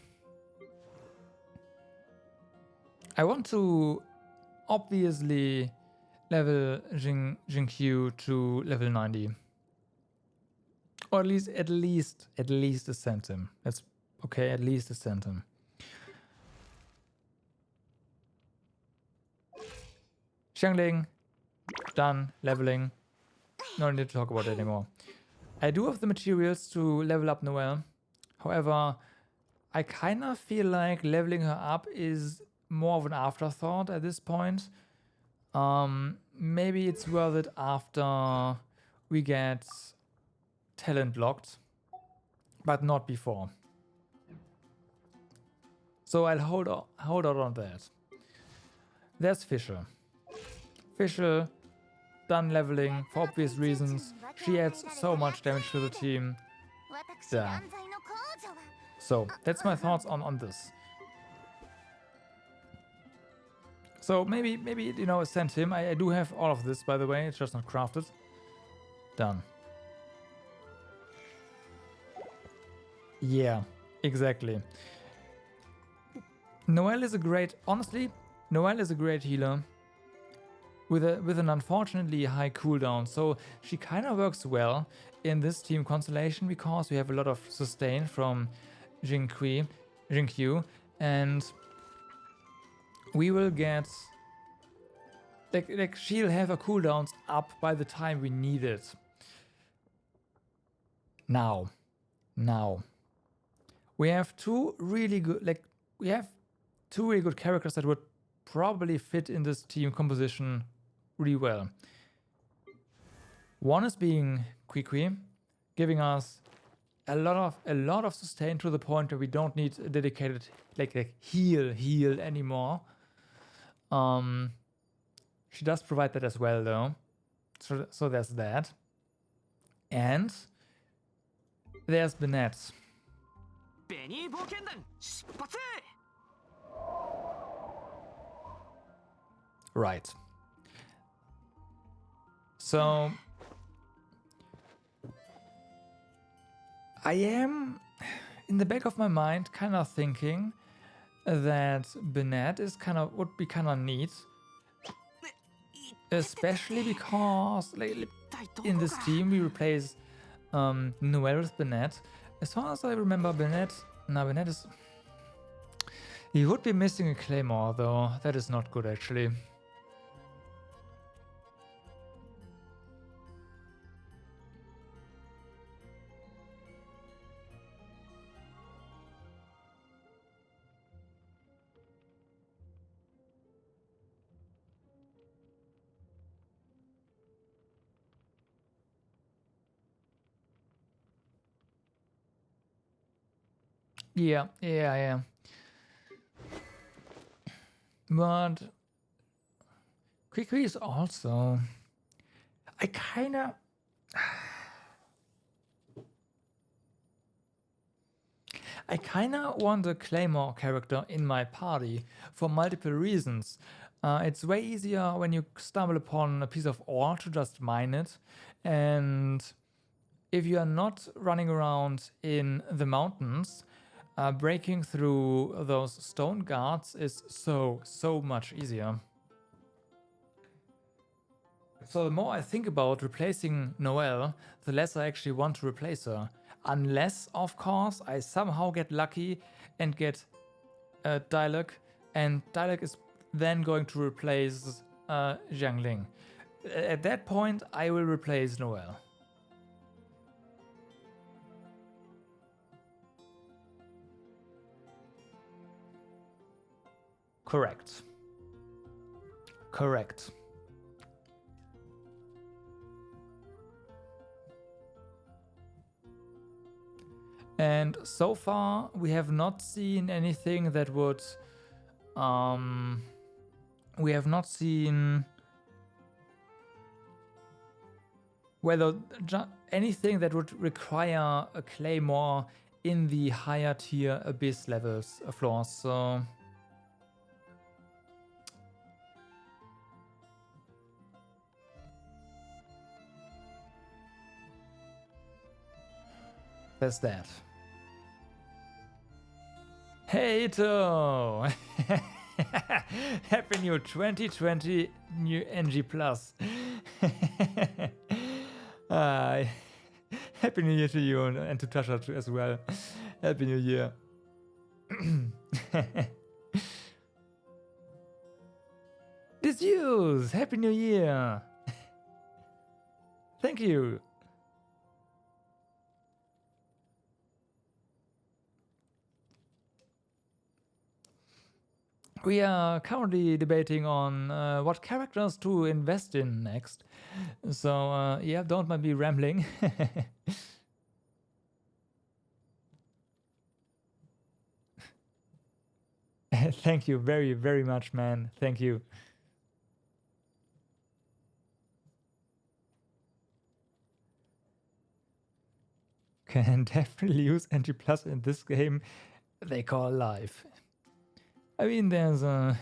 want to obviously level Jinkyu to level 90. Or at least ascend him. That's okay, at least ascend him. Xiangling, done, leveling. No need to talk about it anymore. I do have the materials to level up Noelle. However, I kind of feel like leveling her up is more of an afterthought at this point. Maybe it's worth it after we get talent locked, but not before. So I'll hold out on that. There's Fisher. Fisher, done leveling for obvious reasons. She adds so much damage to the team. Yeah. So that's my thoughts on this. So maybe you know, send him. I do have all of this, by the way. It's just not crafted. Done. Yeah, exactly. Noelle is a great, honestly, Noelle is a great healer with an unfortunately high cooldown. So she kind of works well in this team constellation because we have a lot of sustain from Jinkyu, and we will get like she'll have her cooldowns up by the time we need it. Now we have two really good characters that would probably fit in this team composition really well. One is being Quiqui, giving us a lot of sustain to the point where we don't need a dedicated like heal anymore. She does provide that as well though. So there's that. And there's Bennett. Right. So I am in the back of my mind kind of thinking that Bennett would be kind of neat, especially because like, in this team we replace Noelle with Bennett. As far as I remember, Bennett is... He would be missing a Claymore though. That is not good actually. Yeah. But Quiqui is also... I kinda want a Claymore character in my party for multiple reasons. It's way easier when you stumble upon a piece of ore to just mine it, and if you are not running around in the mountains, breaking through those stone guards is so much easier. So the more I think about replacing Noelle, the less I actually want to replace her. Unless, of course, I somehow get lucky and get Dialog, and Dialog is then going to replace Xiangling. At that point, I will replace Noelle. Correct. And so far, we have not seen anything that would... we have not seen... whether anything that would require a Claymore in the higher tier Abyss levels floors, so... There's that. Hey Ito! Happy New 2020 New NG Plus. Happy New Year to you and to Tasha too as well. Happy New Year. Disuse! Happy New Year! Thank you. We are currently debating on what characters to invest in next. So, yeah, don't mind me rambling. Thank you very, very much, man. Thank you. Can definitely use NG Plus in this game they call life. I mean, there's a...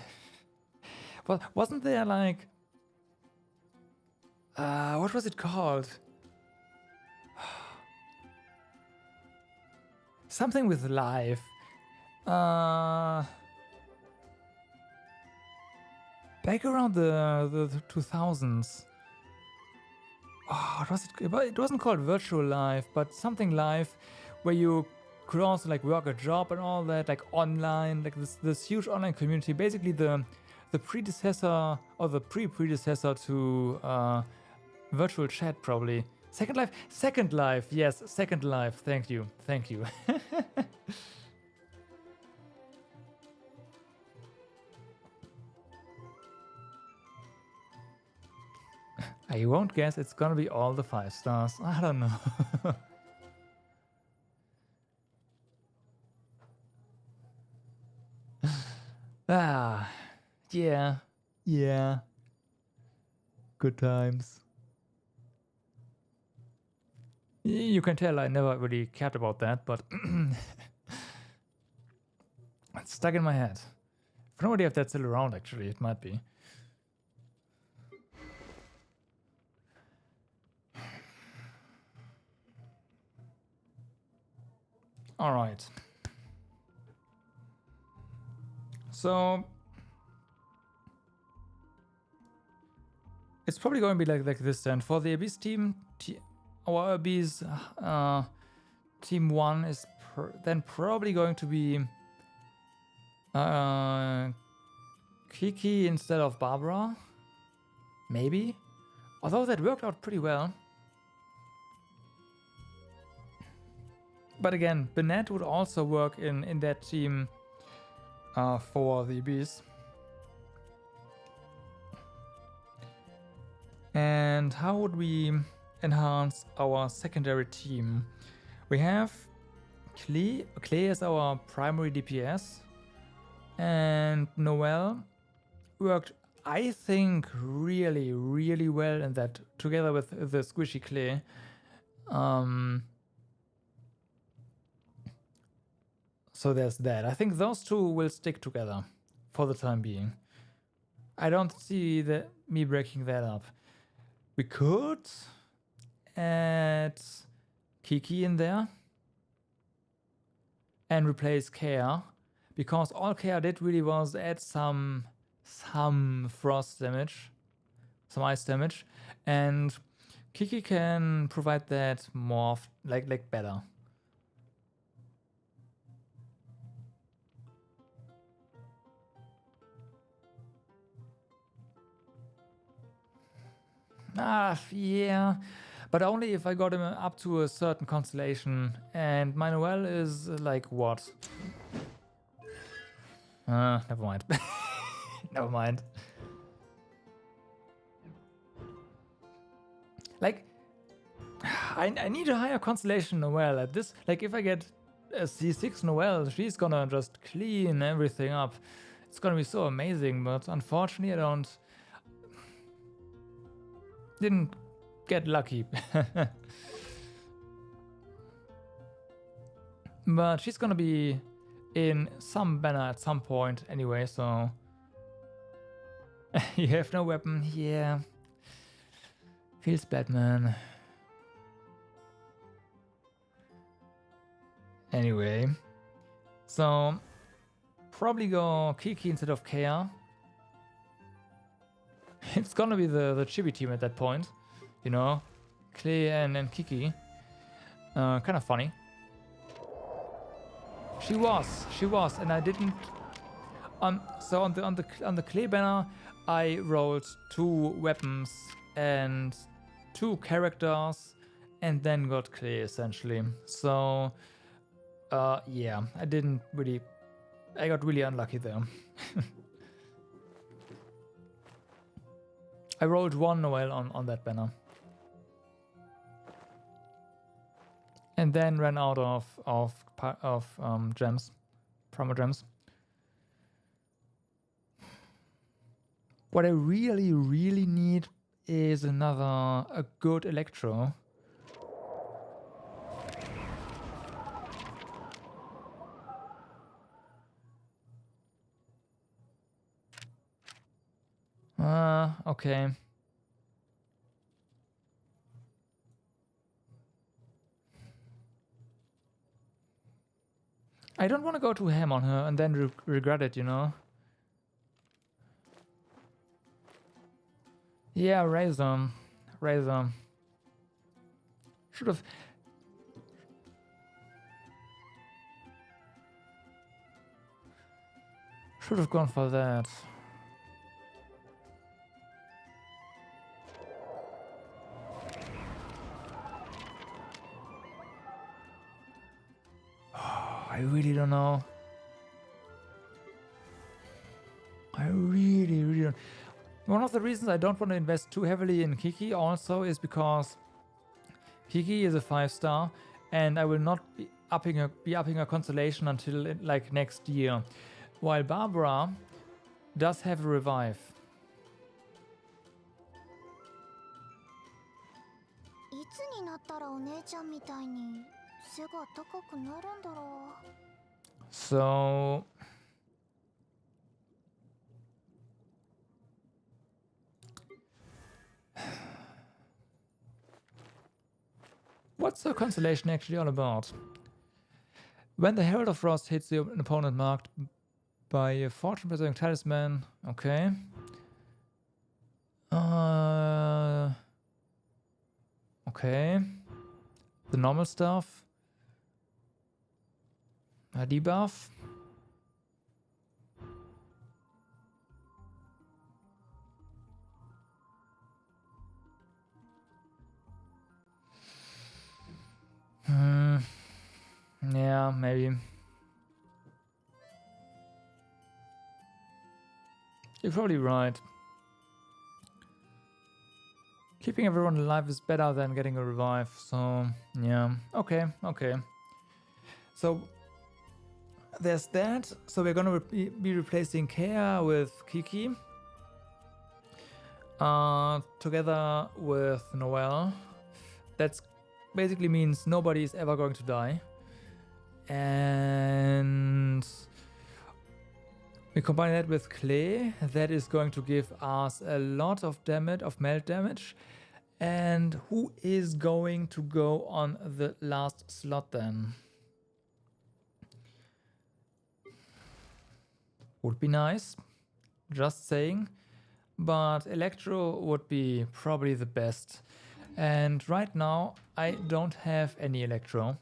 Well, wasn't there like... what was it called? Something with life. Back around the 2000s. Oh, what was it? It wasn't called virtual life, but something life where you could also like work a job and all that, like online, like this huge online community. Basically the predecessor or the pre-predecessor to virtual chat, probably. Second Life? Second Life, yes, Second Life. Thank you. Thank you. I won't guess it's gonna be all the 5 stars. I don't know. Yeah. Yeah. Good times. You can tell I never really cared about that, but it's stuck in my head. I have no idea if that's still around, actually. It might be. All right. So it's probably going to be like this then. For the Abyss team, our Abyss team 1 is then probably going to be Kiki instead of Barbara. Maybe. Although that worked out pretty well. But again, Bennett would also work in that team for the Abyss. And how would we enhance our secondary team? We have Clay as our primary DPS. And Noelle worked, I think, really, really well in that, together with the squishy Clay. So there's that. I think those two will stick together for the time being. I don't see me breaking that up. We could add Kiki in there and replace Kea, because all Kea did really was add some frost damage, some ice damage, and Kiki can provide that more like better. Yeah, but only if I got him up to a certain constellation, and my Noelle is like what? Never mind. Never mind. Like, I need a higher constellation Noelle at this. Like, if I get a C6 Noelle, she's gonna just clean everything up. It's gonna be so amazing, but unfortunately I didn't get lucky. But she's gonna be in some banner at some point anyway, so... You have no weapon? Yeah. Feels bad, man. Anyway. So, probably go Kiki instead of Kea. It's gonna be the chibi team at that point. You know? Clay and Kiki. Kind of funny. She was, and I didn't. So on the Clay banner, I rolled 2 weapons and 2 characters, and then got Clay essentially. So, yeah, I got really unlucky there. I rolled 1 Noel on that banner. And then ran out of gems, promo gems. What I really need is a good Electro. Okay. I don't want to go too ham on her and then regret it, you know? Yeah, Razor. Should have gone for that. I really don't know. I really don't. One of the reasons I don't want to invest too heavily in Kiki also is because Kiki is a 5-star, and I will not be upping her constellation until like next year, while Barbara does have a revive. いつになったらお姉ちゃんみたいに背が高くなるんだろう。 So what's the constellation actually all about? When the Herald of Frost hits the opponent marked by a fortune-preserving talisman, okay. Okay. The normal stuff. A debuff. Yeah, maybe. You're probably right. Keeping everyone alive is better than getting a revive, so yeah. Okay. So there's that. So we're gonna be replacing Kea with Kiki. Together with Noelle. That's basically means nobody is ever going to die. And we combine that with Clay. That is going to give us a lot of damage, of melt damage. And who is going to go on the last slot then? Would be nice, just saying. But Electro would be probably the best. And right now, I don't have any Electro.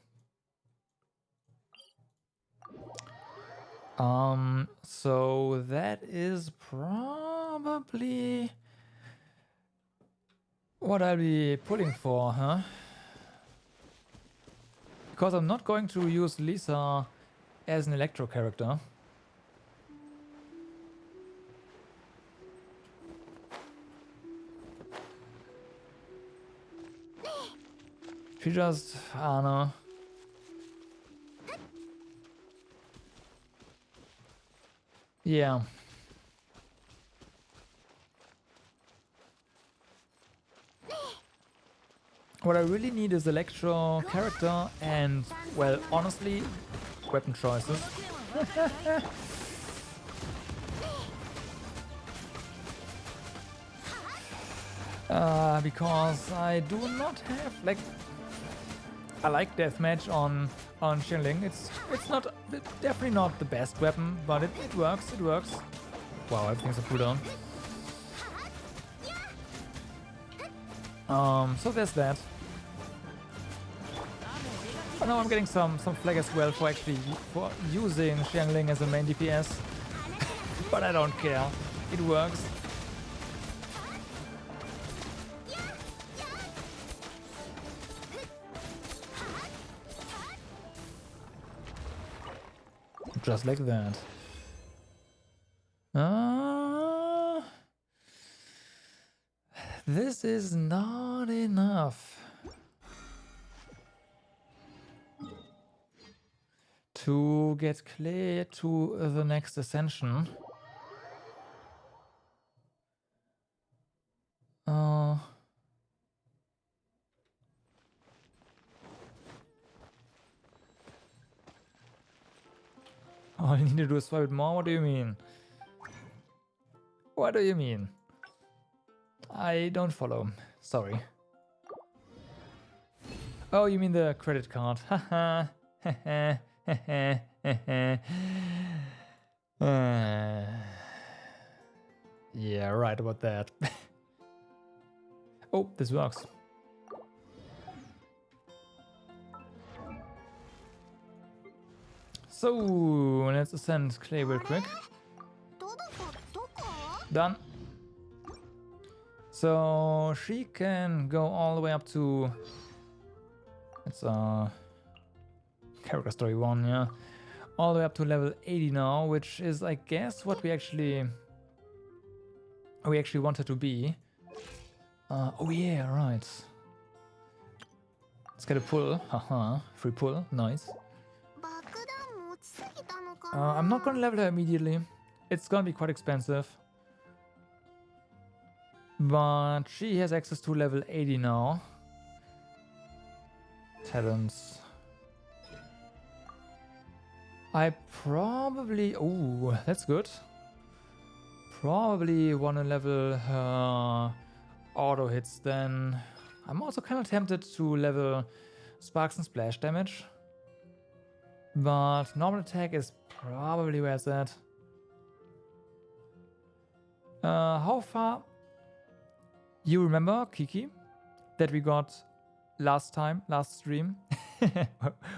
So that is probably what I'll be pulling for, huh? Because I'm not going to use Lisa as an Electro character. She just, I don't know. Yeah. What I really need is Electro character and, well, honestly, weapon choices. Because I do not have, like, I like deathmatch on Xiangling. It's definitely not the best weapon, but it works. It works. Wow, everything's a cooldown. So there's that. Oh no, I'm getting some flag as well for using Xiangling as a main DPS, but I don't care. It works. Just like that. This is not enough to get clear to the next ascension. All you need to do is swipe it more? What do you mean? What do you mean? I don't follow. Sorry. Oh, you mean the credit card. Haha. Yeah, right about that. Oh, this works. So, let's ascend Clay real quick. Done. So, she can go all the way up to... It's character story 1, yeah. All the way up to level 80 now, which is, I guess, what we actually wanted to be. Oh yeah, right. Let's get a pull. Haha, free pull, nice. I'm not gonna level her immediately. It's gonna be quite expensive. But she has access to level 80 now. Talents. I probably... Oh, that's good. Probably want to level her auto hits then. I'm also kind of tempted to level Sparks and Splash damage. But normal attack is probably where it's at. How far? You remember, Kiki, that we got last stream,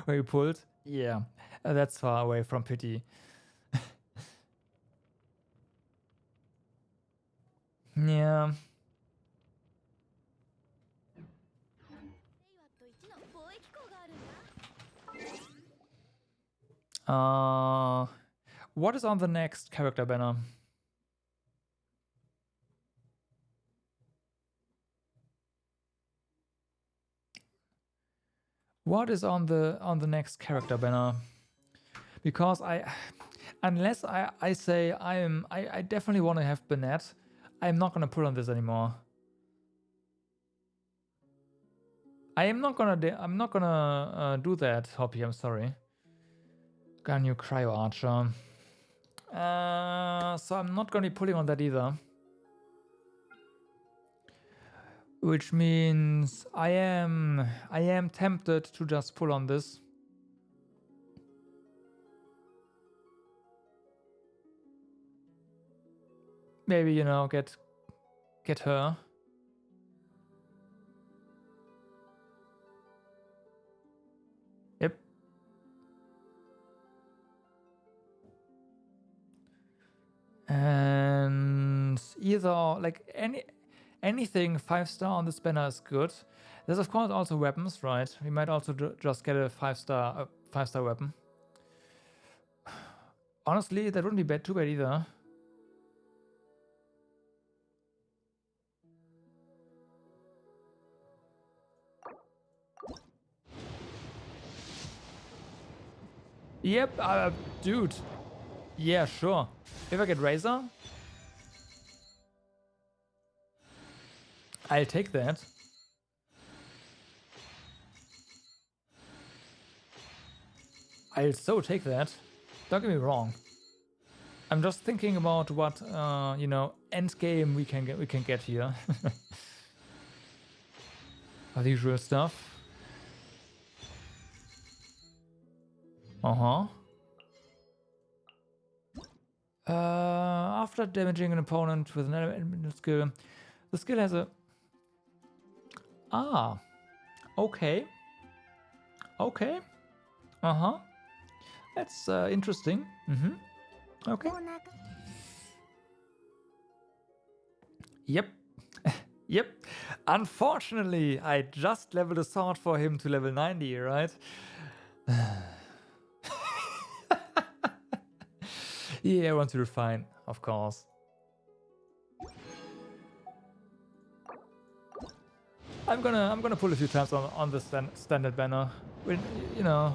where you pulled? Yeah, that's far away from pity. Yeah. What is on the next character banner? What is on the next character banner? Because unless I say I definitely want to have Bennett, I'm not gonna put on this anymore. I'm not gonna do that, Hoppy. I'm sorry. Got a new Cryo Archer. So I'm not gonna be putting on that either. Which means I am tempted to just pull on this. Maybe, you know, get her. Yep. And either like anything 5-star on this banner is good. There's of course also weapons, right? We might also just get a 5-star weapon. Honestly, that wouldn't be too bad either. Yep, dude. Yeah, sure. If I get Razor, I'll take that. I'll so take that. Don't get me wrong. I'm just thinking about what you know, end game we can get here. The usual stuff. Uh-huh. After damaging an opponent with an element skill, the skill has a... Ah. Okay. Okay. Uh-huh. That's interesting. Mm-hmm. Okay. Yep. Yep. Unfortunately, I just leveled a sword for him to level 90, right? Yeah, I want to refine, of course. I'm gonna pull a few times on the standard banner. When, you know.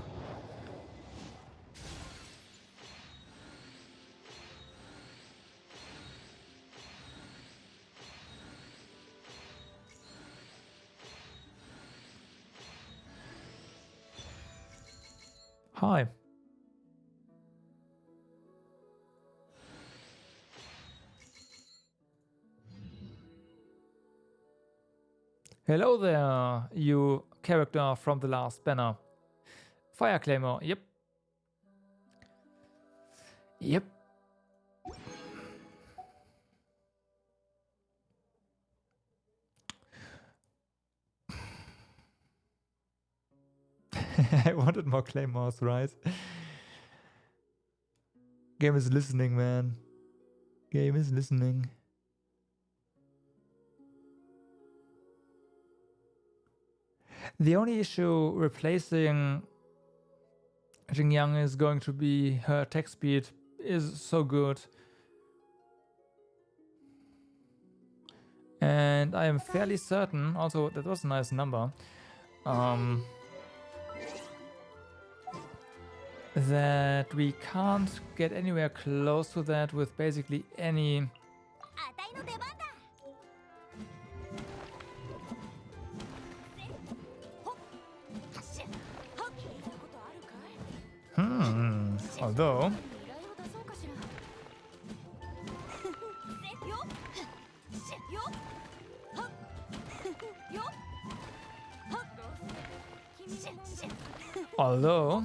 Hi. Hello there, you character from the last banner. Fire Claymore, yep. Yep. I wanted more Claymores, right? Game is listening, man. Game is listening. The only issue replacing Xingyang is going to be her attack speed is so good. And I am fairly certain, also that was a nice number, that we can't get anywhere close to that with basically any... Although... Although...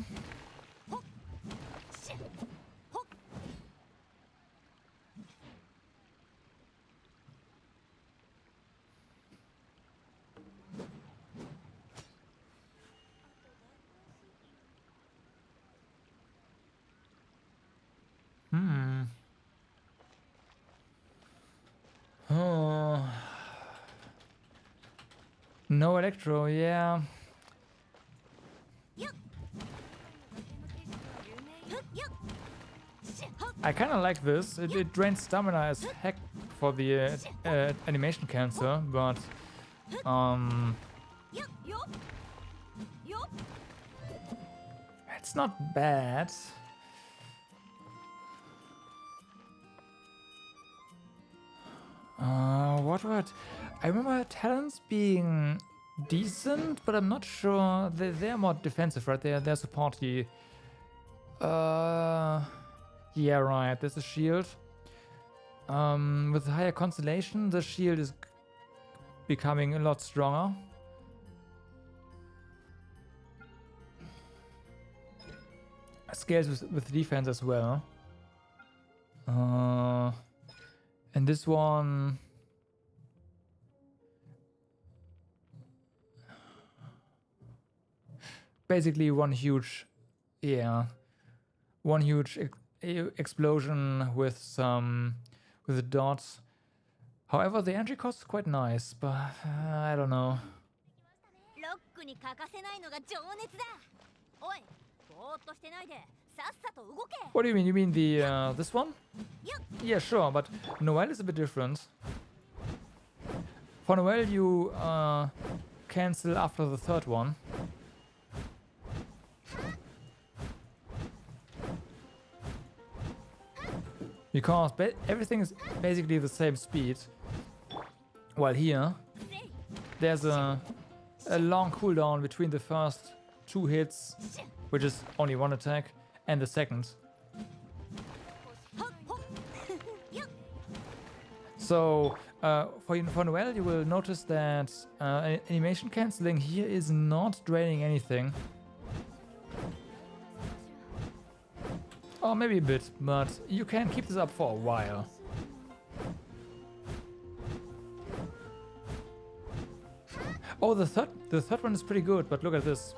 Oh. No electro, yeah. I kind of like this. It drains stamina as heck for the animation cancer, but it's not bad. What? I remember her talents being decent, but I'm not sure. They're more defensive, right? They're supporty. Yeah, right. There's a shield. With higher constellation, the shield is becoming a lot stronger. Scales with defense as well. And this one... Basically one huge... Yeah. One huge explosion with some... with the dots. However, the entry cost is quite nice, but I don't know. What do you mean? You mean the this one? Yeah, sure, but Noel is a bit different. For Noel, you cancel after the third one. Because everything is basically the same speed. While here, there's a long cooldown between the first two hits, which is only one attack, and the second. So, for Noel, you will notice that animation cancelling here is not draining anything. Or maybe a bit, but you can keep this up for a while. Oh, the third one is pretty good, but look at this.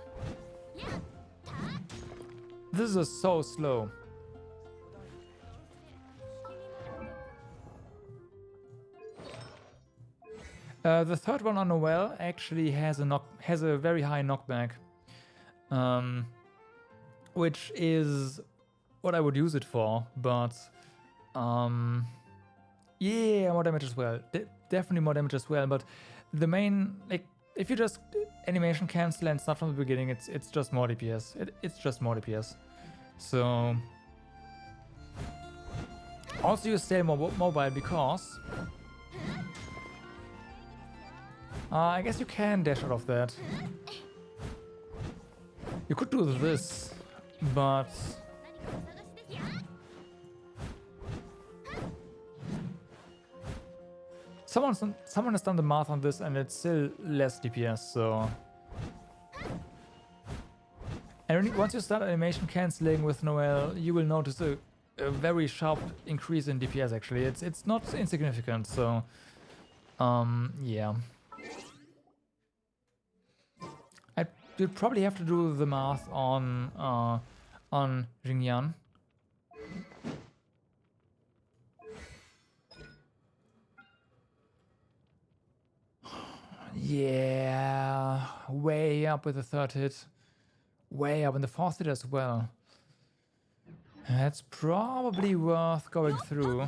This is so slow. The third one on Noelle actually has a very high knockback, which is what I would use it for. But yeah, more damage as well. Definitely more damage as well. But the main, like, if you just animation cancel and start from the beginning, it's just more DPS. It's just more DPS. So also you stay more mobile because I guess you can dash out of that. You could do this, but someone has done the math on this, and it's still less DPS. So, and once you start animation canceling with Noelle, you will notice a very sharp increase in DPS. Actually, it's not insignificant. So, yeah. You'd probably have to do the math on Jingyan. Yeah, way up with the third hit, way up in the fourth hit as well. That's probably worth going through.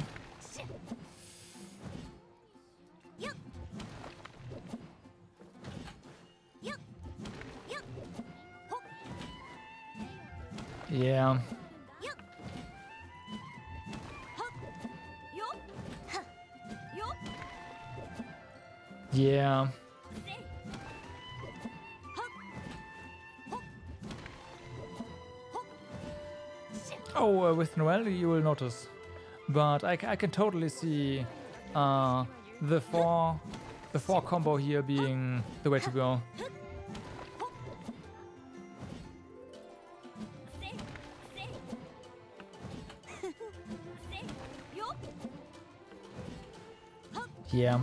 Yeah. Yeah. Oh, with Noelle you will notice, but I can totally see the four combo here being the way to go. Yeah.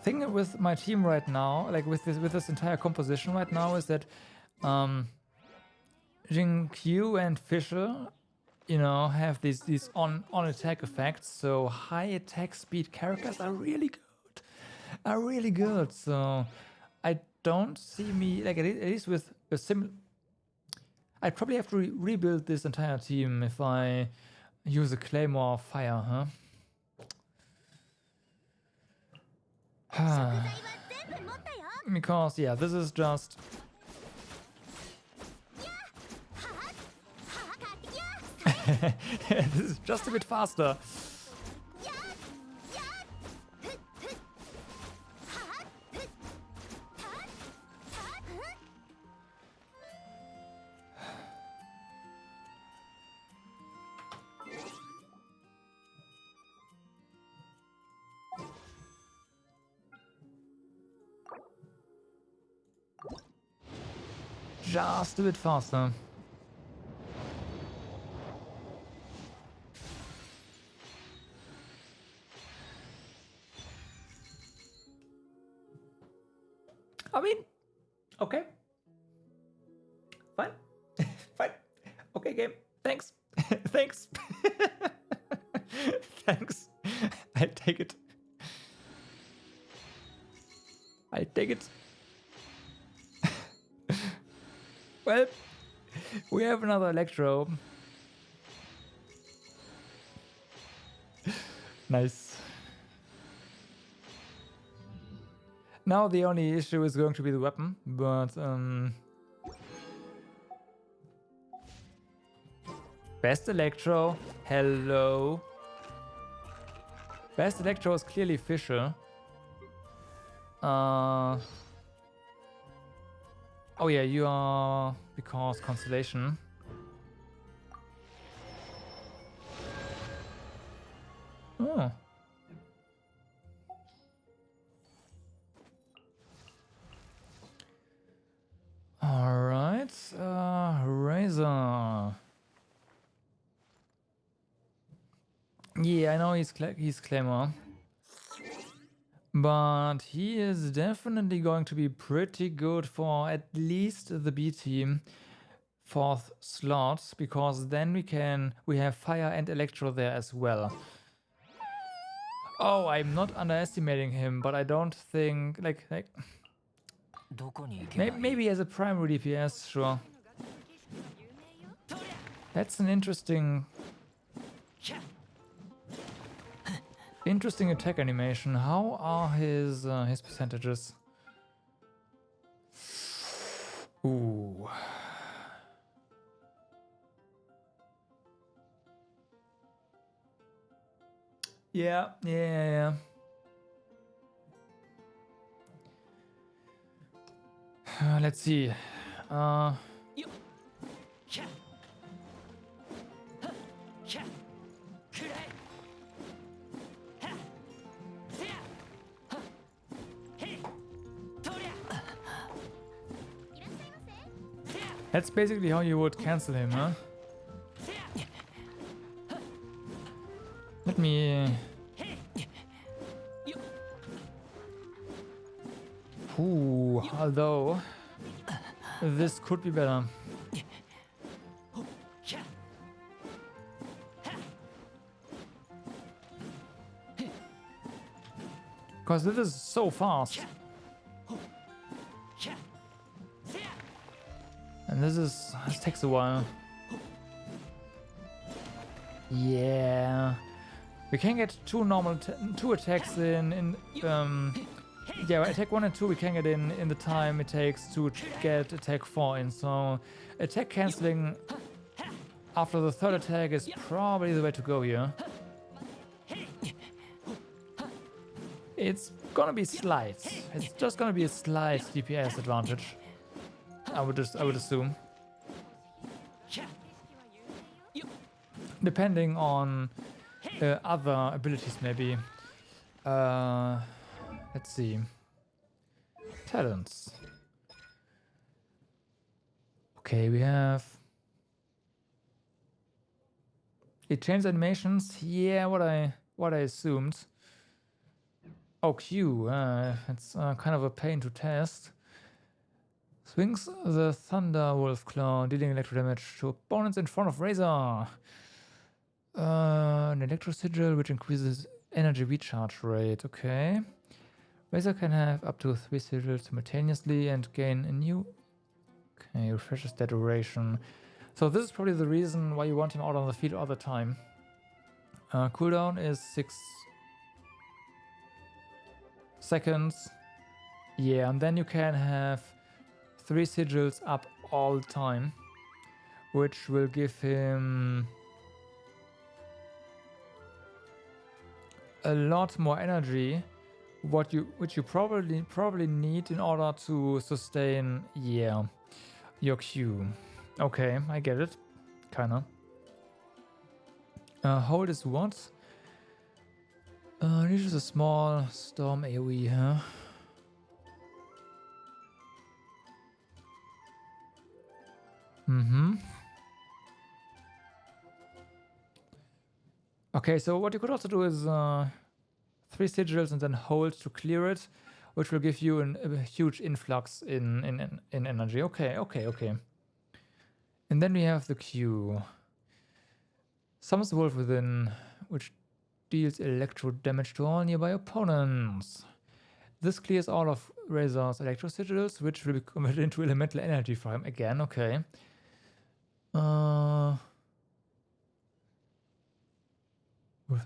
Thing with my team right now, like with this entire composition right now, is that Jingqiu and Fisher, you know, have these on attack effects. So high attack speed characters are really good. So I don't see me, like, at least with a I'd probably have to rebuild this entire team if I use a Claymore Fire, huh? Because, yeah, this is just... this is just a bit faster. Just a bit faster. I mean, okay. Fine. Fine. Okay, game. Thanks. Thanks. Thanks. I take it. I take it. Well, we have another Electro. Nice. Now the only issue is going to be the weapon, but best Electro. Hello. Best Electro is clearly Fisher. Oh yeah, you are because Constellation. Oh. Alright. I know he's Claymore. But he is definitely going to be pretty good for at least the B team 4th slot, because then we have fire and electro there as well. Oh, I'm not underestimating him, but I don't think maybe as a primary DPS, sure. That's an interesting attack animation. How are his percentages? Ooh. Yeah. Let's see. That's basically how you would cancel him, huh? Let me... Ooh, although... This could be better. Because this is so fast. And this takes a while. Yeah. We can get two attacks in yeah, attack 1 and 2 we can get in the time it takes to get attack 4 in. So attack cancelling after the 3rd attack is probably the way to go here. It's gonna be slight. It's just gonna be a slight DPS advantage. I would assume. Depending on other abilities, maybe. Let's see. Talents. Okay, we have... It changed animations. Yeah, what I assumed. Oh, Q. It's kind of a pain to test. Swings the Thunder Wolf Claw, dealing electro damage to opponents in front of Razor. An electro sigil which increases energy recharge rate. Okay. Razor can have up to 3 sigils simultaneously and gain a new... Okay, refreshes their duration. So this is probably the reason why you want him out on the field all the time. Cooldown is 6 seconds. Yeah, and then you can have 3 sigils up all the time, which will give him a lot more energy, which you probably need in order to sustain, yeah, your Q. Okay, I get it, kinda. Hold is what? Reaches a small storm AoE, huh? Okay, so what you could also do is 3 sigils and then hold to clear it, which will give you a huge influx in energy. Okay. And then we have the Q. Summons the wolf within, which deals electro damage to all nearby opponents. This clears all of Razor's electro sigils, which will be converted into elemental energy for him again. Okay.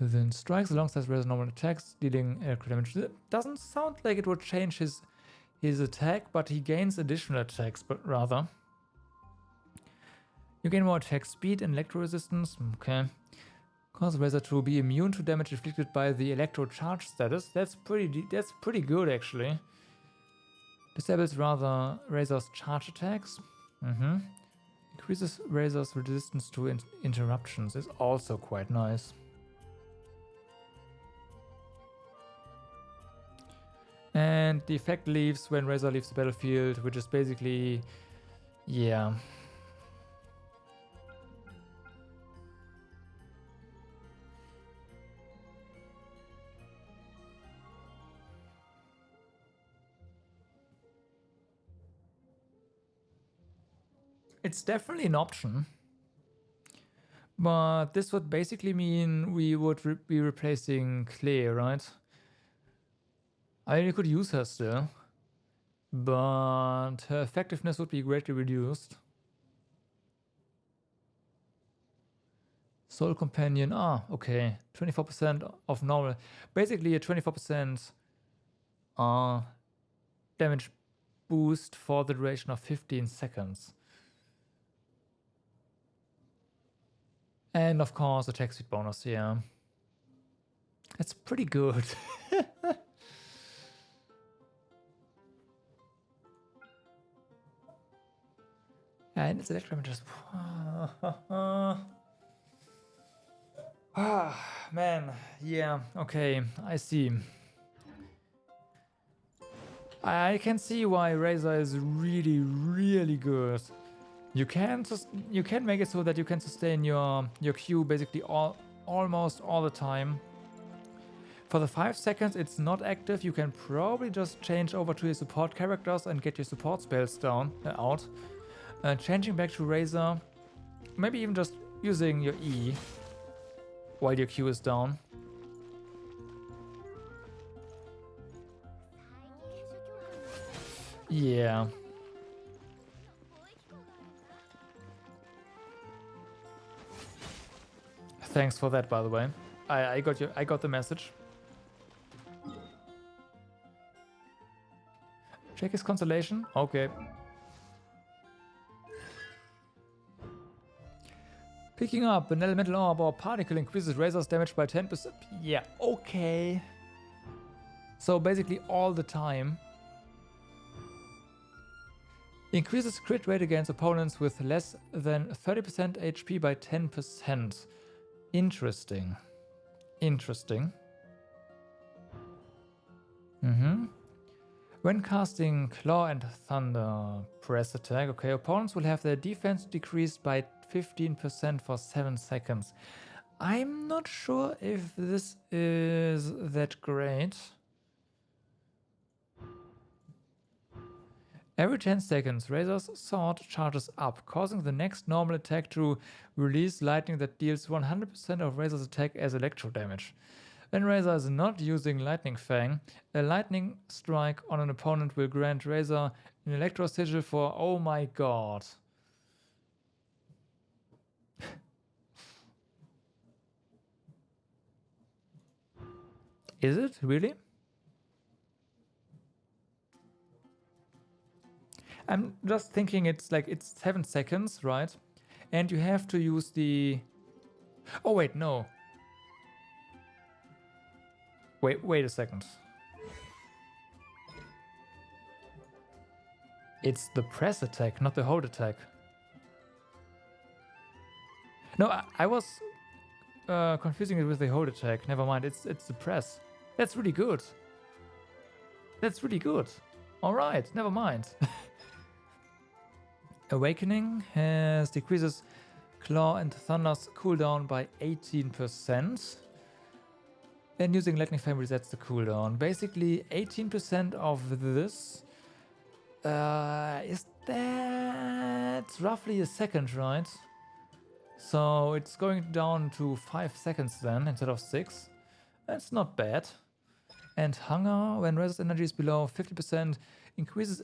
Within strikes alongside Razor's normal attacks, dealing electro damage. It doesn't sound like it would change his attack, but he gains additional attacks, but rather. You gain more attack speed and electro resistance. Okay. Cause Razor to be immune to damage inflicted by the electro charge status. That's pretty good actually. Disables rather Razor's charge attacks. Increases Razor's resistance to interruptions is also quite nice. And the effect leaves when Razor leaves the battlefield, which is basically, yeah. it's definitely an option. But this would basically mean we would be replacing Clay, right? I mean, you could use her still, but her effectiveness would be greatly reduced. Soul Companion, okay, 24% of normal. Basically a 24% damage boost for the duration of 15 seconds. And of course, attack speed bonus, yeah. That's pretty good. And it's electro just. Man, yeah, okay, I see. I can see why Razor is really, really good. You can make it so that you can sustain your Q basically almost all the time. For the 5 seconds it's not active, you can probably just change over to your support characters and get your support spells out. Changing back to Razor, maybe even just using your E while your Q is down. Yeah. Thanks for that, by the way. I got the message. Check his constellation. Okay. Picking up an elemental orb or particle increases Razor's damage by 10%. Yeah, okay. So basically all the time. Increases crit rate against opponents with less than 30% HP by 10%. Interesting. Interesting. When casting Claw and Thunder, press attack. Okay, opponents will have their defense decreased by 15% for 7 seconds. I'm not sure if this is that great. Every 10 seconds, Razor's sword charges up, causing the next normal attack to release lightning that deals 100% of Razor's attack as electro damage. When Razor is not using Lightning Fang, a lightning strike on an opponent will grant Razor an electro sigil for, oh my god. Is it? Really? I'm just thinking it's 7 seconds, right? And you have to use the... Oh wait, no. Wait a second. It's the press attack, not the hold attack. No, I was confusing it with the hold attack. Never mind, it's the press. That's really good. That's really good. Alright, never mind. Awakening decreases Claw and Thunder's cooldown by 18%. And using Lightning Flame resets the cooldown. Basically, 18% of this is that roughly a second, right? So it's going down to 5 seconds then instead of 6. That's not bad. And Hunger, when Razor's energy is below 50%, increases.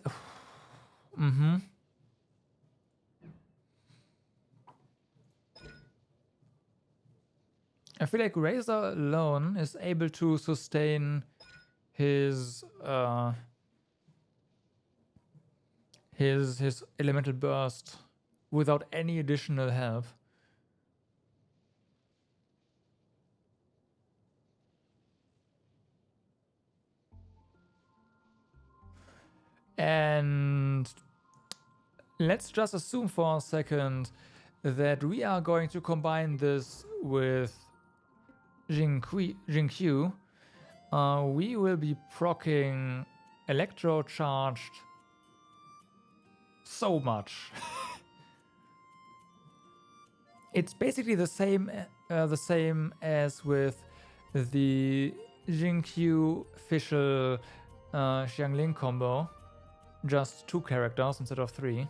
I feel like Razor alone is able to sustain his elemental burst without any additional help. And let's just assume for a second that we are going to combine this with Jingqiu. We will be proccing Electro Charged so much. It's basically the same as with the Jingqiu Fischl Xiangling combo, just 2 characters instead of 3.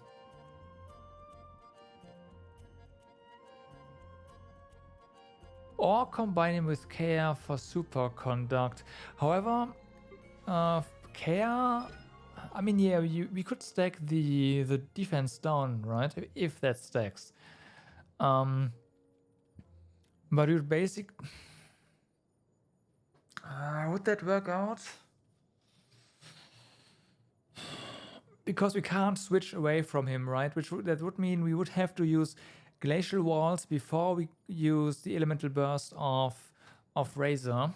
or combine him with Kea for superconduct. However, Kea, I mean, yeah, we could stack the defense down, right? If that stacks. But we would would that work out? Because we can't switch away from him, right? That would mean we would have to use glacial walls before we use the elemental burst of Razor.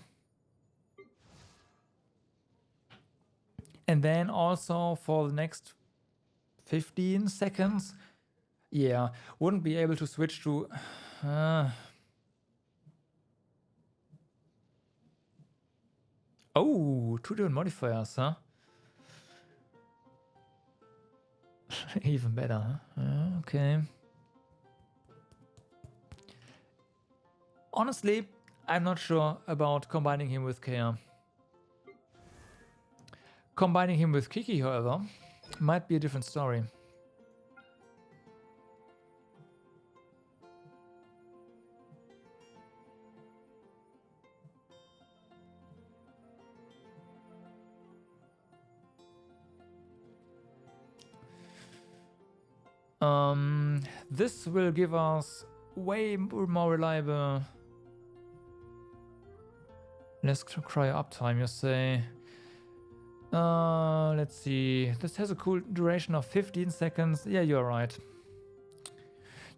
And then also for the next 15 seconds, yeah, wouldn't be able to switch to... Oh, 2 different modifiers, huh? Even better, huh? Okay. Honestly, I'm not sure about combining him with Kea. Combining him with Kiki, however, might be a different story. This will give us way more reliable. Let's cry uptime, you say. Let's see. This has a cool duration of 15 seconds. Yeah, you're right.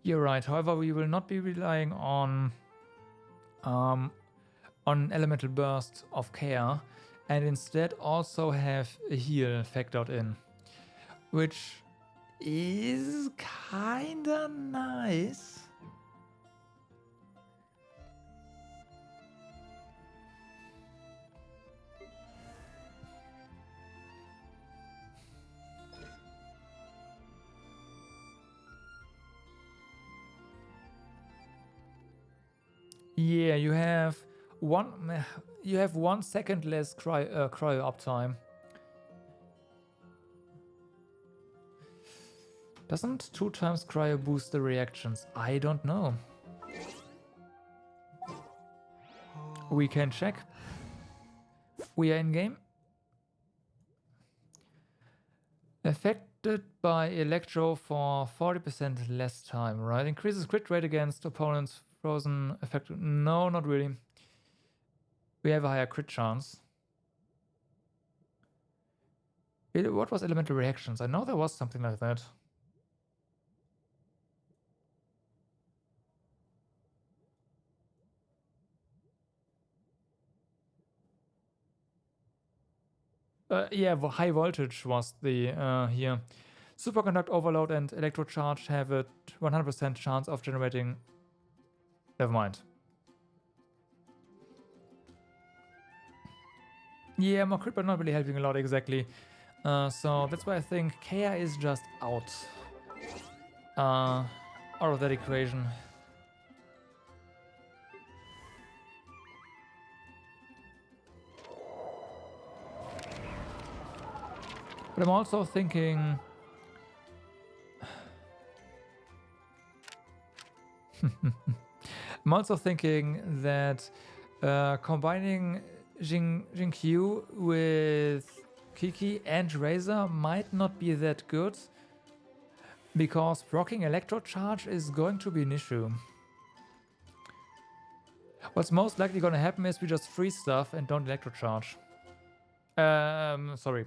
You're right. However, we will not be relying on elemental burst of Kea, and instead also have a heal factored in, which is kinda nice. Yeah, you have 1 second less cryo uptime. Doesn't 2 times cryo boost the reactions? I don't know. We can check. We are in game. Affected by Electro for 40% less time, right? Increases crit rate against opponents frozen effect. No, not really. We have a higher crit chance. What was elemental reactions? I know there was something like that. Yeah, high voltage was the here. Superconduct overload and electrocharge have a 100% chance of generating. Never mind. Yeah, more crit, but not really helping a lot exactly. So that's why I think Kea is just out of that equation. But I'm also thinking... I'm also thinking that combining Jinkyu with Kiki and Razor might not be that good, because proccing Electrocharge is going to be an issue. What's most likely going to happen is we just freeze stuff and don't Electrocharge. Sorry.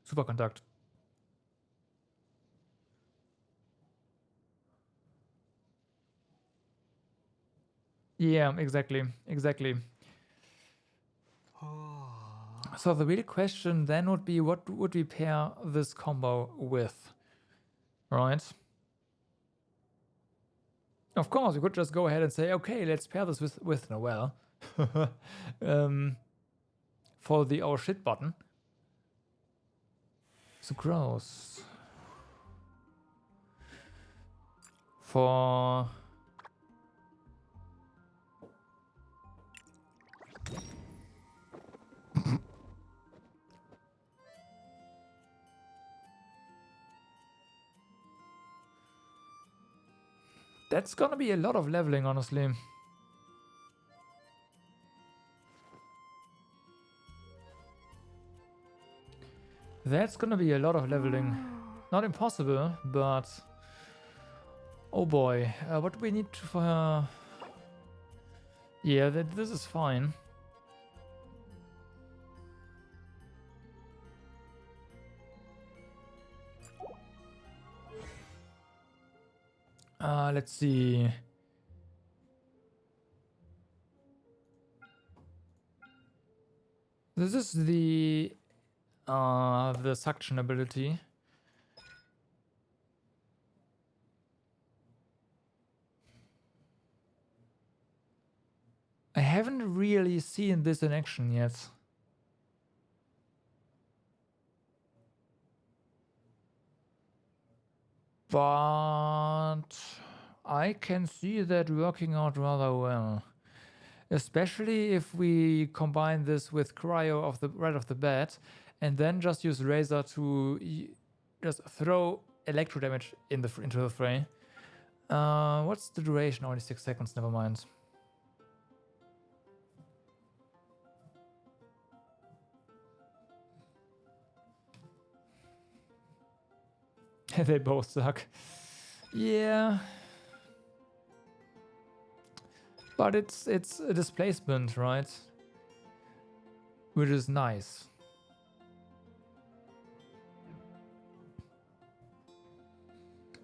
Superconduct. Yeah, exactly. So the real question then would be, what would we pair this combo with, right? Of course, we could just go ahead and say, okay, let's pair this with Noelle for the oh shit button. So gross. For... That's gonna be a lot of leveling, honestly. That's gonna be a lot of leveling. Not impossible, but... Oh boy, what do we need for... Yeah, this is fine. Let's see. This is the suction ability. I haven't really seen this in action yet. But I can see that working out rather well. Especially if we combine this with cryo right off the bat, and then just use Razor to just throw electro damage into the fray. What's the duration? Only 6 seconds, never mind. They both suck. Yeah. But it's a displacement, right? Which is nice.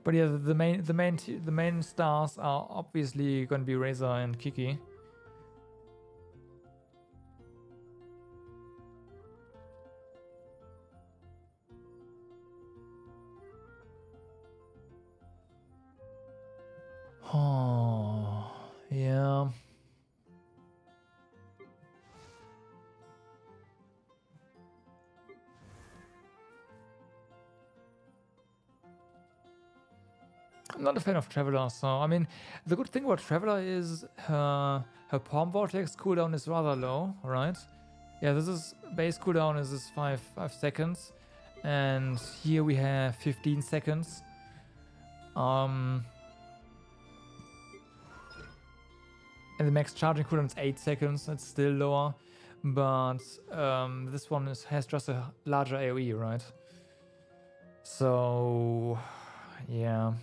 But yeah, the main stars are obviously going to be Razor and Kiki. Oh, yeah. I'm not a fan of Traveler, so I mean, the good thing about Traveler is her Palm Vortex cooldown is rather low, right? Yeah, this is base cooldown is 5 seconds, and here we have 15 seconds. And the max charging cooldown is 8 seconds. It's still lower, but this one has just a larger AoE, right? So, yeah.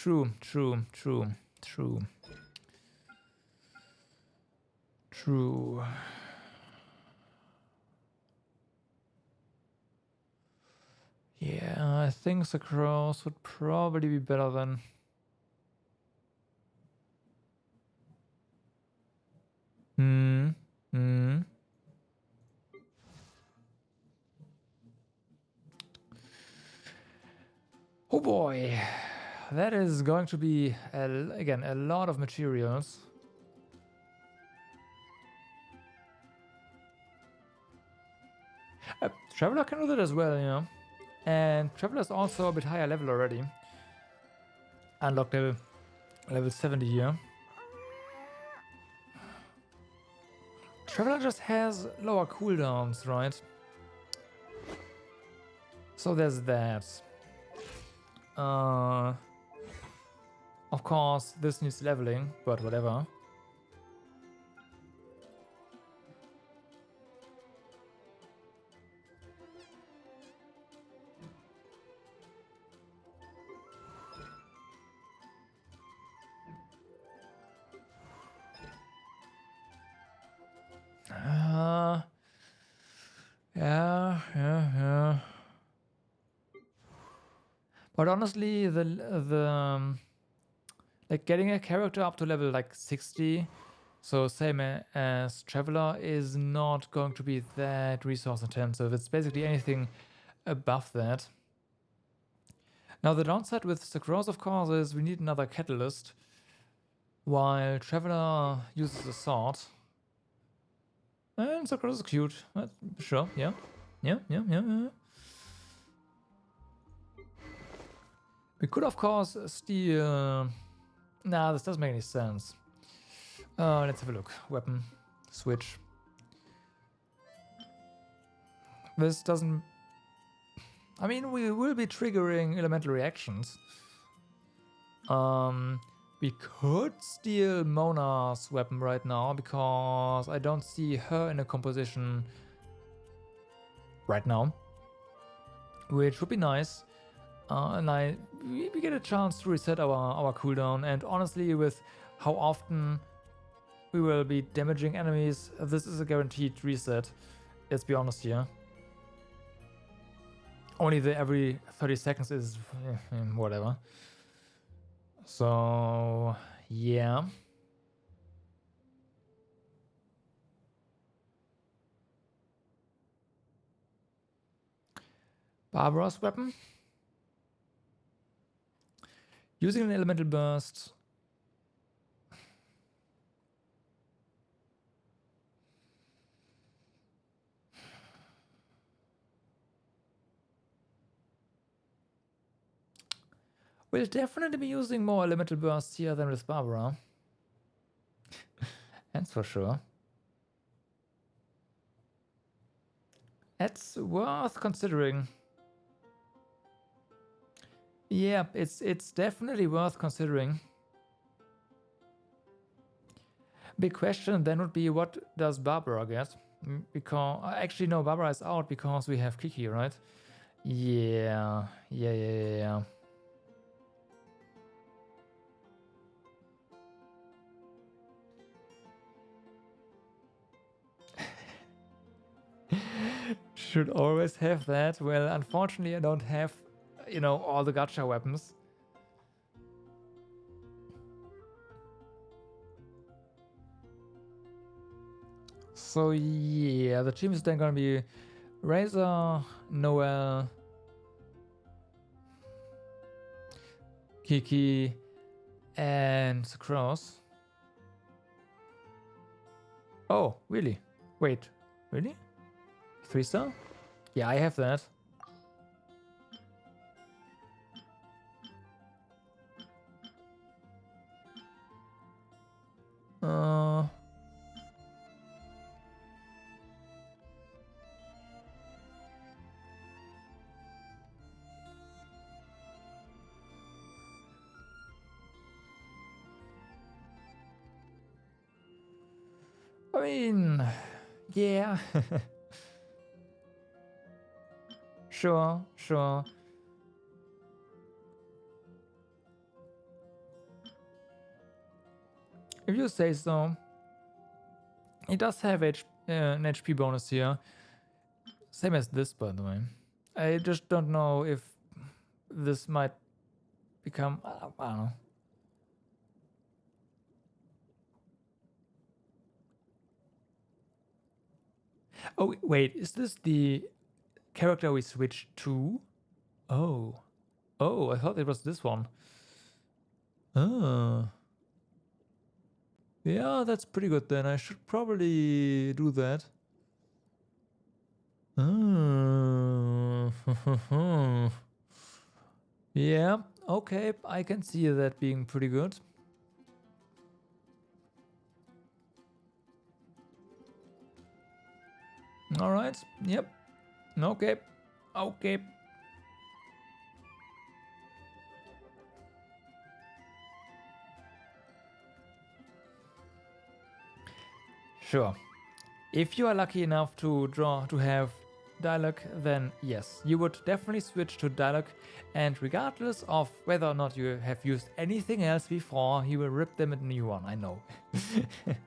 True. Yeah, I think the cross would probably be better than... Oh boy, that is going to be, again, a lot of materials. Traveler can do that as well, you know. And Traveler is also a bit higher level already. Unlocked level 70 here. Traveler just has lower cooldowns, right? So there's that. Of course, this needs leveling, but whatever. Yeah. But honestly, like getting a character up to level like 60, so same as Traveler, is not going to be that resource intensive. It's basically anything above that. Now the downside with Sucrose, of course, is we need another catalyst, while Traveler uses a sword. And Sucrose is cute. Sure, yeah. We could, of course, steal... Nah, this doesn't make any sense. Let's have a look. Weapon. switch. This doesn't... I mean, we will be triggering elemental reactions. We could steal Mona's weapon right now, because I don't see her in a composition right now. Which would be nice. And we get a chance to reset our cooldown. And honestly, with how often we will be damaging enemies, this is a guaranteed reset. Let's be honest here. Only the every 30 seconds is whatever. So, yeah. Barbara's weapon. Using an elemental burst. We'll definitely be using more elemental bursts here than with Barbara. That's for sure. That's worth considering. Yeah, it's definitely worth considering. Big question then would be, what does Barbara get? Because actually no, Barbara is out because we have Kiki, right? Yeah. Should always have that. Well, unfortunately, I don't have, all the gacha weapons. So yeah, the team is then gonna be Razor, Noel, Kiki, and Cross. Oh, really? Wait, really? 3-star? Yeah, I have that. I mean, yeah. Sure. If you say so. It does have an HP bonus here. Same as this, by the way. I just don't know if this might become... I don't know. Oh, wait. Is this the character we switched to? Oh, I thought it was this one. Oh. Yeah, that's pretty good then. I should probably do that. Oh. Yeah, okay. I can see that being pretty good. All right. Yep. Okay. Sure. If you are lucky enough to have dialogue, then yes, you would definitely switch to dialogue, and regardless of whether or not you have used anything else before, he will rip them a new one. I know.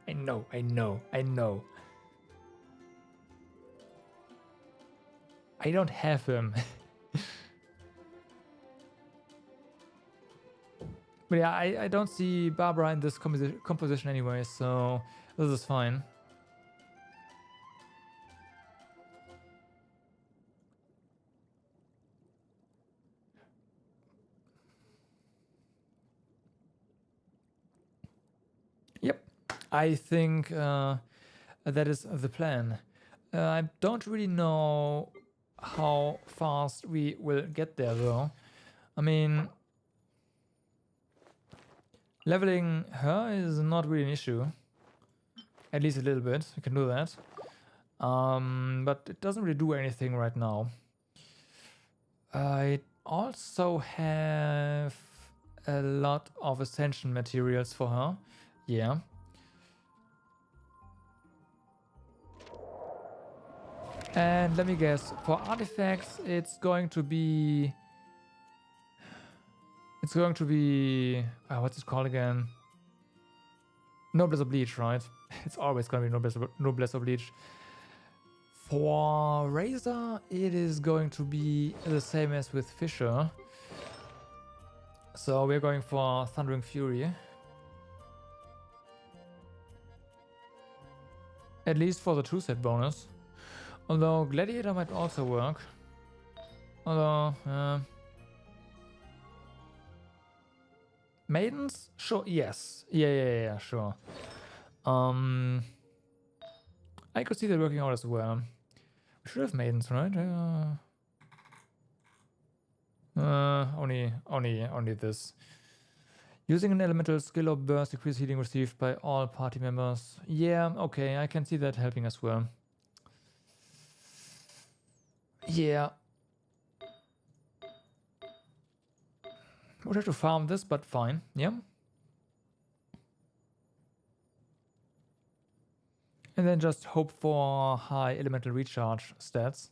I know. I don't have him. But yeah, I don't see Barbara in this composition anyway, so this is fine. Yep, I think that is the plan. I don't really know how fast we will get there though. I mean, leveling her is not really an issue. At least a little bit. We can do that. But it doesn't really do anything right now. I also have a lot of ascension materials for her. Yeah. And let me guess, for artifacts, it's going to be... what's it called again? Noblesse Oblige, right? It's always going to be Noblesse Oblige. For Razor, it is going to be the same as with Fisher. So we're going for Thundering Fury. At least for the 2-set bonus. Although Gladiator might also work. Although, Maidens? Sure, yes. Yeah, sure. I could see that working out as well. We should have Maidens, right? Only this. Using an elemental skill or burst decrease healing received by all party members. Yeah, okay, I can see that helping as well. Yeah. Would have to farm this, but fine. Yeah. And then just hope for high elemental recharge stats.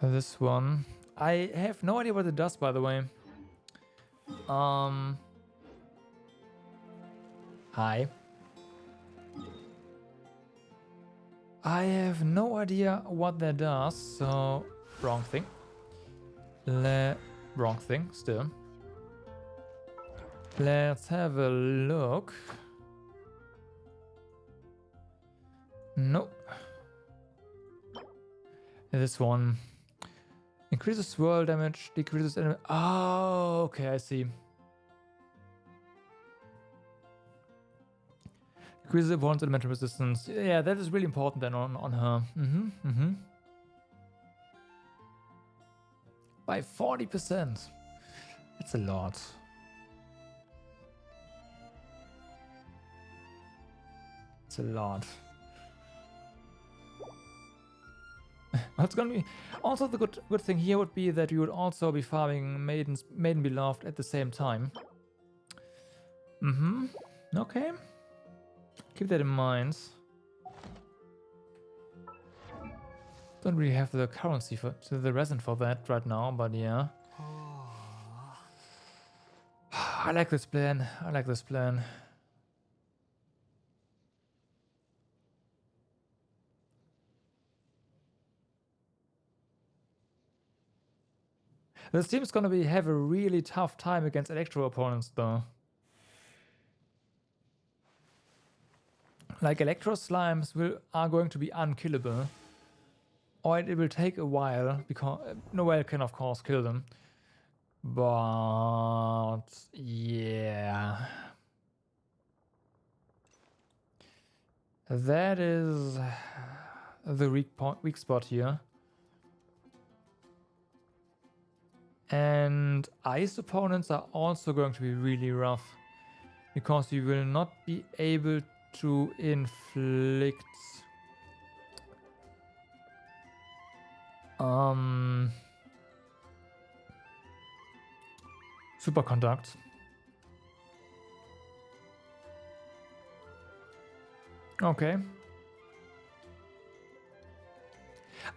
This one. I have no idea what it does, by the way. Hi. I have no idea what that does, so wrong thing. Wrong thing, still. Let's have a look. Nope. This one. Increases swirl damage, decreases enemy. Oh, okay, I see. Decreases opponent's elemental resistance. Yeah, that is really important then on her. By 40%. That's a lot. It's a lot. What's gonna be also the good thing here would be that you would also be farming Maiden Beloved at the same time. Okay. Keep that in mind. Don't really have the currency for the resin for that right now, but yeah. I like this plan. I like this plan. This team's gonna have a really tough time against Electro opponents, though. Like, Electro Slimes are going to be unkillable. Or it will take a while, because Noel can, of course, kill them. But, yeah. That is the weak spot here. And ice opponents are also going to be really rough, because you will not be able to inflict superconduct. Okay.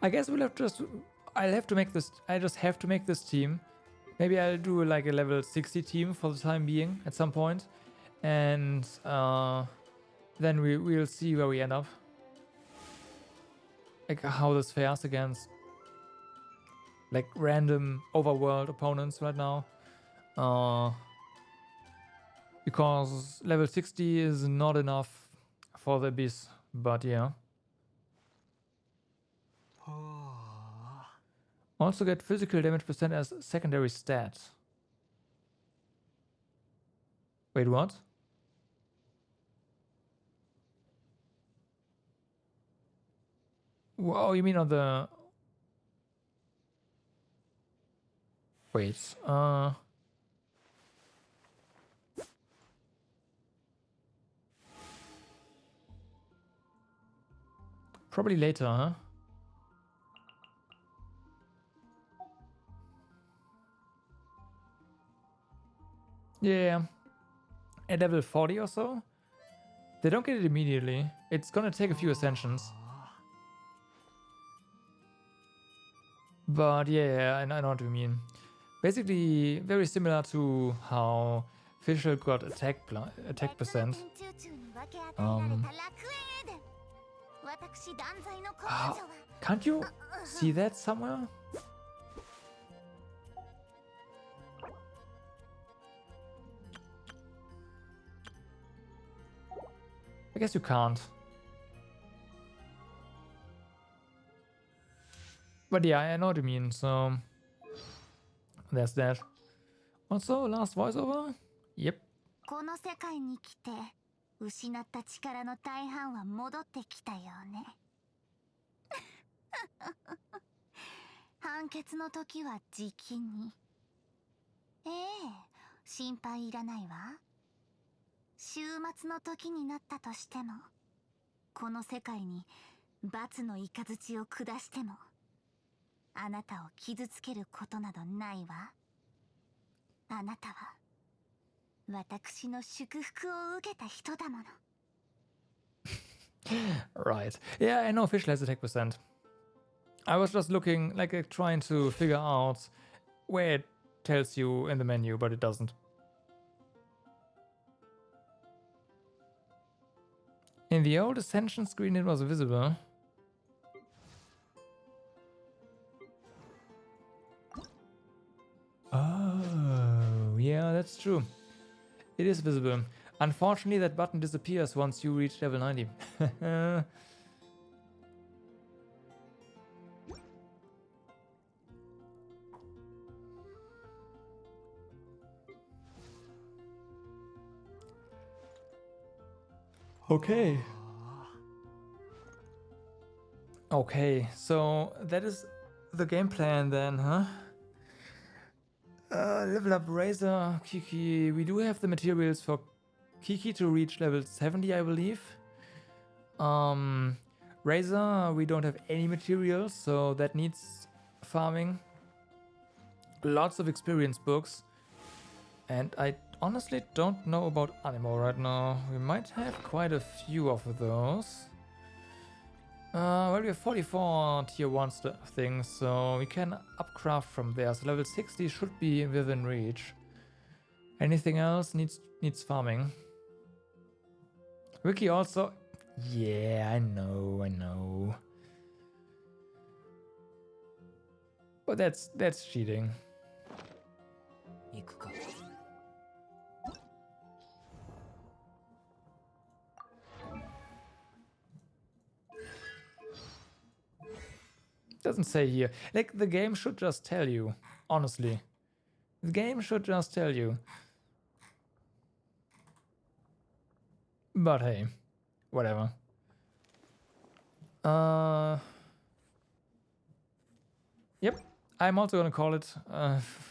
I guess we'll have to I'll have to make this. I just have to make this team. Maybe I'll do like a level 60 team for the time being at some point, and then we'll see where we end up. Like how this fares against like random overworld opponents right now. Because level 60 is not enough for the Abyss, but yeah. Also get physical damage percent as secondary stat. Wait, what? Whoa, you mean on the... Wait, probably later, huh? Yeah. At level 40 or so? They don't get it immediately. It's gonna take a few ascensions. But yeah, I know what you mean. Basically, very similar to how Fischl got attack percent. Can't you see that somewhere? I guess you can't. But yeah, I know what you mean, so there's that. Also, last voiceover? Yep. この世界に来て失った力の大半は戻ってきたよね。判決の時はじきに。ええ、心配いらないわ。終末の時になったとしても、この世界に罰の雷を下しても、あなたを傷つけることなどないわ。あなたは私の祝福を受けた人だもの。Right. Yeah, I know Fischl has attack percent. I was just looking, like trying to figure out where it tells you in the menu, but it doesn't. In the old Ascension screen it was visible. Oh, yeah, that's true. It is visible. Unfortunately, that button disappears once you reach level 90. Okay. Okay, so that is the game plan then, huh? Level up Razor, Kiki. We do have the materials for Kiki to reach level 70, I believe. Razor, we don't have any materials, so that needs farming. Lots of experience books. And I honestly don't know about Animo right now. We might have quite a few of those. Well, we have 44 tier 1 things, so we can upcraft from there. So level 60 should be within reach. Anything else needs farming. Wiki also... Yeah, I know. But that's cheating. Doesn't say here. Like, the game should just tell you, honestly. The game should just tell you. But hey, whatever. Yep, I'm also gonna call it.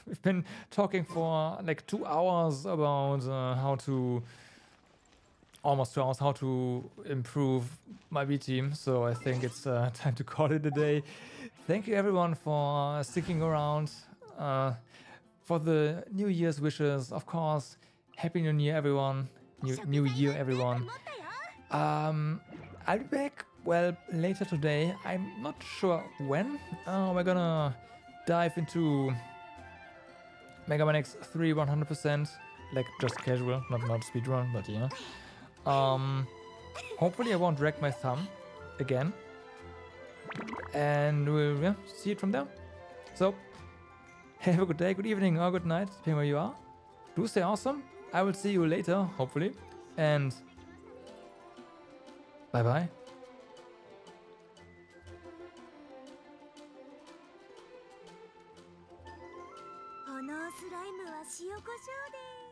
We've been talking for like 2 hours about how to... Almost 2 hours, how to improve my B team, so I think it's time to call it a day. Thank you everyone for sticking around, for the New Year's wishes, of course. Happy New Year, everyone. New Year, everyone. I'll be back, well, later today. I'm not sure when. We're gonna dive into Mega Man X3 100%, like just casual, not speedrun, but yeah. Hopefully I won't wreck my thumb again. And we'll see it from there. So, have a good day, good evening, or good night, depending where you are. Do stay awesome. I will see you later, hopefully. And bye-bye. のスライムは塩コショウで